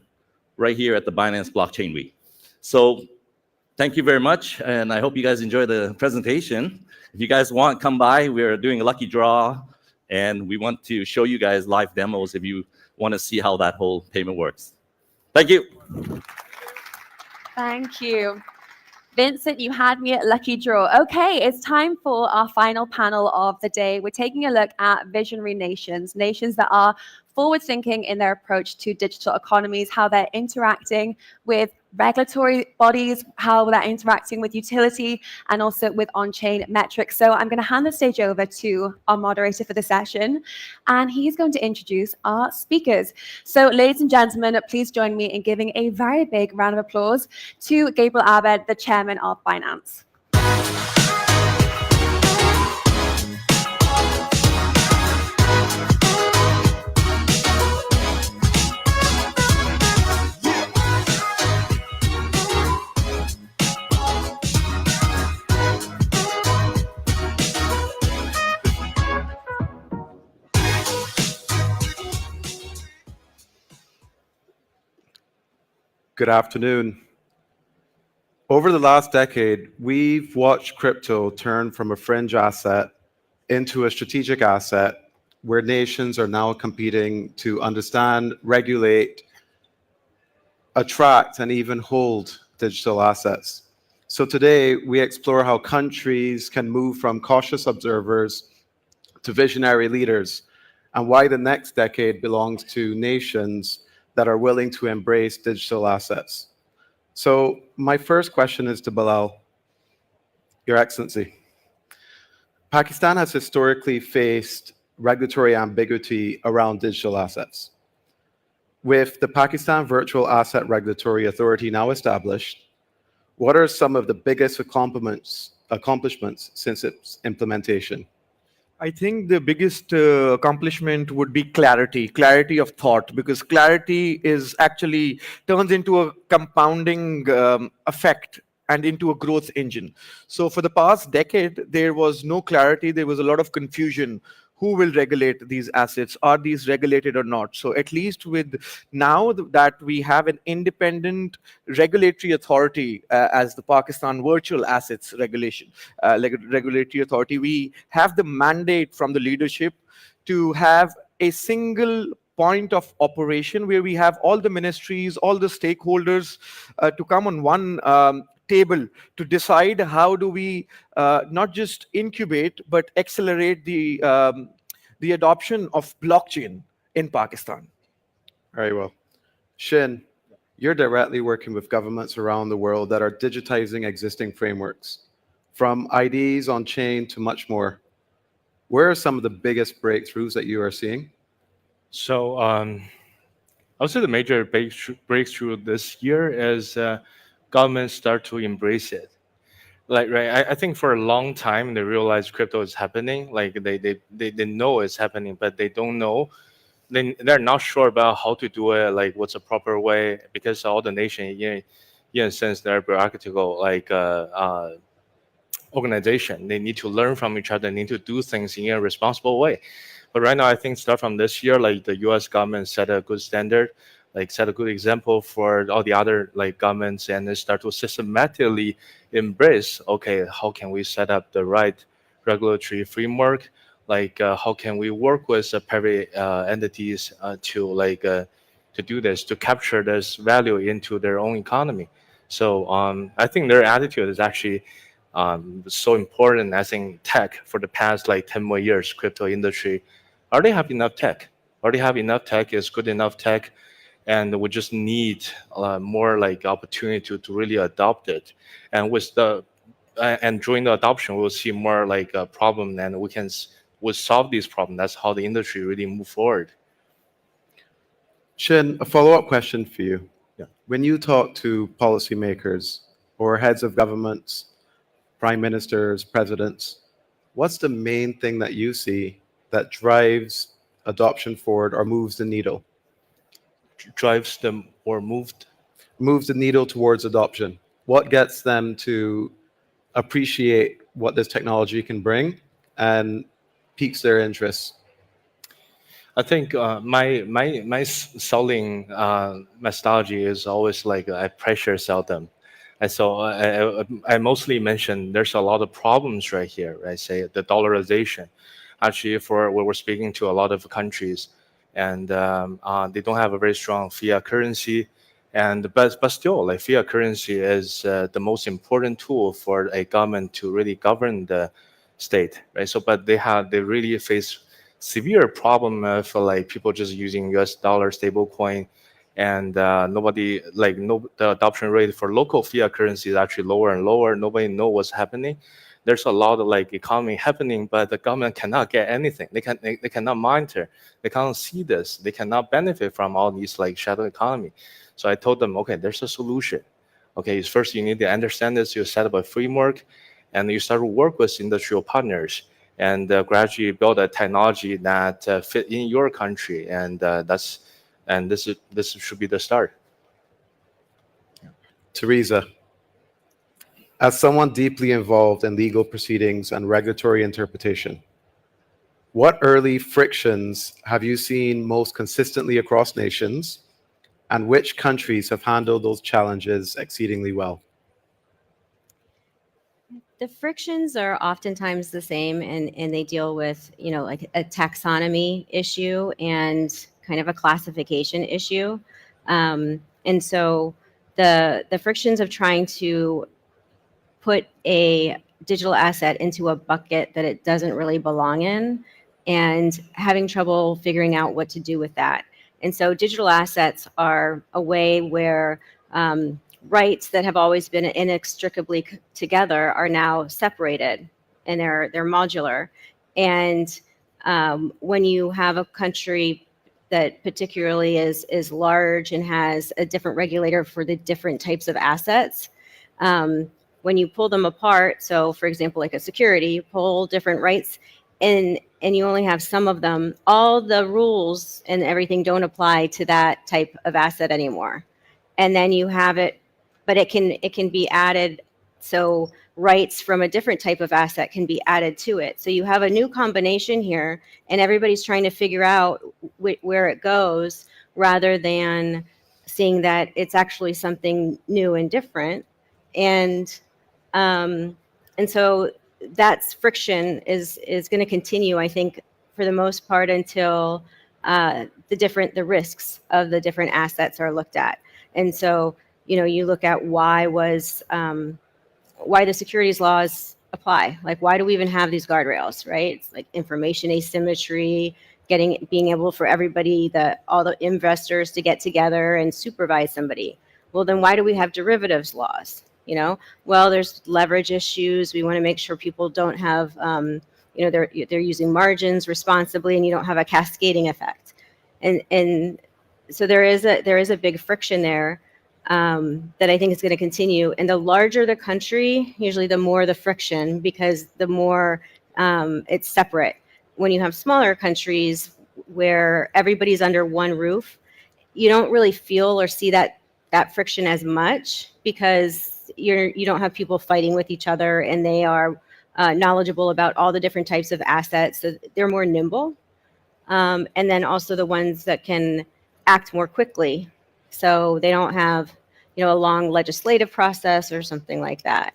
right here at the Binance Blockchain Week. So thank you very much, and I hope you guys enjoy the presentation. If you guys want, come by. We're doing a lucky draw And we want to show you guys live demos if you want to see how that whole payment works. Thank you. Thank you. Vincent, you had me at lucky draw. Okay, it's time for our final panel of the day. We're taking a look at visionary nations, nations that are forward-thinking in their approach to digital economies, how they're interacting with regulatory bodies, how they're interacting with utility, and also with on-chain metrics. So I'm going to hand the stage over to our moderator for the session, and he's going to introduce our speakers. So ladies and gentlemen, please join me in giving a very big round of applause to Gabriel Abed, the chairman of Binance. Good afternoon. Over the last decade, we've watched crypto turn from a fringe asset into a strategic asset where nations are now competing to understand, regulate, attract, and even hold digital assets. So today, we explore how countries can move from cautious observers to visionary leaders, and why the next decade belongs to nations that are willing to embrace digital assets. So my first question is to Bilal, Your Excellency. Pakistan has historically faced regulatory ambiguity around digital assets. With the Pakistan Virtual Asset Regulatory Authority now established, what are some of the biggest accomplishments since its implementation? I think the biggest accomplishment would be clarity of thought, because clarity is actually turns into a compounding effect and into a growth engine. So for the past decade, there was no clarity. There was a lot of confusion. Who will regulate these assets? Are these regulated or not? So at least with now that we have an independent regulatory authority as the Pakistan Virtual Assets Regulatory Authority, we have the mandate from the leadership to have a single point of operation where we have all the ministries, all the stakeholders to come on one table to decide how do we not just incubate but accelerate the adoption of blockchain in Pakistan. Very well. Shin, you're directly working with governments around the world that are digitizing existing frameworks, from IDs on chain to much more. Where are some of the biggest breakthroughs that you are seeing? So I would say the major breakthrough this year is governments start to embrace it. Like, right, I think for a long time they realize crypto is happening. Like they know it's happening, but they don't know. They're not sure about how to do it. Like what's a proper way? Because all the nation, in a sense, they're bureaucratical like organization. They need to learn from each other. They need to do things in a responsible way. But right now, I think start from this year, like the U.S. government set a good standard, like set a good example for all the other like governments, and they start to systematically embrace, okay, how can we set up the right regulatory framework? Like how can we work with private entities to do this, to capture this value into their own economy? So I think their attitude is actually so important. I think tech for the past like 10 more years, crypto industry already have enough tech. Already have enough tech, is good enough tech, and we just need more like opportunity to really adopt it. And with and during the adoption, we'll see more like a problem, and we'll solve these problems. That's how the industry really move forward. Shin, a follow-up question for you. Yeah. When you talk to policymakers or heads of governments, prime ministers, presidents, what's the main thing that you see that drives adoption forward or moves the needle? Drives them or moves the needle towards adoption. What gets them to appreciate what this technology can bring and piques their interest? I think my selling methodology is always like I pressure sell them. And so I mostly mention there's a lot of problems right here. I say the dollarization. actually for where we're speaking to a lot of countries, and they don't have a very strong fiat currency. And but still, like fiat currency is the most important tool for a government to really govern the state, right? So, but they really face severe problem for like people just using US dollar stable coin, and nobody the adoption rate for local fiat currency is actually lower and lower. Nobody know what's happening. There's a lot of like economy happening, but the government cannot get anything. They cannot monitor. They cannot see this. They cannot benefit from all these like shadow economy. So I told them, okay, there's a solution. Okay, first you need to understand this. You set up a framework, and you start to work with industrial partners, and gradually build a technology that fit in your country. And this should be the start. Teresa, as someone deeply involved in legal proceedings and regulatory interpretation, what early frictions have you seen most consistently across nations, and which countries have handled those challenges exceedingly well? The frictions are oftentimes the same, and they deal with, like a taxonomy issue and kind of a classification issue. And so the frictions of trying to put a digital asset into a bucket that it doesn't really belong in, and having trouble figuring out what to do with that. And so digital assets are a way where rights that have always been inextricably together are now separated, and they're modular. And when you have a country that particularly is large and has a different regulator for the different types of assets, when you pull them apart, so for example, like a security, you pull different rights and you only have some of them, all the rules and everything don't apply to that type of asset anymore. And then you have it, but it can be added, so rights from a different type of asset can be added to it. So you have a new combination here, and everybody's trying to figure out where it goes, rather than seeing that it's actually something new and different. And so that's friction is going to continue, I think, for the most part, until the risks of the different assets are looked at. And so, you look at why the securities laws apply. Like, why do we even have these guardrails, right? It's like information asymmetry, being able for everybody, all the investors to get together and supervise somebody. Well, then why do we have derivatives laws? Well, there's leverage issues. We want to make sure people don't have, they're using margins responsibly, and you don't have a cascading effect. And so there is a big friction there that I think is going to continue. And the larger the country, usually the more the friction, because the more it's separate. When you have smaller countries where everybody's under one roof, you don't really feel or see that friction as much, because you don't have people fighting with each other, and they are knowledgeable about all the different types of assets, so they're more nimble. And then also the ones that can act more quickly, so they don't have a long legislative process or something like that.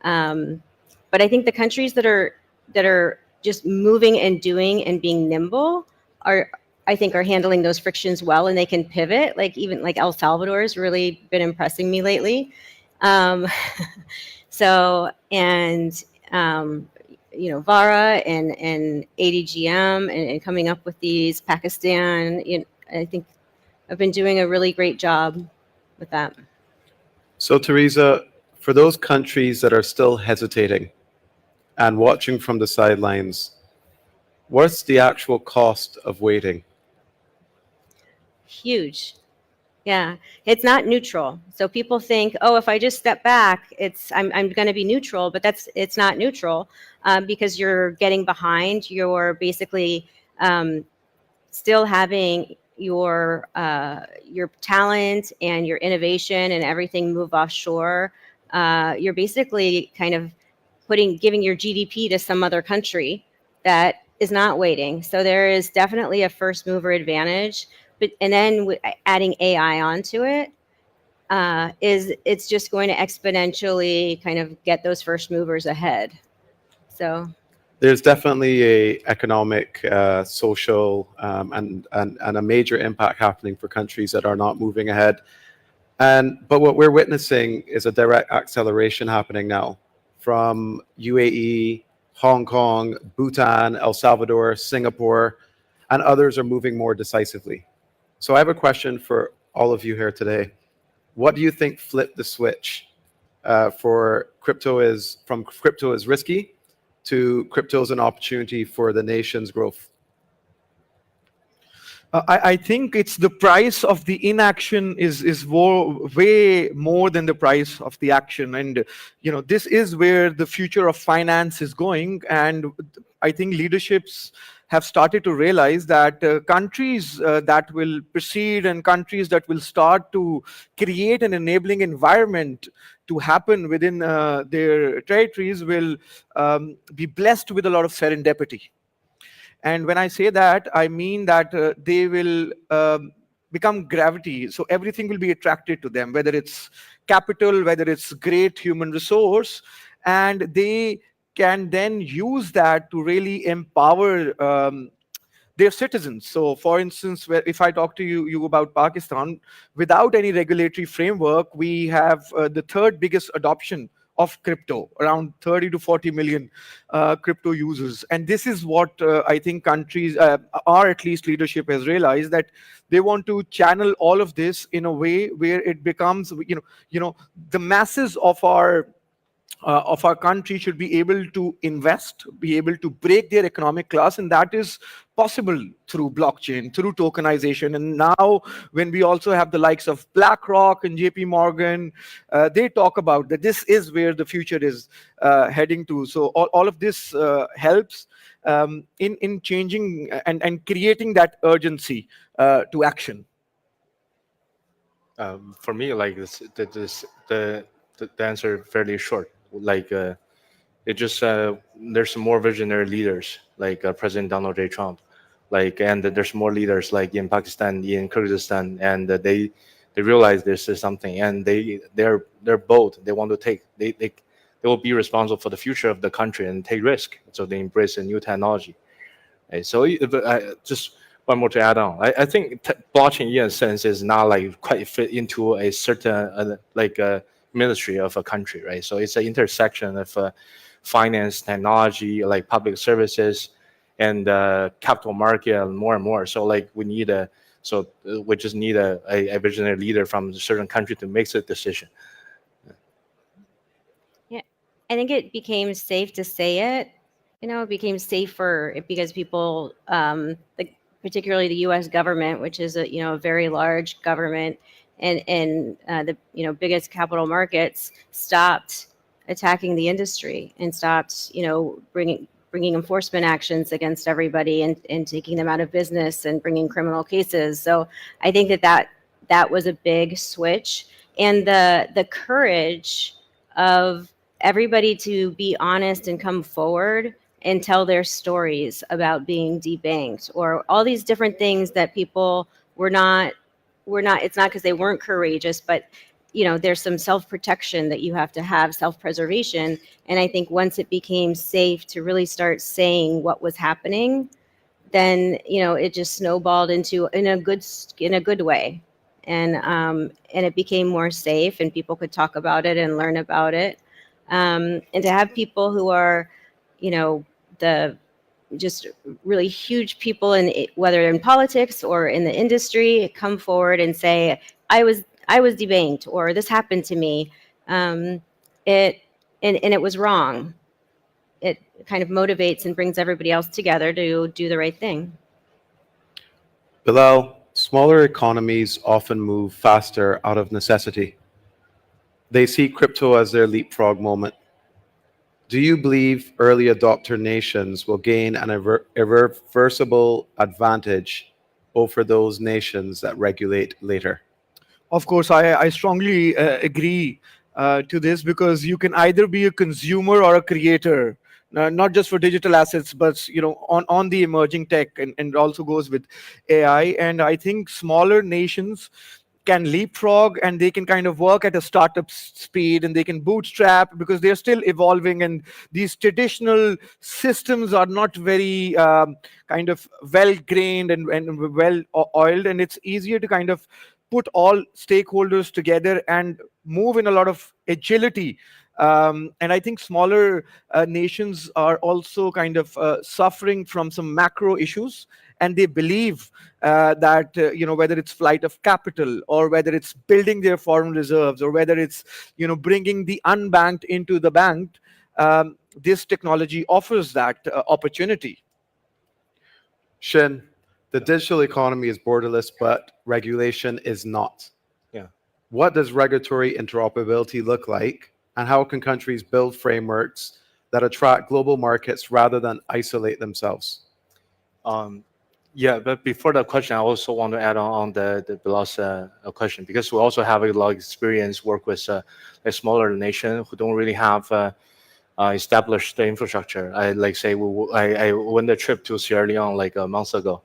But I think the countries that are just moving and doing and being nimble are handling those frictions well, and they can pivot. Like even like El Salvador has really been impressing me lately. VARA and ADGM and coming up with these, Pakistan, I think I've been doing a really great job with that. So Teresa, for those countries that are still hesitating and watching from the sidelines, what's the actual cost of waiting? Huge. Yeah, it's not neutral. So people think, oh, if I just step back, I'm going to be neutral, but it's not neutral, because you're getting behind. You're basically still having your talent and your innovation and everything move offshore. You're basically kind of giving your GDP to some other country that is not waiting. So there is definitely a first mover advantage. And then adding AI onto it, it's just going to exponentially kind of get those first movers ahead. So, there's definitely a economic, social, and a major impact happening for countries that are not moving ahead. But what we're witnessing is a direct acceleration happening now from UAE, Hong Kong, Bhutan, El Salvador, Singapore, and others are moving more decisively. So I have a question for all of you here today. What do you think flipped the switch for crypto is risky to crypto is an opportunity for the nation's growth? I think it's the price of the inaction is way more than the price of the action, and this is where the future of finance is going. And I think leaderships have started to realize that countries that will proceed and countries that will start to create an enabling environment to happen within their territories will be blessed with a lot of serendipity. And when I say that, I mean that they will become gravity. So everything will be attracted to them, whether it's capital, whether it's great human resource, and they can then use that to really empower their citizens. So for instance, if I talk to you about Pakistan, without any regulatory framework, we have the third biggest adoption of crypto, around 30 to 40 million crypto users. And this is what I think countries, or at least leadership has realized, that they want to channel all of this in a way where it becomes, the masses of our country should be able to invest, be able to break their economic class, and that is possible through blockchain, through tokenization. And now when we also have the likes of BlackRock and JP Morgan, they talk about that this is where the future is heading to. So all of this helps in changing and creating that urgency to action. For me, like the answer fairly short. Like it just there's some more visionary leaders like President Donald J. Trump, and there's more leaders like in Pakistan, in Kyrgyzstan, and they realize this is something, and they're bold. They want to take they will be responsible for the future of the country and take risk. So they embrace a new technology. Right? So just one more to add on. I think blockchain in a sense is not like quite fit into a certain ministry of a country, right? So it's an intersection of finance, technology, like public services, and capital market, and more. So we just need a visionary leader from a certain country to make the decision. Yeah, I think it became safe to say it. It became safer because people, particularly the U.S. government, which is a very large government, and the biggest capital markets, stopped attacking the industry and stopped bringing enforcement actions against everybody and taking them out of business and bringing criminal cases. So I think that was a big switch, and the courage of everybody to be honest and come forward and tell their stories about being debanked, or all these different things that people were not, it's not because they weren't courageous, but there's some self-protection that you have to have, self-preservation. And I think once it became safe to really start saying what was happening, then it just snowballed into in a good way, and it became more safe, and people could talk about it and learn about it, and to have people who are the just really huge people whether in politics or in the industry come forward and say, I was debanked, or this happened to me, and it was wrong. It kind of motivates and brings everybody else together to do the right thing. Bilal, smaller economies often move faster out of necessity. They see crypto as their leapfrog moment. Do you believe early adopter nations will gain an irreversible advantage over those nations that regulate later? Of course, I strongly agree to this, because you can either be a consumer or a creator, not just for digital assets, but on the emerging tech, and it also goes with AI. And I think smaller nations can leapfrog and they can kind of work at a startup speed and they can bootstrap because they're still evolving, and these traditional systems are not very kind of well grained and well oiled, and it's easier to kind of put all stakeholders together and move in a lot of agility. And I think smaller nations are also kind of suffering from some macro issues, and they believe that whether it's flight of capital or whether it's building their foreign reserves or whether it's bringing the unbanked into the banked, this technology offers that opportunity. Shin, the digital economy is borderless, but regulation is not. Yeah. What does regulatory interoperability look like, and how can countries build frameworks that attract global markets rather than isolate themselves? Yeah, but before that question, I also want to add on the Bilal's question, because we also have a lot of experience work with a smaller nation who don't really have established infrastructure. I went a trip to Sierra Leone like a month ago.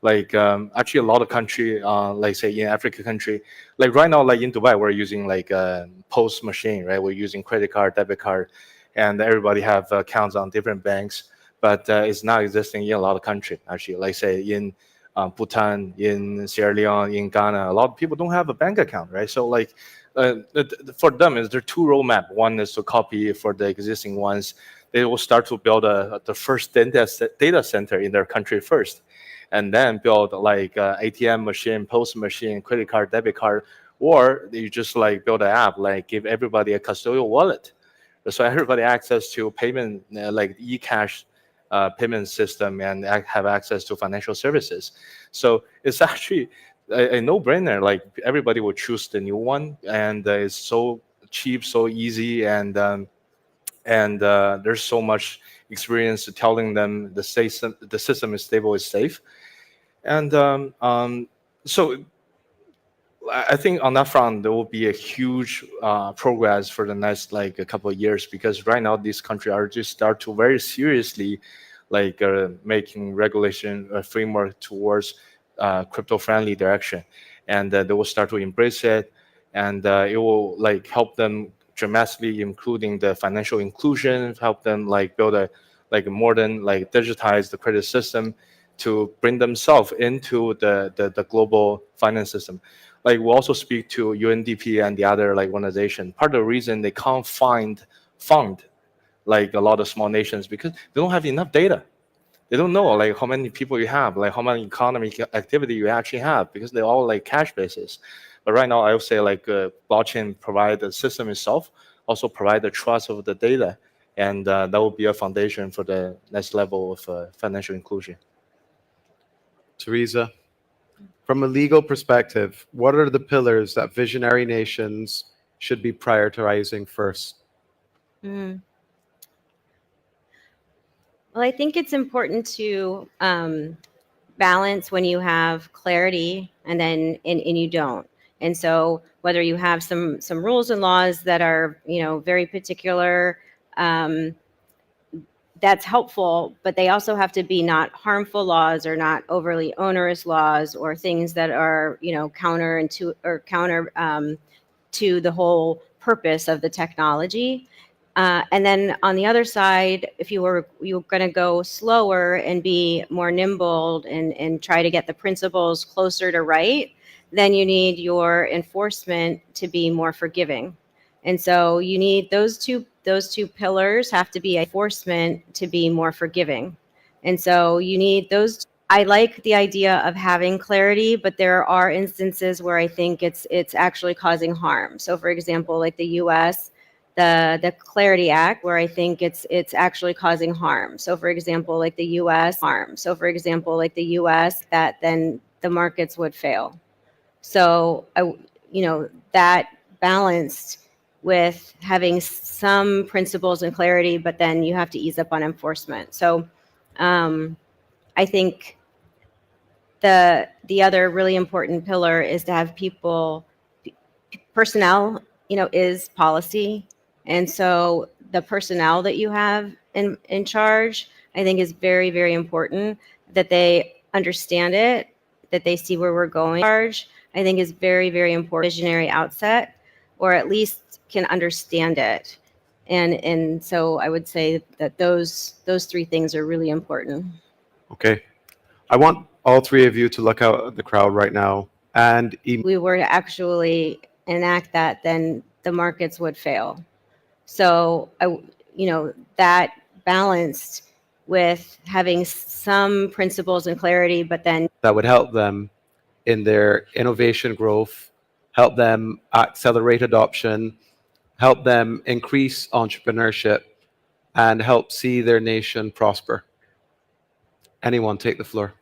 Actually, a lot of country, like say in Africa country, like right now, like in Dubai, we're using like a POS machine, right? We're using credit card, debit card, and everybody have accounts on different banks. But it's not existing in a lot of countries, actually. Like say in Bhutan, in Sierra Leone, in Ghana, a lot of people don't have a bank account, right? So like for them, there are two roadmap. One is to copy for the existing ones. They will start to build the first data center in their country first, and then build like ATM machine, POS machine, credit card, debit card, or you just like build an app, like give everybody a custodial wallet, so everybody access to payment like e-cash payment system and have access to financial services. So it's actually a no-brainer. Like everybody will choose the new one, and it's so cheap, so easy, and there's so much experience telling them the system is stable, is safe, and so I think on that front there will be a huge progress for the next like a couple of years, because right now these countries are just start to very seriously like making regulation framework towards crypto-friendly direction, and they will start to embrace it, and it will like help them dramatically, including the financial inclusion, help them like build a modern like digitize the credit system to bring themselves into the global finance system. Like we also speak to UNDP and the other like organization. Part of the reason they can't fund like a lot of small nations because they don't have enough data. They don't know like how many people you have, like how many economic activity you actually have, because they're all like cash basis. But right now, I would say like blockchain provide the system itself, also provide the trust of the data, and that will be a foundation for the next level of financial inclusion. Teresa, from a legal perspective, what are the pillars that visionary nations should be prioritizing first? Well, I think it's important to balance when you have clarity and then and you don't. And so whether you have some rules and laws that are very particular, that's helpful, but they also have to be not harmful laws or not overly onerous laws or things that are counter to the whole purpose of the technology. And then on the other side, if you're going to go slower and be more nimble and try to get the principles closer to right, then you need your enforcement to be more forgiving. And so you need those two pillars have to be enforcement to be more forgiving. And so you need those. I like the idea of having clarity, but there are instances where I think it's actually causing harm. So for example, like the US, the Clarity Act, where I think it's actually causing harm. So for example, like the US that then the markets would fail. So that balanced with having some principles and clarity, but then you have to ease up on enforcement. So I think the other really important pillar is to have personnel, is policy. And so the personnel that you have in charge, I think is very, very important that they understand it, that they see where we're going. Charge, I think, is very, very important. Visionary outset, or at least can understand it. And so I would say that those three things are really important. Okay. I want all three of you to look out at the crowd right now and If we were to actually enact that, then the markets would fail. So that balanced with having some principles and clarity, but then that would help them in their innovation growth, help them accelerate adoption, help them increase entrepreneurship, and help see their nation prosper. Anyone take the floor.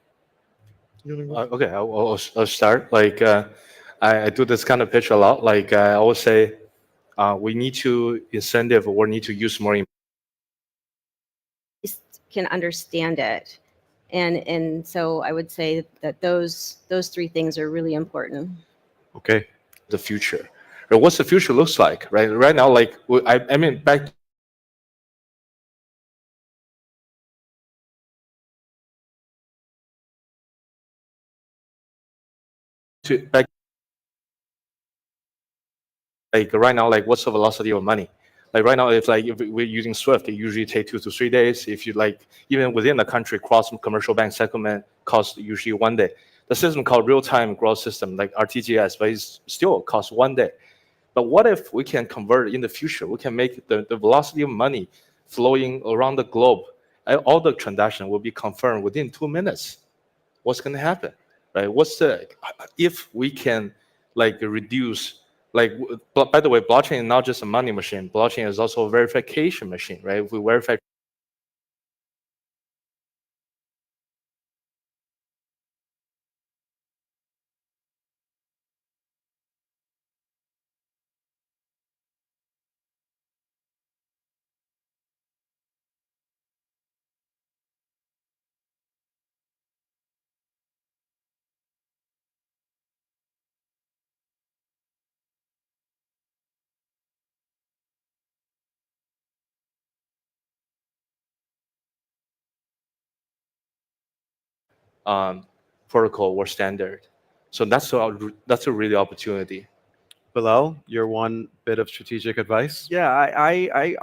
Okay, I'll start. Like, I do this kind of pitch a lot. Like, I always say, we need to incentive or need to use more. Can understand it. And so I would say that those three things are really important. Okay. The future, or what's the future looks like, right? Right now, like, I mean, back to back. Like right now, like what's the velocity of money? Like right now, if we're using SWIFT, it usually take 2 to 3 days. If you like, even within the country, cross commercial bank settlement costs usually 1 day. The system called real-time growth system, like RTGS, but it's still costs 1 day. But what if we can convert in the future? We can make the velocity of money flowing around the globe. All the transaction will be confirmed within 2 minutes. What's going to happen, right? If we can like reduce. Like, by the way, blockchain is not just a money machine. Blockchain is also a verification machine, right? If we verify protocol or standard. So that's a really opportunity. Bilal, your one bit of strategic advice? Yeah, I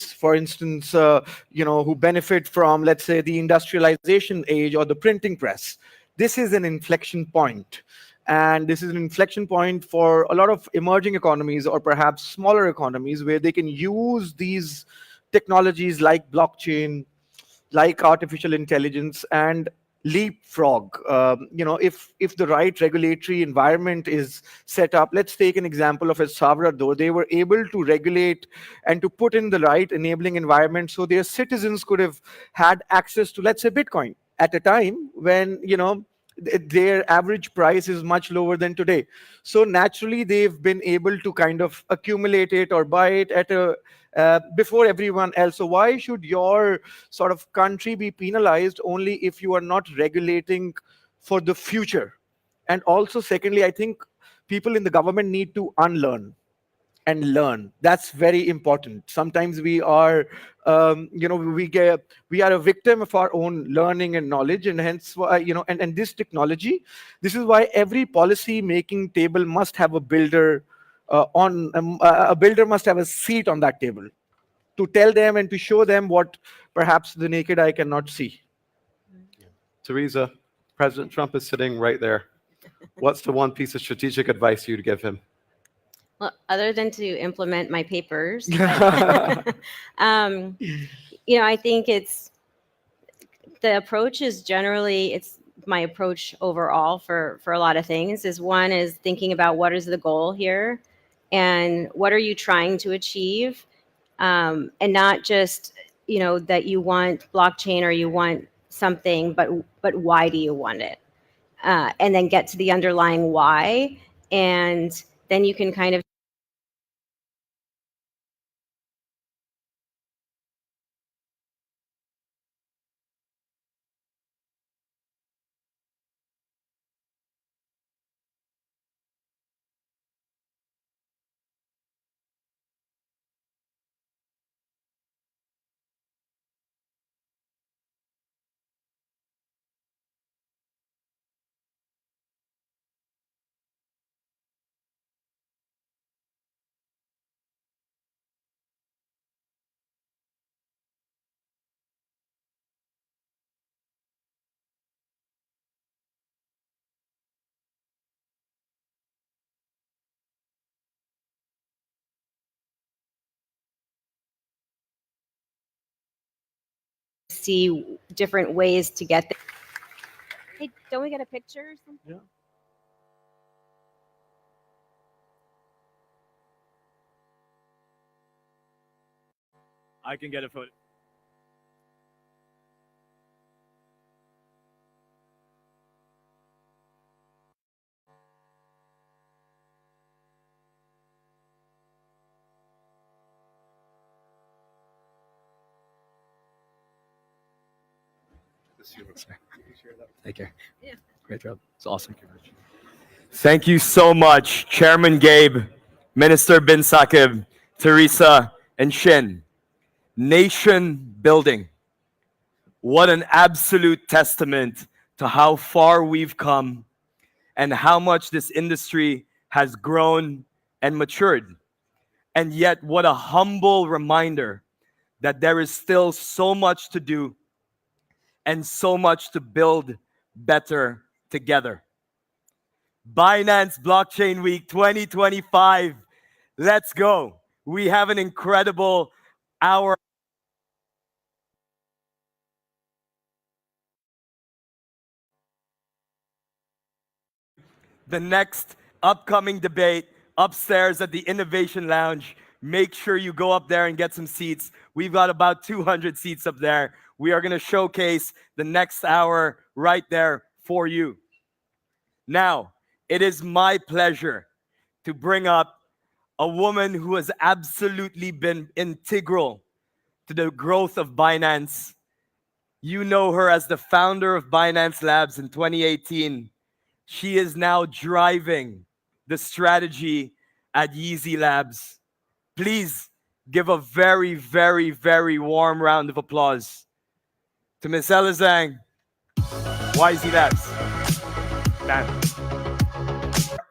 for instance, who benefit from, let's say, the industrialization age or the printing press. This is an inflection point. And this is an inflection point for a lot of emerging economies or perhaps smaller economies where they can use these technologies like blockchain, like artificial intelligence, and leapfrog. If the right regulatory environment is set up, let's take an example of El Salvador. They were able to regulate and to put in the right enabling environment so their citizens could have had access to, let's say, Bitcoin at a time when their average price is much lower than today. So naturally, they've been able to kind of accumulate it or buy it at a before everyone else. So why should your sort of country be penalized only if you are not regulating for the future? And also, secondly, I think people in the government need to unlearn and learn. That's very important. Sometimes we are we are a victim of our own learning and knowledge, and hence why, and this technology, this is why every policy making table must have a builder a builder must have a seat on that table to tell them and to show them what perhaps the naked eye cannot see. Teresa, President Trump is sitting right there. What's the one piece of strategic advice you'd give him? Well, other than to implement my papers, but, I think it's the approach is generally, it's my approach overall for a lot of things is one is thinking about what is the goal here and what are you trying to achieve, and not just that you want blockchain or you want something, but why do you want it, and then get to the underlying why, and then you can kind of see different ways to get there. Hey, don't we get a picture or something? Yeah. I can get a photo. Take care. Yeah. Great job. It's awesome. Thank you so much, Chairman Gabe, Minister Bin Sakib, Teresa, and Shin. Nation building. What an absolute testament to how far we've come and how much this industry has grown and matured. And yet, what a humble reminder that there is still so much to do and so much to build better together. Binance Blockchain Week 2025. Let's go. We have an incredible hour. The next upcoming debate upstairs at the Innovation Lounge. Make sure you go up there and get some seats. We've got about 200 seats up there. We are going to showcase the next hour right there for you. Now, it is my pleasure to bring up a woman who has absolutely been integral to the growth of Binance. You know her as the founder of Binance Labs in 2018. She is now driving the strategy at Yeezy Labs. Please give a very, very, very warm round of applause to Ms. Ella Zhang, YZ Labs. Man.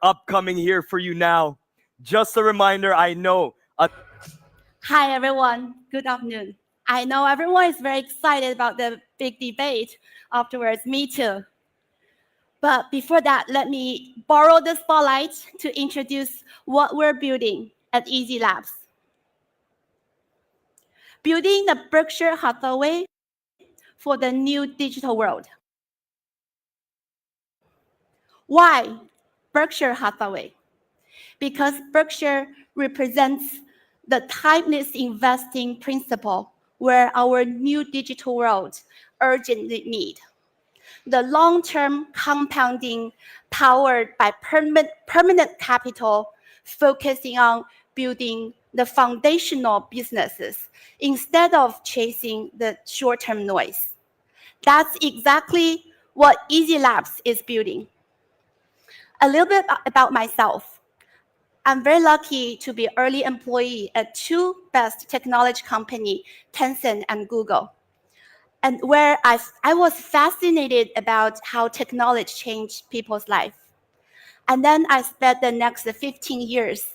Upcoming here for you now. Just a reminder, I know. Hi, everyone. Good afternoon. I know everyone is very excited about the big debate afterwards. Me too. But before that, let me borrow the spotlight to introduce what we're building at Easy Labs. Building the Berkshire Hathaway for the new digital world. Why Berkshire Hathaway? Because Berkshire represents the timeless investing principle where our new digital world urgently needs. The long-term compounding powered by permanent capital, focusing on building the foundational businesses instead of chasing the short-term noise. That's exactly what Easy Labs is building. A little bit about myself. I'm very lucky to be an early employee at two best technology companies, Tencent and Google, and where I was fascinated about how technology changed people's life. And then I spent the next 15 years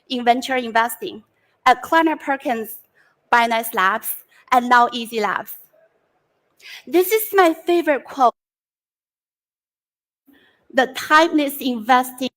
in venture investing at Kleiner Perkins, Binance Labs, and now Easy Labs. This is my favorite quote. The timeless investing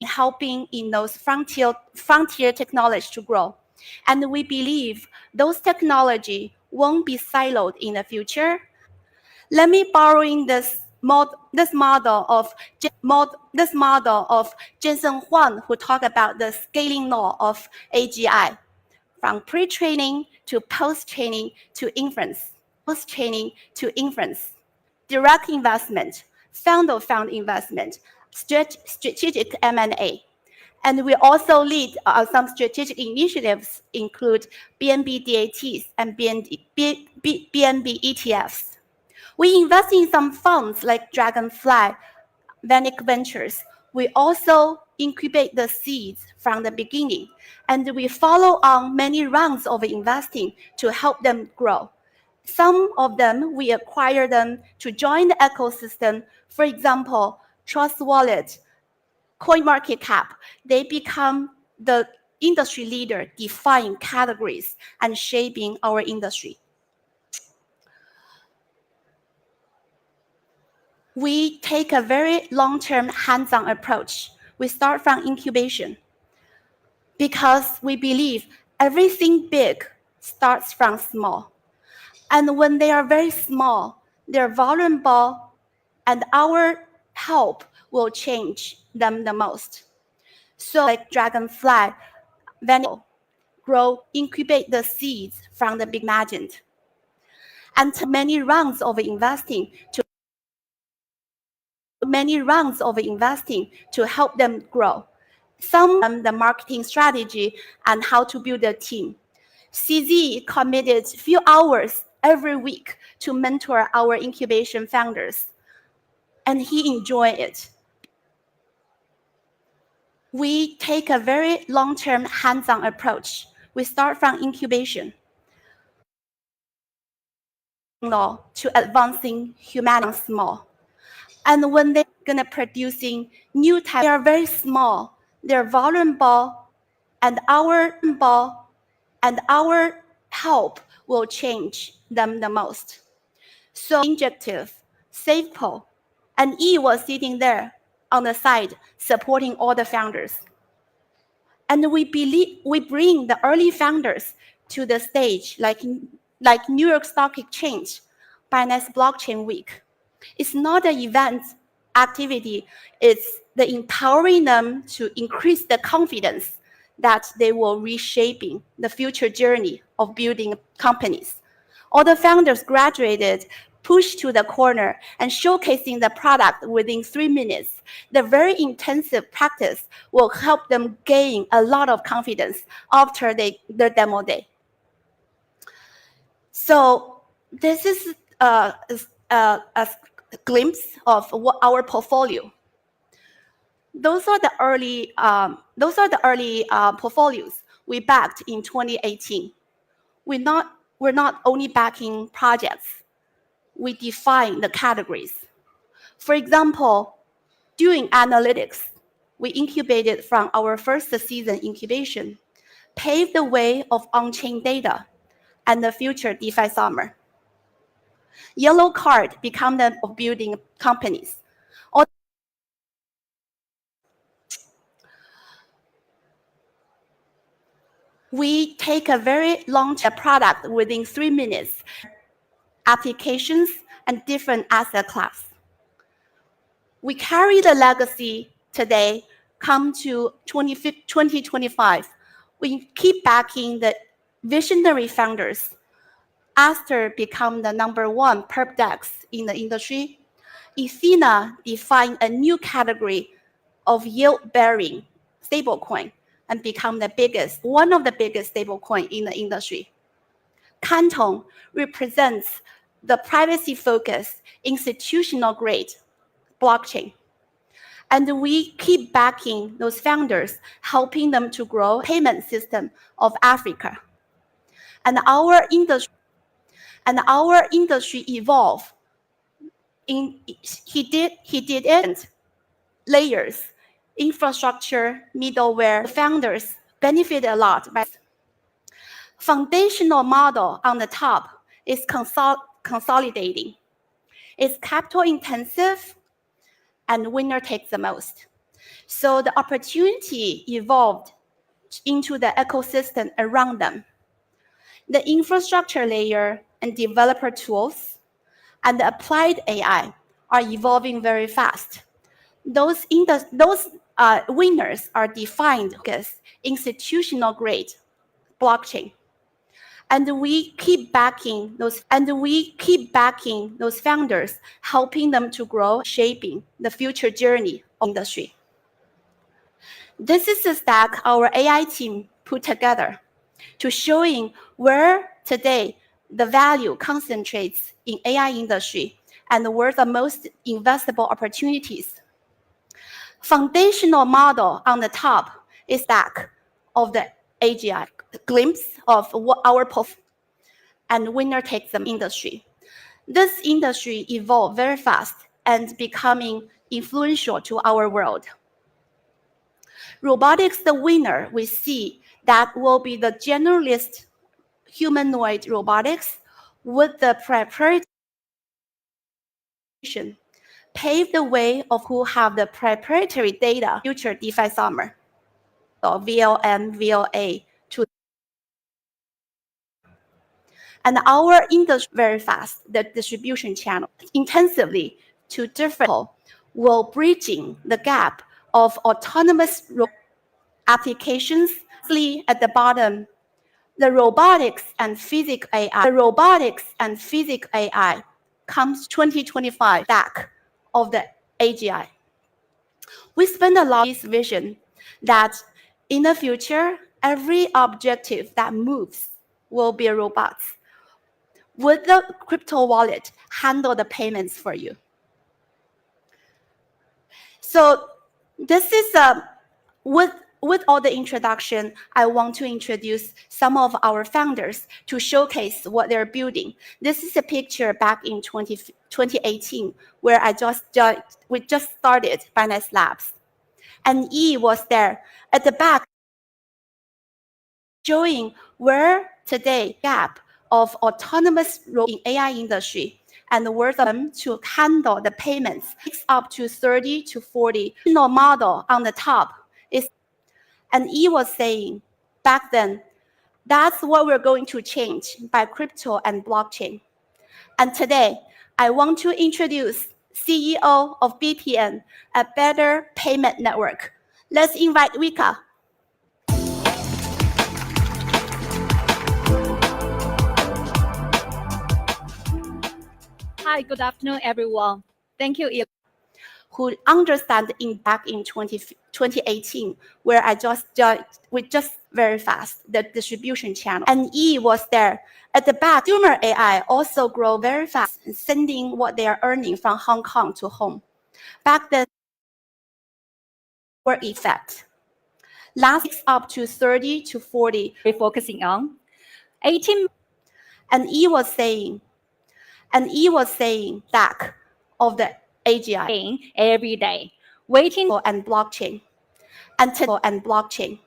helping in those frontier technology to grow. And we believe those technology won't be siloed in the future. Let me borrowing this model of Jensen Huang, who talked about the scaling law of AGI, from pre-training to post-training to inference, direct investment, fund investment, strategic M&A. And we also lead some strategic initiatives, include BNB DATs and BNB ETFs. We invest in some funds like Dragonfly, Vanik Ventures. We also incubate the seeds from the beginning, and we follow on many rounds of investing to help them grow. Some of them, we acquire them to join the ecosystem. For example, Trust Wallet, CoinMarketCap, they become the industry leader, defining categories and shaping our industry. We take a very long-term hands-on approach. We start from incubation because we believe everything big starts from small. And when they are very small, they're vulnerable, and our help will change them the most. So like Dragonfly, grow, incubate the seeds from the big imagined. And many rounds of investing to help them grow. Some the marketing strategy and how to build a team. CZ committed a few hours every week to mentor our incubation founders, and he enjoyed it. We take a very long-term hands-on approach. We start from incubation to advancing humanity small. And when they're gonna producing new types, they are very small, they're vulnerable, and our help will change them the most. So Injective, SafePo, and E was sitting there on the side supporting all the founders. And we believe we bring the early founders to the stage, like New York Stock Exchange, Binance Blockchain Week. It's not an event activity, it's the empowering them to increase the confidence that they will reshaping the future journey of building companies. All the founders graduated, pushed to the corner, and showcasing the product within 3 minutes. The very intensive practice will help them gain a lot of confidence after the demo day. So this is a glimpse of what our portfolio. Those are the early portfolios we backed in 2018. We're not only backing projects, we define the categories. For example, doing analytics, we incubated from our first season incubation, paved the way of on-chain data and the future DeFi summer. Yellow card become the of building companies. We take a very long-term product within 3 minutes, applications and different asset class. We carry the legacy today, come to 2025. We keep backing the visionary founders. Aster become the #1 perp DEX in the industry. Ethena defined a new category of yield-bearing stablecoin and become one of the biggest stablecoin in the industry. Canton represents the privacy-focused, institutional-grade blockchain. And we keep backing those founders, helping them to grow payment system of Africa. And our industry evolve. He did it layers, infrastructure, middleware. The founders benefit a lot. Foundational model on the top is consolidating. It's capital intensive, and winner takes the most. So the opportunity evolved into the ecosystem around them. The infrastructure layer and developer tools and the applied AI are evolving very fast. Those winners are defined as institutional grade blockchain. And we keep backing those founders, helping them to grow, shaping the future journey of industry. This is the stack our AI team put together to showing where today the value concentrates in AI industry and where the most investable opportunities. Foundational model on the top is stack of the AGI, glimpse of what our and winner takes them industry. This industry evolved very fast and becoming influential to our world. Robotics, the winner, we see that will be the generalist humanoid robotics with the proprietary pave the way of who have the proprietary data future DeFi summer. So VLM, VLA to and our industry very fast, the distribution channel intensively to different will bridging the gap of autonomous applications. At the bottom, the robotics and physics AI. The robotics and physics AI comes 2025 stack of the AGI. We spend a lot of this vision that in the future, every objective that moves will be a robot. With the crypto wallet, handle the payments for you. So this is with all the introduction, I want to introduce some of our founders to showcase what they're building. This is a picture back in 2018 where we just started Binance Labs. And E was there at the back showing where today gap of autonomous in AI industry and where them to handle the payments. It's up to 30 to 40. No model on the top is, and E was saying back then, that's what we're going to change by crypto and blockchain. And today, I want to introduce CEO of BPN, a better payment network. Let's invite Vika. Hi, good afternoon, everyone. Thank you, who understand back in 2018, where we just very fast, the distribution channel. And E was there at the back. Consumer AI also grow very fast, sending what they are earning from Hong Kong to home. Back then, were effect. Last up to 30 to 40. We're focusing on 18. And E was saying stack of the AGI every day, waiting and blockchain, and blockchain,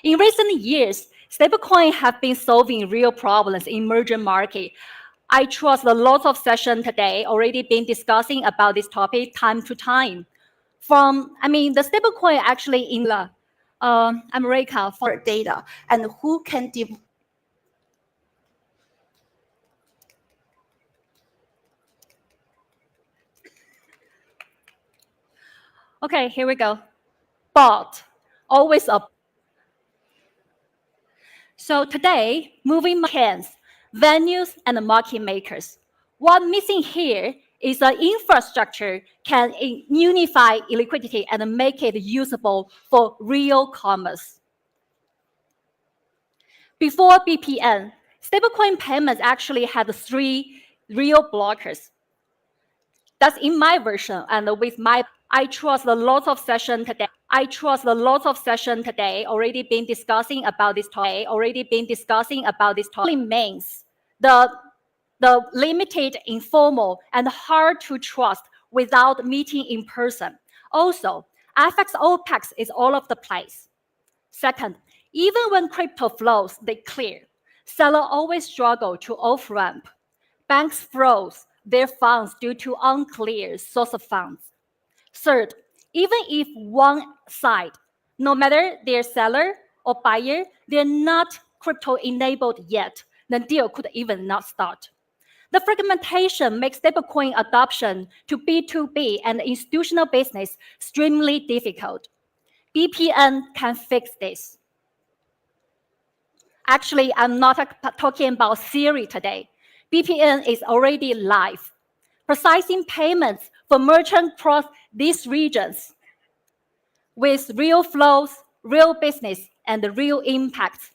in recent years, stablecoin have been solving real problems in emerging market. I trust a lot of sessions today already been discussing about this topic time to time. The stablecoin actually in the America for data and who can Okay, here we go. Bot, always up. So today, moving hands, venues, and market makers. What missing here is an infrastructure can unify liquidity and make it usable for real commerce. Before BPN, stablecoin payments actually had 3 real blockers. That's in my version, and with my, I trust a lot of session today. Already been discussing about this topic. It means the limited, informal, and hard to trust without meeting in person. Also, FX OPEX is all over the place. Second, even when crypto flows, they clear. Seller always struggle to off-ramp. Banks froze their funds due to unclear source of funds. Third, Even if one side, no matter they're seller or buyer, they're not crypto-enabled yet, the deal could even not start. The fragmentation makes stablecoin adoption to B2B and institutional business extremely difficult. BPN can fix this. Actually, I'm not talking about theory today. BPN is already live, processing payments for merchants across these regions with real flows, real business, and real impact.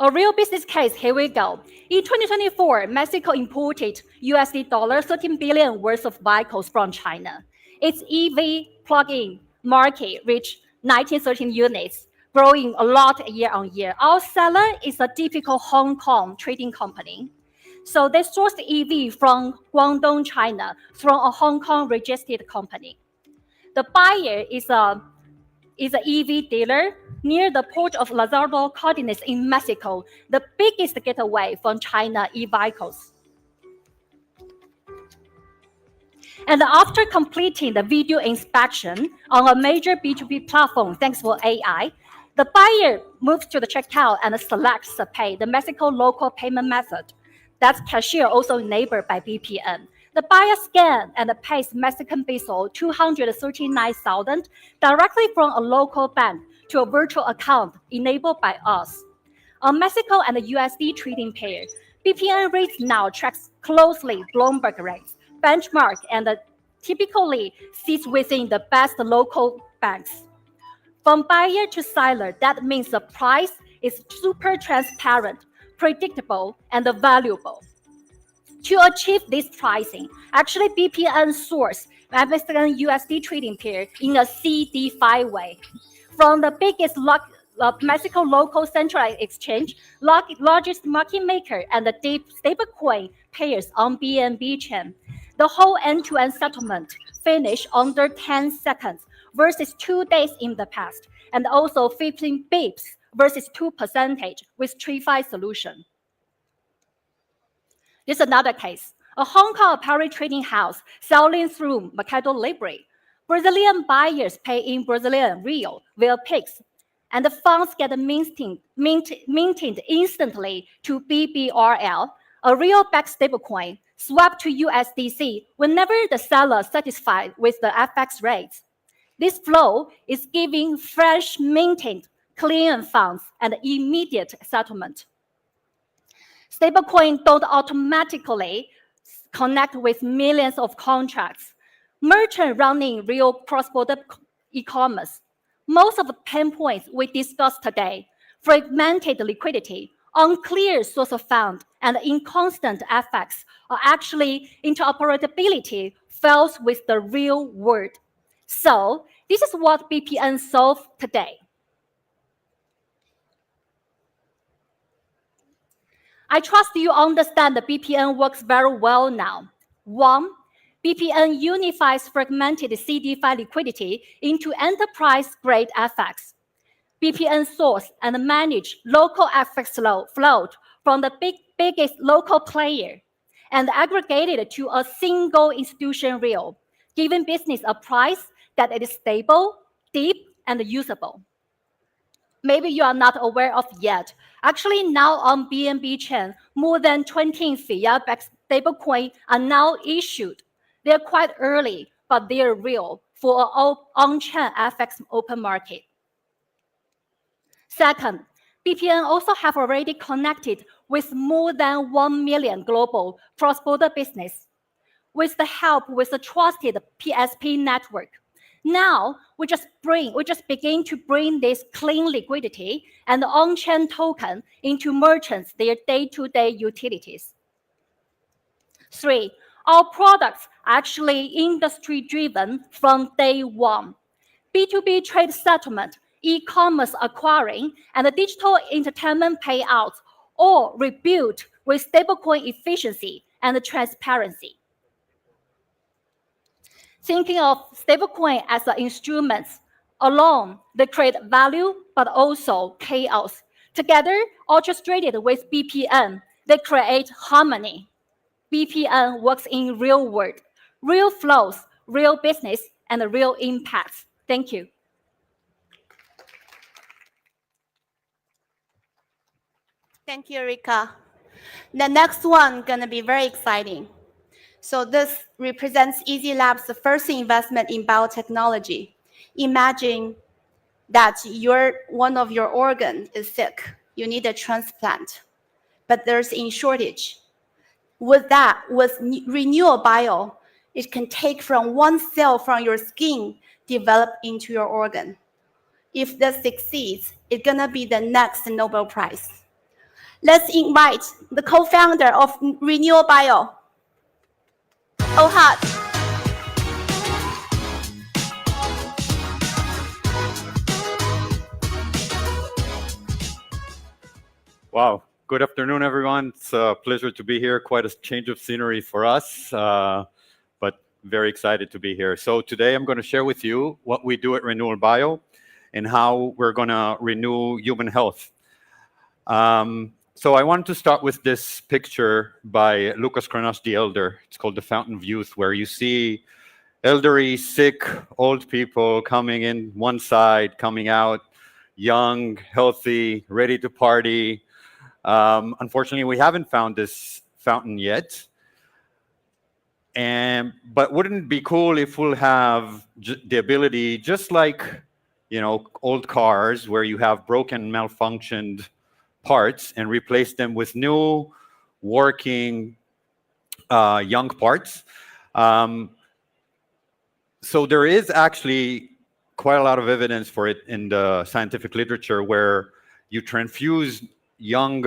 A real business case, here we go. In 2024, Mexico imported USD $13 billion worth of vehicles from China. Its EV plug-in market reached 1913 units, growing a lot year on year. Our seller is a typical Hong Kong trading company. So they sourced EV from Guangdong, China, from a Hong Kong registered company. The buyer is an EV dealer near the port of Lázaro Cárdenas in Mexico, the biggest getaway from China e-vehicles. And after completing the video inspection on a major B2B platform, thanks for AI, the buyer moves to the checkout and selects the pay, the Mexico local payment method. That's cashier also enabled by BPN. The buyer scans and pays Mexican peso 239,000 directly from a local bank to a virtual account enabled by us. On Mexico and the USD trading pair, BPN rates now tracks closely Bloomberg rates, benchmark, and typically sits within the best local banks. From buyer to seller, that means the price is super transparent, predictable, and valuable. To achieve this pricing, actually BPN sourced Mexican USD trading pair in a CDFI way. From the biggest Mexico local centralized exchange, largest market maker, and the deep stablecoin pairs on BNB chain. The whole end-to-end settlement finished under 10 seconds versus 2 days in the past, and also 15 bips versus 2% with TreeFi solution. This is another case. A Hong Kong apparel trading house selling through Mercado Libre. Brazilian buyers pay in Brazilian real via PIX, and the funds get minted instantly to BBRL, a real-backed stablecoin, swapped to USDC whenever the seller is satisfied with the FX rates. This flow is giving fresh minted clean funds and immediate settlement. Stablecoin don't automatically connect with millions of contracts. Merchants running real cross-border e-commerce. Most of the pain points we discussed today, fragmented liquidity, unclear source of fund, and inconstant FX are actually interoperability fails with the real world. So this is what BPN solved today. I trust you understand the BPN works very well now. 1, BPN unifies fragmented CDFI liquidity into enterprise-grade FX. BPN source and manage local FX float from the biggest local player and aggregate it to a single institution real, giving business a price that is stable, deep, and usable. Maybe you are not aware of yet. Actually, now on BNB chain, more than 20 fiat-backed stablecoin are now issued. They're quite early, but they're real for an on-chain FX open market. Second, BPN also have already connected with more than 1 million global cross-border business with the help with a trusted PSP network. Now, we just begin to bring this clean liquidity and on-chain token into merchants, their day-to-day utilities. 3, our products are actually industry-driven from day one. B2B trade settlement, e-commerce acquiring, and digital entertainment payouts all rebuilt with stablecoin efficiency and transparency. Thinking of stablecoin as an instrument alone, they create value, but also chaos. Together, orchestrated with BPN, they create harmony. BPN works in real world. real flows, real business, and the real impacts. Thank you. Thank you, Rika. The next one gonna be very exciting. So this represents Easy Labs' first investment in biotechnology. Imagine that one of your organ is sick. You need a transplant, but there's in shortage. With Renewal Bio, it can take from one cell from your skin, develop into your organ. If this succeeds, it's gonna be the next Nobel Prize. Let's invite the co-founder of Renewal Bio, Ohad. Wow. Good afternoon, everyone. It's a pleasure to be here. Quite a change of scenery for us, but very excited to be here. So today I'm going to share with you what we do at Renewal Bio and how we're going to renew human health. So I want to start with this picture by Lucas Cranach the Elder. It's called The Fountain of Youth, where you see elderly, sick, old people coming in one side, coming out, young, healthy, ready to party. Unfortunately, we haven't found this fountain yet. But wouldn't it be cool if we'll have the ability, just like, you know, old cars where you have broken, malfunctioned parts and replace them with new, working, young parts. So there is actually quite a lot of evidence for it in the scientific literature where you transfuse young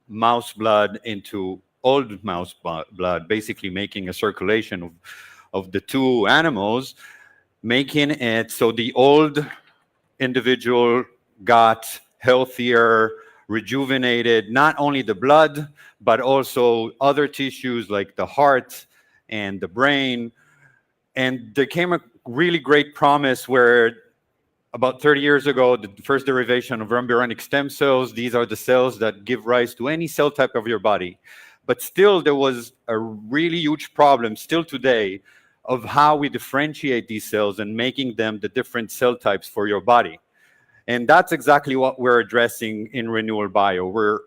mouse blood into old mouse blood, basically making a circulation of the two animals, making it so the old individual got healthier, rejuvenated, not only the blood, but also other tissues like the heart and the brain. And there came a really great promise where about 30 years ago, the first derivation of embryonic stem cells, these are the cells that give rise to any cell type of your body. But still, there was a really huge problem, still today, of how we differentiate these cells and making them the different cell types for your body. And that's exactly what we're addressing in Renewal Bio. We're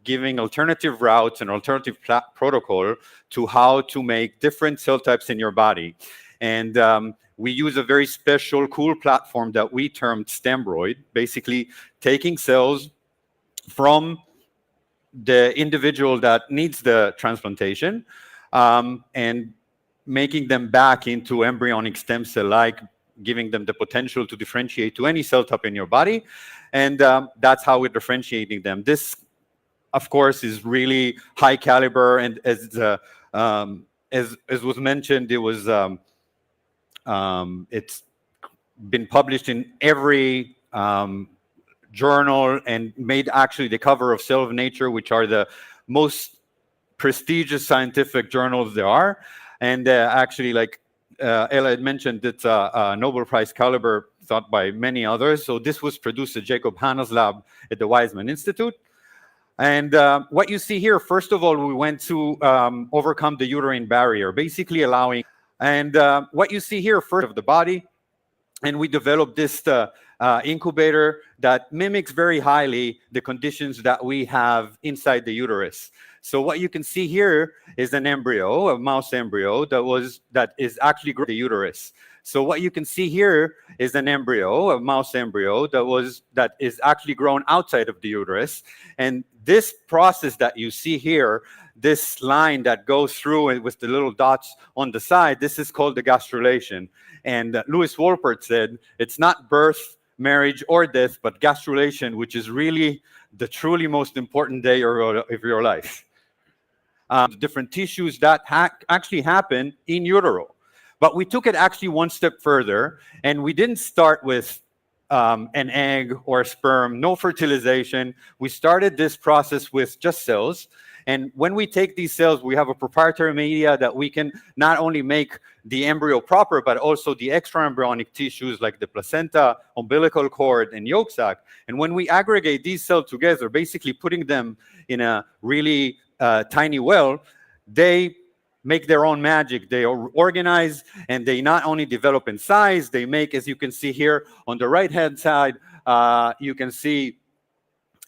giving alternative routes and alternative protocol to how to make different cell types in your body. And we use a very special, cool platform that we termed Stembroid, basically taking cells from the individual that needs the transplantation and making them back into embryonic stem cell-like, giving them the potential to differentiate to any cell type in your body. And that's how we're differentiating them. This, of course, is really high caliber. And as was mentioned, it was it's been published in every journal and made actually the cover of Cell of Nature, which are the most prestigious scientific journals there are. And actually, like Ella had mentioned, it's a Nobel Prize caliber thought by many others. So this was produced at Jacob Hanna's lab at the Weizmann Institute. And what you see here, first of all, we went to overcome the uterine barrier, basically allowing. And what you see here, first of the body, and we developed this incubator that mimics very highly the conditions that we have inside the uterus. So what you can see here is an embryo, a mouse embryo that is actually growing the uterus. So what you can see here is an embryo, a mouse embryo that is actually grown outside of the uterus. And this process that you see here, this line that goes through and with the little dots on the side, this is called the gastrulation. And Louis Wolpert said, it's not birth, marriage, or death, but gastrulation, which is really the truly most important day of your life. Different tissues that actually happen in utero. But we took it actually one step further, and we didn't start with an egg or a sperm, no fertilization. We started this process with just cells. And when we take these cells, we have a proprietary media that we can not only make the embryo proper, but also the extra-embryonic tissues like the placenta, umbilical cord, and yolk sac. And when we aggregate these cells together, basically putting them in a really tiny well, they make their own magic. They are organized, and they not only develop in size, they make, as you can see here on the right-hand side, you can see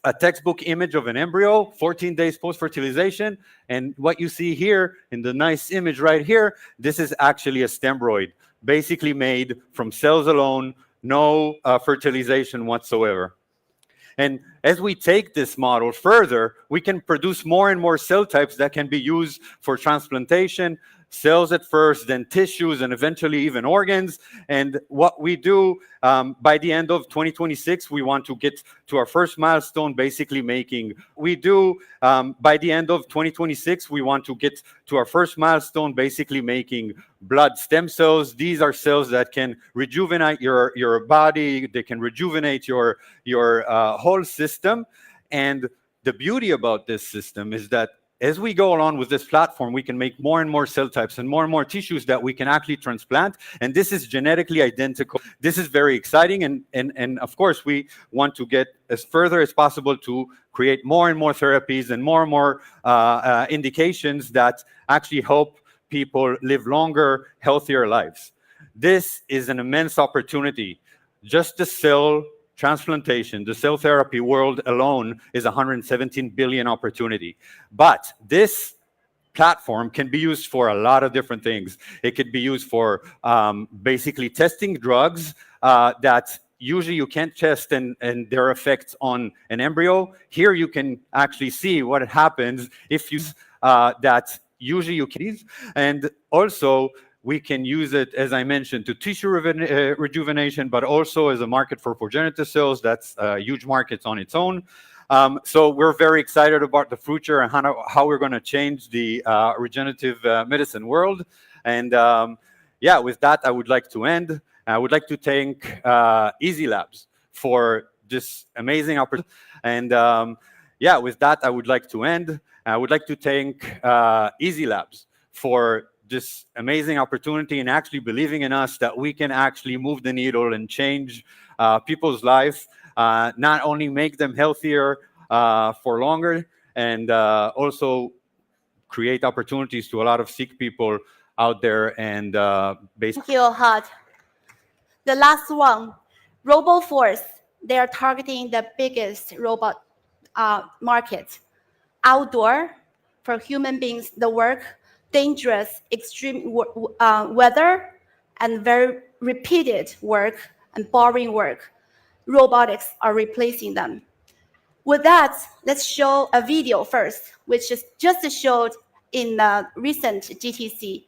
a textbook image of an embryo, 14 days post-fertilization. And what you see here in the nice image right here, this is actually a stembroid, basically made from cells alone, no fertilization whatsoever. And as we take this model further, we can produce more and more cell types that can be used for transplantation, cells at first, then tissues, and eventually even organs. And what we do by the end of 2026, we want to get to our first milestone, basically making, by the end of 2026, we want to get to our first milestone, basically making blood stem cells. These are cells that can rejuvenate your body. They can rejuvenate your whole system. And the beauty about this system is that as we go along with this platform, we can make more and more cell types and more tissues that we can actually transplant. And this is genetically identical. This is very exciting. And of course, we want to get as further as possible to create more and more therapies and more indications that actually help people live longer, healthier lives. This is an immense opportunity. Just the cell transplantation, the cell therapy world alone is 117 billion opportunity. But this platform can be used for a lot of different things. It could be used for basically testing drugs that usually you can't test and their effects on an embryo. Here you can actually see what happens if you that usually you can. And also, we can use it, as I mentioned, to tissue rejuvenation, but also as a market for progenitor cells. That's a huge market on its own. So we're very excited about the future and how we're going to change the regenerative medicine world. And yeah, with that, I would like to end. I would like to thank Easy Labs for this amazing opportunity. And yeah, with that, I would like to end. I would like to thank Easy Labs for this amazing opportunity and actually believing in us that we can actually move the needle and change people's life, not only make them healthier for longer, and also create opportunities to a lot of sick people out there. And basically, thank you, Had. The last one, RoboForce. They are targeting the biggest robot market, outdoor for human beings. The work. Dangerous, extreme weather, and very repeated work and boring work. Robotics are replacing them. With that, let's show a video first, which is just showed in the recent GTC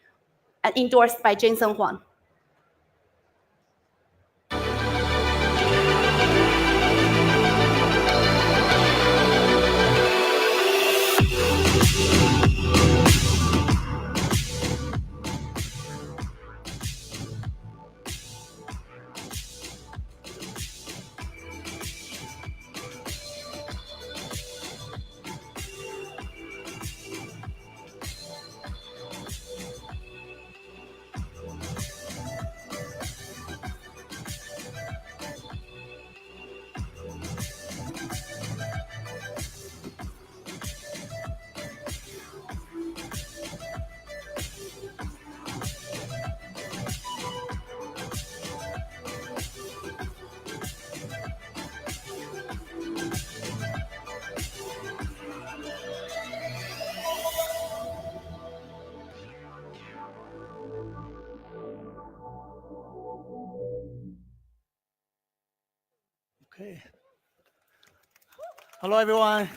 and endorsed by Jensen Huang. Okay. Hello, everyone.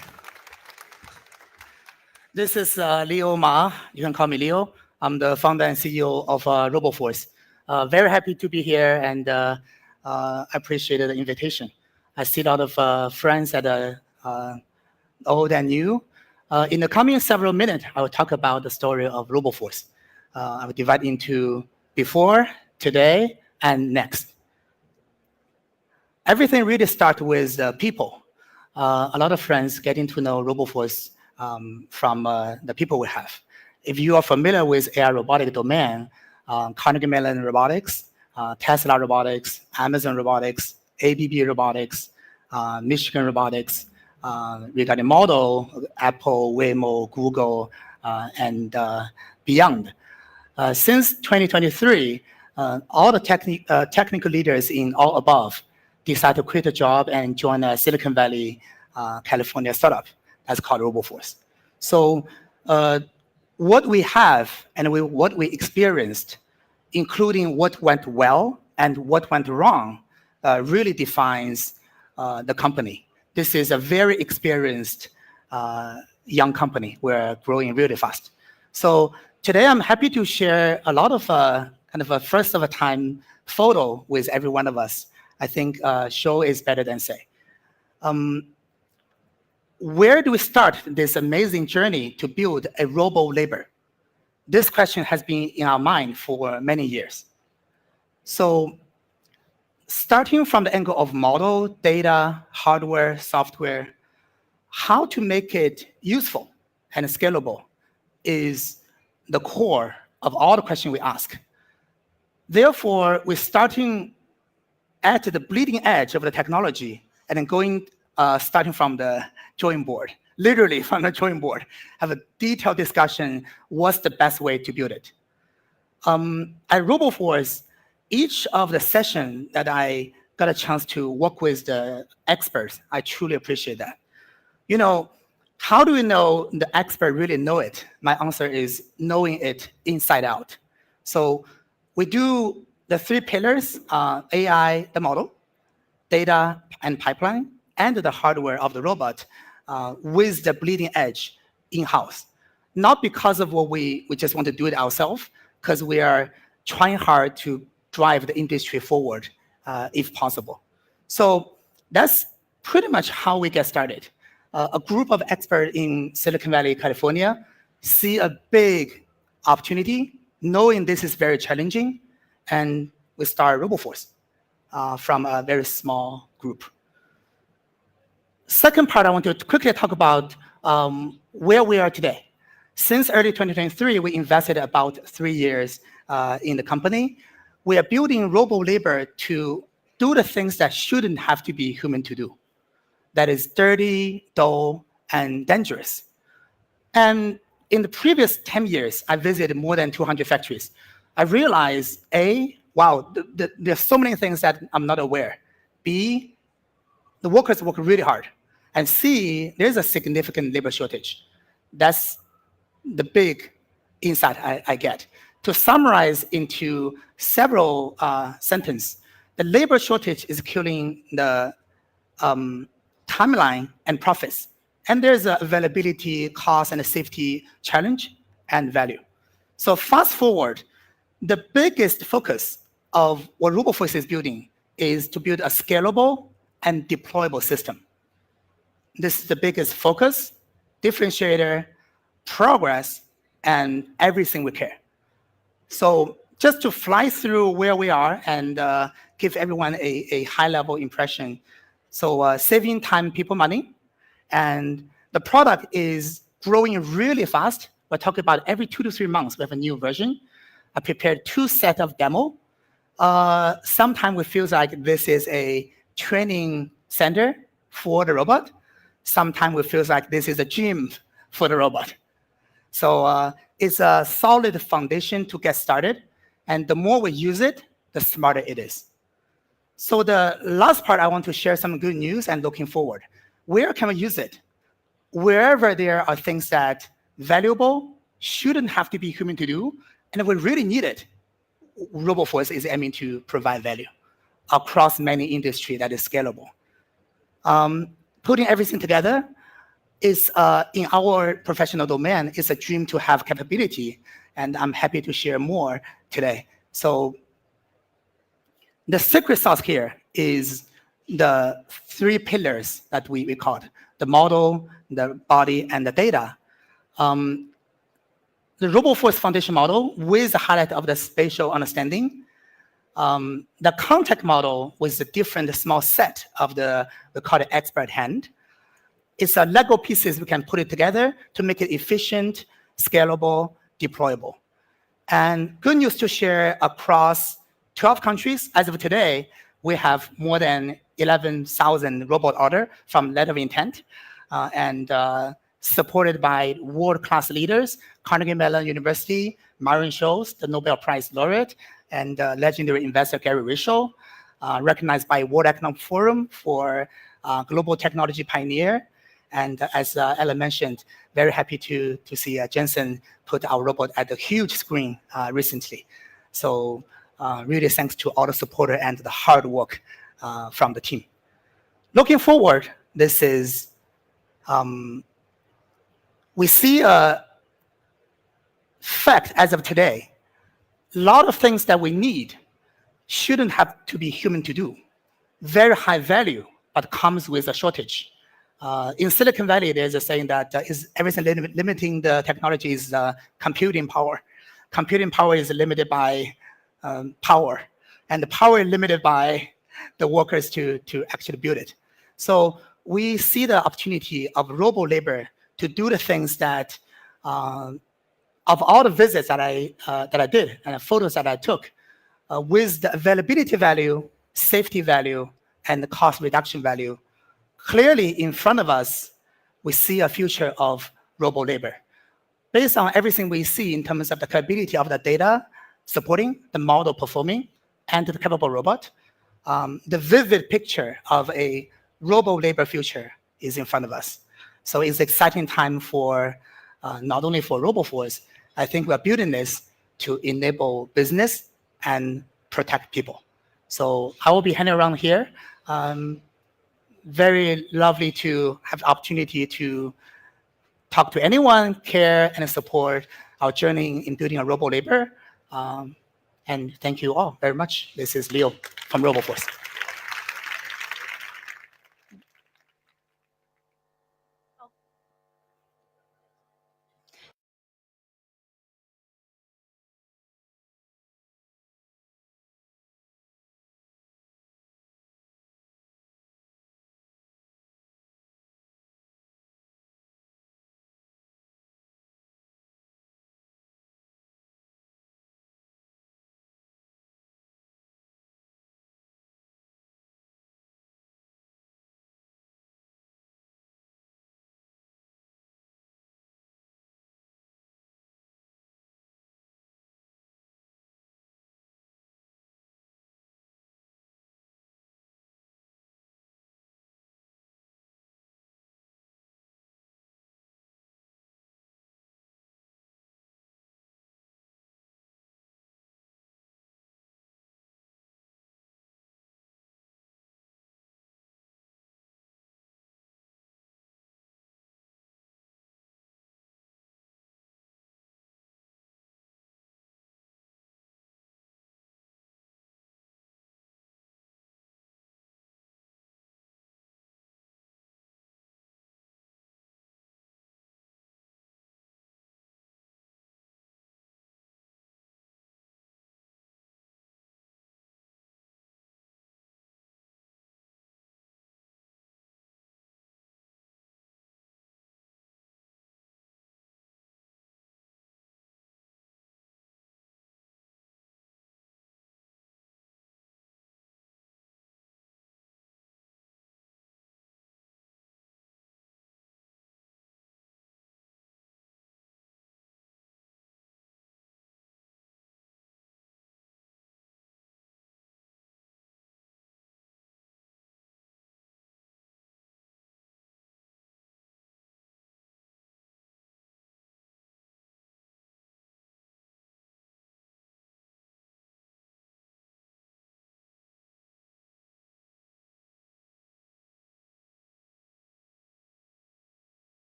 This is Leo Ma. You can call me Leo. I'm the founder and CEO of RoboForce. Very happy to be here, and I appreciate the invitation. I see a lot of friends that are old and new. In the coming several minutes, I will talk about the story of RoboForce. I will divide into before, today, and next. Everything really starts with people. A lot of friends getting to know RoboForce from the people we have. If you are familiar with AI robotic domain, Carnegie Mellon Robotics, Tesla Robotics, Amazon Robotics, ABB Robotics, Michigan Robotics, regarding model, Apple, Waymo, Google, and beyond. Since 2023, all the technical leaders in all above decided to quit a job and join a Silicon Valley, California startup that's called RoboForce. So what we have and what we experienced, including what went well and what went wrong, really defines the company. This is a very experienced young company. We're growing really fast. So today I'm happy to share a lot of kind of a first of a time photo with every one of us. I think show is better than say. Where do we start this amazing journey to build a robo-labor? This question has been in our mind for many years. So starting from the angle of model, data, hardware, software, how to make it useful and scalable is the core of all the questions we ask. Therefore, we're starting at the bleeding edge of the technology and then going, starting from the drawing board, literally from the drawing board, have a detailed discussion, what's the best way to build it. At RoboForce, each of the sessions that I got a chance to work with the experts, I truly appreciate that. You know, how do we know the expert really know it? My answer is knowing it inside out. So we do the 3 pillars, AI, the model, data and pipeline, and the hardware of the robot with the bleeding edge in-house. Not because of what we just want to do it ourselves, because we are trying hard to drive the industry forward if possible. So that's pretty much how we get started. A group of experts in Silicon Valley, California, see a big opportunity, knowing this is very challenging, and we start RoboForce from a very small group. Second part, I want to quickly talk about where we are today. Since early 2023, we invested about 3 years in the company. We are building robo-labor to do the things that shouldn't have to be human to do. That is dirty, dull, and dangerous. And in the previous 10 years, I visited more than 200 factories. I realized, A, wow, there's so many things that I'm not aware. B, the workers work really hard. And C, there's a significant labor shortage. That's the big insight I get. To summarize into several sentences, the labor shortage is killing the timeline and profits. And there's an availability, cost, and a safety challenge and value. So fast forward, the biggest focus of what RoboForce is building is to build a scalable and deployable system. This is the biggest focus, differentiator, progress, and everything we care. So just to fly through where we are and give everyone a high-level impression. So saving time, people, money. And the product is growing really fast. We're talking about every 2 to 3 months, we have a new version. I prepared 2 sets of demo. Sometimes it feels like this is a training center for the robot. Sometimes it feels like this is a gym for the robot. So it's a solid foundation to get started. And the more we use it, the smarter it is. So the last part, I want to share some good news and looking forward. Where can we use it? Wherever there are things that valuable, shouldn't have to be human to do, and if we really need it, RoboForce is aiming to provide value across many industries that is scalable. Putting everything together is, in our professional domain, is a dream to have capability, and I'm happy to share more today. So the secret sauce here is the 3 pillars that we called, the model, the body, and the data. The RoboForce foundation model with the highlight of the spatial understanding. The contact model with a different small set of the, we call it expert hand. It's a Lego pieces we can put it together to make it efficient, scalable, deployable. And good news to share across 12 countries. As of today, we have more than 11,000 robot order from letter of intent. And supported by world-class leaders, Carnegie Mellon University, Myron Scholes, the Nobel Prize laureate, and legendary investor Gary Ritschel, recognized by World Economic Forum for global technology pioneer. And as Ella mentioned, very happy to see Jensen put our robot at a huge screen recently. So really thanks to all the supporter and the hard work from the team. Looking forward, this is, we see a fact as of today, a lot of things that we need shouldn't have to be human to do. Very high value, but comes with a shortage. In Silicon Valley, there's a saying that is everything limiting the technology is computing power. Computing power is limited by power, and the power is limited by the workers to actually build it. So we see the opportunity of robo-labor to do the things that, of all the visits that I did and the photos that I took, with the availability value, safety value, and the cost reduction value, clearly in front of us, we see a future of robo-labor. Based on everything we see in terms of the capability of the data supporting, the model performing, and the capable robot, the vivid picture of a robo-labor future is in front of us. So it's an exciting time for not only for RoboForce, I think we're building this to enable business and protect people. So I will be hanging around here. Very lovely to have the opportunity to talk to anyone, care, and support our journey in building a robo-labor. And thank you all very much. This is Leo from RoboForce.